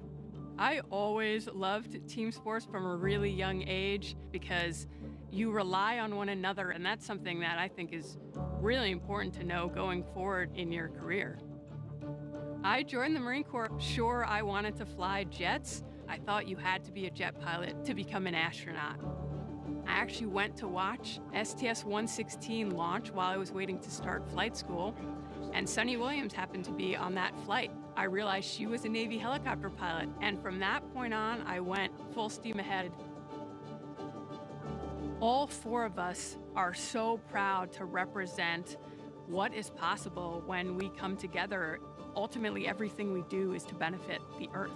I always loved team sports from a really young age because you rely on one another, and that's something that I think is really important to know going forward in your career. I joined the Marine Corps. Sure, I wanted to fly jets. I thought you had to be a jet pilot to become an astronaut. I actually went to watch STS-116 launch while I was waiting to start flight school, and Sunny Williams happened to be on that flight. I realized she was a Navy helicopter pilot, and from that point on, I went full steam ahead. All four of us are so proud to represent what is possible when we come together. Ultimately, everything we do is to benefit the Earth.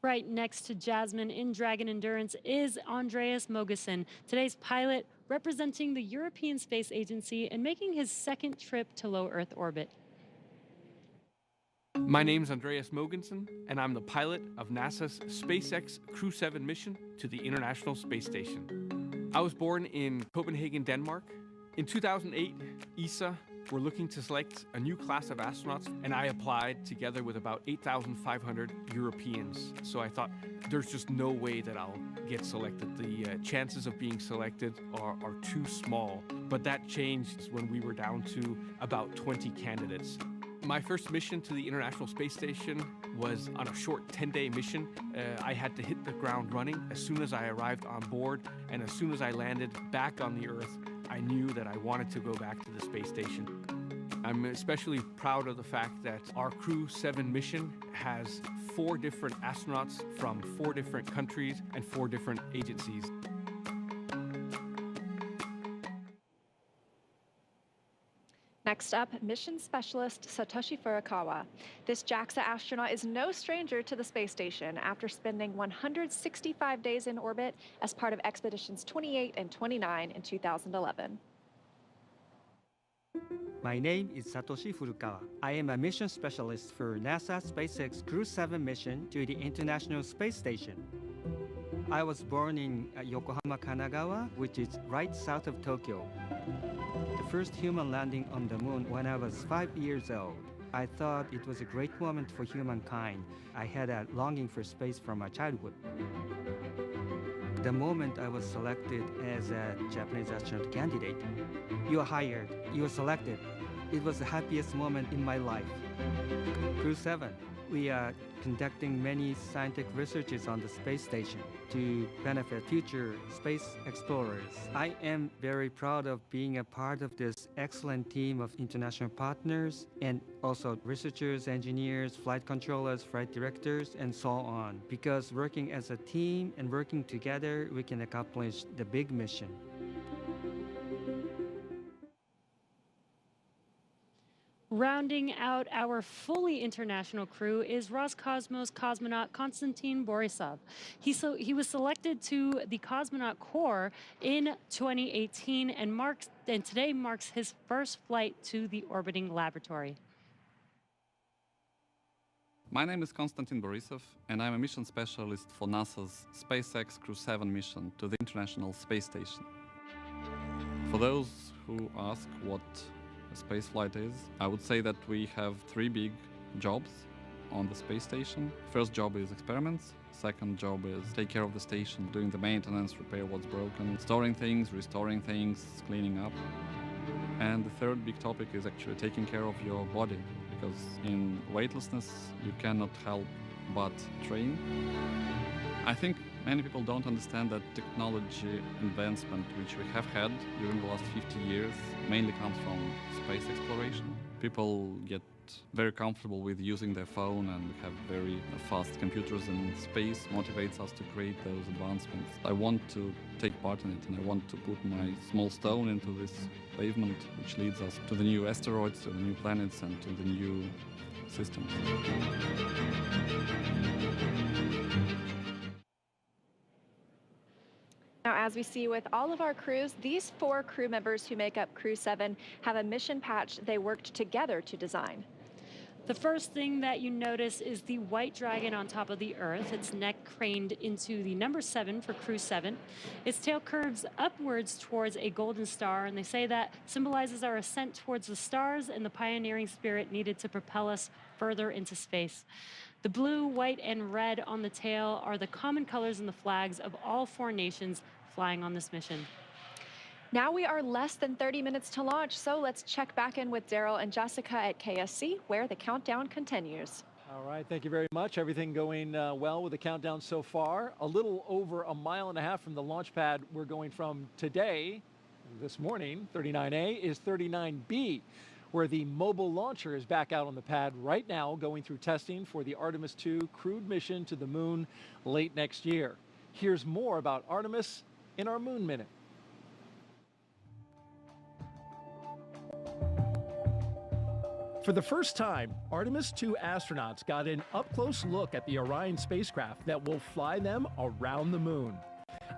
Right next to Jasmine in Dragon Endurance is Andreas Mogensen, today's pilot representing the European Space Agency and making his second trip to low Earth orbit. My name's Andreas Mogensen, and I'm the pilot of NASA's SpaceX Crew 7 mission to the International Space Station. I was born in Copenhagen, Denmark. In 2008, ESA were looking to select a new class of astronauts, and I applied together with about 8,500 Europeans. So I thought, there's just no way that I'll get selected. The chances of being selected are too small. But that changed when we were down to about 20 candidates. My first mission to the International Space Station was on a short 10-day mission. I had to hit the ground running as soon as I arrived on board, and as soon as I landed back on the Earth, I knew that I wanted to go back to the space station. I'm especially proud of the fact that our Crew 7 mission has 4 different astronauts from 4 different countries and 4 different agencies. Next up, mission specialist Satoshi Furukawa. This JAXA astronaut is no stranger to the space station after spending 165 days in orbit as part of expeditions 28 and 29 in 2011. My name is Satoshi Furukawa. I am a mission specialist for NASA SpaceX Crew 7 mission to the International Space Station. I was born in Yokohama, Kanagawa, which is right south of Tokyo. The first human landing on the moon when I was 5 years old. I thought it was a great moment for humankind. I had a longing for space from my childhood. The moment I was selected as a Japanese astronaut candidate, you are hired, you are selected. It was the happiest moment in my life. Crew 7, we are conducting many scientific researches on the space station to benefit future space explorers. I am very proud of being a part of this excellent team of international partners and also researchers, engineers, flight controllers, flight directors, and so on. Because working as a team and working together, we can accomplish the big mission. Rounding out our fully international crew is Roscosmos cosmonaut Konstantin Borisov. He was selected to the Cosmonaut Corps in 2018 and today marks his first flight to the orbiting laboratory. My name is Konstantin Borisov, and I'm a mission specialist for NASA's SpaceX Crew 7 mission to the International Space Station. For those who ask what space flight is, I would say that we have 3 big jobs on the space station. First job is experiments. Second job is take care of the station, doing the maintenance, repair what's broken, storing things, restoring things, cleaning up. And the third big topic is actually taking care of your body, because in weightlessness you cannot help but train. I think many people don't understand that technology advancement which we have had during the last 50 years mainly comes from space exploration. People get very comfortable with using their phone and have very fast computers, and space motivates us to create those advancements. I want to take part in it, and I want to put my small stone into this pavement which leads us to the new asteroids, to the new planets, and to the new systems. Now, as we see with all of our crews, these 4 crew members who make up Crew 7 have a mission patch they worked together to design. The first thing that you notice is the white dragon on top of the Earth, its neck craned into the number 7 for Crew 7. Its tail curves upwards towards a golden star, and they say that symbolizes our ascent towards the stars and the pioneering spirit needed to propel us further into space. The blue, white, and red on the tail are the common colors in the flags of all 4 nations flying on this mission. Now we are less than 30 minutes to launch, so let's check back in with Daryl and Jessica at KSC, where the countdown continues. All right, thank you very much. Everything going well with the countdown so far. A little over a mile and a half from the launch pad we're going from today, this morning, 39A, is 39B, where the mobile launcher is back out on the pad right now, going through testing for the Artemis II crewed mission to the moon late next year. Here's more about Artemis in our Moon Minute. For the first time, Artemis II astronauts got an up-close look at the Orion spacecraft that will fly them around the moon.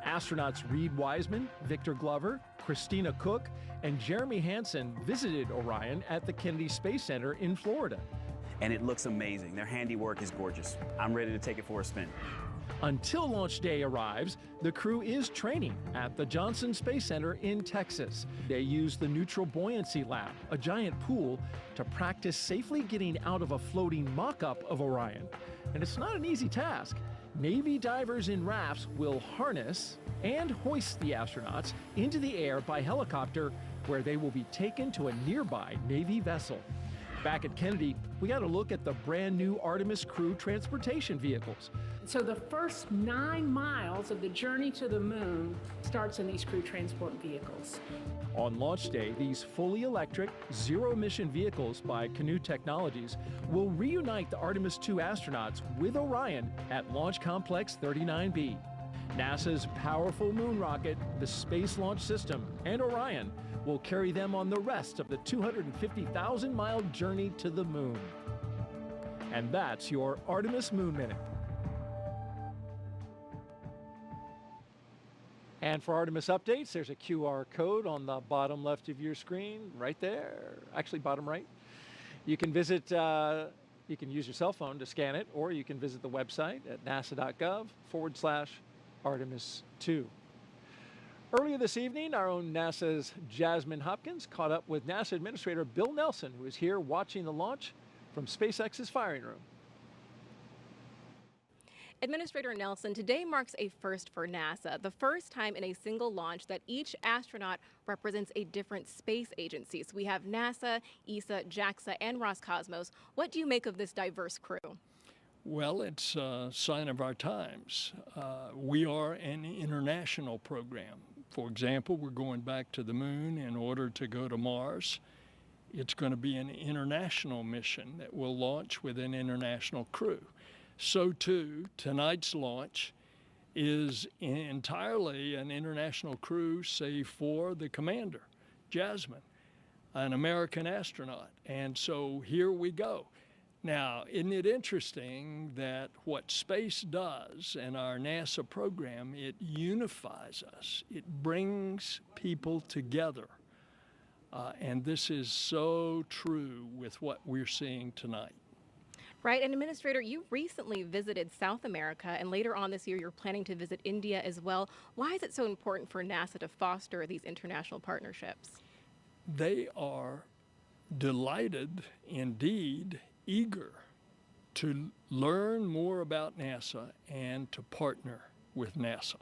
Astronauts Reed Wiseman, Victor Glover, Christina Cook, and Jeremy Hansen visited Orion at the Kennedy Space Center in Florida. and it looks amazing. Their handiwork is gorgeous. I'm ready to take it for a spin. Until launch day arrives, the crew is training at the Johnson Space Center in Texas. They use the Neutral Buoyancy Lab, a giant pool, to practice safely getting out of a floating mock-up of Orion. And it's not an easy task. Navy divers in rafts will harness and hoist the astronauts into the air by helicopter, where they will be taken to a nearby Navy vessel. Back at Kennedy, we got a look at the brand new Artemis crew transportation vehicles. So the first 9 miles of the journey to the moon starts in these crew transport vehicles. On launch day, these fully electric, zero-emission vehicles by Canoe Technologies will reunite the Artemis II astronauts with Orion at Launch Complex 39B. NASA's powerful moon rocket, the Space Launch System, and Orion will carry them on the rest of the 250,000-mile journey to the moon. And that's your Artemis Moon Minute. And for Artemis updates, there's a QR code on the bottom left of your screen, right there, actually bottom right. You can visit, you can use your cell phone to scan it, or you can visit the website at nasa.gov/Artemis2. Earlier this evening, our own NASA's Jasmine Hopkins caught up with NASA Administrator Bill Nelson, who is here watching the launch from SpaceX's firing room. Administrator Nelson, today marks a first for NASA, the first time in a single launch that each astronaut represents a different space agency. So we have NASA, ESA, JAXA, and Roscosmos. What do you make of this diverse crew? Well, it's a sign of our times. We are an international program. For example, we're going back to the moon in order to go to Mars. It's going to be an international mission that will launch with an international crew. So too, tonight's launch is entirely an international crew, save for the commander, Jasmine, an American astronaut. And so here we go. Now, isn't it interesting that what space does in our NASA program, it unifies us. It brings people together. And this is so true with what we're seeing tonight. Right, and Administrator, you recently visited South America, and later on this year you're planning to visit India as well. Why is it so important for NASA to foster these international partnerships? They are delighted, indeed, eager to learn more about NASA and to partner with NASA.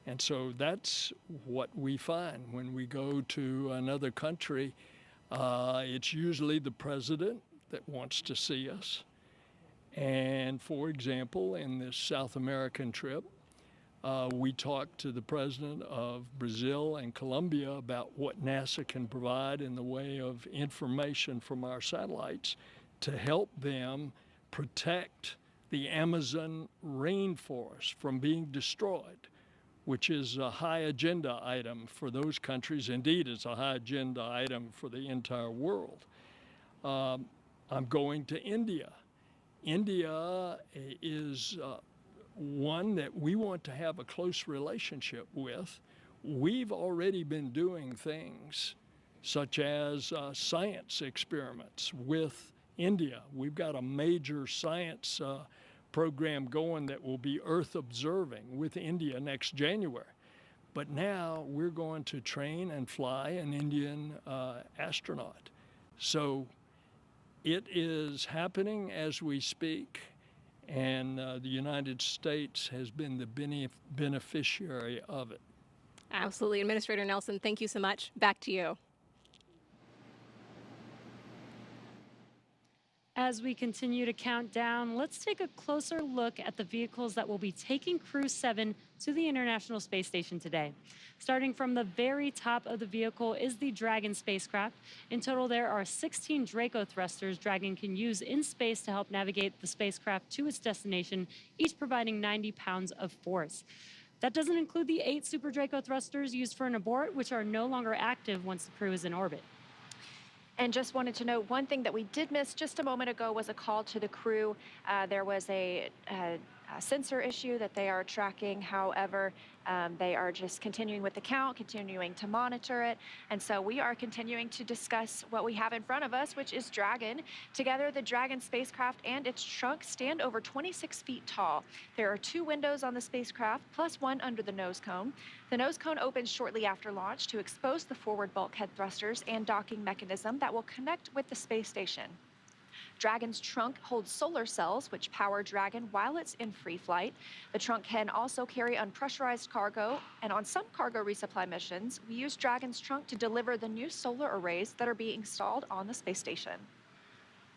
And so that's what we find when we go to another country. It's usually the president that wants to see us. And for example, in this South American trip, we talked to the president of Brazil and Colombia about what NASA can provide in the way of information from our satellites to help them protect the Amazon rainforest from being destroyed, which is a high agenda item for those countries. Indeed, it's a high agenda item for the entire world. I'm going to India. India is one that we want to have a close relationship with. We've already been doing things such as science experiments with India. We've got a major science program going that will be Earth observing with India next January. But now we're going to train and fly an Indian astronaut. So it is happening as we speak, and the United States has been the beneficiary of it. Absolutely. Administrator Nelson, thank you so much. Back to you. As we continue to count down, let's take a closer look at the vehicles that will be taking Crew 7 to the International Space Station today. Starting from the very top of the vehicle is the Dragon spacecraft. In total, there are 16 Draco thrusters Dragon can use in space to help navigate the spacecraft to its destination, each providing 90 pounds of force. That doesn't include the 8 Super Draco thrusters used for an abort, which are no longer active once the crew is in orbit. And just wanted to note, one thing that we did miss just a moment ago was a call to the crew. There was a sensor issue that they are tracking. However, they are just continuing with the count, continuing to monitor it. And so we are continuing to discuss what we have in front of us, which is Dragon. Together, the Dragon spacecraft and its trunk stand over 26 feet tall. There are 2 windows on the spacecraft, plus 1 under the nose cone. The nose cone opens shortly after launch to expose the forward bulkhead thrusters and docking mechanism that will connect with the space station. Dragon's trunk holds solar cells, which power Dragon while it's in free flight. The trunk can also carry unpressurized cargo, and on some cargo resupply missions, we use Dragon's trunk to deliver the new solar arrays that are being installed on the space station.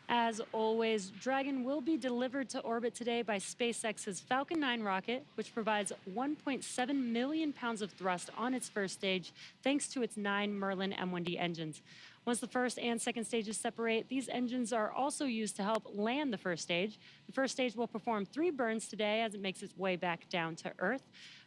As always, Dragon will be delivered to orbit today by SpaceX's Falcon 9 rocket, which provides 1.7 million pounds of thrust on its first stage, thanks to its 9 Merlin M1D engines. Once the first and second stages separate, these engines are also used to help land the first stage. The first stage will perform 3 burns today as it makes its way back down to Earth.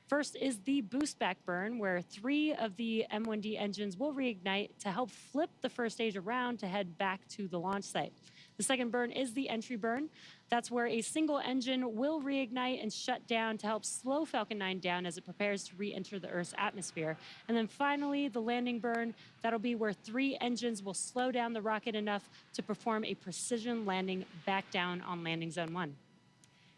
First is the boost back burn, where 3 of the M1D engines will reignite to help flip the first stage around to head back to the launch site. The second burn is the entry burn. That's where a single engine will reignite and shut down to help slow Falcon 9 down as it prepares to re-enter the Earth's atmosphere. And then finally, the landing burn. That'll be where 3 engines will slow down the rocket enough to perform a precision landing back down on landing zone 1.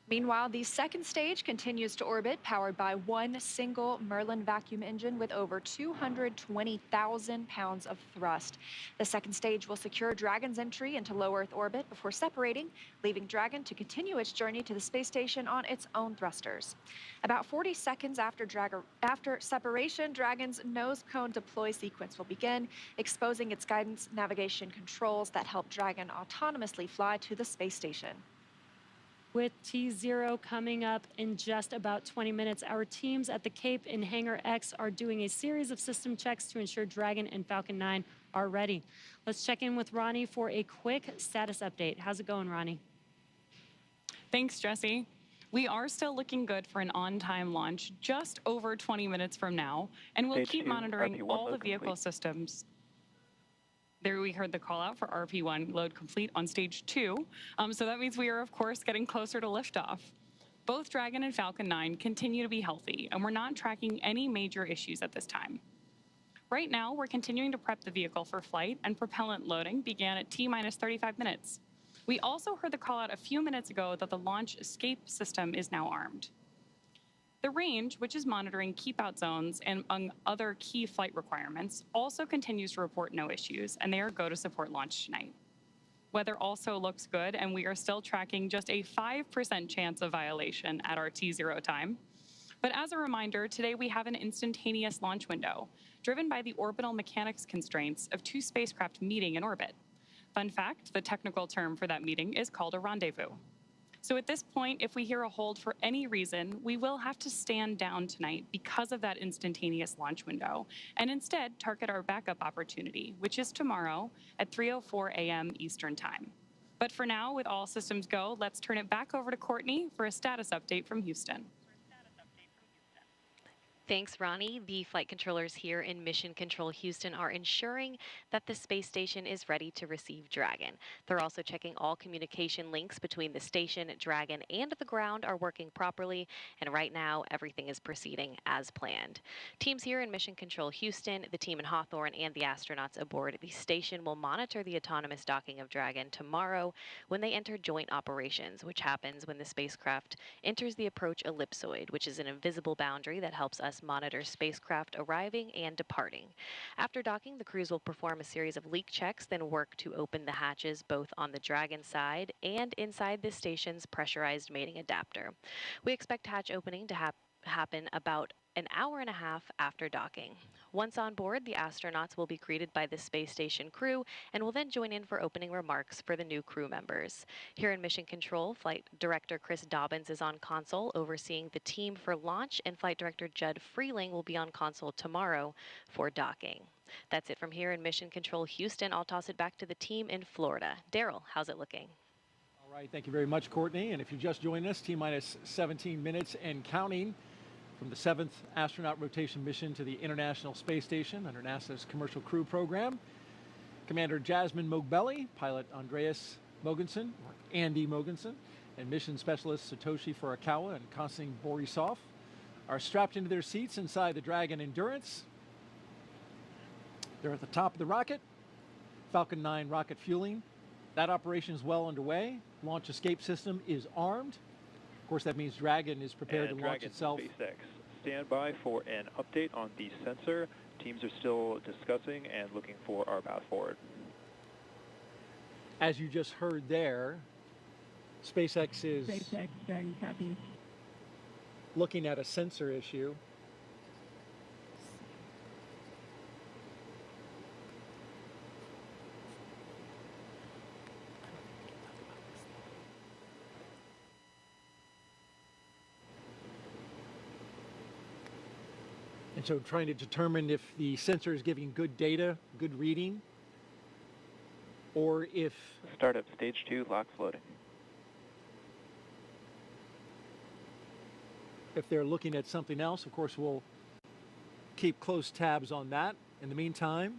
Meanwhile, the second stage continues to orbit, powered by 1 single Merlin vacuum engine with over 220,000 pounds of thrust. The second stage will secure Dragon's entry into low Earth orbit before separating, leaving Dragon to continue its journey to the space station on its own thrusters. About 40 seconds after separation, Dragon's nose cone deploy sequence will begin, exposing its guidance navigation controls that help Dragon autonomously fly to the space station. With T0 coming up in just about 20 minutes, our teams at the Cape in Hangar X are doing a series of system checks to ensure Dragon and Falcon 9 are ready. Let's check in with Ronnie for a quick status update. How's it going, Ronnie? Thanks, Jesse. We are still looking good for an on-time launch just over 20 minutes from now, and we'll keep monitoring all the vehicle systems. There we heard the call out for RP1 load complete on stage 2. So that means we are, of course, getting closer to liftoff. Both Dragon and Falcon 9 continue to be healthy, and we're not tracking any major issues at this time. Right now, we're continuing to prep the vehicle for flight, and propellant loading began at T-minus 35 minutes. We also heard the call out a few minutes ago that the launch escape system is now armed. The range, which is monitoring keep-out zones and among other key flight requirements, also continues to report no issues, and they are go to support launch tonight. Weather also looks good, and we are still tracking just a 5% chance of violation at our T0 time. But as a reminder, today we have an instantaneous launch window, driven by the orbital mechanics constraints of 2 spacecraft meeting in orbit. Fun fact, the technical term for that meeting is called a rendezvous. So at this point, if we hear a hold for any reason, we will have to stand down tonight because of that instantaneous launch window, and instead target our backup opportunity, which is tomorrow at 3:04 a.m. Eastern Time. But for now, with all systems go, let's turn it back over to Courtney for a status update from Houston. Thanks, Ronnie. The flight controllers here in Mission Control Houston are ensuring that the space station is ready to receive Dragon. They're also checking all communication links between the station, Dragon, and the ground are working properly, and right now everything is proceeding as planned. Teams here in Mission Control Houston, the team in Hawthorne, and the astronauts aboard the station will monitor the autonomous docking of Dragon tomorrow when they enter joint operations, which happens when the spacecraft enters the approach ellipsoid, which is an invisible boundary that helps us monitor spacecraft arriving and departing. After docking, the crews will perform a series of leak checks, then work to open the hatches both on the Dragon side and inside the station's pressurized mating adapter. We expect hatch opening to happen about an hour and a half after docking. Once on board, the astronauts will be greeted by the space station crew and will then join in for opening remarks for the new crew members. Here in Mission Control, Flight Director Chris Dobbins is on console overseeing the team for launch, and Flight Director Judd Freeling will be on console tomorrow for docking. That's it from here in Mission Control Houston. I'll toss it back to the team in Florida. Daryl, how's it looking? All right, thank you very much, Courtney. And if you just joined us, T-minus 17 minutes and counting from the 7th astronaut rotation mission to the International Space Station under NASA's Commercial Crew Program. Commander Jasmine Mogbelli, pilot Andreas Mogensen, or Andy Mogensen, and mission specialists Satoshi Furukawa and Konstantin Borisov are strapped into their seats inside the Dragon Endurance. They're at the top of the rocket. Falcon 9 rocket fueling. That operation is well underway. Launch escape system is armed. Of course, that means Dragon is prepared to launch itself. SpaceX, stand by for an update on the sensor. Teams are still discussing and looking for our path forward. As you just heard there, SpaceX is Dragon copy. looking at a sensor issue. And so trying to determine if the sensor is giving good data, good reading, or if... Startup stage 2, lock floating. If they're looking at something else, of course, we'll keep close tabs on that. In the meantime,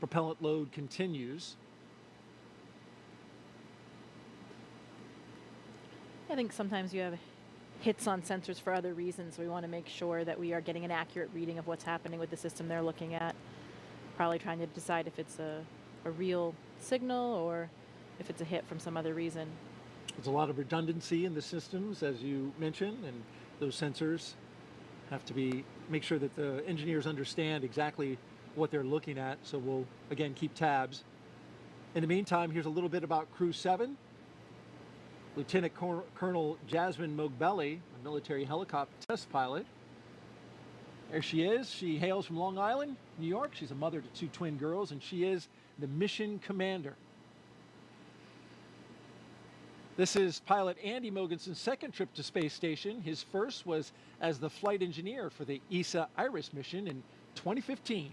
propellant load continues. I think sometimes you have hits on sensors for other reasons. We want to make sure that we are getting an accurate reading of what's happening with the system they're looking at. Probably trying to decide if it's a real signal or if it's a hit from some other reason. There's a lot of redundancy in the systems, as you mentioned, and those sensors have to make sure that the engineers understand exactly what they're looking at. So we'll, again, keep tabs. In the meantime, here's a little bit about Crew 7. Lieutenant Colonel Jasmine Mogbelli, a military helicopter test pilot. There she is. She hails from Long Island, New York. She's a mother to 2 twin girls, and she is the mission commander. This is pilot Andy Mogensen's second trip to space station. His first was as the flight engineer for the ESA IRIS mission in 2015.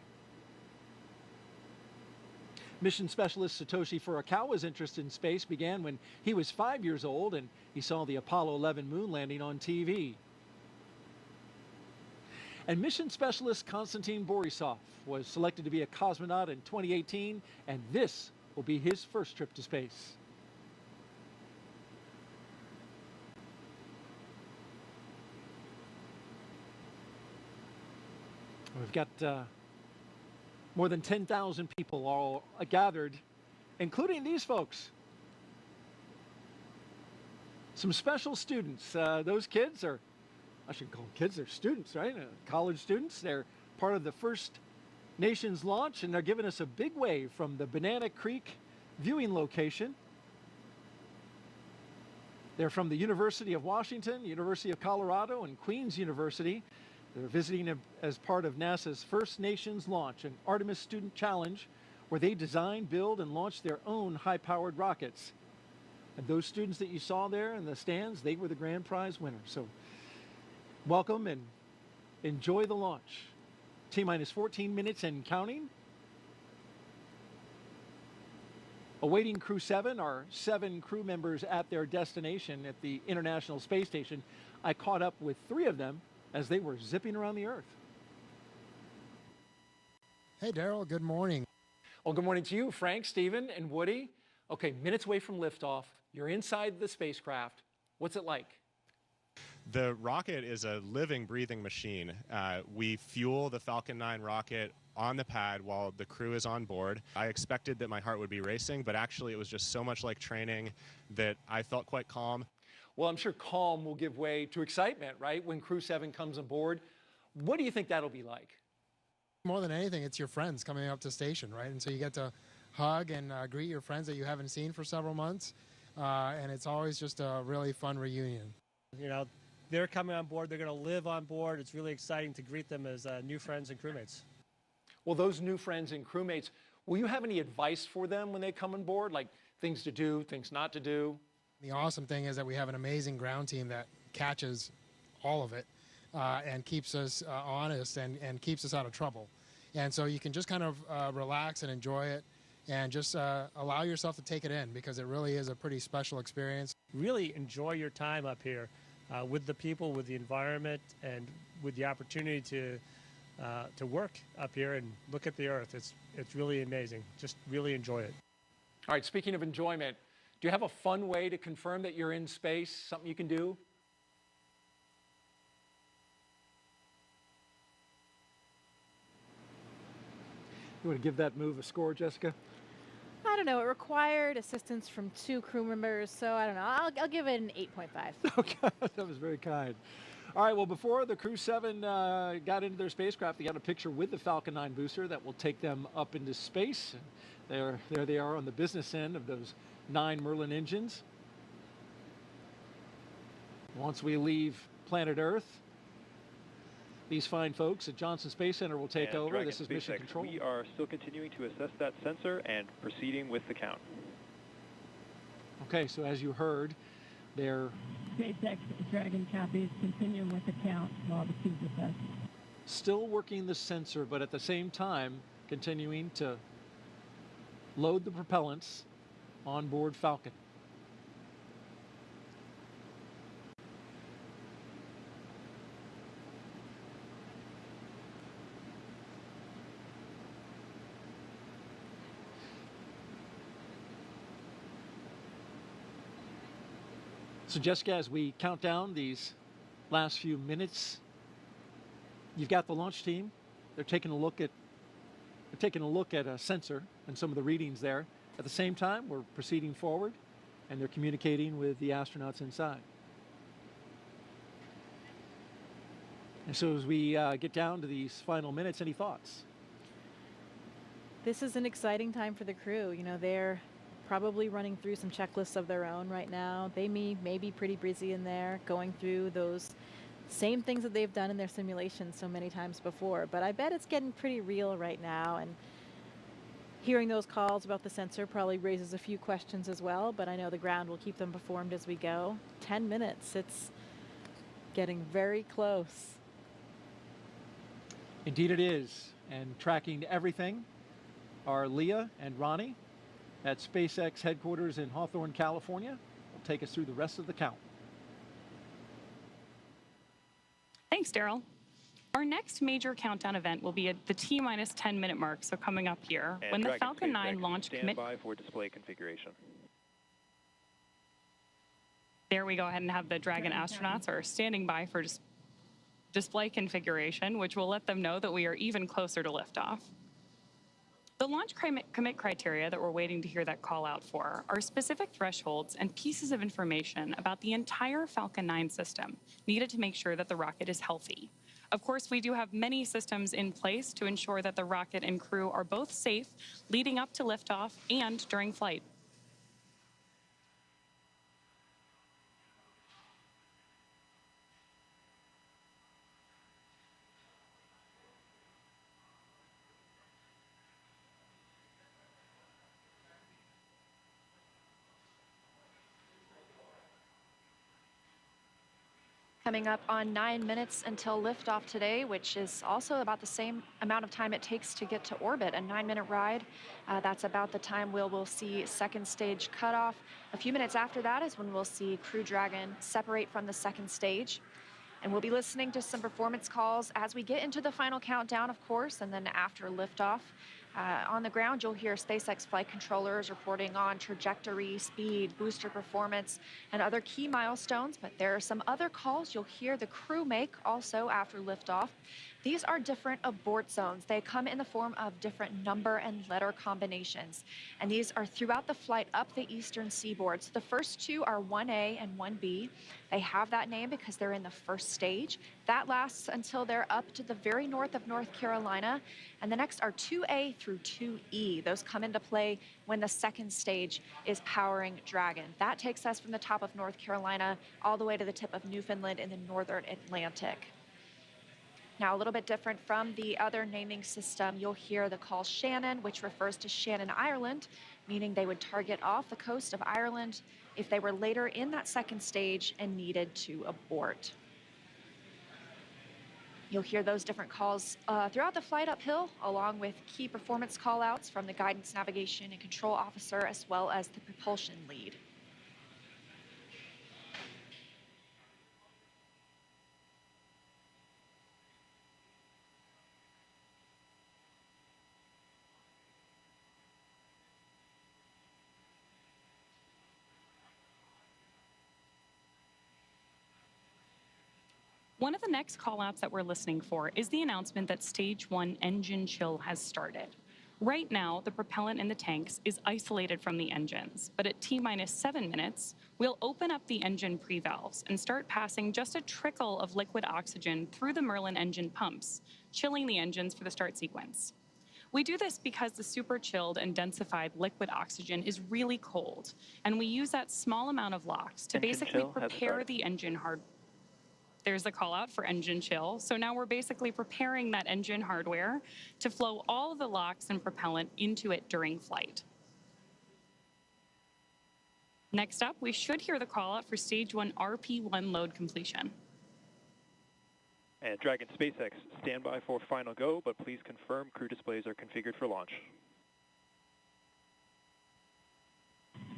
Mission specialist Satoshi Furukawa's interest in space began when he was 5 years old and he saw the Apollo 11 moon landing on TV. And mission specialist Konstantin Borisov was selected to be a cosmonaut in 2018, and this will be his first trip to space. We've got more than 10,000 people all gathered, including these folks. Some special students. Those kids are, I should call them kids, they're students, right? College students. They're part of the First Nations launch, and they're giving us a big wave from the Banana Creek viewing location. They're from the University of Washington, University of Colorado, and Queen's University. They're visiting as part of NASA's First Nations launch, an Artemis Student Challenge, where they design, build, and launch their own high-powered rockets. And those students that you saw there in the stands, they were the grand prize winners. So welcome and enjoy the launch. T-minus 14 minutes and counting. Awaiting Crew 7 are 7 crew members at their destination at the International Space Station. I caught up with 3 of them as they were zipping around the Earth. Hey, Daryl, good morning. Well, good morning to you, Frank, Stephen, and Woody. Okay, minutes away from liftoff. You're inside the spacecraft. What's it like? The rocket is a living, breathing machine. We fuel the Falcon 9 rocket on the pad while the crew is on board. I expected that my heart would be racing, but actually it was just so much like training that I felt quite calm. Well, I'm sure calm will give way to excitement, right, when Crew 7 comes aboard. What do you think that'll be like? More than anything, it's your friends coming up to station, right? And so you get to hug and greet your friends that you haven't seen for several months. And it's always just a really fun reunion. You know, they're coming on board. They're going to live on board. It's really exciting to greet them as new friends and crewmates. Well, those new friends and crewmates, will you have any advice for them when they come on board, like things to do, things not to do? The awesome thing is that we have an amazing ground team that catches all of it and keeps us honest and keeps us out of trouble. And so you can just kind of relax and enjoy it and just allow yourself to take it in, because it really is a pretty special experience. Really enjoy your time up here with the people, with the environment, and with the opportunity to work up here and look at the Earth. It's really amazing. Just really enjoy it. All right, speaking of enjoyment, Do you have a fun way to confirm that you're in space, something you can do? You want to give that move a score, Jessica? I don't know. It required assistance from 2 crew members, so I don't know. I'll give it an 8.5. Okay, that was very kind. All right, well, before the Crew 7 got into their spacecraft, they got a picture with the Falcon 9 booster that will take them up into space. There they are on the business end of those 9 Merlin engines. Once we leave planet Earth, these fine folks at Johnson Space Center will take over. Dragon This is mission SpaceX. control. We are still continuing to assess that sensor and proceeding with the count. Okay, so as you heard, they're SpaceX Dragon copies, continuing with the count while the feed assessed. still working the sensor, but at the same time continuing to load the propellants on board Falcon. So Jessica, as we count down these last few minutes, you've got the launch team. They're taking a look at a sensor and some of the readings there. At the same time, we're proceeding forward, and they're communicating with the astronauts inside. And so as we get down to these final minutes, any thoughts? This is an exciting time for the crew. You know, they're probably running through some checklists of their own right now. They may be pretty busy in there, going through those same things that they've done in their simulations so many times before. But I bet it's getting pretty real right now, and hearing those calls about the sensor probably raises a few questions as well, but I know the ground will keep them informed as we go. 10 minutes, it's getting very close. Indeed it is. And tracking everything are Leah and Ronnie at SpaceX headquarters in Hawthorne, California. Will take us through the rest of the count. Thanks, Daryl. Our next major countdown event will be at the T-minus 10-minute mark, so coming up here, And when the Dragon Falcon 9 SpaceX, launch stand by for display configuration. There we go ahead and have the Dragon astronauts are standing by for display configuration, which will let them know that we are even closer to liftoff. The launch commit criteria that we're waiting to hear that call out for are specific thresholds and pieces of information about the entire Falcon 9 system needed to make sure that the rocket is healthy. Of course, we do have many systems in place to ensure that the rocket and crew are both safe leading up to liftoff and during flight. Coming up on 9 minutes until liftoff today, which is also about the same amount of time it takes to get to orbit, a 9-minute ride. That's about the time we'll see second stage cutoff. A few minutes after that is when we'll see Crew Dragon separate from the second stage. And we'll be listening to some performance calls as we get into the final countdown, of course, and then after liftoff. On the ground, you'll hear SpaceX flight controllers reporting on trajectory, speed, booster performance, and other key milestones. But there are some other calls you'll hear the crew make also after liftoff. These are different abort zones. They come in the form of different number and letter combinations. And these are throughout the flight up the eastern seaboard. So the first two are 1A and 1B. They have that name because they're in the first stage. That lasts until they're up to the very north of North Carolina. And the next are 2A through 2E. Those come into play when the second stage is powering Dragon. That takes us from the top of North Carolina all the way to the tip of Newfoundland in the northern Atlantic. Now, a little bit different from the other naming system, you'll hear the call Shannon, which refers to Shannon, Ireland, meaning they would target off the coast of Ireland if they were later in that second stage and needed to abort. You'll hear those different calls throughout the flight uphill, along with key performance callouts from the guidance, navigation, and control officer, as well as the propulsion lead. One of the next callouts that we're listening for is the announcement that Stage 1 engine chill has started. Right now, the propellant in the tanks is isolated from the engines, but at T-minus 7 minutes, we'll open up the engine pre-valves and start passing just a trickle of liquid oxygen through the Merlin engine pumps, chilling the engines for the start sequence. We do this because the super chilled and densified liquid oxygen is really cold, and we use that small amount of LOX to basically prepare the engine hardware. There's the call out for engine chill. So now we're basically preparing that engine hardware to flow all of the LOX and propellant into it during flight. Next up, we should hear the call out for Stage 1 RP1 load completion. And Dragon SpaceX, stand by for final go, but please confirm crew displays are configured for launch.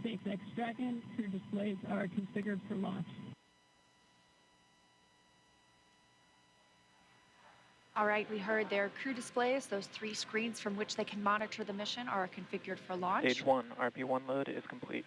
SpaceX Dragon, crew displays are configured for launch. All right, we heard their crew displays. Those 3 screens from which they can monitor the mission are configured for launch. Stage 1 RP1 load is complete.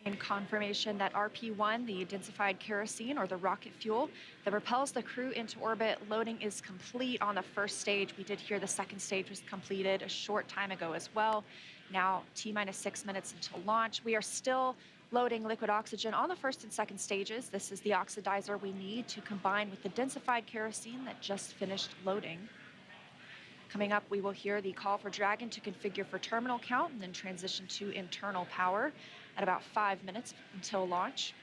In confirmation that RP1, the densified kerosene or the rocket fuel that propels the crew into orbit, loading is complete on the first stage. We did hear the second stage was completed a short time ago as well. Now T-minus 6 minutes until launch. We are still loading liquid oxygen on the first and second stages. This is the oxidizer we need to combine with the densified kerosene that just finished loading. Coming up, we will hear the call for Dragon to configure for terminal count and then transition to internal power at about 5 minutes until launch.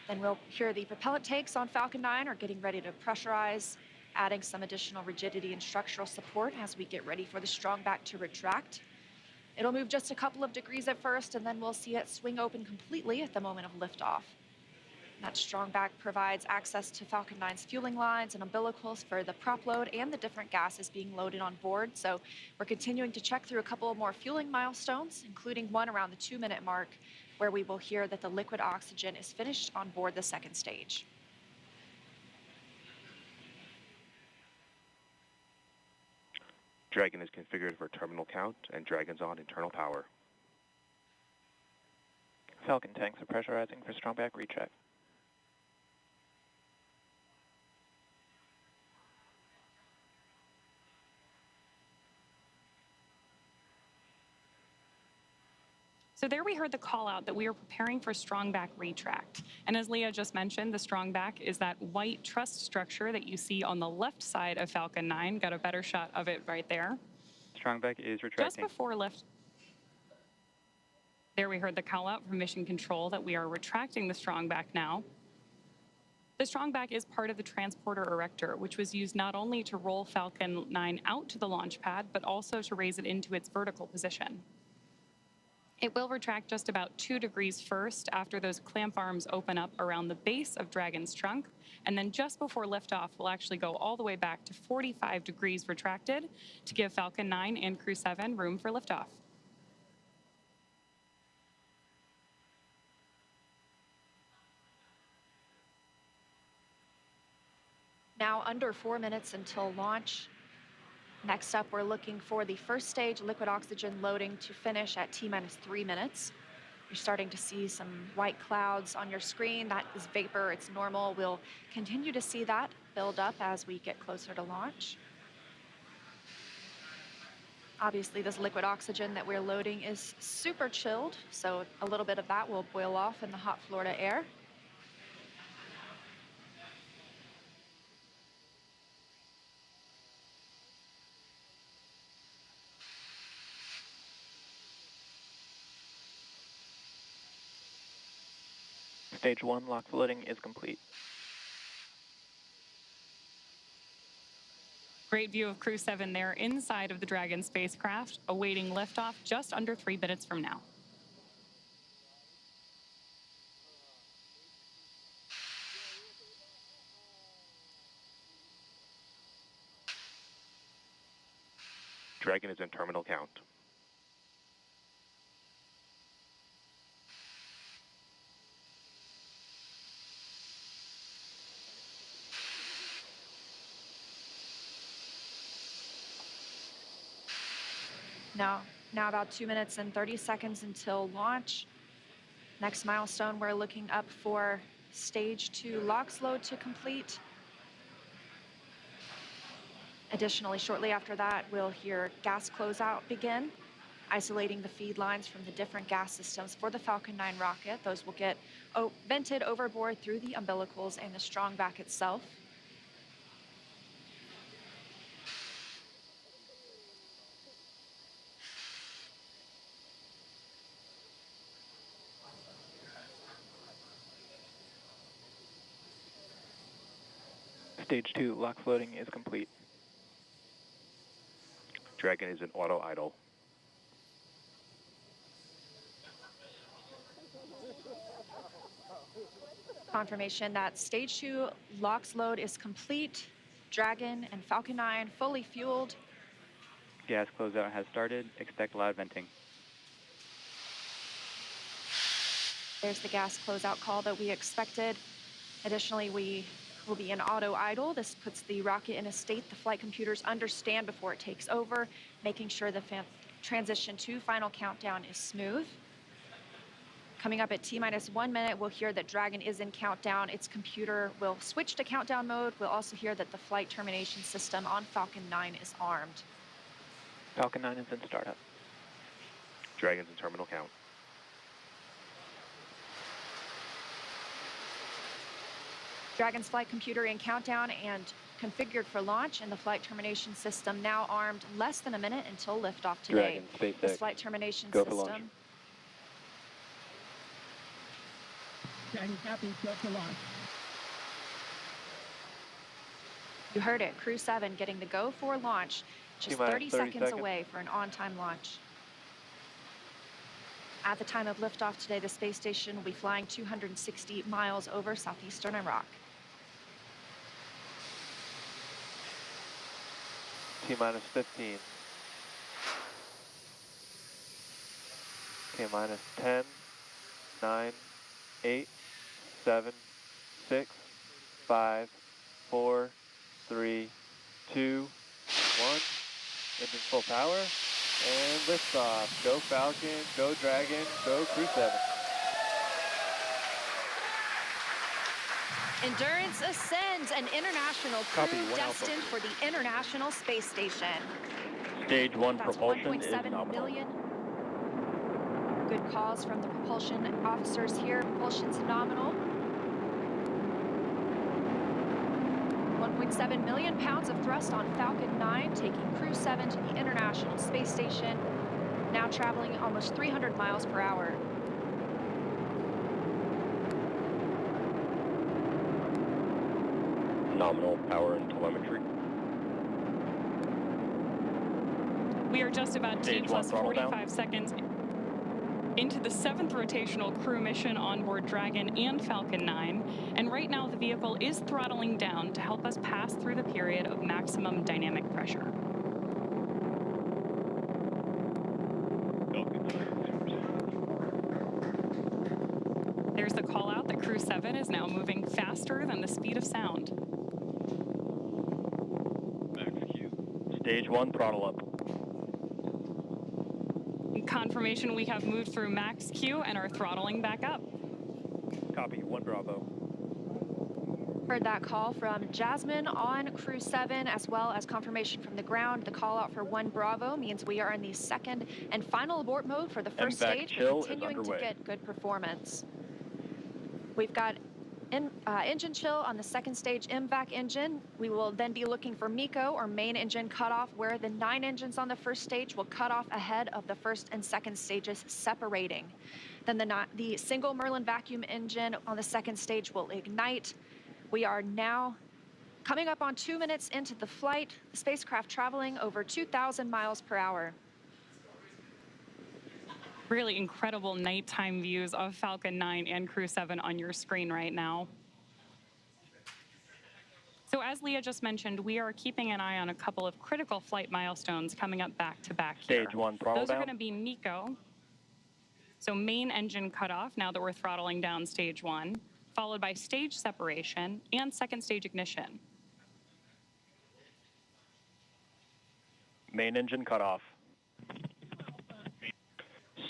Then we'll hear the propellant tanks on Falcon 9 are getting ready to pressurize, adding some additional rigidity and structural support as we get ready for the strong back to retract. It'll move just a couple of degrees at first, and then we'll see it swing open completely at the moment of liftoff. That strong back provides access to Falcon 9's fueling lines and umbilicals for the prop load and the different gases being loaded on board. So we're continuing to check through a couple more fueling milestones, including one around the 2-minute mark, where we will hear that the liquid oxygen is finished on board the second stage. Dragon is configured for terminal count, and Dragon's on internal power. Falcon tanks are pressurizing for strong back recheck. So there we heard the call out that we are preparing for strong back retract. And as Leah just mentioned, the strong back is that white truss structure that you see on the left side of Falcon 9. Got a better shot of it right there. Strong back is retracting. Just before lift. There we heard the call out from Mission Control that we are retracting the strong back now. The strong back is part of the transporter erector, which was used not only to roll Falcon 9 out to the launch pad, but also to raise it into its vertical position. It will retract just about 2 degrees first after those clamp arms open up around the base of Dragon's trunk, and then just before liftoff, we'll actually go all the way back to 45 degrees retracted to give Falcon 9 and Crew 7 room for liftoff. Now under 4 minutes until launch. Next up, we're looking for the first stage liquid oxygen loading to finish at T-minus 3 minutes. You're starting to see some white clouds on your screen. That is vapor, it's normal. We'll continue to see that build up as we get closer to launch. Obviously, this liquid oxygen that we're loading is super chilled, so a little bit of that will boil off in the hot Florida air. Stage 1 lock loading is complete. Great view of Crew 7 there inside of the Dragon spacecraft, awaiting liftoff just under 3 minutes from now. Dragon is in terminal count. Now about 2 minutes and 30 seconds until launch. Next milestone, we're looking up for stage 2 LOX load to complete. Additionally, shortly after that, we'll hear gas closeout begin, isolating the feed lines from the different gas systems for the Falcon 9 rocket. Those will get vented overboard through the umbilicals and the strong back itself. Stage 2 LOX loading is complete. Dragon is in auto idle. Confirmation that stage 2 LOX load is complete. Dragon and Falcon 9 fully fueled. Gas closeout has started. Expect loud venting. There's the gas closeout call that we expected. Additionally, we will be in auto idle. This puts the rocket in a state the flight computers understand before it takes over, making sure the transition to final countdown is smooth. Coming up at T-minus 1 minute, we'll hear that Dragon is in countdown. Its computer will switch to countdown mode. We'll also hear that the flight termination system on Falcon 9 is armed. Falcon 9 is in startup. Dragon's in terminal count. Dragon's flight computer in countdown and configured for launch, and the flight termination system now armed. Less than a minute until liftoff today. Dragon, SpaceX. This flight termination Go for launch. system. Dragon copies, go for launch. You heard it, Crew 7 getting the go for launch, just 30 seconds away for an on-time launch. At the time of liftoff today, the space station will be flying 260 miles over southeastern Iraq. T-minus 15. K-minus 10, 9, 8, 7, 6, 5, 4, 3, 2, 1. Engine full power. And liftoff. Go Falcon, go Dragon, go Crew 7. Endurance ascends, an international crew destined for the International Space Station. Stage 1 That's propulsion is 1.7 nominal. million. Good calls from the propulsion officers here. Propulsion's nominal. 1.7 million pounds of thrust on Falcon 9, taking Crew 7 to the International Space Station, now traveling almost 300 miles per hour. Nominal power and telemetry. We are just about T Stage plus 1 throttle 45 down. seconds into the 7th rotational crew mission on board Dragon and Falcon 9, and right now the vehicle is throttling down to help us pass through the period of maximum dynamic pressure. There's the call out that Crew 7 is now moving faster than the speed of sound. Max Q. Stage 1 throttle up. Confirmation we have moved through max Q and are throttling back up. Copy, 1 Bravo. Heard that call from Jasmine on Crew 7, as well as confirmation from the ground. The call out for 1 Bravo means we are in the second and final abort mode for the first MVAC stage, chill is continuing to underway. get good performance. We've got engine chill on the second stage MVAC engine. We will then be looking for MECO, or main engine cutoff, where the 9 engines on the first stage will cut off ahead of the first and second stages, separating. Then the single Merlin vacuum engine on the second stage will ignite. We are now coming up on 2 minutes into the flight, the spacecraft traveling over 2,000 miles per hour. Really incredible nighttime views of Falcon 9 and Crew 7 on your screen right now. So as Leah just mentioned, we are keeping an eye on a couple of critical flight milestones coming up back to back here. Stage 1 throttle Those down. are going to be MECO, so main engine cutoff now that we're throttling down stage 1, followed by stage separation and second stage ignition. Main engine cutoff.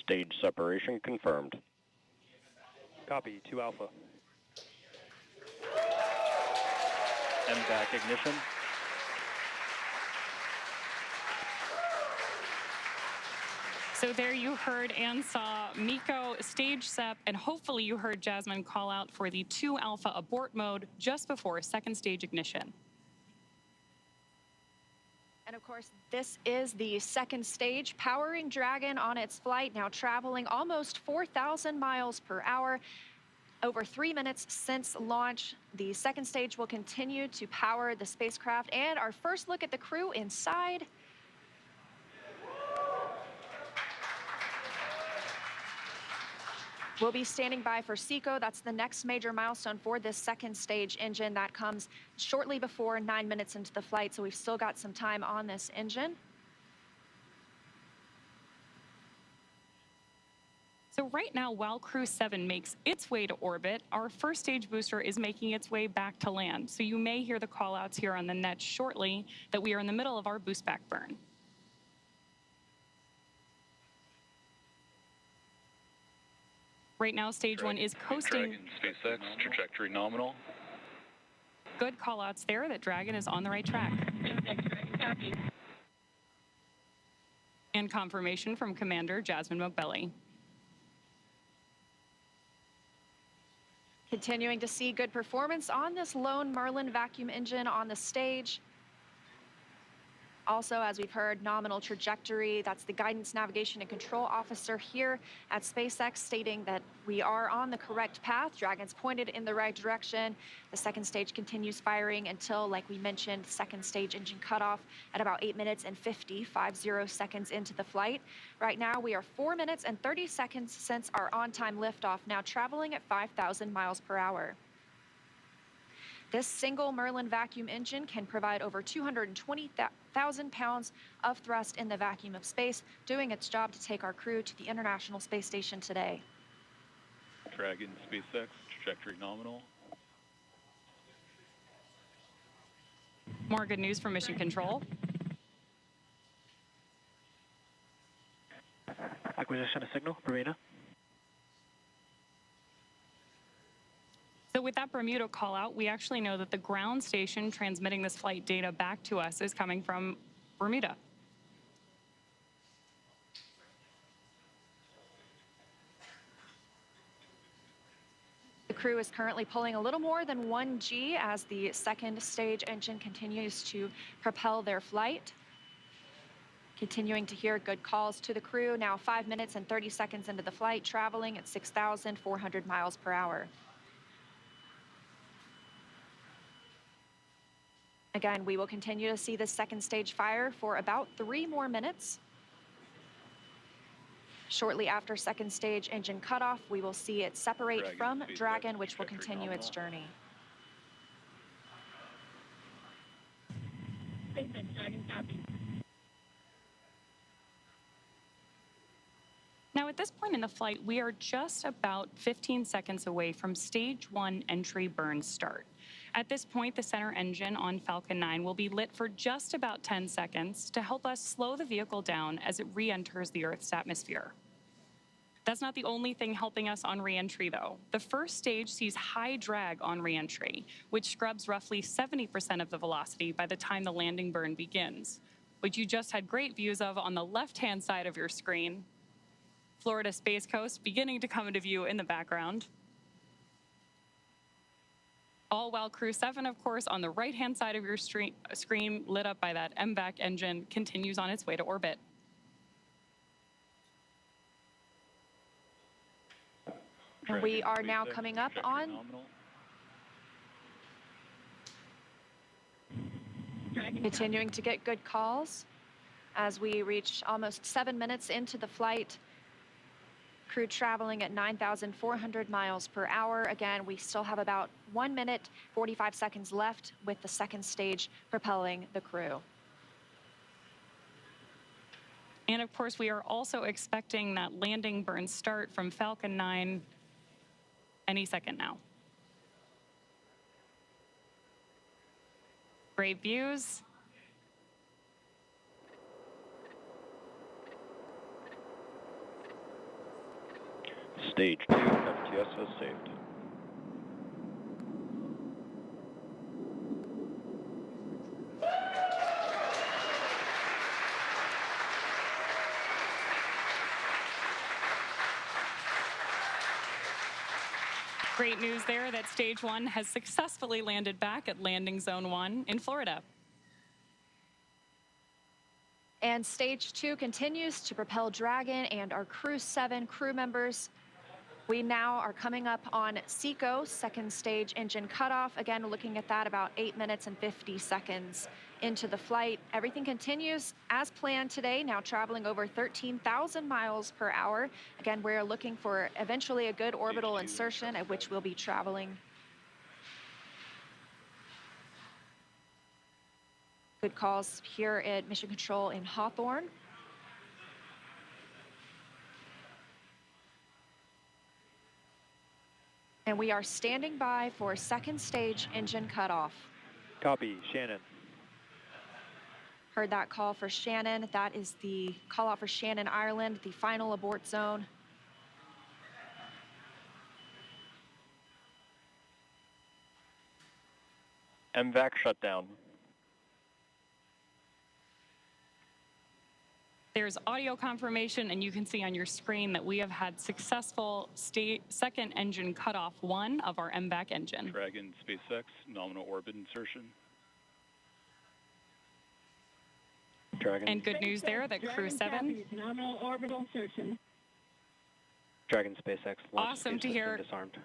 Stage separation confirmed. Copy, 2 Alpha. MVAC ignition. So there you heard and saw Miko stage SEP, and hopefully you heard Jasmine call out for the 2 Alpha abort mode just before second stage ignition. And of course, this is the second stage, powering Dragon on its flight, now traveling almost 4,000 miles per hour. Over 3 minutes since launch, the second stage will continue to power the spacecraft. And our first look at the crew inside. We'll be standing by for SECO. That's the next major milestone for this second stage engine. That comes shortly before 9 minutes into the flight, so we've still got some time on this engine. So right now, while Crew 7 makes its way to orbit, our first stage booster is making its way back to land. So you may hear the call-outs here on the net shortly that we are in the middle of our boost back burn. Right now, stage 1 is coasting. Dragon, SpaceX, trajectory nominal. Good call-outs there that Dragon is on the right track. And confirmation from Commander Jasmine Mogbelli. Continuing to see good performance on this lone Merlin vacuum engine on the stage. Also, as we've heard, nominal trajectory. That's the guidance, navigation, and control officer here at SpaceX stating that we are on the correct path. Dragon's pointed in the right direction. The second stage continues firing until, like we mentioned, second stage engine cutoff at about 8 minutes and 50 seconds into the flight. Right now, we are 4 minutes and 30 seconds since our on-time liftoff, now traveling at 5,000 miles per hour. This single Merlin vacuum engine can provide over 220,000 pounds of thrust in the vacuum of space, doing its job to take our crew to the International Space Station today. Dragon, SpaceX, trajectory nominal. More good news from Mission Control. Acquisition of signal, Bermuda. So with that Bermuda call out, we actually know that the ground station transmitting this flight data back to us is coming from Bermuda. The crew is currently pulling a little more than 1 G as the second stage engine continues to propel their flight. Continuing to hear good calls to the crew, now 5 minutes and 30 seconds into the flight, traveling at 6,400 miles per hour. Again, we will continue to see the second stage fire for about 3 more minutes. Shortly after second stage engine cutoff, we will see it separate from Dragon, which will continue its journey. Now, at this point in the flight, we are just about 15 seconds away from stage 1 entry burn start. At this point, the center engine on Falcon 9 will be lit for just about 10 seconds to help us slow the vehicle down as it re-enters the Earth's atmosphere. That's not the only thing helping us on re-entry, though. The first stage sees high drag on re-entry, which scrubs roughly 70% of the velocity by the time the landing burn begins, which you just had great views of on the left-hand side of your screen. Florida Space Coast beginning to come into view in the background. All while Crew 7, of course, on the right-hand side of your screen, lit up by that MVAC engine, continues on its way to orbit. And we are now coming up on continuing to get good calls as we reach almost 7 minutes into the flight. Crew traveling at 9,400 miles per hour. Again, we still have about 1 minute, 45 seconds left with the second stage propelling the crew. And of course, we are also expecting that landing burn start from Falcon 9 any second now. Great views. Stage 2, F2. GPS has saved. Great news there that Stage 1 has successfully landed back at Landing Zone 1 in Florida. And Stage 2 continues to propel Dragon and our Crew 7 crew members. We now are coming up on SECO, second stage engine cutoff. Again, looking at that about 8 minutes and 50 seconds into the flight. Everything continues as planned today, now traveling over 13,000 miles per hour. Again, we're looking for eventually a good orbital insertion at which we'll be traveling. Good calls here at Mission Control in Hawthorne. And we are standing by for second stage engine cutoff. Copy, Shannon. Heard that call for Shannon. That is the call out for Shannon, Ireland, the final abort zone. MVAC shutdown. There's audio confirmation, and you can see on your screen that we have had successful second engine cutoff 1 of our MVAC engine. Dragon SpaceX, nominal orbit insertion. Dragon. And good news there that Crew 7. Nominal orbital insertion. Dragon SpaceX. Awesome to hear. Disarmed.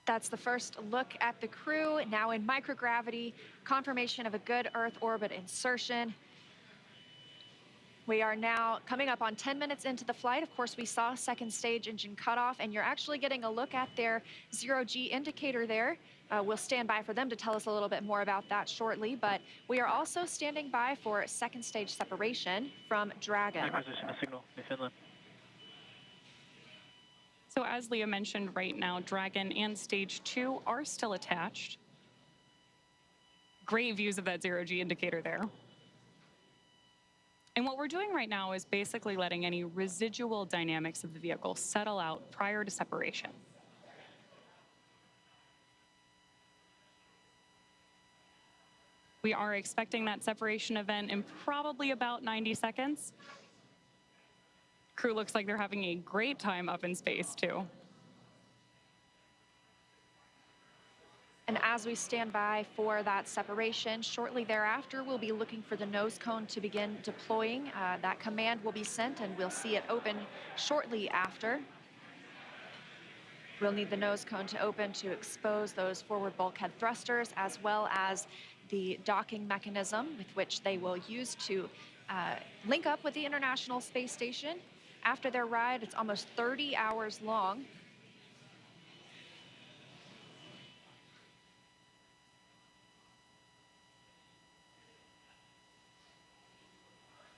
That's the first look at the crew, now in microgravity, confirmation of a good Earth orbit insertion. We are now coming up on 10 minutes into the flight. Of course, we saw second stage engine cutoff, and you're actually getting a look at their zero-G indicator there. We'll stand by for them to tell us a little bit more about that shortly, but we are also standing by for second stage separation from Dragon. Acquisition of signal in Finland. So as Leah mentioned, right now, Dragon and Stage 2 are still attached. Great views of that zero-G indicator there. And what we're doing right now is basically letting any residual dynamics of the vehicle settle out prior to separation. We are expecting that separation event in probably about 90 seconds. Crew looks like they're having a great time up in space, too. And as we stand by for that separation, shortly thereafter, we'll be looking for the nose cone to begin deploying. That command will be sent, and we'll see it open shortly after. We'll need the nose cone to open to expose those forward bulkhead thrusters, as well as the docking mechanism with which they will use to link up with the International Space Station. After their ride, it's almost 30 hours long.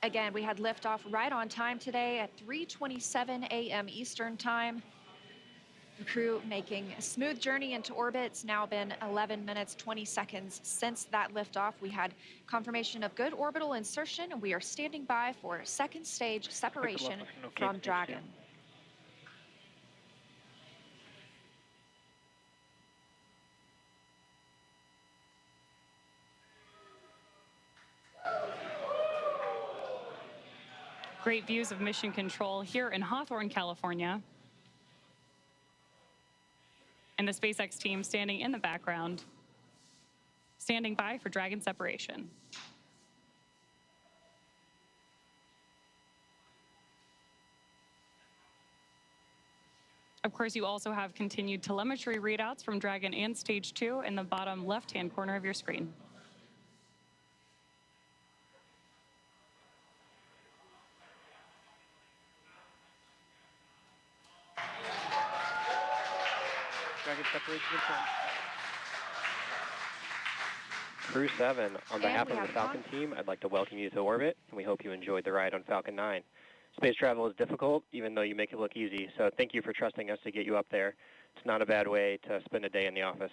Again, we had liftoff right on time today at 3:27 a.m. Eastern Time. The crew making a smooth journey into orbit. It's now been 11 minutes, 20 seconds since that liftoff. We had confirmation of good orbital insertion, and we are standing by for second stage separation from Dragon. Great views of Mission Control here in Hawthorne, California. And the SpaceX team standing in the background, standing by for Dragon separation. Of course, you also have continued telemetry readouts from Dragon and Stage 2 in the bottom left-hand corner of your screen. Dragon separation confirmed. Crew 7, on behalf of the Falcon team, I'd like to welcome you to orbit, and we hope you enjoyed the ride on Falcon 9. Space travel is difficult, even though you make it look easy, so thank you for trusting us to get you up there. It's not a bad way to spend a day in the office.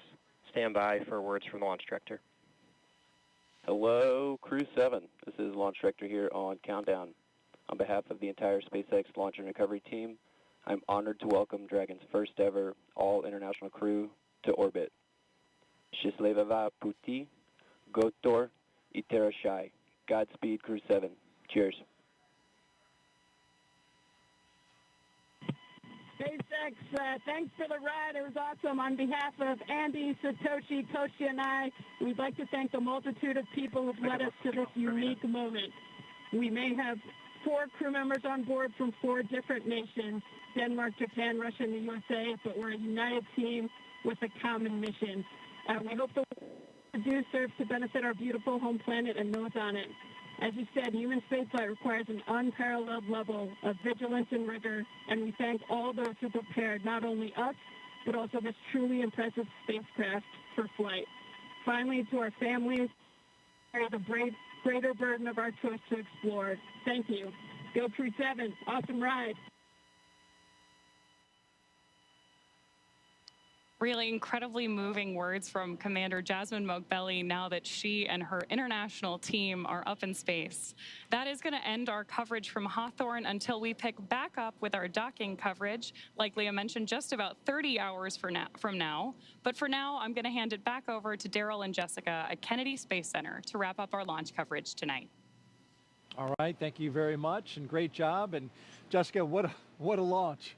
Stand by for words from the launch director. Hello, Crew 7. This is Launch Director here on Countdown. On behalf of the entire SpaceX Launch and Recovery team, I'm honored to welcome Dragon's first ever all-international crew to orbit. Счастливого пути, Gotor, Iterashai. Godspeed, Crew 7. Cheers. SpaceX, thanks for the ride. It was awesome. On behalf of Andy, Satoshi, Toshi, and I, we'd like to thank the multitude of people who've led us to this unique moment. We may have 4 crew members on board from 4 different nations, Denmark, Japan, Russia, and the USA, but we're a united team with a common mission. We hope the work we do serves to benefit our beautiful home planet and those on it. As you said, human spaceflight requires an unparalleled level of vigilance and rigor, and we thank all those who prepared not only us, but also this truly impressive spacecraft for flight. Finally, to our families, carry the greater burden of our choice to explore. Thank you. Go Crew 7. Awesome ride. Really incredibly moving words from Commander Jasmine Mogbelli now that she and her international team are up in space. That is going to end our coverage from Hawthorne until we pick back up with our docking coverage, like Leah mentioned, just about 30 hours from now. But for now, I'm going to hand it back over to Daryl and Jessica at Kennedy Space Center to wrap up our launch coverage tonight. All right, thank you very much, and great job. And Jessica, what a launch.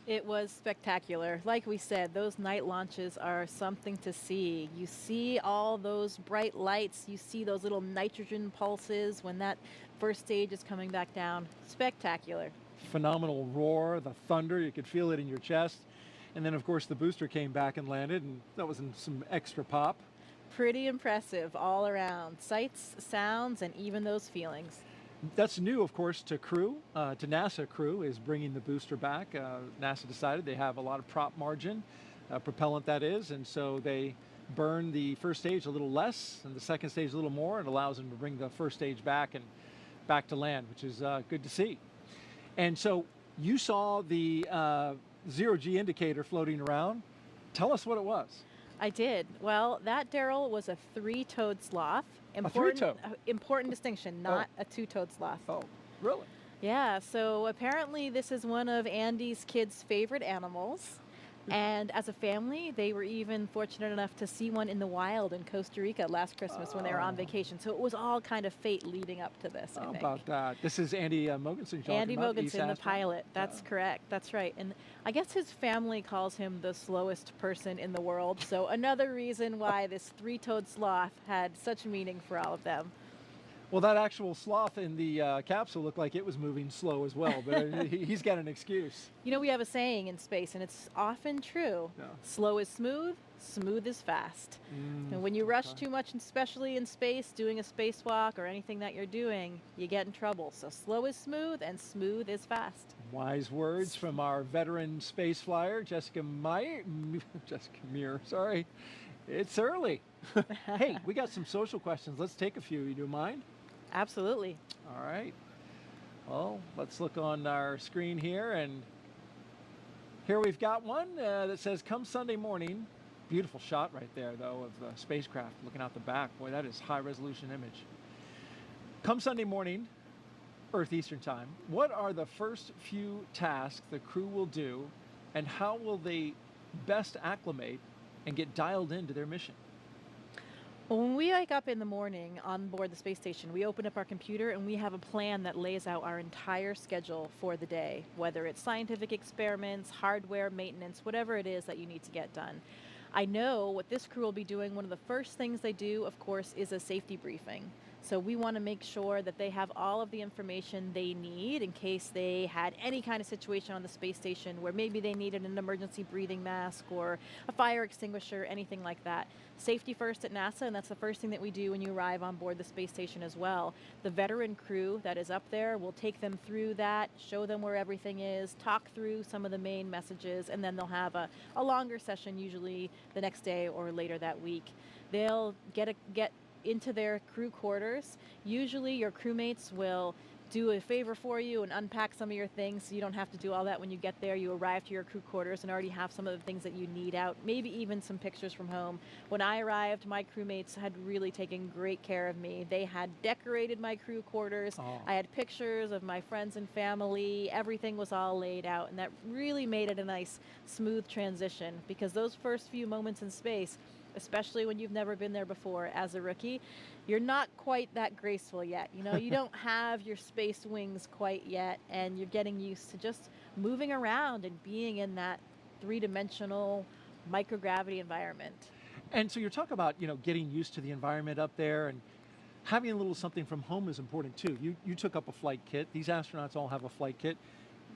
It was spectacular. Like we said, those night launches are something to see. You see all those bright lights. You see those little nitrogen pulses when that first stage is coming back down. Spectacular. Phenomenal roar, the thunder, you could feel it in your chest. And then, of course, the booster came back and landed, and that was some extra pop. Pretty impressive all around. Sights, sounds, and even those feelings. That's new, of course, to crew, to NASA crew, is bringing the booster back. NASA decided they have a lot of prop margin, propellant that is, and so they burn the first stage a little less and the second stage a little more. It allows them to bring the first stage back and back to land, which is good to see. And so you saw the zero-G indicator floating around. Tell us what it was. I did. Well, that, Daryl, was a 3-toed sloth. Important distinction, not a 2-toed sloth. Oh, really? Yeah, so apparently this is one of Andy's kids' favorite animals. And as a family, they were even fortunate enough to see one in the wild in Costa Rica last Christmas when they were on vacation. So it was all kind of fate leading up to this, I think. How about that? This is Andy Mogensen. Andy Mogensen, the pilot. That's correct. That's right. And I guess his family calls him the slowest person in the world. So another reason why this 3-toed sloth had such meaning for all of them. Well, that actual sloth in the capsule looked like it was moving slow as well, but he's got an excuse. You know, we have a saying in space, and it's often true. Yeah. Slow is smooth, smooth is fast. And when you rush too much, especially in space, doing a spacewalk or anything that you're doing, you get in trouble. So slow is smooth, and smooth is fast. Wise words from our veteran space flyer, Jessica Meir, sorry. It's early. Hey, we got some social questions. Let's take a few. You do mind? Absolutely. All right. Well, let's look on our screen here, and here we've got one that says, come Sunday morning. Beautiful shot right there, though, of the spacecraft looking out the back. Boy, that is high-resolution image. Come Sunday morning, Earth Eastern Time, what are the first few tasks the crew will do, and how will they best acclimate and get dialed into their mission? Well, when we wake up in the morning on board the space station, we open up our computer and we have a plan that lays out our entire schedule for the day, whether it's scientific experiments, hardware, maintenance, whatever it is that you need to get done. I know what this crew will be doing. One of the first things they do, of course, is a safety briefing. So we want to make sure that they have all of the information they need in case they had any kind of situation on the space station where maybe they needed an emergency breathing mask or a fire extinguisher, anything like that. Safety first at NASA, and that's the first thing that we do when you arrive on board the space station as well. The veteran crew that is up there will take them through that, show them where everything is, talk through some of the main messages, and then they'll have a longer session usually the next day or later that week. They'll get into their crew quarters. Usually your crewmates will do a favor for you and unpack some of your things so you don't have to do all that when you get there. You arrive to your crew quarters and already have some of the things that you need out, maybe even some pictures from home. When I arrived, my crewmates had really taken great care of me. They had decorated my crew quarters. I had pictures of my friends and family. Everything was all laid out, and that really made it a nice, smooth transition, because those first few moments in space, especially when you've never been there before as a rookie, you're not quite that graceful yet. You know, you don't have your space wings quite yet, and you're getting used to just moving around and being in that three-dimensional microgravity environment. And so you're talking about, you know, getting used to the environment up there, and having a little something from home is important too. You took up a flight kit. These astronauts all have a flight kit.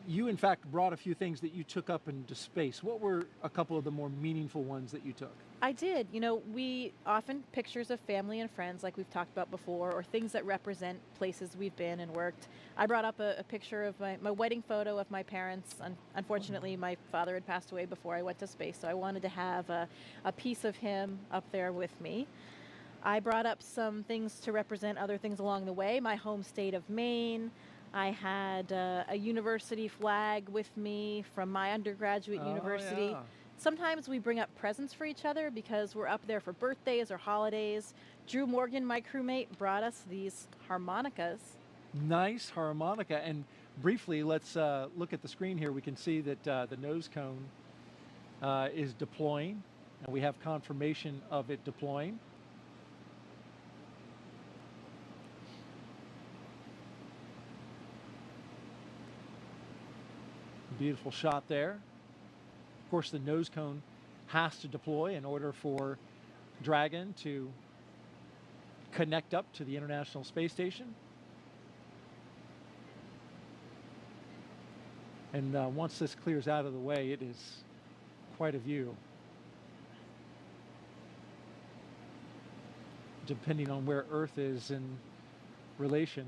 You, in fact, brought a few things that you took up into space. What were a couple of the more meaningful ones that you took? I did. You know, we often pictures of family and friends, like we've talked about before, or things that represent places we've been and worked. I brought up a picture of my wedding photo of my parents. Unfortunately, my father had passed away before I went to space, so I wanted to have a piece of him up there with me. I brought up some things to represent other things along the way. My home state of Maine. I had a university flag with me from my undergraduate university. Yeah. Sometimes we bring up presents for each other because we're up there for birthdays or holidays. Drew Morgan, my crewmate, brought us these harmonicas. Nice harmonica. And briefly, let's look at the screen here. We can see that the nose cone is deploying, and we have confirmation of it deploying. Beautiful shot there. Of course, the nose cone has to deploy in order for Dragon to connect up to the International Space Station. And once this clears out of the way, it is quite a view. Depending on where Earth is in relation.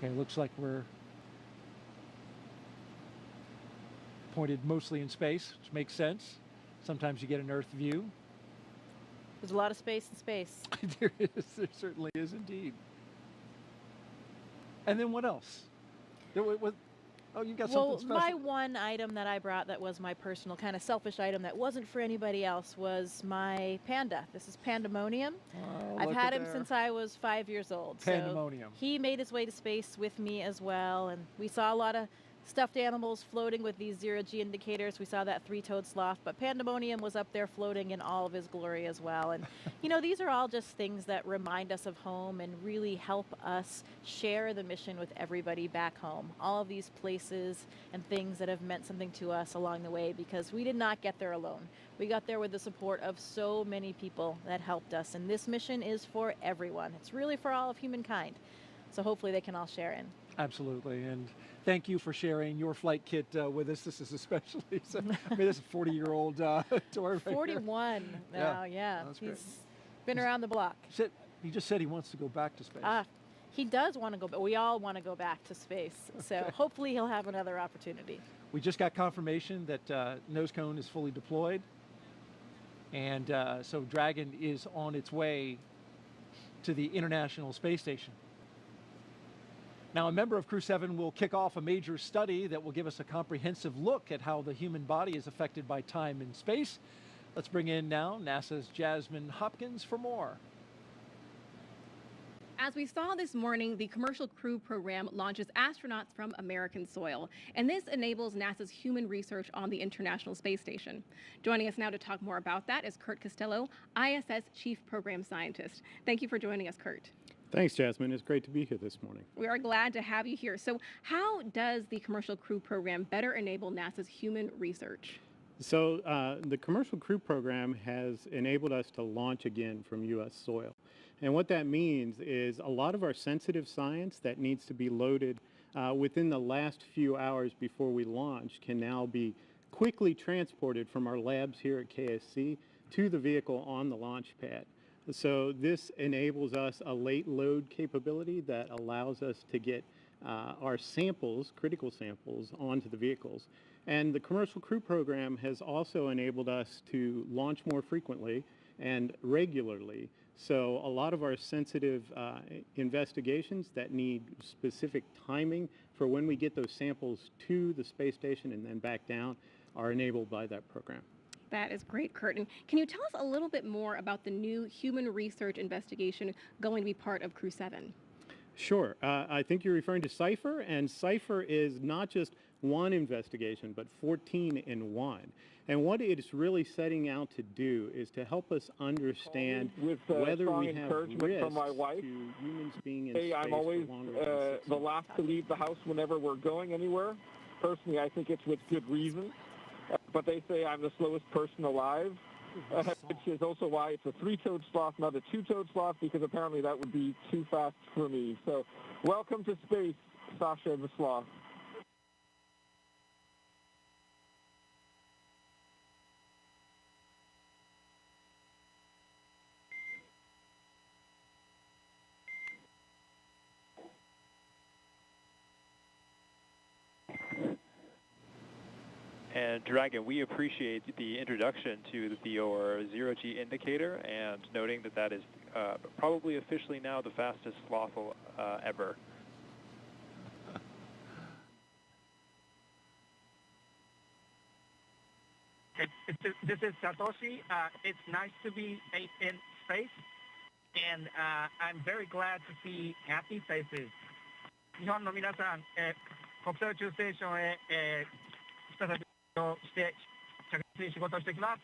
Okay, looks like we're pointed mostly in space, which makes sense. Sometimes you get an Earth view. There's a lot of space in space. There is. There certainly is indeed. And then what else? Oh, you got something special. My one item that I brought that was my personal kind of selfish item that wasn't for anybody else was my panda. This is Pandemonium. Oh, I've had him since I was 5 years old. Pandemonium. So he made his way to space with me as well, and we saw a lot of stuffed animals floating with these zero-G indicators. We saw that three-toed sloth, but Pandemonium was up there floating in all of his glory as well. And, you know, these are all just things that remind us of home and really help us share the mission with everybody back home. All of these places and things that have meant something to us along the way, because we did not get there alone. We got there with the support of so many people that helped us. And this mission is for everyone. It's really for all of humankind. So hopefully they can all share in. Absolutely. And thank you for sharing your flight kit with us. This is especially, I mean, this is a 40-year-old tour. 41 now, yeah. He's been around the block. He just said he wants to go back to space. He does want to go, but we all want to go back to space. So hopefully he'll have another opportunity. We just got confirmation that nose cone is fully deployed. And so Dragon is on its way to the International Space Station. Now, a member of Crew 7 will kick off a major study that will give us a comprehensive look at how the human body is affected by time and space. Let's bring in now NASA's Jasmine Hopkins for more. As we saw this morning, the Commercial Crew Program launches astronauts from American soil, and this enables NASA's human research on the International Space Station. Joining us now to talk more about that is Kurt Costello, ISS Chief Program Scientist. Thank you for joining us, Kurt. Thanks, Jasmine. It's great to be here this morning. We are glad to have you here. So how does the Commercial Crew Program better enable NASA's human research? So the Commercial Crew Program has enabled us to launch again from U.S. soil. And what that means is a lot of our sensitive science that needs to be loaded within the last few hours before we launch can now be quickly transported from our labs here at KSC to the vehicle on the launch pad. So this enables us a late load capability that allows us to get our samples, critical samples, onto the vehicles. And the Commercial Crew Program has also enabled us to launch more frequently and regularly. So a lot of our sensitive investigations that need specific timing for when we get those samples to the space station and then back down are enabled by that program. That is great, Curtin. Can you tell us a little bit more about the new human research investigation going to be part of Crew 7? Sure. I think you're referring to CIPHER, and CIPHER is not just one investigation, but 14 in one. And what it is really setting out to do is to help us understand whether we have risks from my wife. to humans being in Hey, space I'm always for longer than 6 the months. last to leave the house whenever we're going anywhere. Personally, I think it's with good reason. But they say I'm the slowest person alive, which is also why it's a 3-toed sloth, not a 2-toed sloth, because apparently that would be too fast for me. So welcome to space, Sasha the sloth. And Dragon, we appreciate the introduction to your zero-G indicator and noting that that is probably officially now the fastest sloth ever. This is Satoshi. It's nice to be in space, and I'm very glad to see happy faces. 日本の皆さん、国際宇宙ステーションへ、再びして着実に仕事をしてきます。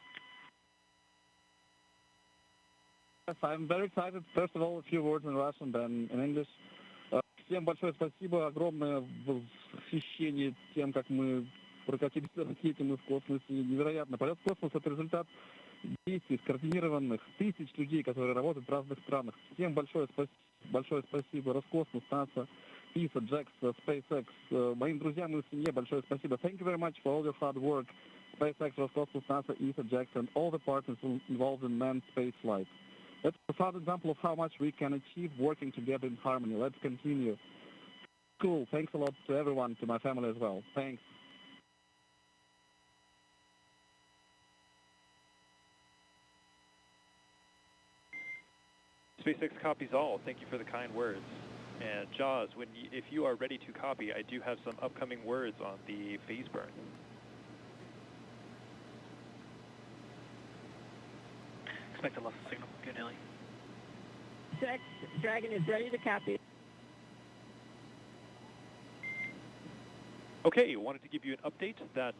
Yes, I'm very excited. First of all, a few words in Russian, then in English. Всем большое спасибо, огромное восхищение тем, как мы прокатились на ракете, мы в космосе. Невероятно. Полет в космос – это результат действий скоординированных тысяч людей, которые работают в разных странах. Всем большое спасибо. Роскосмос, НАСА, ESA, JAXA, SpaceX. Моим друзьям и семье большое спасибо. Thank you very much for all your hard work. SpaceX, Роскосмос, NASA, ESA, JAXA, and all the partners involved in manned space flight. That's a profound example of how much we can achieve working together in harmony. Let's continue. Cool. Thanks a lot to everyone, to my family as well. Thanks. SpaceX copies all. Thank you for the kind words. And Jaws, if you are ready to copy, I do have some upcoming words on the phase burn. Expect a level signal. Good, Ellie. Dragon is ready to copy. Okay, wanted to give you an update that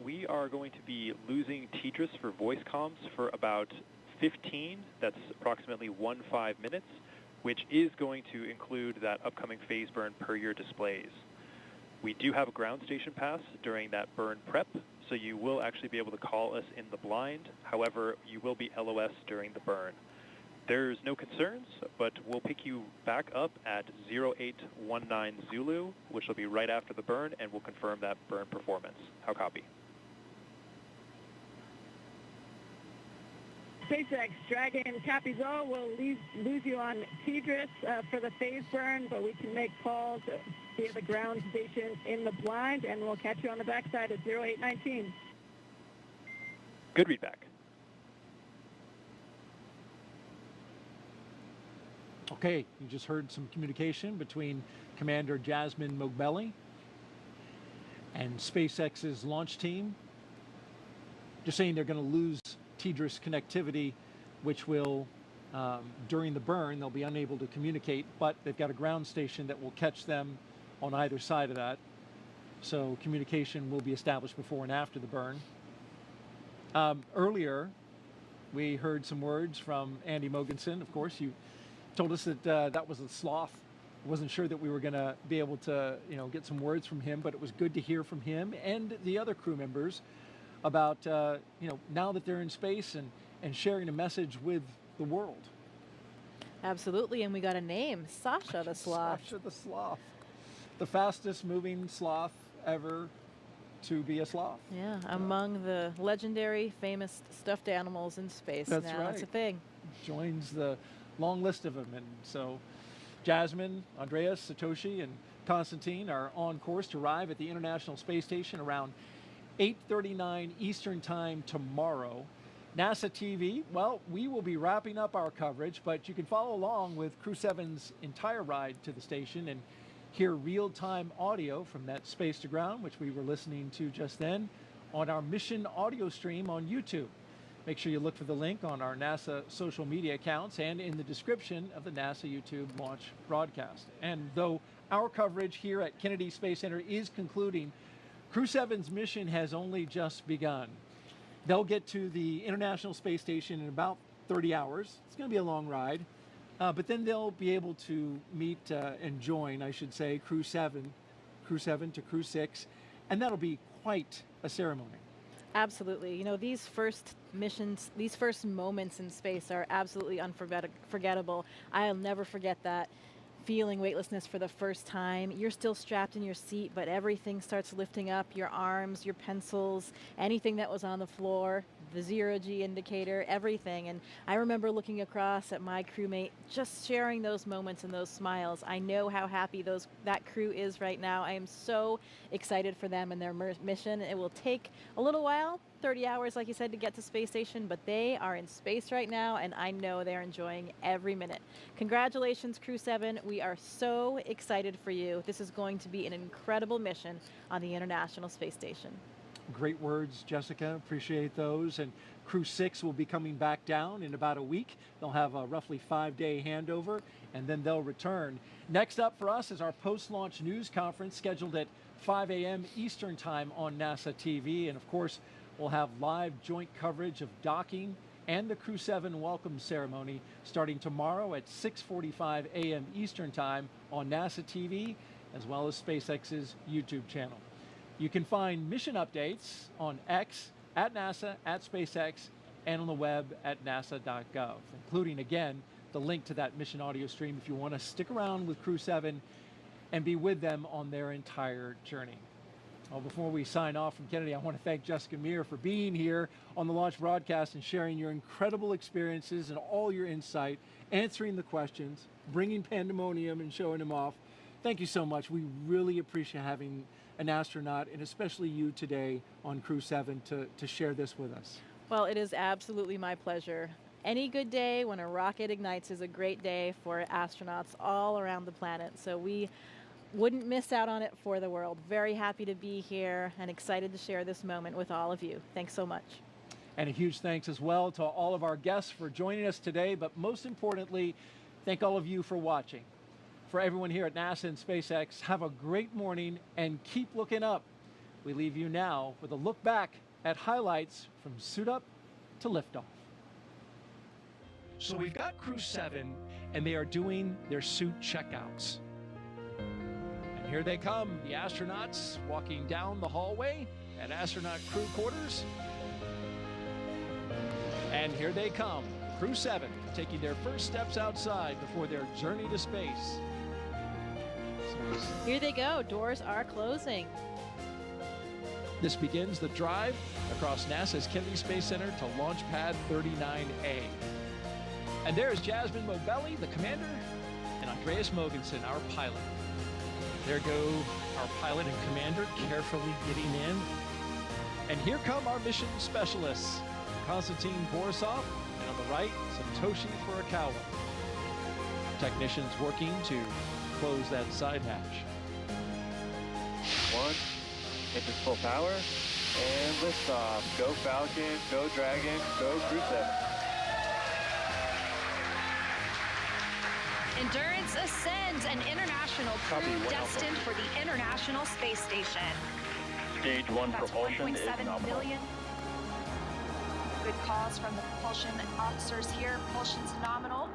we are going to be losing TDRS for voice comms for about 15, that's approximately 15 minutes, which is going to include that upcoming phase burn per your displays. We do have a ground station pass during that burn prep, so you will actually be able to call us in the blind. However, you will be LOS during the burn. There's no concerns, but we'll pick you back up at 0819 Zulu, which will be right after the burn, and we'll confirm that burn performance. How copy? SpaceX, Dragon copies all. We'll lose you on TDRS for the phase burn, but we can make calls via the ground station in the blind, and we'll catch you on the backside at 0819. Good readback. Okay, you just heard some communication between Commander Jasmine Mogbelli and SpaceX's launch team. Just saying they're going to lose TDRS connectivity, which will, during the burn, they'll be unable to communicate, but they've got a ground station that will catch them on either side of that. So communication will be established before and after the burn. Earlier, we heard some words from Andy Mogensen. Of course, you told us that that was a sloth. I wasn't sure that we were going to be able to, get some words from him, but it was good to hear from him and the other crew members about, now that they're in space and sharing a message with the world. Absolutely, and we got a name, Sasha the sloth. Sasha the sloth. The fastest moving sloth ever to be a sloth. Yeah, among the legendary, famous stuffed animals in space. That's now. right. That's a thing. Joins the long list of them. And so Jasmine, Andreas, Satoshi, and Constantine are on course to arrive at the International Space Station around 8:39 Eastern Time tomorrow. NASA TV, well, we will be wrapping up our coverage, but you can follow along with Crew 7's entire ride to the station and hear real-time audio from that space to ground, which we were listening to just then, on our mission audio stream on YouTube. Make sure you look for the link on our NASA social media accounts and in the description of the NASA YouTube launch broadcast. And though our coverage here at Kennedy Space Center is concluding, Crew 7's mission has only just begun. They'll get to the International Space Station in about 30 hours. It's going to be a long ride, but then they'll be able to meet and join, I should say, Crew 7 to Crew 6, and that'll be quite a ceremony. Absolutely. You know, these first missions, these first moments in space are absolutely unforgettable. I'll never forget that. Feeling weightlessness for the first time. You're still strapped in your seat, but everything starts lifting up, your arms, your pencils, anything that was on the floor, the zero-G indicator, everything. And I remember looking across at my crewmate, just sharing those moments and those smiles. I know how happy that crew is right now. I am so excited for them and their mission. It will take a little while, 30 hours, like you said, to get to space station, but they are in space right now, and I know they're enjoying every minute. Congratulations, Crew 7. We are so excited for you. This is going to be an incredible mission on the International Space Station. Great words, Jessica. Appreciate those. And Crew 6 will be coming back down in about a week. They'll have a roughly 5-day handover, and then they'll return. Next up for us is our post-launch news conference scheduled at 5 a.m. Eastern Time on NASA TV. And of course, we'll have live joint coverage of docking and the Crew 7 welcome ceremony starting tomorrow at 6:45 a.m. Eastern Time on NASA TV, as well as SpaceX's YouTube channel. You can find mission updates on X, at NASA, at SpaceX, and on the web at nasa.gov, including, again, the link to that mission audio stream if you want to stick around with Crew 7 and be with them on their entire journey. Well, before we sign off from Kennedy, I want to thank Jessica Meir for being here on the launch broadcast and sharing your incredible experiences and all your insight, answering the questions, bringing pandemonium and showing them off. Thank you so much. We really appreciate having an astronaut, and especially you today on Crew 7 to share this with us. Well, it is absolutely my pleasure. Any good day when a rocket ignites is a great day for astronauts all around the planet. So we wouldn't miss out on it for the world. Very happy to be here and excited to share this moment with all of you. Thanks so much. And a huge thanks as well to all of our guests for joining us today, but most importantly, thank all of you for watching. For everyone here at NASA and SpaceX, have a great morning and keep looking up. We leave you now with a look back at highlights from suit up to liftoff. So we've got Crew 7, and they are doing their suit checkouts. And here they come, the astronauts walking down the hallway at astronaut crew quarters. And here they come, Crew 7, taking their first steps outside before their journey to space. Here they go, doors are closing. This begins the drive across NASA's Kennedy Space Center to Launch Pad 39A. And there's Jasmine Mobelli, the commander, and Andreas Mogensen, our pilot. There go our pilot and commander carefully getting in. And here come our mission specialists, Konstantin Borisov, and on the right, Satoshi Furukawa. Technicians working to close that side hatch. 1, engine full power, and liftoff. Go Falcon, go Dragon, go Crew 7. Endurance ascends, an international crew destined for the International Space Station. Stage 1 That's propulsion is 1.7 nominal. billion. Good calls from the propulsion officers here. Propulsion's nominal.